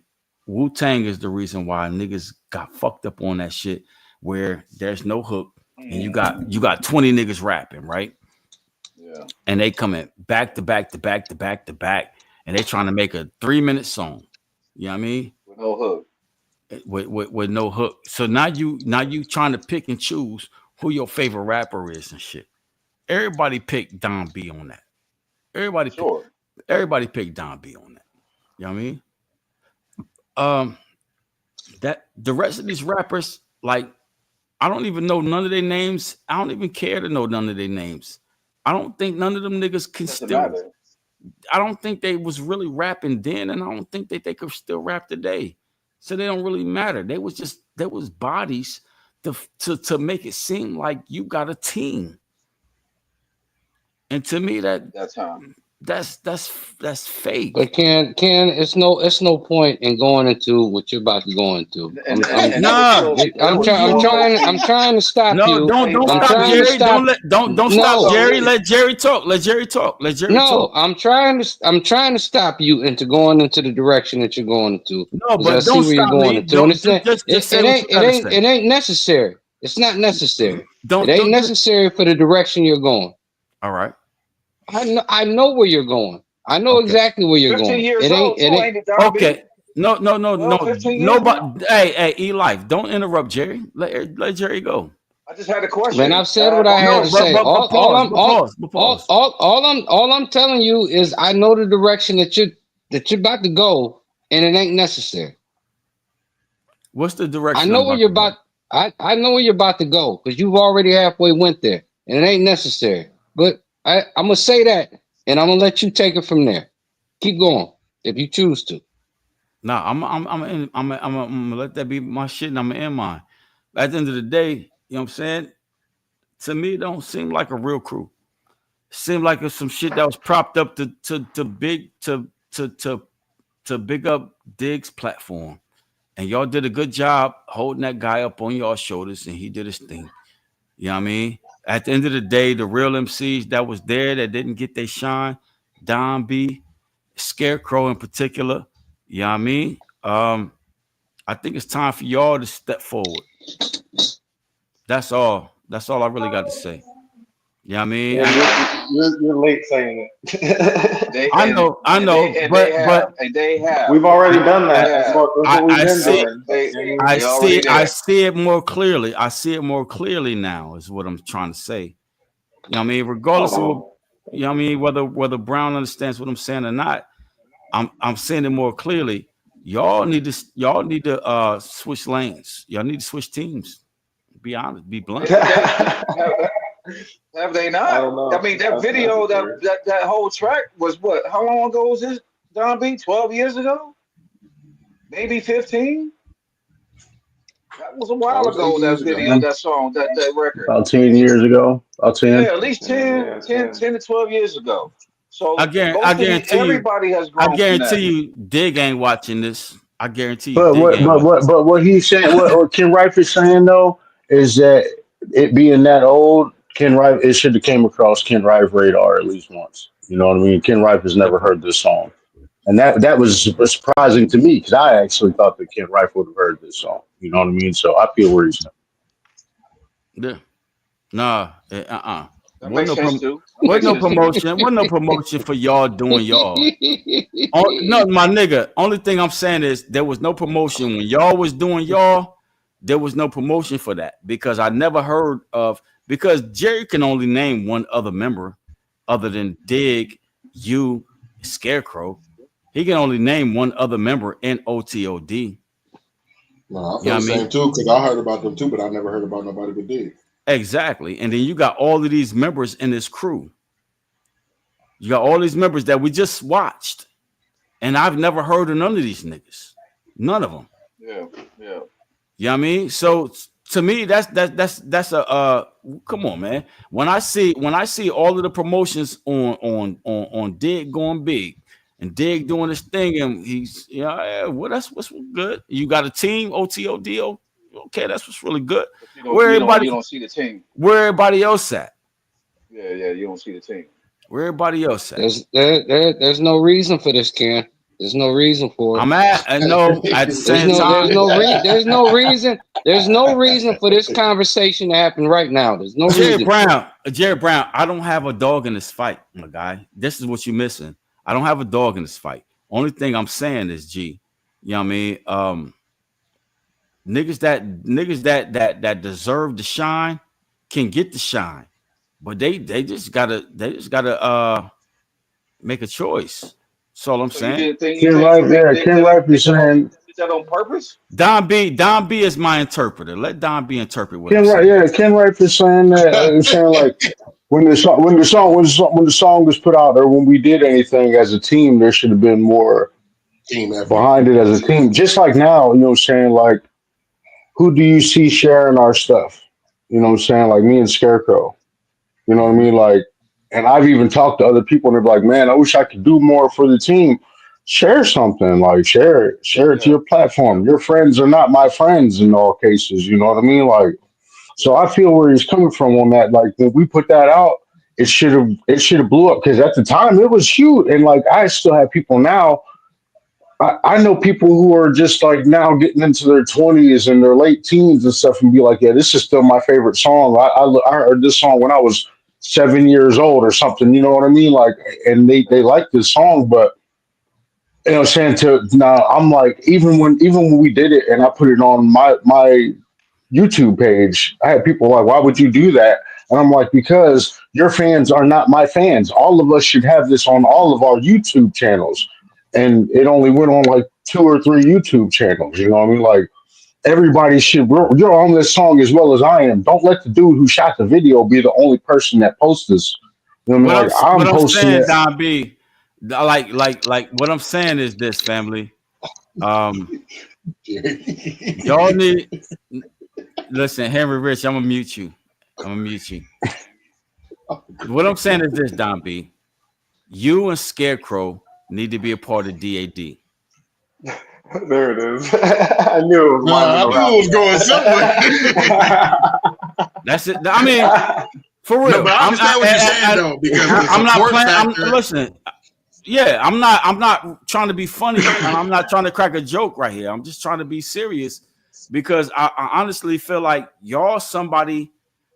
S4: Wu Tang is the reason why niggas got fucked up on that shit where there's no hook and you got 20 niggas rapping, right?
S8: Yeah.
S4: And they coming back to back to back to back to back, and they trying to make a 3-minute song. You know what I mean?
S8: With no hook.
S4: With no hook. So now you trying to pick and choose who your favorite rapper is and shit. Everybody picked Don B on that. Everybody picked Don B on that. You know what I mean? That the rest of these rappers, like, I don't even know none of their names. I don't even care to know none of their names. I don't think none of them niggas can still. I don't think they was really rapping then, and I don't think that they could still rap today. So they don't really matter. They was bodies to make it seem like you got a team. And to me, that's fake.
S5: But Ken, it's no point in going into what you're about to go into. I'm trying to stop you.
S4: No, don't stop Jerry. Don't stop Jerry. Let Jerry talk. Let Jerry talk.
S5: I'm trying to stop you into going into the direction that you're going into.
S4: No, but don't stop me.
S5: It ain't necessary. It's not necessary. It ain't necessary for the direction you're going.
S4: All right.
S5: I know where you're going. I know exactly where you're
S8: 15
S5: going.
S8: Years
S5: it
S8: old,
S5: ain't
S4: okay. No.
S8: 15
S4: Nobody. Hey, E-Life, don't interrupt Jerry. Let Jerry go.
S8: I just had a question.
S5: Man, I've said what I had to say. All I'm telling you is I know the direction that you're about to go, and it ain't necessary.
S4: What's the direction?
S5: I know where you're about. I know where you're about to go because you've already halfway went there, and it ain't necessary. But I'm gonna say that, and I'm gonna let you take it from there. Keep going if you choose to.
S4: No, I'm gonna let that be my shit, and I'm gonna end mine. At the end of the day, you know what I'm saying? To me, it don't seem like a real crew. It seemed like it's some shit that was propped up to big up Diggs' platform, and y'all did a good job holding that guy up on y'all shoulders, and he did his thing. You know what I mean? At the end of the day, the real MCs that was there that didn't get their shine, Don B, Scarecrow in particular, you know what I mean? I think it's time for y'all to step forward. That's all. That's all I really got to say. You know what I mean?
S9: You're late saying it.
S4: I know, but
S8: they have.
S9: We've already done that. That's what we've been doing.
S4: I see it more clearly. I see it more clearly now, is what I'm trying to say. You know what I mean? Regardless of what, you know what I mean, whether Brown understands what I'm saying or not, I'm saying it more clearly. Y'all need to switch lanes. Y'all need to switch teams. Be honest, be blunt.
S8: Have they not? I mean, that video, that whole track was what? How long ago was this, Don B? 12 years ago? Maybe 15? That was a while ago, that video, that song, that record.
S17: About 10 years ago. About 10.
S8: Yeah, at least 10 to 12 years ago. So
S4: I guarantee
S8: everybody has grown.
S4: I guarantee you, Dig ain't watching this. I guarantee you.
S17: But what he's saying, what Ken Rife is saying though, is that it being that old, Ken Rife, it should have came across Ken Rife radar at least once. You know what I mean? Ken Rife has never heard this song, and that was surprising to me because I actually thought that Ken Rife would have heard this song. You know what I mean? So I feel where he's at.
S4: Yeah. Nah.
S8: Wasn't
S4: no promotion. Wasn't no promotion for y'all doing y'all. No, my nigga. Only thing I'm saying is there was no promotion when y'all was doing y'all. There was no promotion for that because I never heard of. Because Jerry can only name one other member other than Dig, you, Scarecrow. He can only name one other member in OTOD.
S6: No, I feel the same too because I heard about them too, but I never heard about nobody but Dig.
S4: Exactly. And then you got all of these members in this crew. You got all these members that we just watched. And I've never heard of none of these niggas. None of them.
S8: Yeah.
S4: You know what I mean? So to me, that's a come on, man. When I see all of the promotions on Dig going big and Dig doing this thing, and he's that's what's good. You got a team, OTOD. Okay, that's what's really good.
S8: You don't see the team.
S4: Where everybody else at?
S8: Yeah, you don't see the team.
S4: Where everybody else at?
S5: There's no reason for this, Ken. There's no reason for it.
S4: I'm at the same time.
S5: There's no reason for this conversation to happen right now. There's no reason.
S4: Jerry Brown, I don't have a dog in this fight, my guy. This is what you're missing. I don't have a dog in this fight. Only thing I'm saying is, G, you know what I mean? Niggas that deserve to shine can get the shine, but they just gotta make a choice. That's all I'm saying.
S17: Ken Rife is saying
S8: that on purpose.
S4: Don B is my interpreter. Let Don B interpret what
S17: Ken Rife is saying that saying like when the song was put out, or when we did anything as a team, there should have been more
S6: team effort
S17: behind it as a team. Just like now, you know what I'm saying? Like, who do you see sharing our stuff? You know what I'm saying? Like me and Scarecrow. You know what I mean? Like, and I've even talked to other people and they're like, man, I wish I could do more for the team. Share something, like share it to your platform. Your friends are not my friends in all cases. You know what I mean? Like, so I feel where he's coming from on that. Like when we put that out, it should have blew up because at the time it was huge. And like I still have people now. I know people who are just like now getting into their 20s and their late teens and stuff and be like, yeah, this is still my favorite song. I heard this song when I was 7 years old or something, you know what I mean? Like, and they like this song, but you know, saying to now, I'm like, even when we did it and I put it on my YouTube page, I had people like, why would you do that? And I'm like, because your fans are not my fans. All of us should have this on all of our YouTube channels. And it only went on like 2 or 3 YouTube channels. You know what I mean? Like everybody should. You're on this song as well as I am. Don't let the dude who shot the video be the only person that posts this. You know what I mean? Like I'm posting
S4: saying,
S17: it.
S4: Don B, like what I'm saying is this, family. Y'all need listen, Henry Rich. I'm gonna mute you. What I'm saying is this, Don B. You and Scarecrow need to be a part of DAD.
S9: There it is. I knew it was,
S6: I knew it was going somewhere.
S4: That's it. I mean, for real.
S6: No, but I understand what you're saying though, because
S4: I'm not playing. Listen, yeah, I'm not trying to be funny. I'm not trying to crack a joke right here. I'm just trying to be serious because I honestly feel like y'all somebody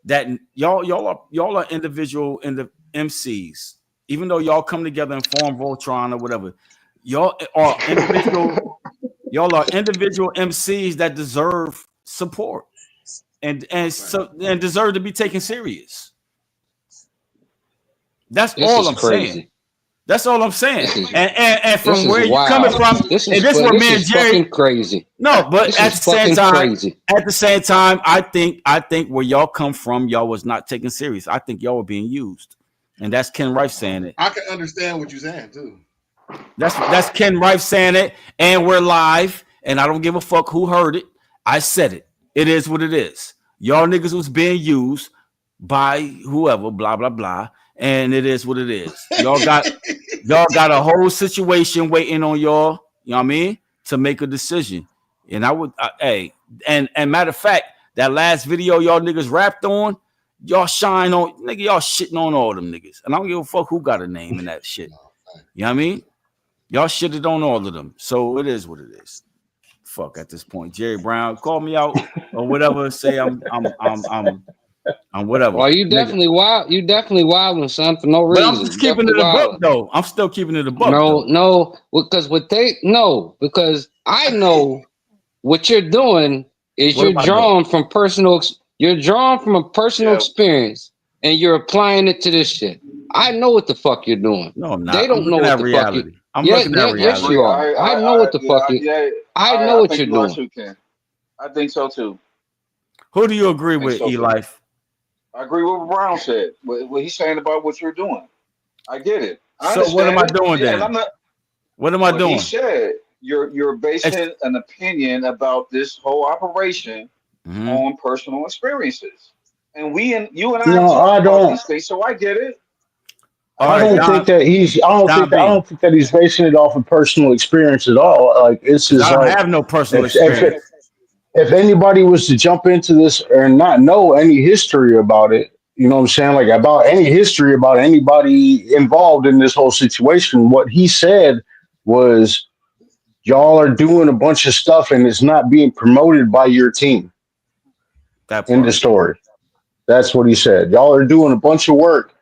S4: that y'all are individual in the MCs. Even though y'all come together and form Voltron or whatever, y'all are individual MCs that deserve support and deserve to be taken serious. That's all I'm saying. That's all I'm saying. And from where you're coming from, this is where me and Jerry
S5: crazy.
S4: No, but at the same time, I think where y'all come from, y'all was not taken serious. I think y'all were being used. And that's Ken Rife saying it.
S6: I can understand what you're saying too.
S4: That's Ken Rife saying it, and we're live, and I don't give a fuck who heard it. I said it. It is what it is. Y'all niggas was being used by whoever, blah blah blah, and it is what it is. Y'all got a whole situation waiting on y'all. You know what I mean? To make a decision. And I would, and matter of fact, that last video y'all niggas rapped on. Y'all shine on, nigga, y'all shitting on all them niggas. And I don't give a fuck who got a name in that shit. You know what I mean? Y'all shitted on all of them. So it is what it is. Fuck at this point. Jerry Brown, call me out or whatever. Say I'm whatever.
S5: Well, you definitely wild. You definitely wilding, son, for no reason.
S4: But I'm just keeping it a buck, though. I'm still keeping it a buck.
S5: No, because because I know what you're doing is you're drawn from personal. You're drawn from a personal experience, and you're applying it to this shit. I know what the fuck you're doing.
S4: No, I'm not.
S5: They don't know what the fuck you.
S4: I'm looking at reality.
S5: Yes, you are. I know what the fuck you. I know what you're doing.
S8: I think so too.
S4: Who do you agree with, Eli?
S8: I agree with what Brown said. What he's saying about what you're doing. I get it.
S4: So what am I doing then? What am I doing?
S8: He said you're basing an opinion about this whole operation on personal experiences, and you and I talk about these things, so I get it.
S17: I don't think that he's. I don't think that he's basing it off of personal experience at all. Like it's just.
S4: I don't have no personal experience.
S17: If anybody was to jump into this and not know any history about it, you know what I'm saying? Like about any history about anybody involved in this whole situation, what he said was y'all are doing a bunch of stuff and it's not being promoted by your team.
S4: That
S17: in the story. That's what he said. Y'all are doing a bunch of work.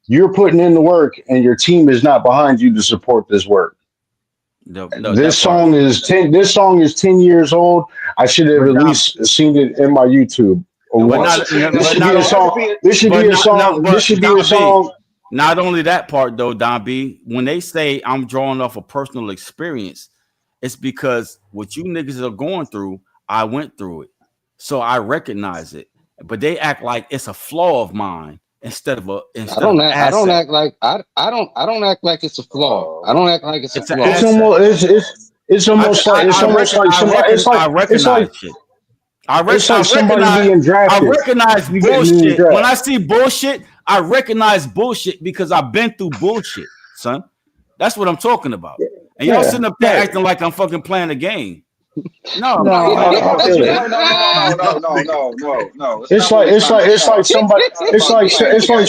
S17: You're putting in the work, and your team is not behind you to support this work.
S4: No,
S17: This song is 10. This song is 10 years old. I should have at least seen it in my YouTube. This should be a song. This should be a song. This should be a song.
S4: Not only that part though, Don B. When they say I'm drawing off a personal experience, it's because what you niggas are going through, I went through it, so I recognize it. But they act like it's a flaw of mine instead of a.
S5: I don't act like it's a flaw. I don't act like it's a flaw.
S17: It's almost like somebody.
S4: I recognize shit.
S17: It's like somebody being drafted.
S4: I recognize bullshit. When I see bullshit, I recognize bullshit because I've been through bullshit, son. That's what I'm talking about. And y'all sitting up there acting like I'm fucking playing a game. No.
S17: It's like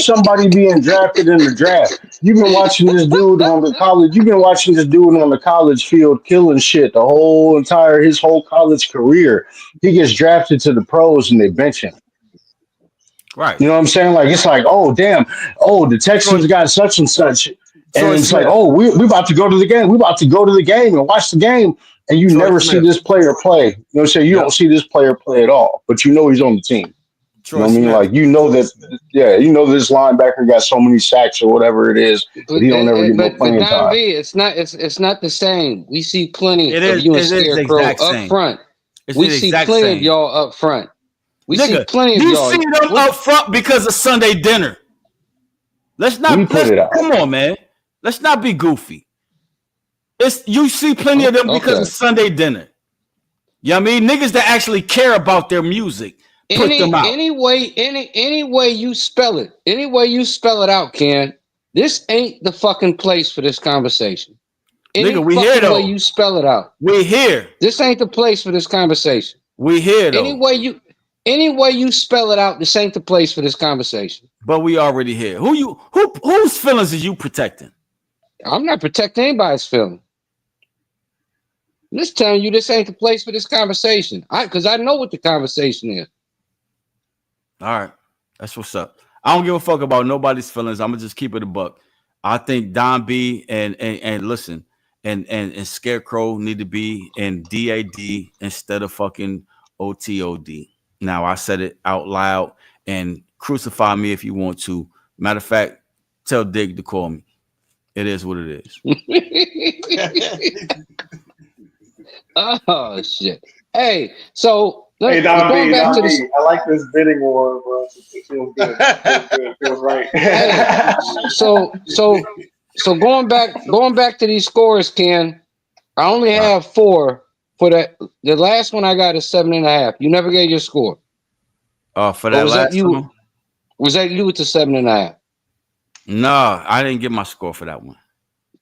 S17: somebody being drafted in the draft. You've been watching this dude on the college. You've been watching this dude on the college field killing shit his whole college career. He gets drafted to the pros and they bench him.
S4: Right.
S17: You know what I'm saying? Like it's like, oh damn, the Texans got such and such. And it's like, we about to go to the game. We about to go to the game and watch the game. And you never see this player play. You know what I'm saying? You don't see this player play at all, but you know he's on the team. You know what I mean? Like you know this linebacker got so many sacks or whatever it is, but he don't ever get no playing time.
S5: It's not the same. We see plenty of you and Scarecrow up front. We see plenty of y'all up front. We see plenty of y'all.
S4: You see them up front because of Sunday dinner. Let's not come on, man. Let's not be goofy. You see plenty of them because of Sunday dinner. You know what I mean? Niggas that actually care about their music. Put them out.
S5: Any way you spell it out, Ken. This ain't the fucking place for this conversation.
S4: Nigga, we here though.
S5: Way you spell it out.
S4: We here.
S5: This ain't the place for this conversation.
S4: We here though.
S5: Any way you spell it out, this ain't the place for this conversation.
S4: But we already here. Whose feelings are you protecting?
S5: I'm not protecting anybody's feelings. I'm just telling you this ain't the place for this conversation. Because I know what the conversation is.
S4: All right. That's what's up. I don't give a fuck about nobody's feelings. I'm gonna just keep it a buck. I think Don B and listen and Scarecrow need to be in DAD instead of fucking OTOD. Now I said it out loud and crucify me if you want to. Matter of fact, tell Dig to call me. It is what it is.
S5: Oh shit! Hey, so
S9: Don B, I like this bidding war, bro. It feels good. It feels right.
S5: Hey, so going back to these scores, Ken. I only have 4 for that. The last one I got is 7.5. You never gave your score.
S4: For that last one?
S5: Was that you with the 7.5?
S4: No, I didn't get my score for that one.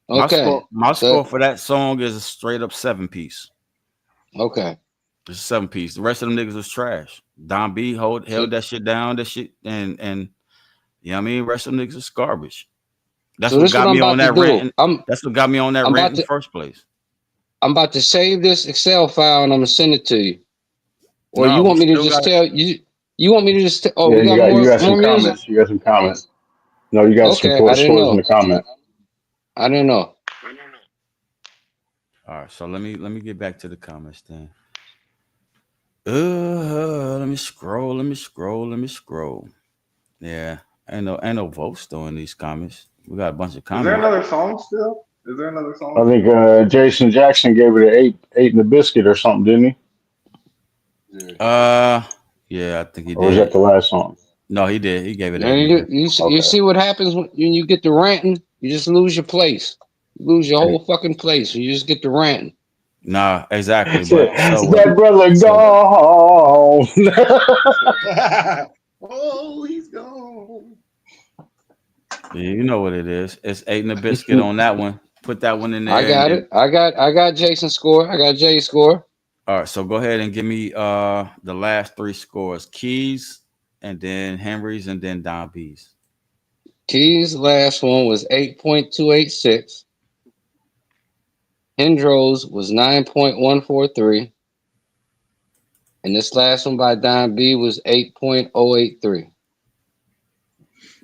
S5: Okay.
S4: My score for that song is a straight up 7-piece.
S5: Okay.
S4: It's a 7-piece. The rest of them niggas was trash. Don B held that shit down, that shit, and you know what I mean? The rest of them niggas is garbage. That's what got me on that rant. That's what got me on that rant in the first place.
S5: I'm about to save this Excel file and I'm gonna send it to you. Or you want me to just tell you? You want me to just?
S17: You got some comments. You got some comments. No, you got some scores in the comment.
S5: I didn't know.
S4: All right, so let me get back to the comments then. Let me scroll. Yeah, ain't no votes though in these comments. We got a bunch of comments.
S9: Is there another song still? Is there another song?
S17: I think Jason Jackson gave it an 8 in the biscuit or something, didn't he?
S4: Yeah, I think he did.
S17: Or was that the last song?
S4: No, he did. He gave it.
S5: You see what happens when you get to ranting? You just lose your place. You lose your whole fucking place. You just get to ranting.
S4: Nah, exactly.
S17: But that brother gone.
S6: Oh, he's gone.
S4: Yeah, you know what it is. It's 8 in the biscuit on that one. Put that one in there.
S5: I got it. I got Jason's score. I got Jay's score.
S4: All right, so go ahead and give me the last 3 scores. Keys, and then Henry's, and then Don B's.
S5: Keys' last one was 8.286. Hendros was 9.143. And this last one by Don B was 8.083.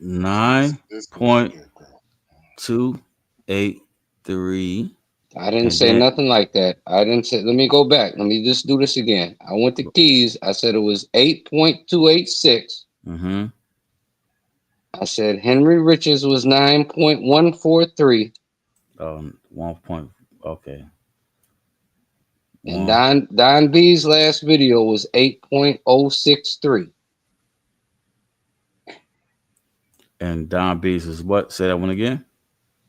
S4: 9.283.
S5: I didn't say nothing like that. I didn't say, let me go back. Let me just do this again. I went to keys. I said it was 8.286.
S4: Mm-hmm.
S5: I said Henry Richards was 9.143.
S4: 1 point. Okay.
S5: And Don B's last video was 8.063.
S4: And Don B's is what? Say that one again.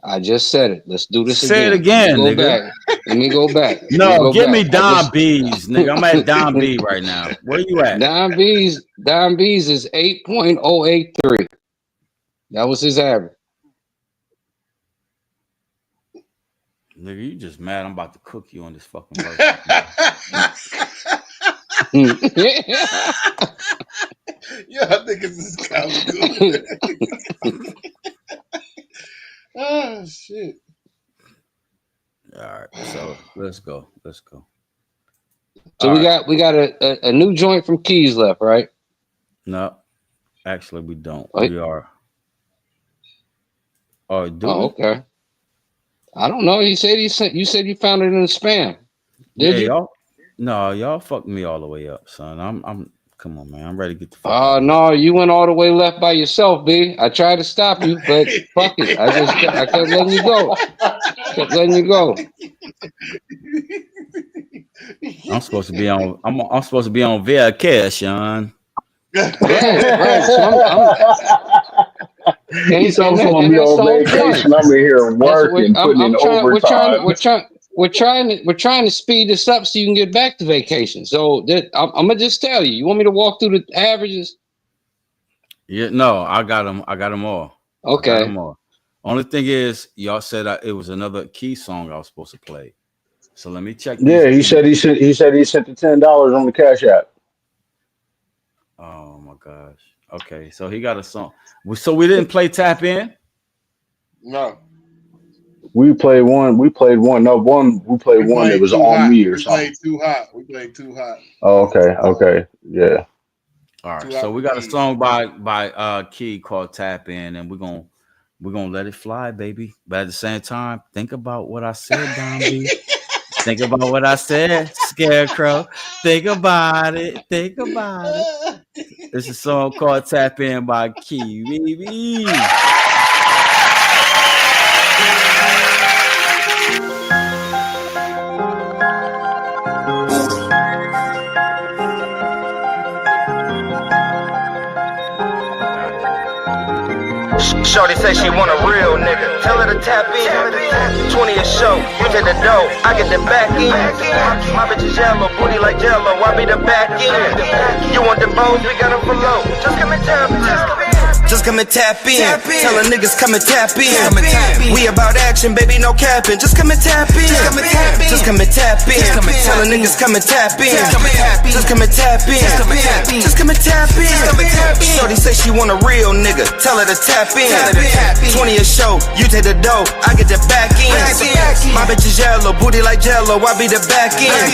S5: I just said it. Let's do this again.
S4: Say it again,
S5: Let me go back.
S4: No, give me Don B's, nigga. I'm at Don B right now. Where you at?
S5: Don B's is 8.083. That was his average.
S4: Nigga, you just mad I'm about to cook you on this fucking verse.
S6: Yeah, I think this is kind of good. Oh shit.
S4: All right, so let's go.
S5: So we got a new joint from Keys left, right?
S4: No, actually we don't. We are. Oh,
S5: okay. I don't know. You said you found it in the spam. Did you?
S4: Y'all fucked me all the way up, son. I'm come on, man. I'm ready to get the fuck
S5: out. No, you went all the way left by yourself, B. I tried to stop you, but fuck it. I kept letting you go.
S4: I'm supposed to be on. I'm supposed to be on vacation.
S5: Right.
S17: He's also on vacation. I'm in here working, putting in overtime.
S5: We're trying to speed this up so you can get back to vacation. So I'm gonna just tell you. You want me to walk through the averages?
S4: Yeah, no, I got them. all.
S5: Okay.
S4: I got them all. Only thing is, y'all said it was another Key song I was supposed to play. So let me check.
S17: Yeah, he said he sent the $10 on the Cash App.
S4: Oh my gosh. Okay, so he got a song. So we didn't play Tap In?
S6: No.
S17: We played one. We played one that was on me or something.
S6: We played Too Hot.
S17: Oh, okay. Yeah.
S4: All right. So we got a song by Key called Tap In, and we're gonna let it fly, baby. But at the same time, think about what I said, Don B. Think about what I said, Scarecrow. Think about it. It's a song called Tap In by Key, baby.
S13: Shorty say she want a real nigga. Tell her to tap in. 20th show, you take the dough, I get the back end. My bitch is yellow, booty like Jello, I be the back end. You want the bows, we got them for low. Just come and tap in. Just come and tap in. Tell her niggas come and tap in. We about action, baby, no capping. Just come and tap in. Just come and tap in. Tell her niggas come and tap in. Just come and tap in. Just come and tap in. Shorty say she want a real nigga. Tell her to tap in. 20th show, you take the dough, I get the back end. My bitch is yellow, booty like Jello, I be the back end.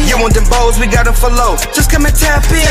S13: You want them bows, we got them for low. Just come and tap in.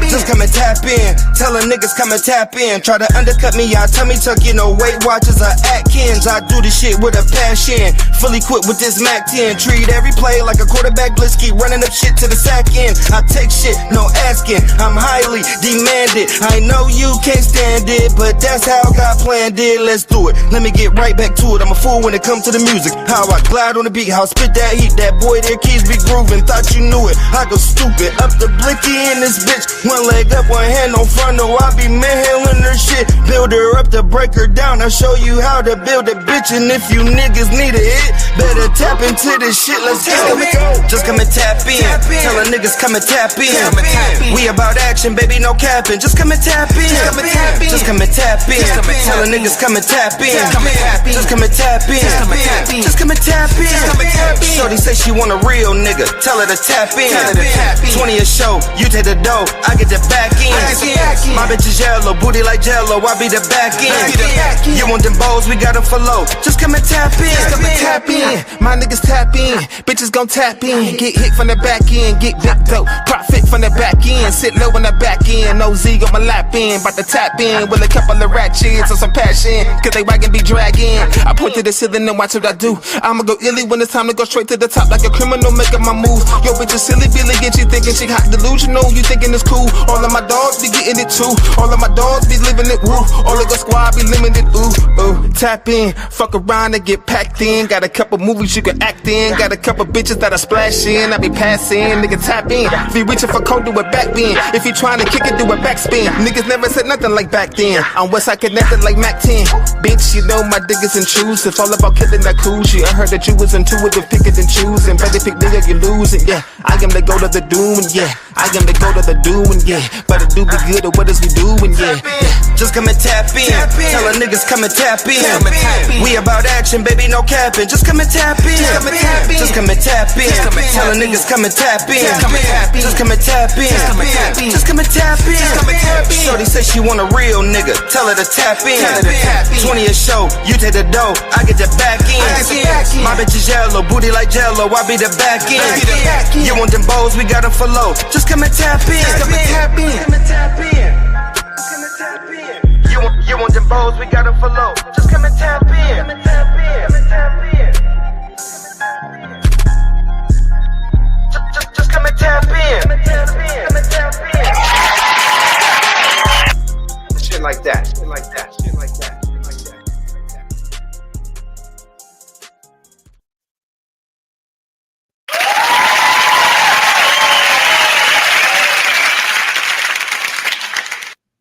S13: Just come and tap in. Tell her niggas come and tap in. Try to undercut me, I tummy tuck, you know, Weight Watchers are Atkins. I do this shit with a passion. Fully equipped with this Mac 10. Treat every play like a quarterback blitz. Keep running up shit to the sack end. I take shit, no asking. I'm highly demanded. I know you can't stand it, but that's how God planned it. Let's do it. Let me get right back to it. I'm a fool when it comes to the music. How I glide on the beat, how I spit that heat. That boy there, Keys be grooving. Thought you knew it. I go stupid. Up the blicky in this bitch. One leg up, one hand on front. No, I be manhandling her shit. Build her up to break her down. I'll show you how to build a bitch. And if you niggas need a hit, better tap into this shit. Let's go. Just come and tap in. Tell her niggas come and tap in. We about action, baby, no capping. Just come and tap in. Just come and tap in. Tell her niggas come and tap in. Just come and tap in. Just come and tap in. Shorty say she want a real nigga. Tell her to tap in. 20th show, you take the dough, I get the back end. My bitch is yellow, booty like Jello, I be the back end. You want them bows, we got them for low. Just Just come and tap in. Just come and tap in. My niggas tap in. Bitches gon' tap in. Get hit from the back end. Get big dope. Profit from the back end. Sit low on the back end. No Z on my lap in. Bout to tap in with a couple of ratchets or some passion. Cause they wagon be dragging. I point to the ceiling and watch what I do. I'ma go illy when it's time to go straight to the top like a criminal making my move. Yo, bitch is silly Billy and she thinking she hot delusional. You thinking it's cool. All of my dogs be getting it too. All of my dogs be living it woo. All of the squad be limited ooh. Tap in. Fuck around and get packed in. Got a couple movies you can act in. Got a couple bitches that I splash in. I be passing. Nigga tap in. If you reaching for coke, do it back bend. If you trying to kick it, do it backspin. Niggas never said nothing like back then. I'm Westside connected like Mac 10. Bitch, you know my dick is intrusive. All about killing that cool shit. I heard that you was intuitive, pick it and choosing. Better pick me or you losing, yeah. I am the go to the doom, yeah. I am the go to the doing, yeah. Better do be good or what is we doing, yeah. Just come and tap in. Tell a niggas come and tap in. We about action, baby, no capping. Just come and tap in. Just come and tap in. Tell a niggas come and tap in. Just come and tap in. Just come and tap in. Shorty say she want a real nigga. Tell her to tap in. 20 a show, you take the dough, I get the back end. My bitch is yellow, booty like jello, I be the back end. You want them bows, we got them for low. Just come and tap in. You want them bows, we got them for low. Just come and tap in. Just come and tap in.
S12: Shit like that. Shit like that. Shit like that.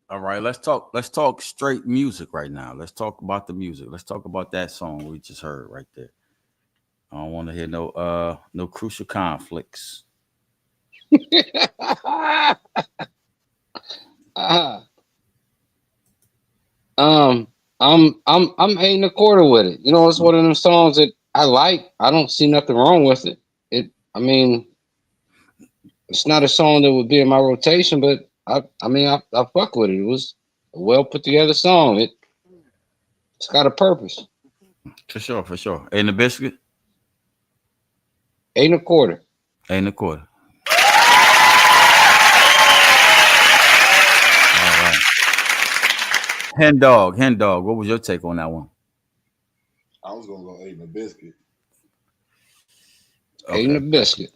S4: All right, let's talk straight music right now. Let's talk about the music. Let's talk about that song we just heard right there. I don't want to hear no crucial conflicts.
S5: I'm 8.25 with it. You know, it's one of them songs that I like. I don't see nothing wrong with it. I mean, it's not a song that would be in my rotation, but I fuck with it. It was a well put together song. It's got a purpose.
S4: For sure. And the biscuit?
S5: 8.25.
S4: 8.25. All right. Hen dog. What was your take on that one?
S6: I was gonna go 8 and a biscuit.
S5: Okay. 8 and a biscuit.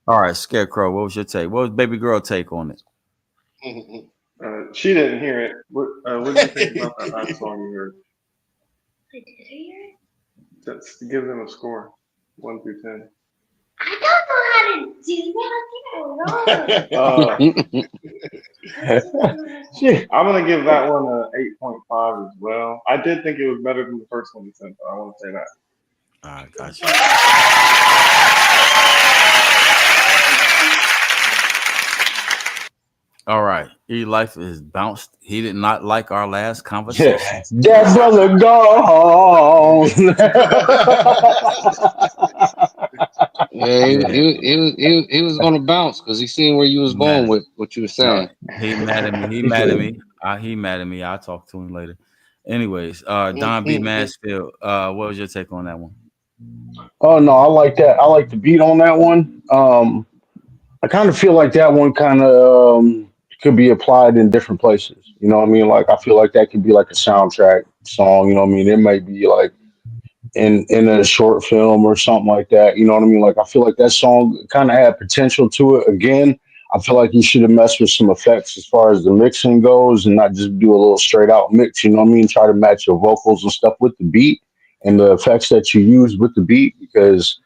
S4: All right, Scarecrow, what was your take? What was baby girl take on it?
S9: She didn't hear it. What did you think about that last song you heard?
S23: I did hear it.
S9: Just give them a score, 1 through 10.
S23: I don't know how to do that.
S9: I'm gonna give that one a 8.5 as well. I did think it was better than the first one you sent, though. I want to say that.
S4: All right, gotcha. All right, E-Life is bounced. He did not like our last conversation.
S17: That brother gone.
S5: Yeah, he was gonna bounce because he seen where you was going with what you were saying.
S4: He mad at me. He mad at me. I'll talk to him later. Anyways, Don B. Mansfield, what was your take on that one?
S17: Oh no, I like that. I like the beat on that one. I kind of feel like that one kind of could be applied in different places. You know what I mean? Like I feel like that could be like a soundtrack song. You know what I mean? It might be like in a short film or something like that. You know what I mean? Like I feel like that song kind of had potential to it. Again, I feel like you should have messed with some effects as far as the mixing goes and not just do a little straight out mix. You know what I mean? Try to match your vocals and stuff with the beat and the effects that you use with the beat because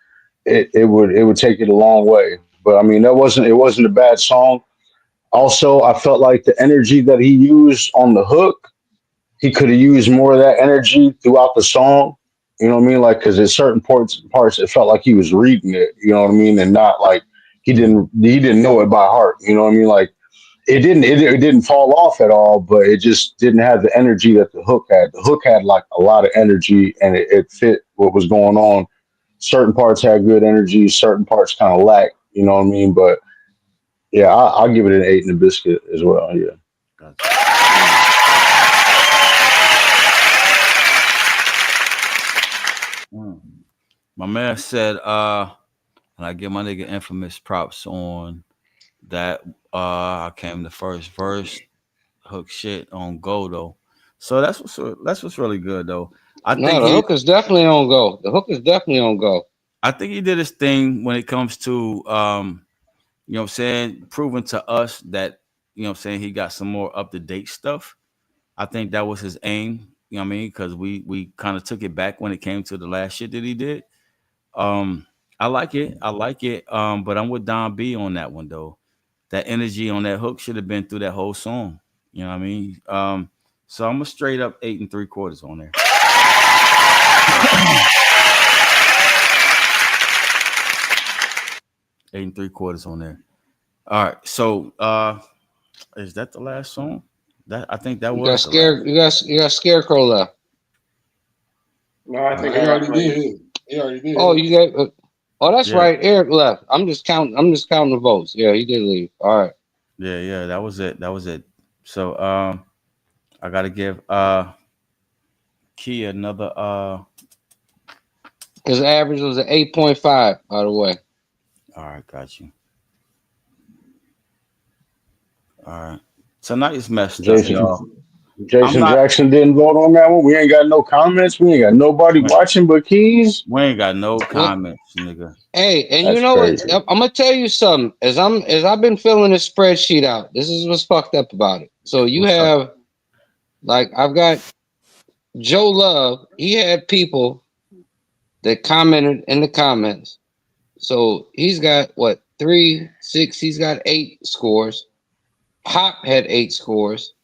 S17: it would take it a long way. But I mean, it wasn't a bad song. Also, I felt like the energy that he used on the hook, he could have used more of that energy throughout the song. You know what I mean? Like, because at certain parts, it felt like he was reading it. You know what I mean? And not like he didn't know it by heart. You know what I mean? Like, it didn't fall off at all, but it just didn't have the energy that the hook had. The hook had like a lot of energy, and it fit what was going on. Certain parts had good energy, certain parts kind of lacked. You know what I mean? But yeah, I'll give it an 8 and a biscuit as well. Yeah.
S4: My man said, and I give my nigga Infamous props on that. I came the first verse, hook shit on go though. So that's what's really good though. I think
S5: the hook is definitely on go. The hook is definitely on go.
S4: I think he did his thing when it comes to you know what I'm saying, proving to us that, you know what I'm saying, he got some more up to date stuff. I think that was his aim, you know what I mean? Because we kind of took it back when it came to the last shit that he did. I like it. But I'm with Don B on that one though. That energy on that hook should have been through that whole song. You know what I mean? So I'm a straight up 8 3/4 on there. 8 3/4 on there. All right. So is that the last song? That I think that was
S5: You got Scarecrow left.
S9: No, I think
S17: he already did. He already did.
S5: Oh, you got. Oh, that's right. Eric left. I'm just counting the votes. Yeah, he did leave. All right.
S4: Yeah. That was it. So I gotta give Key another
S5: his average was an 8.5, by the way.
S4: All right, got you. All right. Tonight's messed up, y'all.
S17: Jason Jackson didn't vote on that one. We ain't got no comments. We ain't got nobody watching but Keys.
S4: We ain't got no comments, nigga.
S5: Hey, and
S17: That's
S5: you know
S17: crazy.
S5: what? I'm gonna tell you something. As I've been filling this spreadsheet out, this is what's fucked up about it. So you have, like, I've got Joe Love. He had people that commented in the comments. So he's got what, 3, 6? He's got 8 scores. Hop had 8 scores,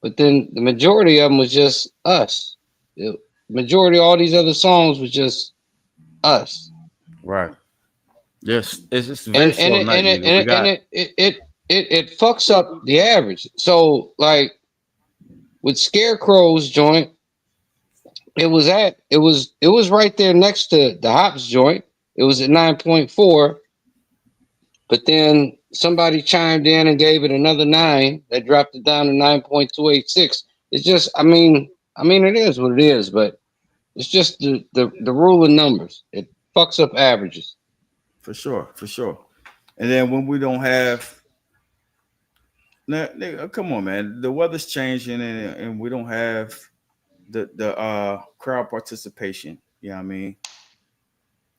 S5: but then the majority of them was just us. The majority of all these other songs was just us.
S4: Right. Yes, it's just very slow night, nigga.
S5: It fucks up the average. So like with Scarecrow's joint, it was right there next to the Hops joint. It was at 9.4, but then somebody chimed in and gave it another 9. That dropped it down to 9.286. It's just, I mean, it is what it is, but it's just the rule of numbers. It fucks up averages.
S4: For sure. And then when we don't have, nigga, come on, man. The weather's changing, and we don't have the crowd participation. You know what I mean?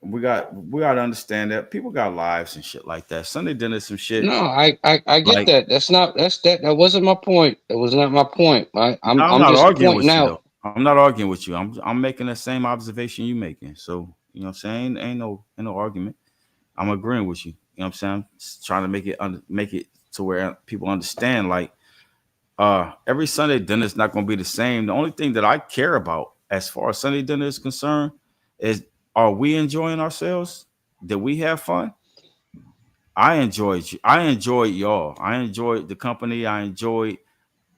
S4: We got to understand that people got lives and shit like that. Sunday dinner, some shit.
S5: No, I get that. That wasn't my point. That was not my point. I'm
S4: not
S5: just
S4: arguing with
S5: pointing
S4: you,
S5: out.
S4: though. I'm not arguing with you. I'm making the same observation you making. So you know what I'm saying? Ain't no argument. I'm agreeing with you. You know what I'm saying? I'm just trying to make it to where people understand. Like every Sunday dinner is not going to be the same. The only thing that I care about as far as Sunday dinner is concerned is, are we enjoying ourselves? Did we have fun? I enjoyed you. I enjoyed y'all. I enjoyed the company. I enjoyed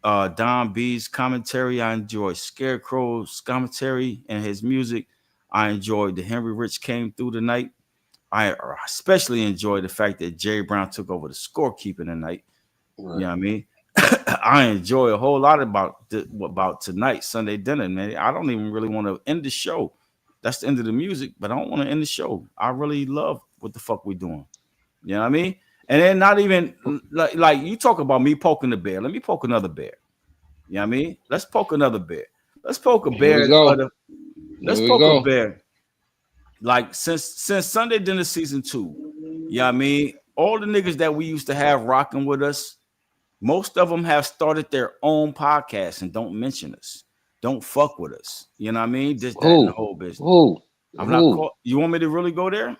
S4: Don B's commentary. I enjoyed Scarecrow's commentary and his music. I enjoyed the Henry Rich came through tonight. I especially enjoyed the fact that Jerry Brown took over the scorekeeping tonight. Right. You know what I mean? I enjoy a whole lot about tonight, Sunday dinner, man. I don't even really want to end the show. That's the end of the music, but I don't want to end the show. I really love what the fuck we doing. You know what I mean? And then not even like you talk about me poking the bear. Let me poke another bear. You know what I mean? Let's poke another bear. Let's poke a bear. Let's poke a bear. Like since Sunday Dinner season 2, you know what I mean? All the niggas that we used to have rocking with us, most of them have started their own podcast and don't mention us. Don't fuck with us. You know what I mean? Just that in the whole business. I'm not. You want me to really go there?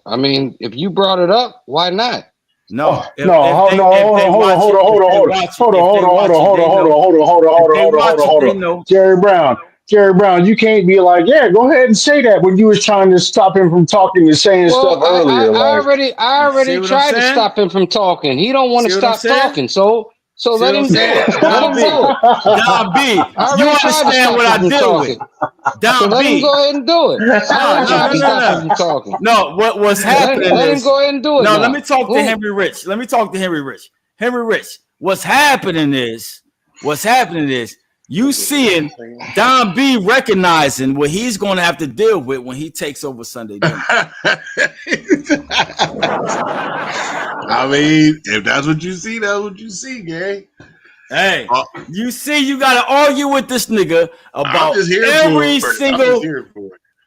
S5: I mean, if you brought it up, why not?
S4: No,
S17: hold on. Jerry Brown, you can't be like, yeah, go ahead and say that when you was trying to stop him from talking and saying stuff earlier.
S5: I already tried to stop him from talking. He don't want to stop talking, so let him do it. Let him do it.
S4: Don B, you understand what I deal with. Don B,
S5: let him go ahead and do it.
S4: No, what's happening?
S5: Let him go ahead and do it.
S4: No, let me talk to Henry Rich. Henry Rich, what's happening is you seeing Don B recognizing what he's going to have to deal with when he takes over Sunday dinner.
S6: I mean, if that's what you see, that's what you see, Gary.
S4: Hey, you see, you got to argue with this nigga about every single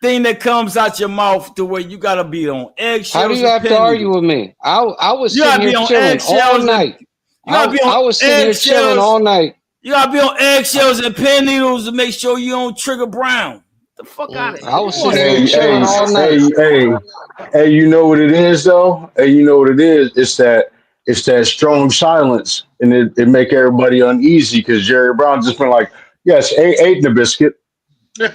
S4: thing that comes out your mouth to where you got to be on eggshells.
S5: How do you have to argue with me? I was sitting here chilling all night. I was sitting here chilling all night.
S4: You gotta be on eggshells and pin needles to make sure you don't trigger Brown. Get the fuck out of here.
S5: I was sitting here chilling all night.
S17: Hey, you know what it is though? Hey, you know what it is? It's that strong silence, and it make everybody uneasy because Jerry Brown just been like, yes, ate the biscuit.
S4: For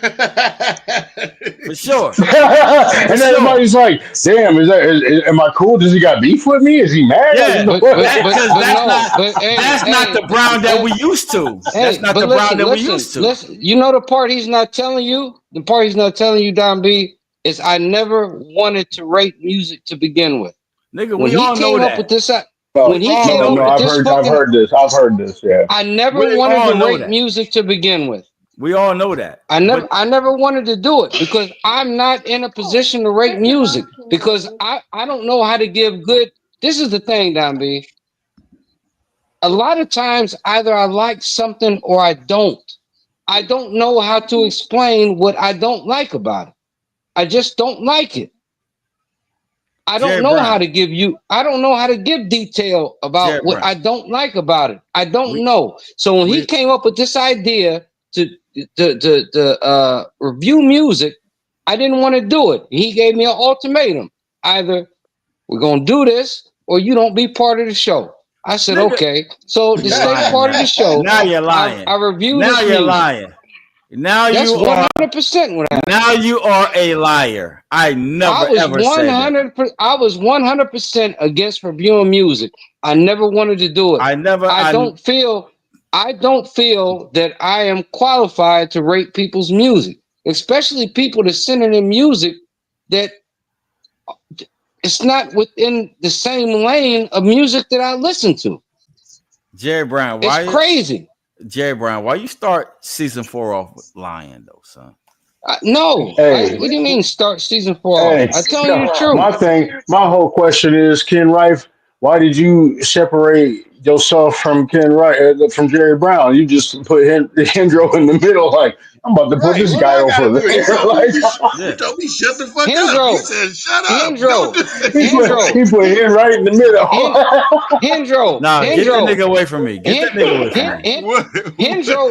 S4: sure.
S17: And then everybody's like, damn, am I cool? Does he got beef with me? Is he mad?
S4: Yeah, that's not the Brown that we used to. That's not the Brown that we used to.
S5: Listen, you know the part he's not telling you? The part he's not telling you, Don B, is I never wanted to rate music to begin with.
S4: Nigga, we all know that.
S17: I've heard this, yeah.
S5: I never wanted to rate music to begin with.
S4: We all know that.
S5: I never wanted to do it because I'm not in a position to rate music because I don't know how to give good. This is the thing, Don B. A lot of times either I like something or I don't. I don't know how to explain what I don't like about it. I just don't like it. I don't know how to give detail about what I don't like about it. I don't know. So when he came up with this idea to review music, I didn't want to do it. He gave me an ultimatum. Either we're going to do this or you don't be part of the show. I said, okay. So to stay part of the show,
S4: now you're lying.
S5: I reviewed
S4: now
S5: this
S4: you're
S5: music.
S4: lying. Now
S5: that's
S4: you
S5: 100% what happened.
S4: Now you are a liar. I never ever said that.
S5: I was 100% against reviewing music. I never wanted to do it. I don't feel that I am qualified to rate people's music, especially people that sending in music that it's not within the same lane of music that I listen to.
S4: Jerry Brown,
S5: it's crazy.
S4: Jerry Brown, why you start season 4 off with lying though, son?
S5: No.
S17: Hey.
S5: What do you mean start season 4 off? I'm telling you the truth.
S17: My whole question is, Ken Rife, why did you separate yourself from from Jerry Brown? You just put Hendro in the middle, like, I'm about to put this guy over there.
S6: He told me shut the fuck up. He said shut up.
S17: He put him right in the middle.
S5: Hendro.
S4: Get that nigga away from me. Get that nigga away from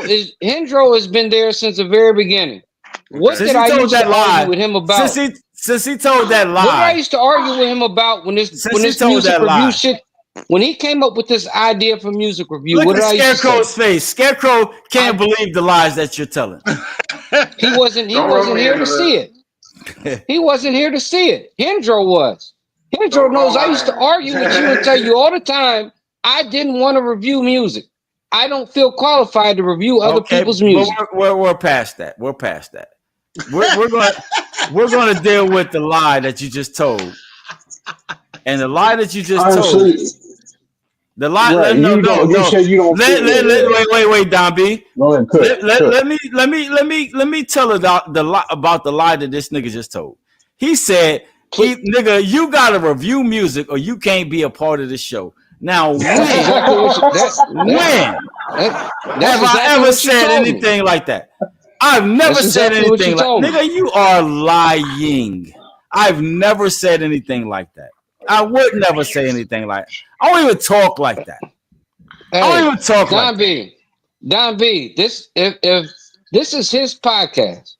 S4: me.
S5: Hendro has been there since the very beginning. What did I used to argue with him about?
S4: Since he told that lie.
S5: What did I used to argue with him about when this music review shit? When he came up with this idea for music review,
S4: look
S5: what did I used to say?
S4: Scarecrow's face. Scarecrow can't believe the lies that you're telling.
S5: He wasn't here to see it. He wasn't here to see it. Hendro was. Hendro knows I used to argue with you and tell you all the time I didn't want to review music. I don't feel qualified to review other people's music.
S4: We're past that. We're past that. We're going to deal with the lie that you just told. And the lie that you just told. The lie.
S17: Right.
S4: No. Wait, Don B. Let me tell about the lie that this nigga just told. He said, nigga, you gotta review music or you can't be a part of the show. Now, when have I ever said anything like that? I've never said anything like that. Nigga, you are lying. I've never said anything like that. I would never say anything like that. I don't even talk like that. I don't even talk like that.
S5: Don B, if this is his podcast.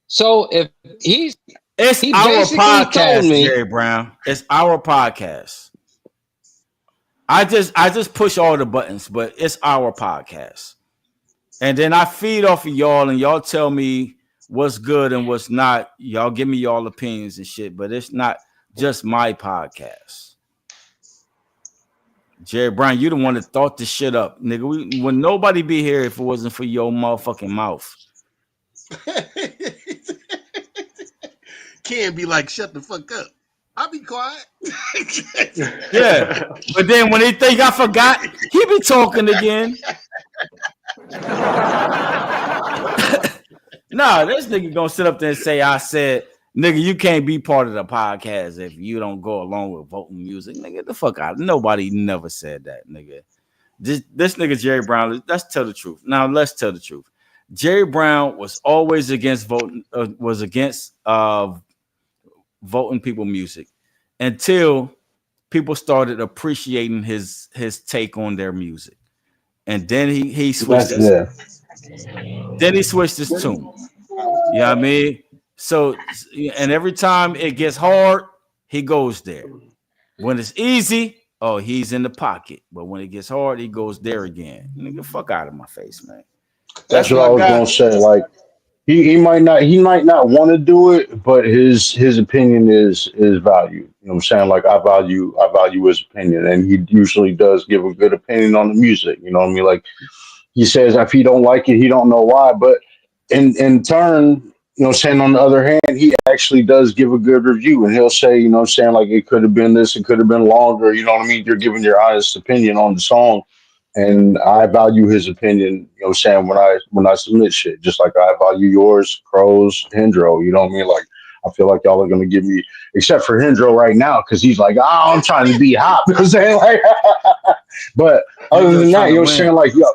S5: So if it's
S4: our podcast, Jerry Brown. It's our podcast. I just push all the buttons, but it's our podcast. And then I feed off of y'all and y'all tell me what's good and what's not. Y'all give me y'all opinions and shit, but it's not just my podcast. Jerry Brown, you the one that thought this shit up, nigga. Would nobody be here if it wasn't for your motherfucking mouth.
S6: Can't be like, shut the fuck up. I'll be quiet.
S4: Yeah, but then when they think I forgot, he be talking again. Nah, this nigga gonna sit up there and say I said, nigga, you can't be part of the podcast if you don't go along with voting music. Nigga, get the fuck out. Nobody never said that, nigga. This nigga Jerry Brown, let's tell the truth. Now let's tell the truth. Jerry Brown was always against voting, voting people music until people started appreciating his take on their music. And then he switched then he switched his tune. You know what I mean? So, and every time it gets hard, he goes there. When it's easy, oh, he's in the pocket. But when it gets hard, he goes there again. Nigga, fuck out of my face, man.
S17: That's what I was gonna say. Like he might not want to do it, but his opinion is valued. You know what I'm saying? Like I value his opinion, and he usually does give a good opinion on the music. You know what I mean? Like he says if he don't like it, he don't know why. But in turn, you know what I'm saying, on the other hand, he actually does give a good review, and he'll say, you know what I'm saying, like it could have been this, it could have been longer. You know what I mean? You're giving your honest opinion on the song, and I value his opinion. You know what I'm saying, when I submit shit, just like I value yours, Crows, Hendro. You know what I mean? Like I feel like y'all are gonna give me, except for Hendro right now, because he's like, oh, I'm trying to be hot. You know what I'm saying? Like, but other than that, you know what I'm saying, like, yo,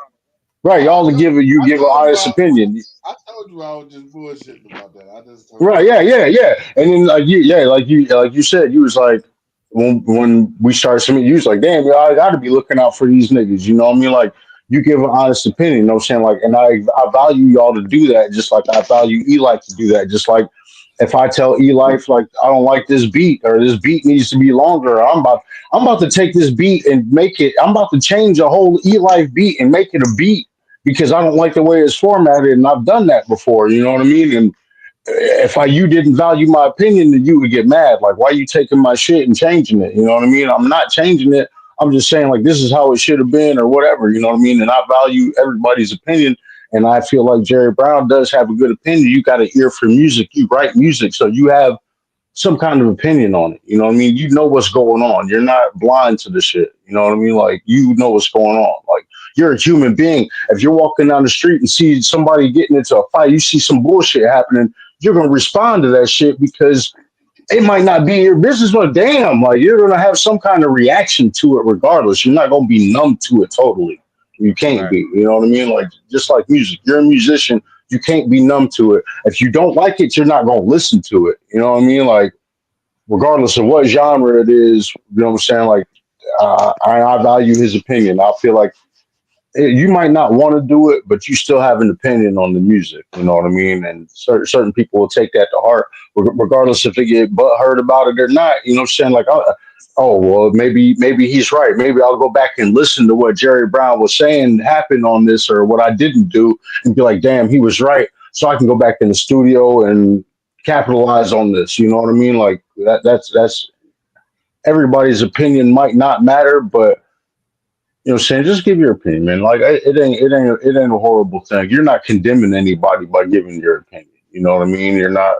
S17: right, y'all give an honest opinion.
S6: I told you I was just bullshitting about that. I just told
S17: Right,
S6: you.
S17: yeah. And then like you said, you was like when we started submitting, you was like, damn, yo, I gotta be looking out for these niggas. You know what I mean? Like you give an honest opinion, you know what I'm saying? Like, and I value y'all to do that, just like I value Eli to do that. Just like if I tell Eli, like, I don't like this beat, or this beat needs to be longer, or I'm about to take this beat and make it, I'm about to change a whole Eli beat and make it a beat because I don't like the way it's formatted, and I've done that before, you know what I mean? And if you didn't value my opinion, then you would get mad. Like, why are you taking my shit and changing it? You know what I mean? I'm not changing it. I'm just saying, like, this is how it should have been or whatever. You know what I mean? And I value everybody's opinion. And I feel like Jerry Brown does have a good opinion. You got an ear for music. You write music. So you have some kind of opinion on it. You know what I mean? You know what's going on. You're not blind to the shit. You know what I mean? Like, you know what's going on. Like, you're a human being. If you're walking down the street and see somebody getting into a fight, you see some bullshit happening, you're going to respond to that shit because it might not be your business, but damn, like you're going to have some kind of reaction to it regardless. You're not going to be numb to it totally. You can't be, you know what I mean? Like, just like music, you're a musician. You can't be numb to it. If you don't like it, you're not going to listen to it. You know what I mean? Like, regardless of what genre it is, you know what I'm saying? Like, I value his opinion. I feel like you might not want to do it, but you still have an opinion on the music. You know what I mean? And certain people will take that to heart, regardless if they get butthurt about it or not. You know what I'm saying? Like, oh, well, maybe he's right. Maybe I'll go back and listen to what Jerry Brown was saying happened on this, or what I didn't do, and be like, damn, he was right. So I can go back in the studio and capitalize on this. You know what I mean? Like that's everybody's opinion might not matter, but you know what I'm saying? Just give your opinion, man. Like it ain't a horrible thing. You're not condemning anybody by giving your opinion. You know what I mean? You're not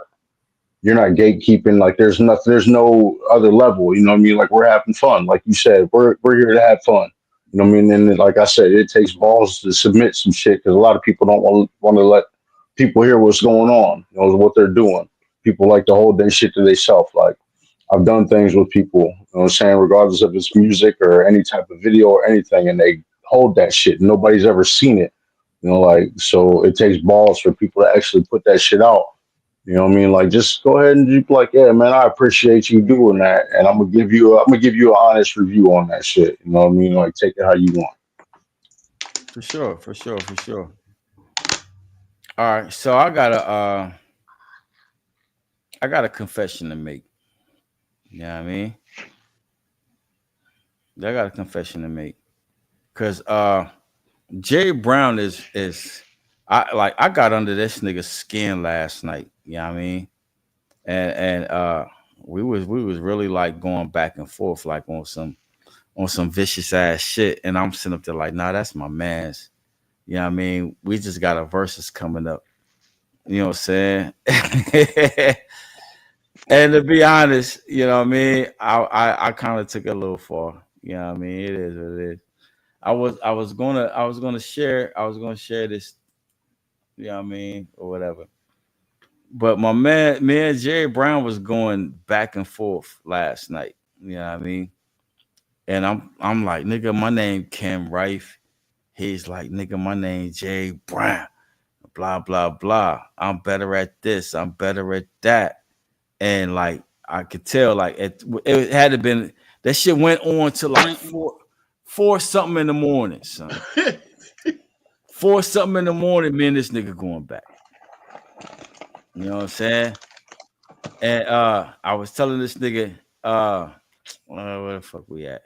S17: gatekeeping. Like there's no other level. You know what I mean? Like we're having fun. Like you said, we're here to have fun. You know what I mean? And like I said, it takes balls to submit some shit because a lot of people don't want to let people hear what's going on. You know what they're doing. People like to hold their shit to themselves. Like I've done things with people, you know what I'm saying, regardless if it's music or any type of video or anything, and they hold that shit. Nobody's ever seen it. You know, like, so it takes balls for people to actually put that shit out. You know what I mean? Like, just go ahead and be like, yeah, man, I appreciate you doing that. And I'm gonna give you an honest review on that shit. You know what I mean? Like, take it how you want.
S4: For sure. All right. So I got a confession to make. You know what I mean? I got a confession to make. Cause Jerry Brown is I got under this nigga's skin last night. You know what I mean? And we was really like going back and forth like on some vicious ass shit. And I'm sitting up there like, nah, that's my man's. You know what I mean? We just got a versus coming up. You know what I'm saying? And to be honest, you know what I mean, I kind of took it a little far. You know what I mean? It is what it is. I was gonna share this, you know what I mean, or whatever. But my man, me and Jerry Brown was going back and forth last night. You know what I mean? And I'm like, nigga, my name Kim Rife. He's like, nigga, my name Jerry Brown. Blah blah blah. I'm better at this. I'm better at that. And like I could tell, like it had to been that shit went on to like four something in the morning, son. 4 something in the morning, me and this nigga going back. You know what I'm saying? And I was telling this nigga, where the fuck we at?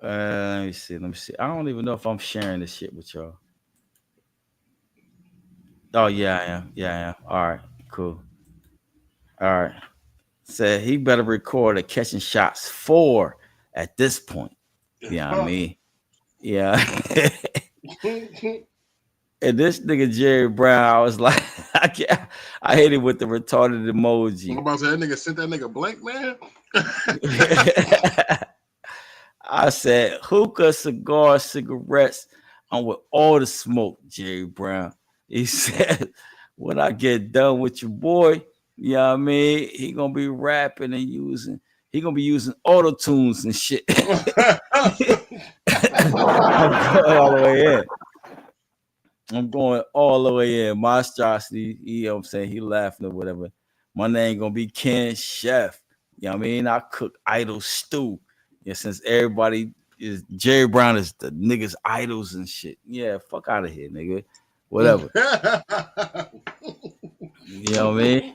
S4: Let me see. I don't even know if I'm sharing this shit with y'all. Oh yeah, I am. Yeah, I am. All right, cool. All right. Said he better record a catching shots 4 at this point. Yeah, I mean, yeah. And this nigga Jerry Brown, I was like, I hate it with the retarded emoji.
S6: I'm about to say that nigga sent that nigga blank, man.
S4: I said, hookah, cigars, cigarettes. I'm with all the smoke, Jerry Brown. He said, when I get done with your boy, you know what I mean? He gonna be rapping and he gonna be using auto tunes and shit. I'm going all the way in. Monstrosity, you know what I'm saying? He laughing or whatever. My name gonna be Ken Chef. You know what I mean? I cook idol stew. Yeah, since everybody is Jerry Brown is the niggas idols and shit. Yeah, fuck out of here, nigga. Whatever. You know what I mean?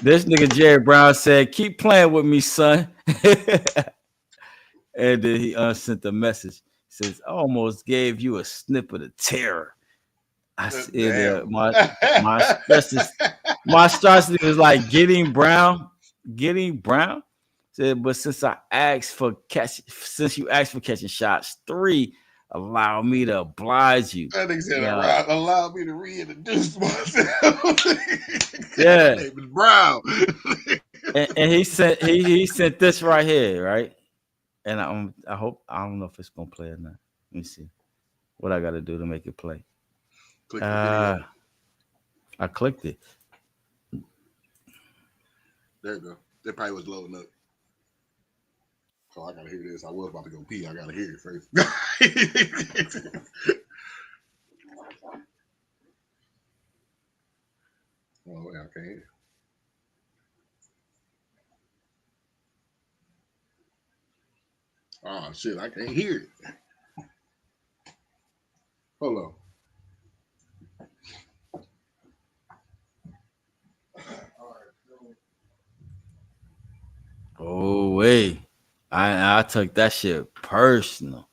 S4: This nigga Jerry Brown said, keep playing with me, son. And then he sent a message. He says, I almost gave you a snippet of terror. I said, my monstrosity was like getting brown. Said, but since you asked for catching shots 3, allow me to oblige you.
S6: That nigga said, allow me to reintroduce myself.
S4: Yeah,
S6: name is Brown.
S4: and he sent this right here, right? And I don't know if it's gonna play or not. Let me see what I got to do to make it play.
S6: Click the video.
S4: I clicked it.
S6: There you go. That probably was loading up. So I gotta hear this. I was about to go pee. I gotta hear it first. Oh, wait, I can't hear it. Oh shit, I can't hear it. Hold on.
S4: Oh wait, I took that shit personal.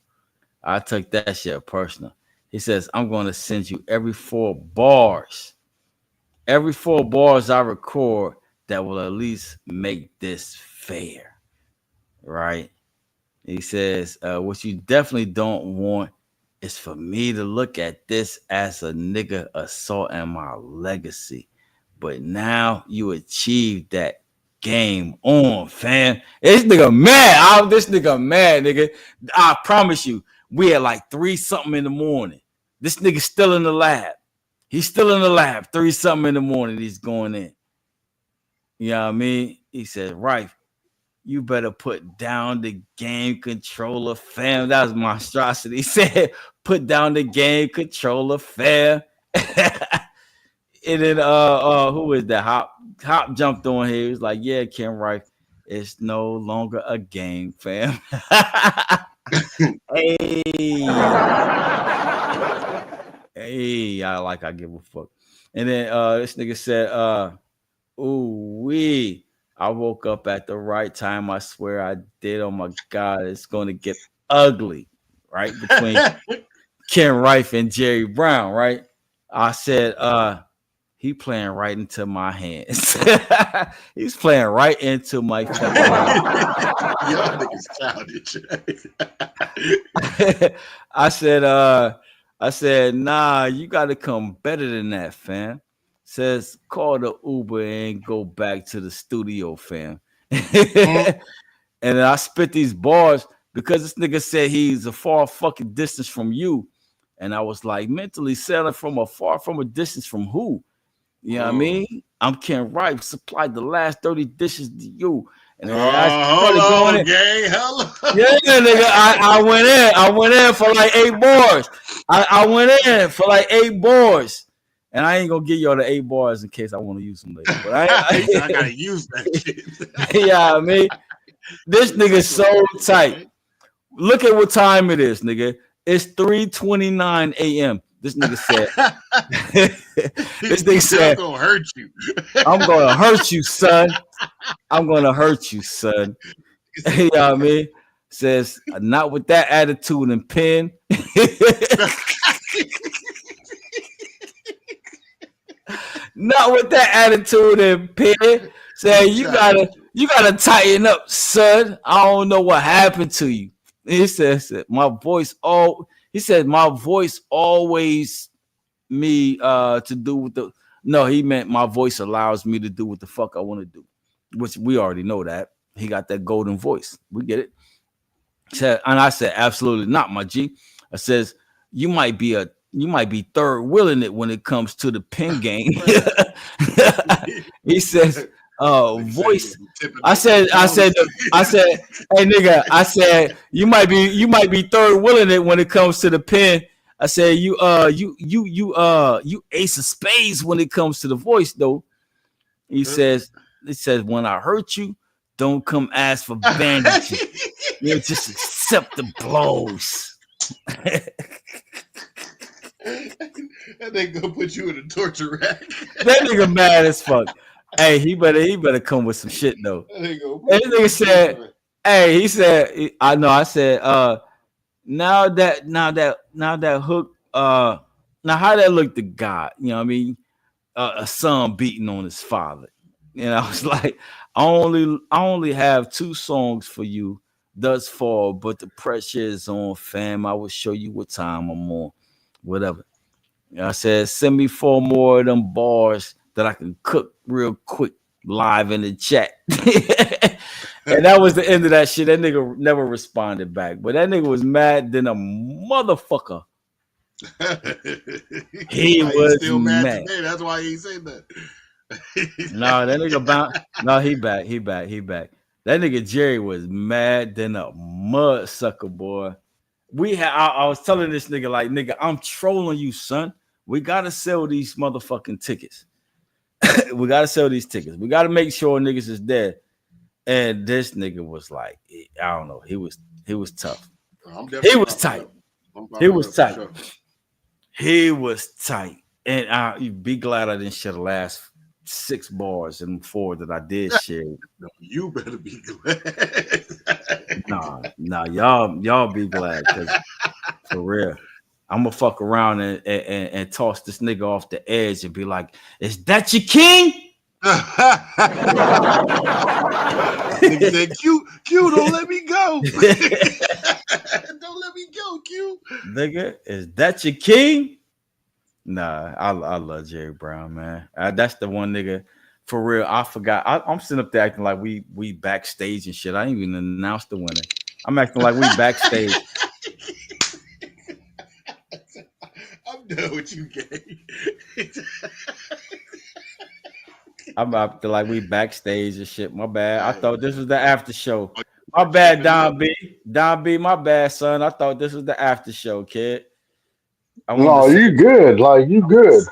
S4: He says, I'm going to send you every 4 bars. Every 4 bars I record that will at least make this fair. Right? He says, what you definitely don't want is for me to look at this as a nigga assaulting my legacy. But now you achieved that. Game on, fam. This nigga mad. This nigga mad, nigga. I promise you, we at like 3 something in the morning. This nigga still in the lab. He's still in the lab. 3 something in the morning. He's going in. You know what I mean? He said, Rife, you better put down the game controller, fam. That was monstrosity. He said, put down the game controller, fam. And then who is that? Hop jumped on here. He was like, yeah, Ken Rife, it's no longer a game, fam. Hey, I give a fuck. And then this nigga said, ooh, I woke up at the right time. I swear I did. Oh my God, it's gonna get ugly, right? Between Ken Rife and Jerry Brown, right? I said, he playing right into my hands. He's playing right into my fucking hands.
S6: Y'all niggas childish.
S4: I said, nah, you got to come better than that, fam. Says call the Uber and go back to the studio, fam. And then I spit these bars because this nigga said he's a far fucking distance from you. And I was like, mentally selling from a far from a distance from who? You know what I mean? I'm Ken Ripe, supplied the last 30 dishes to you. And then I started going in.
S6: Gang, hello.
S4: Yeah, nigga, I went in for like 8 bars. I went in for like 8 bars. And I ain't gonna give y'all the 8 bars in case I want to use them later. But
S6: I gotta use that shit.
S4: Yeah, I mean, this nigga's so tight. Look at what time it is, nigga. It's 3:29 a.m. This nigga said. This nigga said,
S6: I'm gonna hurt you.
S4: I'm gonna hurt you, son. I'm gonna hurt you, son. You know what I mean? Says, not with that attitude and pen. Not with that attitude and pen. Say you gotta tighten up, son. I don't know what happened to you. He says my voice always me to do with the no, he meant my voice allows me to do what the fuck I want to do, which we already know that. He got that golden voice. We get it. Said, and I said, absolutely not, my G. I says, you might be third wheeling it when it comes to the pen game. He says, voice. I said, hey nigga, I said, you might be third wheeling it when it comes to the pen. I said, you ace of spades when it comes to the voice, though. He says, when I hurt you, don't come ask for bandages. You just accept the blows.
S6: That nigga gonna put you in a torture rack.
S4: That nigga mad as fuck. Hey, he better come with some shit though. That nigga said, hey, he said, I know. I said, now that hook, now how that look to God? You know what I mean? A son beating on his father. And I was like, I only have 2 songs for you thus far, but the pressure is on, fam. I will show you what time I'm on, whatever. And I said, send me 4 more of them bars that I can cook real quick live in the chat. And that was the end of that shit. That nigga never responded back, but that nigga was mad than a motherfucker. He was
S6: still mad
S4: mad.
S6: today. That's why he ain't saying that.
S4: No, that nigga bound. No, he back. That nigga Jerry was mad than a mud sucker, boy. I was telling this nigga, like, nigga, I'm trolling you, son. We gotta sell these motherfucking tickets. We gotta sell these tickets. We gotta make sure niggas is dead. And this nigga was like, I don't know. He was tough. He was tight. He was tight. Sure. He was tight. And you be glad I didn't share the last 6 bars and 4 that I did share.
S6: No, you better be glad.
S4: Nah, y'all be glad, because for real, I'm gonna fuck around and toss this nigga off the edge and be like, "Is that your king?"
S6: Nigga said, Q, don't let me go. Don't let me go, Q.
S4: Nigga, is that your king? Nah, I love Jerry Brown, man. That's the one nigga. For real, I forgot. I'm sitting up there acting like we backstage and shit. I didn't even announce the winner. I'm acting like we backstage.
S6: I'm done with you, gay.
S4: I'm acting like we backstage and shit. My bad. I thought this was the after show. My bad, Don B. Don B, my bad, son. I thought this was the after show, kid.
S17: No, you good. Like, you good.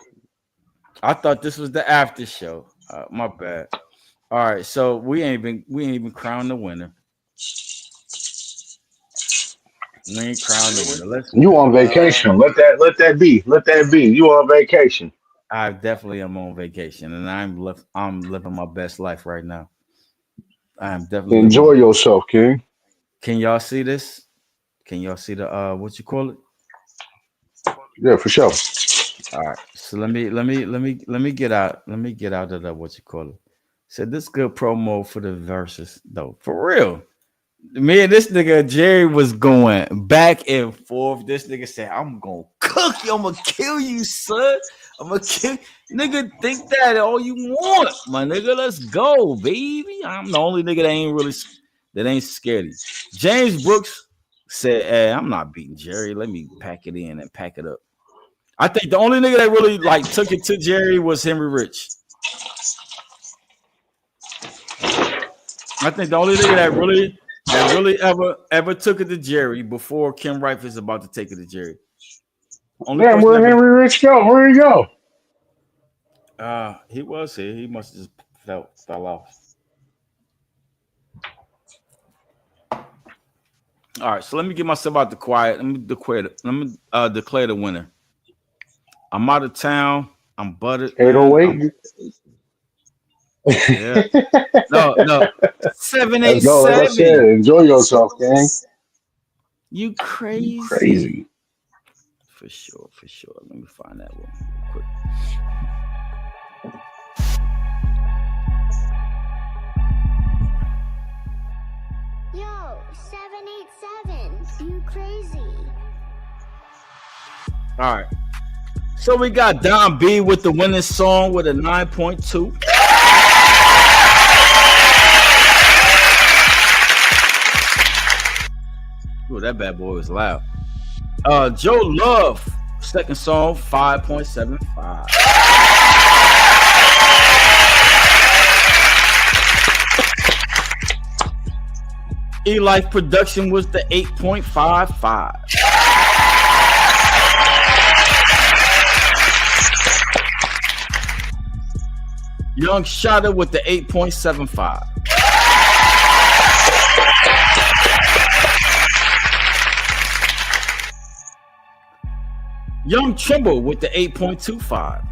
S4: I thought this was the after show. My bad. All right, so we ain't even crowned the winner. We ain't crowned the winner.
S17: You on vacation? Let that be. Let that be. You on vacation?
S4: I definitely am on vacation, and I'm living my best life right now. I am definitely
S17: enjoy yourself, King.
S4: Can y'all see this? Can y'all see the what you call it?
S17: Yeah, for sure.
S4: All right, so let me get out. Let me get out of the what you call it. Said this good promo for the verses though, for real. Me and this nigga Jerry was going back and forth. This nigga said, "I'm gonna cook you. I'm gonna kill you, son. I'm gonna kill." Nigga, think that all you want, my nigga. Let's go, baby. I'm the only nigga that ain't scared of you. James Brooks said, "Hey, I'm not beating Jerry. Let me pack it in and pack it up." I think the only nigga that really like took it to Jerry was Henry Rich. I think the only nigga that really ever took it to Jerry before Kim Rife is about to take it to Jerry. Only
S17: Damn, where Henry Rich go? Where he go?
S4: He was here. He must have just fell off. All right, so let me get myself out the quiet. Let me declare the winner. I'm out of town. I'm buttered.
S17: 808.
S4: Yeah. No. 787.
S17: Let's go. Like I said, enjoy yourself, gang.
S4: You crazy.
S17: Crazy.
S4: For sure. Let me find that one quick.
S15: Yo, 787. You crazy.
S4: All right. So we got Don B with the winning song with a 9.2. Ooh, that bad boy was loud. Joe Love, second song, 5.75. E-Life Production was the 8.55. Young Shotta with the 8.75. Young Trimble with the 8.25.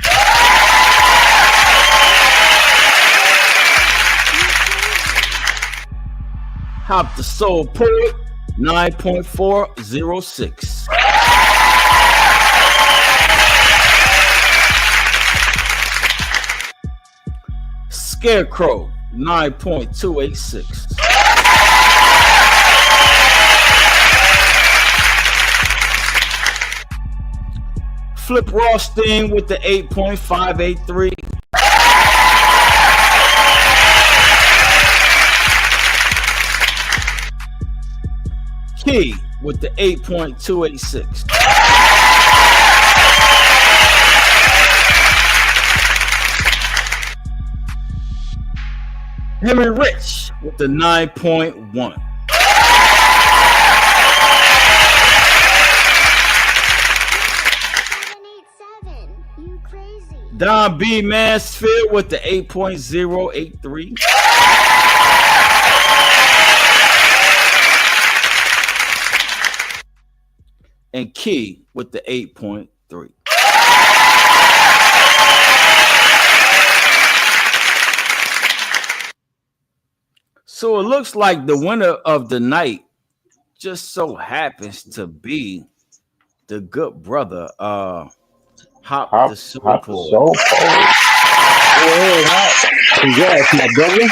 S4: Hop the Soul Poet, 9.406. Scarecrow, 9.286. Flip Rothstein with the 8.583. Key with the 8.286. Henry Rich with the 9.1. Don B Mansfield with the 8.083. And Key with the 8.3. So it looks like the winner of the night just so happens to be the good brother, Hop the Soul Poet.
S17: Congrats, my brother.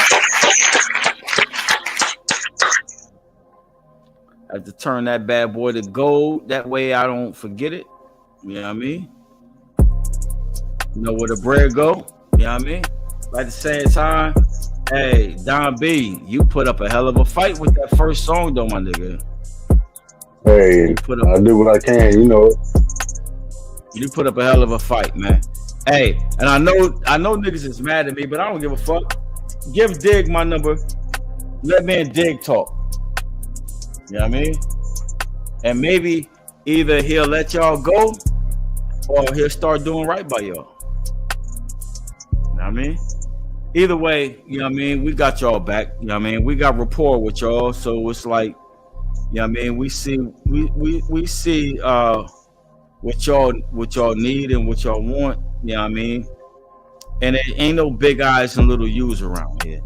S4: I have to turn that bad boy to gold. That way I don't forget it. You know what I mean? You know where the bread go? You know what I mean? But at the same time, hey, Don B, you put up a hell of a fight with that first song, though, my nigga.
S17: Hey, I do what I can, you know.
S4: You put up a hell of a fight, man. Hey, and I know niggas is mad at me, but I don't give a fuck. Give Dig my number. Let me and Dig talk. You know what I mean? And maybe either he'll let y'all go or he'll start doing right by y'all. You know what I mean? Either way, you know what I mean? We got y'all back. You know what I mean? We got rapport with y'all. So it's like, you know what I mean? We see what y'all need and what y'all want. You know what I mean? And there ain't no big eyes and little U's around here.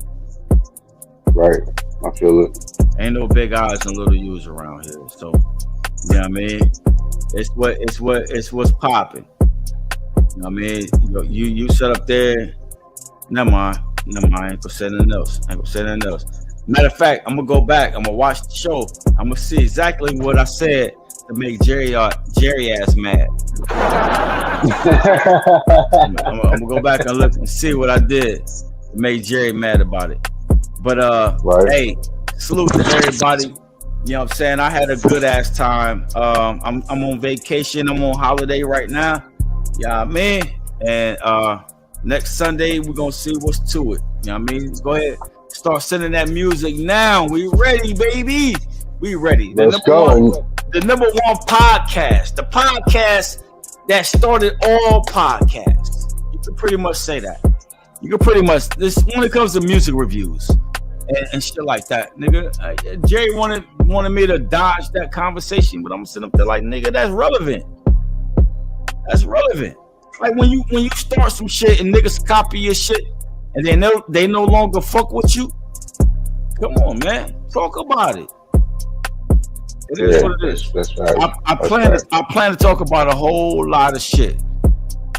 S17: Right. I feel it.
S4: Ain't no big eyes and little U's around here. So, you know what I mean? It's what's popping. You know what I mean? You set up there. Never mind. I ain't gonna say nothing else. Matter of fact, I'm gonna go back. I'm gonna watch the show. I'm gonna see exactly what I said to make Jerry ass mad. I'm gonna go back and look and see what I did to make Jerry mad about it. But hey, salute to everybody. You know what I'm saying? I had a good ass time. I'm on vacation. I'm on holiday right now. Yeah, man. And next Sunday we're gonna see what's to it. You know what I mean? Go ahead, start sending that music now. We ready, baby. We ready.
S17: Let's go.
S4: The number one podcast, the podcast that started all podcasts. You can pretty much say that. You can pretty much this when it comes to music reviews and shit like that, nigga. Jerry wanted me to dodge that conversation, but I'm sitting up there like, nigga, that's relevant. That's relevant. Like when you start some shit and niggas copy your shit and they no longer fuck with you. Come on, man. Talk about it. It is what it is.
S17: That's right.
S4: I plan to talk about a whole lot of shit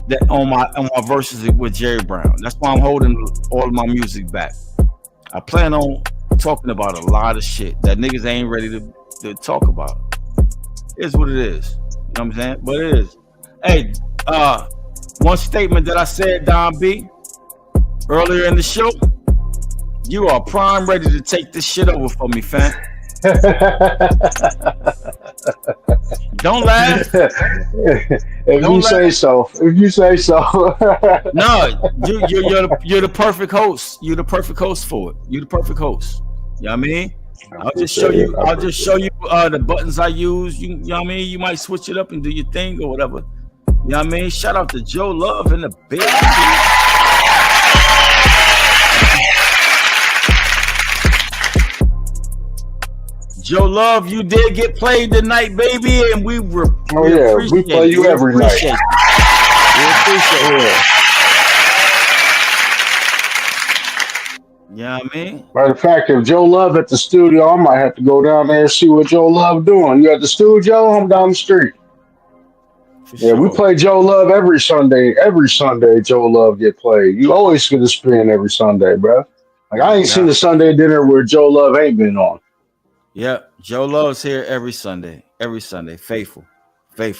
S4: that on my verses with Jerry Brown. That's why I'm holding all of my music back. I plan on talking about a lot of shit that niggas ain't ready to talk about. It is what it is. You know what I'm saying? But it is. Hey, one statement that I said, Don B, earlier in the show, you are prime ready to take this shit over for me, fam. Don't laugh.
S17: If you say so.
S4: No, you're the perfect host. You're the perfect host for it. You're the perfect host. You know what I mean? I'll just show you the buttons I use. You know what I mean? You might switch it up and do your thing or whatever. You know what I mean? Shout out to Joe Love in the building. Joe Love, you did get played tonight, baby, and we
S17: play you every night.
S4: We appreciate it. You know what I mean?
S17: Matter of fact, if Joe Love at the studio, I might have to go down there and see what Joe Love doing. You at the studio? I'm down the street. Sure. We play Joe Love every Sunday. Every Sunday, Joe Love get played. You always get a spin every Sunday, bro. Like I ain't seen a Sunday dinner where Joe Love ain't been on.
S4: Yep, Joe Love's here every Sunday. Faithful. You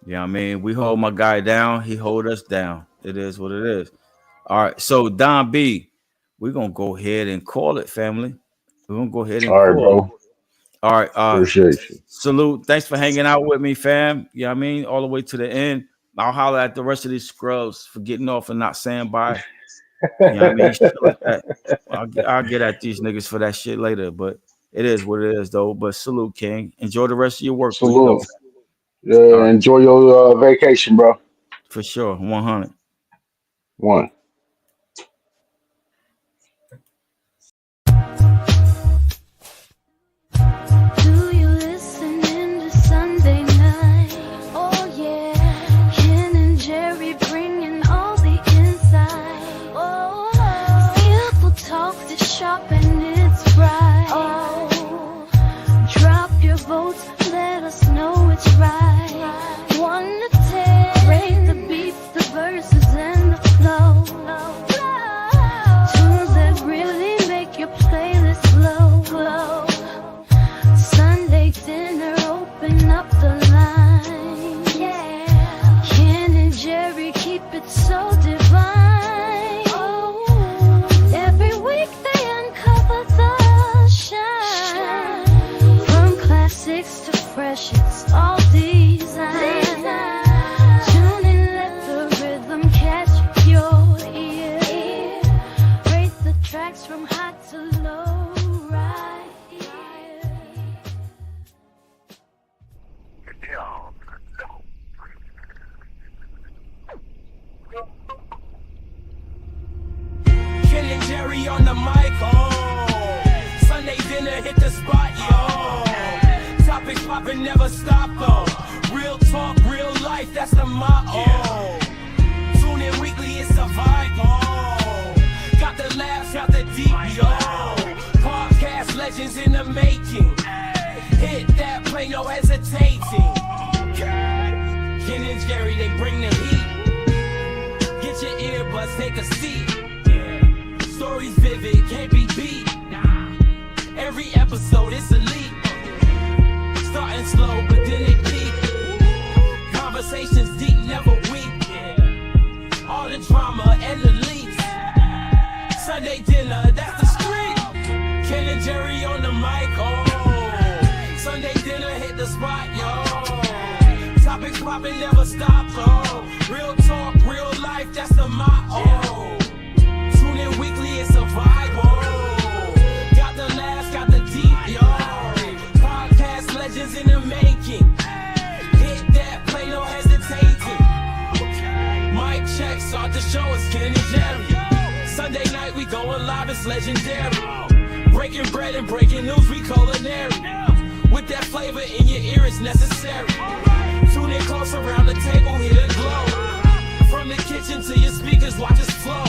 S4: know what I mean? We hold my guy down. He hold us down. It is what it is. All right, so Don B, we're going to go ahead and call it, family. We're going to go ahead and call it.
S17: Bro.
S4: All right.
S17: Appreciate you.
S4: Salute. Thanks for hanging out with me, fam. You know what I mean? All the way to the end. I'll holler at the rest of these scrubs for getting off and not saying bye. You know what I mean? Shit like that. I'll get at these niggas for that shit later, but it is what it is, though. But salute, King. Enjoy the rest of your work.
S17: Salute. Yeah, enjoy your vacation, bro.
S4: For sure. 100.
S17: One.
S19: Freshest, all design. Tune in, let the rhythm catch your ear. Rate the tracks from high to low, right here.
S20: Ken and Jerry on the mic, Sunday dinner hit the spot, Topics poppin', never stop though. Real talk, real life, that's the motto. Tune in weekly, it's a vibe, Got the laughs, got the deep, Podcast legends in the making. Hit that play, no hesitating. Ken and Jerry, they bring the heat. Get your earbuds, take a seat. Stories vivid, can't be beat. Every episode is elite. Starting slow, but then it peak. Conversations deep, never weak. All the drama and the leaks. Sunday dinner, that's the street. Ken and Jerry on the mic, oh. Sunday dinner hit the spot, yo. Topics popping, never stop, oh. Real talk, real life, that's the motto. Tune in weekly, it's a vibe, oh. Got the laughs, got the deep, yo. Podcast legends in the making. Hit that play, no hesitating. Mic check, start the show, it's Ken and Jerry. Sunday night, we going live, it's legendary. Breaking bread and breaking news, we culinary. With that flavor in your ear, it's necessary. Tune in close around the table, hear the glow. From the kitchen to your speakers, watch us flow.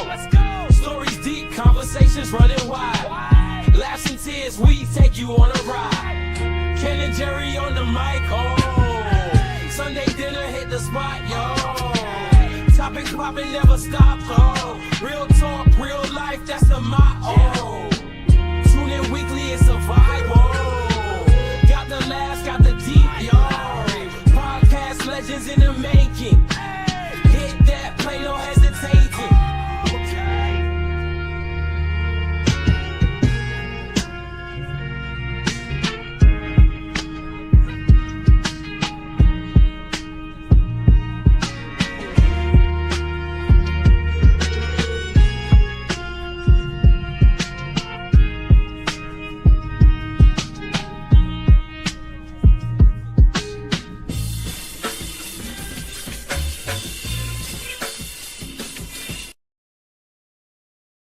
S20: Stories deep, conversations running wide. Laughs and tears, we take you on a ride. Ken and Jerry on the mic, oh. Sunday dinner hit the spot, yo. Topics popping, never stop, oh. Real talk, real life, that's the motto. Tune in weekly, it's a vibe, oh. Got the laughs, got the deep, yo. Podcast legends in the making.